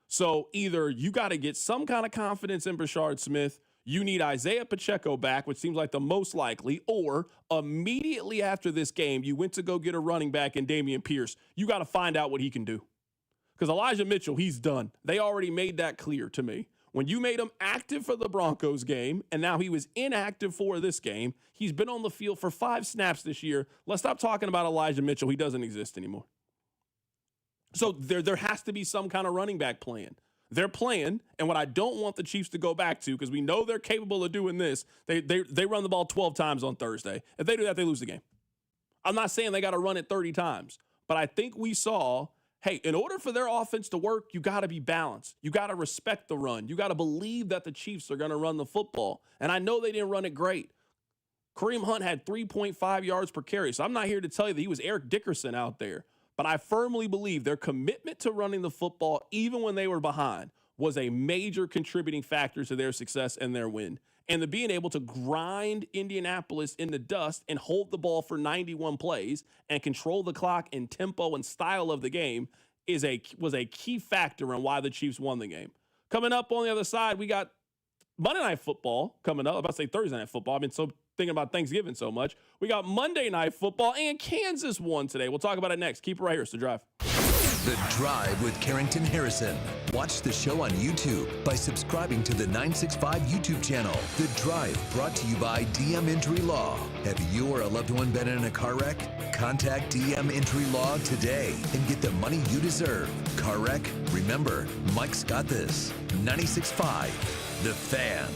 So either you got to get some kind of confidence in Brashard Smith, you need Isaiah Pacheco back, which seems like the most likely, or immediately after this game, you went to go get a running back in Dameon Pierce. You got to find out what he can do. Because Elijah Mitchell, he's done. They already made that clear to me. When you made him active for the Broncos game, and now he was inactive for this game, he's been on the field for 5 snaps this year. Let's stop talking about Elijah Mitchell. He doesn't exist anymore. So there has to be some kind of running back plan. Their plan, and what I don't want the Chiefs to go back to, because we know they're capable of doing this, they run the ball 12 times on Thursday. If they do that, they lose the game. I'm not saying they got to run it 30 times, but I think we saw, hey, in order for their offense to work, you got to be balanced. You got to respect the run. You got to believe that the Chiefs are going to run the football. And I know they didn't run it great. Kareem Hunt had 3.5 yards per carry, so I'm not here to tell you that he was Eric Dickerson out there. But I firmly believe their commitment to running the football, even when they were behind, was a major contributing factor to their success and their win. And the being able to grind Indianapolis in the dust and hold the ball for 91 plays and control the clock and tempo and style of the game was a key factor in why the Chiefs won the game. Coming up on the other side, we got Monday Night Football coming up. I'm about to say Thursday Night Football. I've been thinking about Thanksgiving so much. We got Monday Night Football, and Kansas won today. We'll talk about it next. Keep it right here. It's The Drive. The Drive with Carrington Harrison. Watch the show on YouTube by subscribing to the 965 YouTube channel. The Drive, brought to you by DM Injury Law. Have you or a loved one been in a car wreck? Contact DM Injury Law today and get the money you deserve. Car wreck? Remember, Mike's got this. 96.5, The Fan.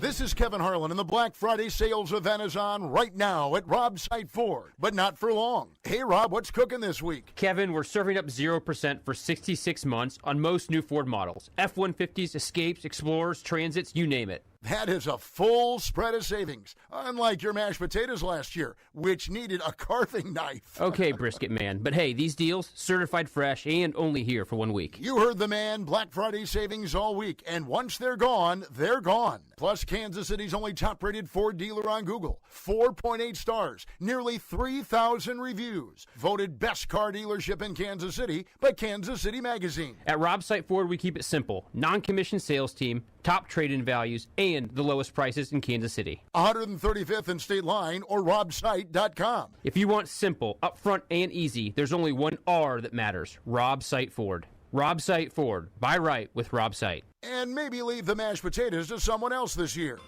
This is Kevin Harlan, and the Black Friday sales event is on right now at Rob's Site Ford, but not for long. Hey, Rob, what's cooking this week? Kevin, we're serving up 0% for 66 months on most new Ford models. F-150s, Escapes, Explorers, Transits, you name it. That is a full spread of savings, unlike your mashed potatoes last year, which needed a carving knife. Okay, brisket man, but hey, these deals, certified fresh and only here for 1 week. You heard the man. Black Friday savings all week, and once they're gone, they're gone. Plus, Kansas City's only top-rated Ford dealer on Google. 4.8 stars, nearly 3,000 reviews. Voted best car dealership in Kansas City by Kansas City Magazine. At Rob Site Ford, we keep it simple. Non-commissioned sales team, top trade-in values, and the lowest prices in Kansas City. 135th and State Line or robsite.com. If you want simple, upfront, and easy, there's only one R that matters. Rob Site Ford. Rob Site Ford. Buy right with Rob Site. And maybe leave the mashed potatoes to someone else this year.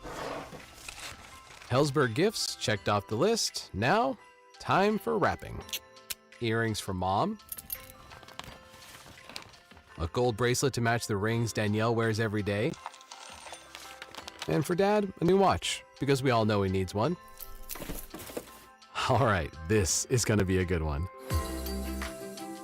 Hellsberg gifts checked off the list. Now, time for wrapping. Earrings for Mom. A gold bracelet to match the rings Danielle wears every day. And for Dad, a new watch, because we all know he needs one. All right, this is going to be a good one.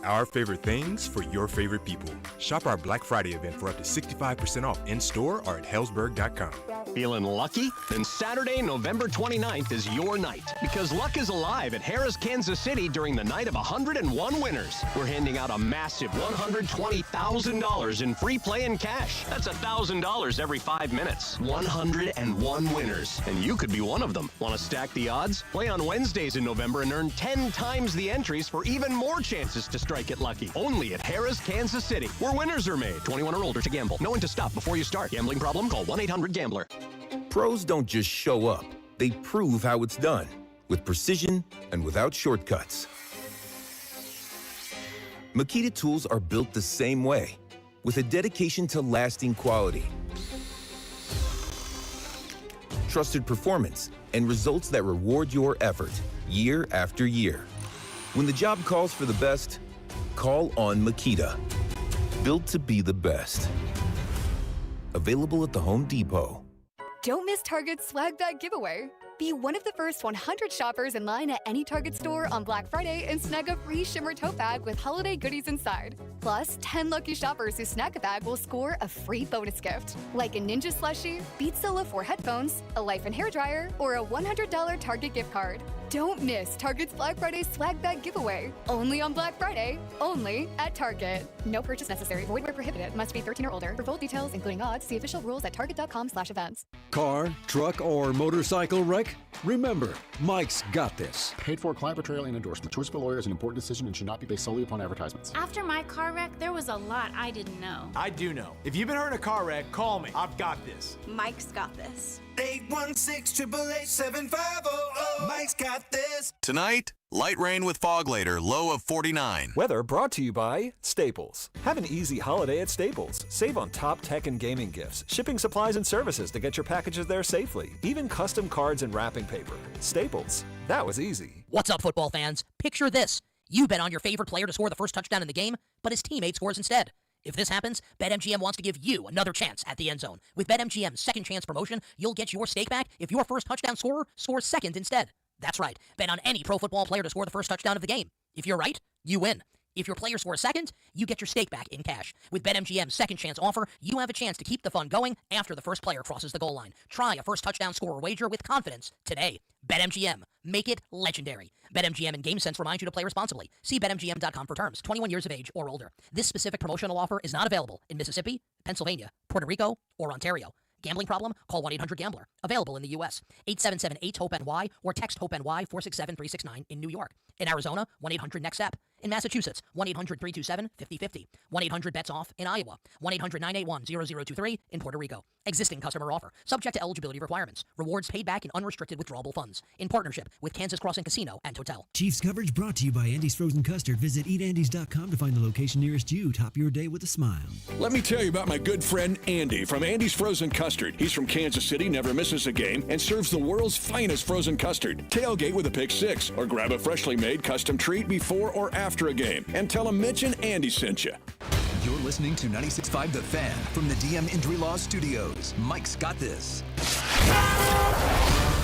Our favorite things for your favorite people. Shop our Black Friday event for up to 65% off in-store or at hellsberg.com. Feeling lucky? Then Saturday, November 29th is your night. Because luck is alive at Harrah's Kansas City during the night of 101 winners. We're handing out a massive $120,000 in free play and cash. That's $1,000 every 5 minutes. 101 winners. And you could be one of them. Want to stack the odds? Play on Wednesdays in November and earn 10 times the entries for even more chances to strike it lucky. Only at Harrah's Kansas City, where winners are made. 21 or older to gamble. Know when to stop before you start. Gambling problem? Call 1-800-GAMBLER. Pros don't just show up. They prove how it's done. With precision and without shortcuts. Makita tools are built the same way. With a dedication to lasting quality. Trusted performance and results that reward your effort year after year. When the job calls for the best, call on Makita. Built to be the best. Available at the Home Depot. Don't miss Target's swag bag giveaway. Be one of the first 100 shoppers in line at any Target store on Black Friday and snag a free shimmer tote bag with holiday goodies inside. Plus, 10 lucky shoppers who snag a bag will score a free bonus gift, like a Ninja slushie, Beats Solo 4 headphones, a Life and hairdryer, or a $100 Target gift card. Don't miss Target's Black Friday swag bag giveaway. Only on Black Friday. Only at Target. No purchase necessary. Void where prohibited. Must be 13 or older. For full details, including odds, see official rules at target.com/events. Car, truck, or motorcycle wreck? Remember, Mike's got this. Paid for client portrayal and endorsement. Choice of a lawyer is an important decision and should not be based solely upon advertisements. After my car wreck, there was a lot I didn't know. I do know. If you've been hurt in a car wreck, call me. I've got this. Mike's got this. 816-888-7500. Mike's got this. Tonight, light rain with fog later, low of 49. Weather brought to you by Staples. Have an easy holiday at Staples. Save on top tech and gaming gifts, shipping supplies and services to get your packages there safely, even custom cards and wrapping paper. Staples. That was easy. What's up, football fans? Picture this. You bet on your favorite player to score the first touchdown in the game, but his teammate scores instead. If this happens, BetMGM wants to give you another chance at the end zone. With BetMGM's second chance promotion, you'll get your stake back if your first touchdown scorer scores second instead. That's right. Bet on any pro football player to score the first touchdown of the game. If you're right, you win. If your player scores second, you get your stake back in cash. With BetMGM's second chance offer, you have a chance to keep the fun going after the first player crosses the goal line. Try a first touchdown scorer wager with confidence today. BetMGM. Make it legendary. BetMGM and GameSense remind you to play responsibly. See BetMGM.com for terms. 21 years of age or older. This specific promotional offer is not available in Mississippi, Pennsylvania, Puerto Rico, or Ontario. Gambling problem? Call 1-800-GAMBLER. Available in the U.S. 877-8-HOPE-NY or text HOPE-NY 467-369 in New York. In Arizona, 1-800-NEXT-STEP. In Massachusetts, 1-800-327-5050. 1-800-BETS-OFF in Iowa. 1-800-981-0023 in Puerto Rico. Existing customer offer. Subject to eligibility requirements. Rewards paid back in unrestricted withdrawable funds. In partnership with Kansas Crossing Casino and Hotel. Chiefs coverage brought to you by Andy's Frozen Custard. Visit eatandys.com to find the location nearest you. Top your day with a smile. Let me tell you about my good friend Andy from Andy's Frozen Custard. He's from Kansas City, never misses a game, and serves the world's finest frozen custard. Tailgate with a Pick 6 or grab a freshly made custom treat before or after a game. And tell him Mitch and Andy sent you. You're listening to 96.5 The Fan from the DM Injury Law Studios. Mike's got this.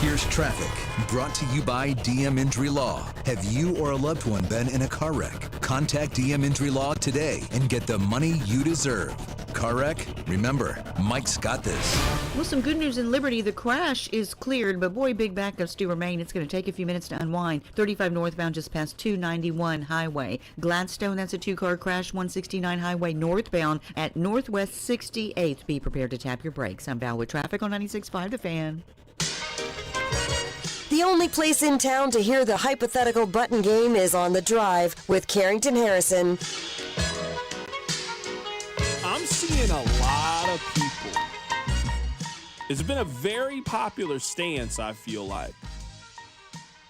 Here's traffic, brought to you by DM Injury Law. Have you or a loved one been in a car wreck? Contact DM Injury Law today and get the money you deserve. car wreck? Remember, Mike's got this. Well, some good news in Liberty. The crash is cleared, but boy, big backups do remain. It's going to take a few minutes to unwind. 35 northbound just past 291 highway. Gladstone, that's a two-car crash. 169 highway northbound at Northwest 68th. Be prepared to tap your brakes. I'm Val with traffic on 96.5 The Fan. The only place in town to hear the hypothetical button game is on The Drive with Carrington Harrison. I'm seeing a lot of people. It's been a very popular stance, I feel like.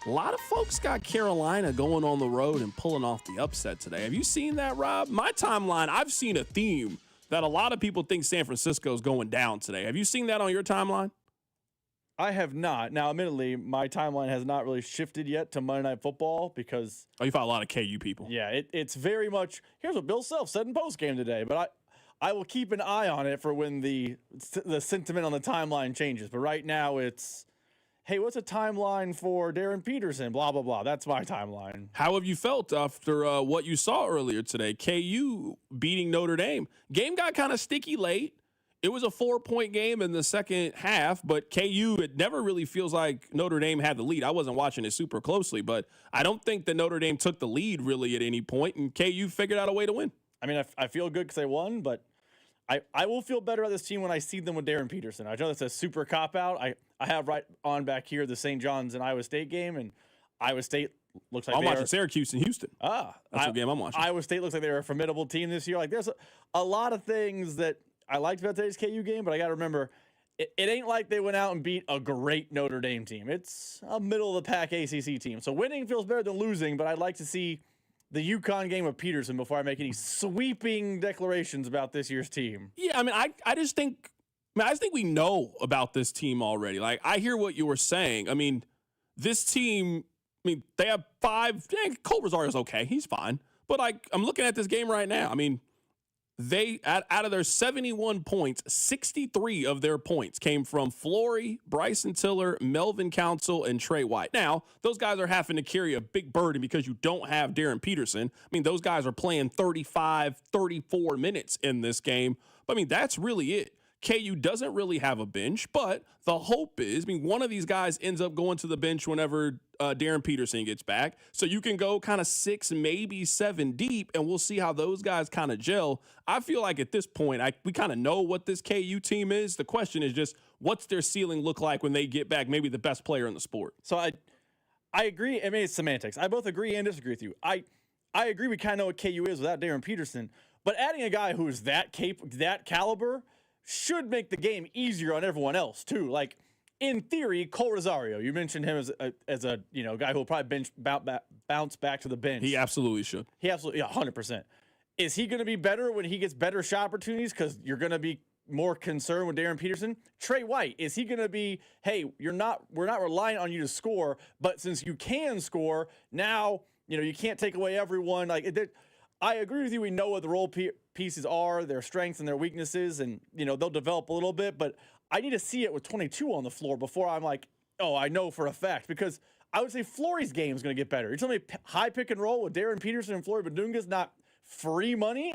A lot of folks got Carolina going on the road and pulling off the upset today. Have you seen that, Rob? My timeline, I've seen a theme that a lot of people think San Francisco is going down today. Have you seen that on your timeline? I have not. Now, admittedly, my timeline has not really shifted yet to Monday Night Football because... Oh, you found a lot of KU people. Yeah, it's very much, here's what Bill Self said in postgame today, but I will keep an eye on it for when the sentiment on the timeline changes. But right now it's, hey, what's a timeline for Darren Peterson? Blah, blah, blah. That's my timeline. How have you felt after what you saw earlier today? KU beating Notre Dame. Game got kind of sticky late. It was a 4-point game in the second half, but KU, it never really feels like Notre Dame had the lead. I wasn't watching it super closely, but I don't think that Notre Dame took the lead really at any point, and KU figured out a way to win. I mean, I feel good because they won, but I will feel better at this team when I see them with Darren Peterson. I know that's a super cop-out. I have right on back here the St. John's and Iowa State game, and Iowa State looks like I'm watching Syracuse and Houston. That's the game I'm watching. Iowa State looks like they're a formidable team this year. Like, there's a lot of things that I liked about today's KU game, but I got to remember, it ain't like they went out and beat a great Notre Dame team. It's a middle-of-the-pack ACC team. So winning feels better than losing, but I'd like to see the UConn game of Peterson before I make any sweeping declarations about this year's team. Yeah, I mean, I just think we know about this team already. Like, I hear what you were saying. I mean, this team, they have 5. Colt Rosario's okay. He's fine. But, like, I'm looking at this game right now. I mean, they, out of their 71 points, 63 of their points came from Flory, Bryson Tiller, Melvin Council, and Trey White. Now, those guys are having to carry a big burden because you don't have Darren Peterson. I mean, those guys are playing 35, 34 minutes in this game. But, I mean, that's really it. KU doesn't really have a bench, but the hope is, one of these guys ends up going to the bench whenever Darren Peterson gets back. So you can go kind of 6, maybe 7 deep, and we'll see how those guys kind of gel. I feel like at this point, we kind of know what this KU team is. The question is just, what's their ceiling look like when they get back maybe the best player in the sport? So I agree. I mean, it's semantics. I both agree and disagree with you. I agree we kind of know what KU is without Darren Peterson, but adding a guy who's that caliber should make the game easier on everyone else too. Like, in theory, Colt Rosario, you mentioned him as a guy who will probably bounce back to the bench. He absolutely should. He absolutely, 100%. Is he going to be better when he gets better shot opportunities because you're going to be more concerned with Darren Peterson? Trey White, is he going to be, hey, we're not relying on you to score, but since you can score, now you can't take away everyone. I agree with you. We know what the role pieces are, their strengths and their weaknesses, and they'll develop a little bit. But I need to see it with 22 on the floor before I'm like, oh, I know for a fact. Because I would say Flory's game is going to get better. You're telling me high pick and roll with Darren Peterson and Flory Badunga's not free money?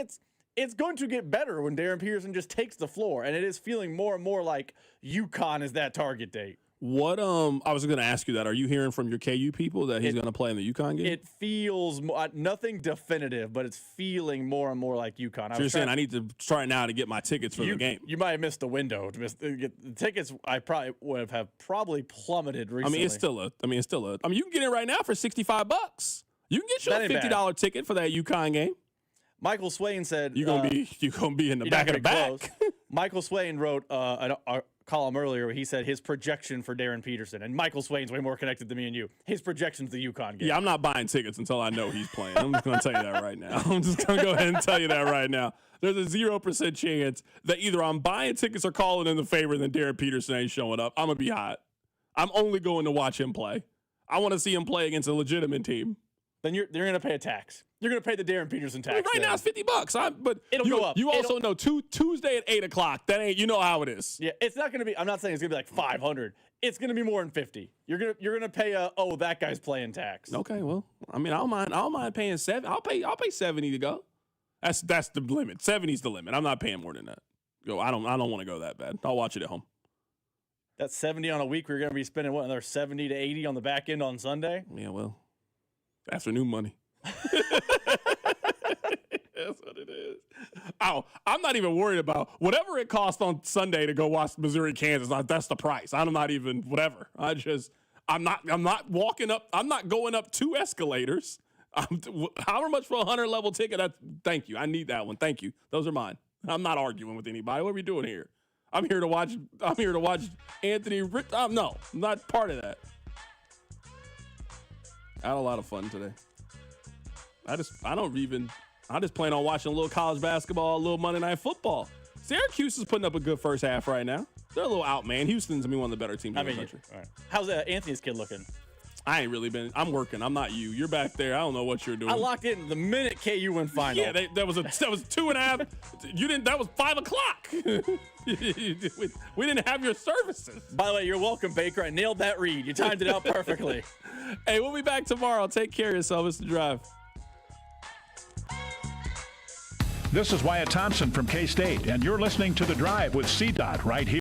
It's going to get better when Darren Peterson just takes the floor, and it is feeling more and more like UConn is that target date. What I was going to ask you that. Are you hearing from your KU people that he's going to play in the UConn game? It feels nothing definitive, but it's feeling more and more like UConn. So you're saying I need to try now to get my tickets for the game? You might have missed the window to get the tickets. I probably would have plummeted recently. You can get in right now for $65. You can get your $50 ticket for that UConn game. Michael Swain said you're gonna be in the back of the back. Michael Swain wrote a column earlier where he said his projection for Darren Peterson, and Michael Swain's way more connected than me and you. His projection's the UConn game. Yeah, I'm not buying tickets until I know he's playing. I'm just gonna tell you that right now. I'm just gonna go ahead and tell you that right now. There's a 0% chance that either I'm buying tickets or calling in the favor, and then Darren Peterson ain't showing up. I'm gonna be hot. I'm only going to watch him play. I want to see him play against a legitimate team. Then you're going to pay a tax. You're going to pay the Darren Peterson tax. Right now it's $50. But it'll go up. You also know Tuesday at 8:00. That ain't. You know how it is. Yeah, it's not going to be. I'm not saying it's going to be like 500. It's going to be more than 50. You're going to pay that guy's playing tax. Okay, well, I don't mind paying 7. I'll pay 70 to go. That's the limit. 70's the limit. I'm not paying more than that. I don't want to go that bad. I'll watch it at home. That's 70 on a week. We're going to be spending, what, another 70 to 80 on the back end on Sunday? Yeah, well, afternoon money. That's what it is. Oh, I'm not even worried about whatever it costs on Sunday to go watch Missouri, Kansas. That's the price. I'm not even whatever. I'm not walking up. I'm not going up 2 escalators. However much for a 100 level ticket. Thank you. I need that one. Thank you. Those are mine. I'm not arguing with anybody. What are we doing here? I'm here to watch Anthony. No, I'm not part of that. I had a lot of fun today. I just plan on watching a little college basketball, a little Monday Night Football. Syracuse is putting up a good first half right now. They're a little out, man. Houston's one of the better teams in the country. All right. How's Anthony's kid looking? I ain't really been. I'm working. I'm not you. You're back there. I don't know what you're doing. I locked in the minute KU went final. Yeah, that was 2.5. You didn't. That was 5 o'clock. We didn't have your services. By the way, you're welcome, Baker. I nailed that read. You timed it out perfectly. Hey, we'll be back tomorrow. Take care of yourself. It's The Drive. This is Wyatt Thompson from K-State, and you're listening to The Drive with CDOT right here.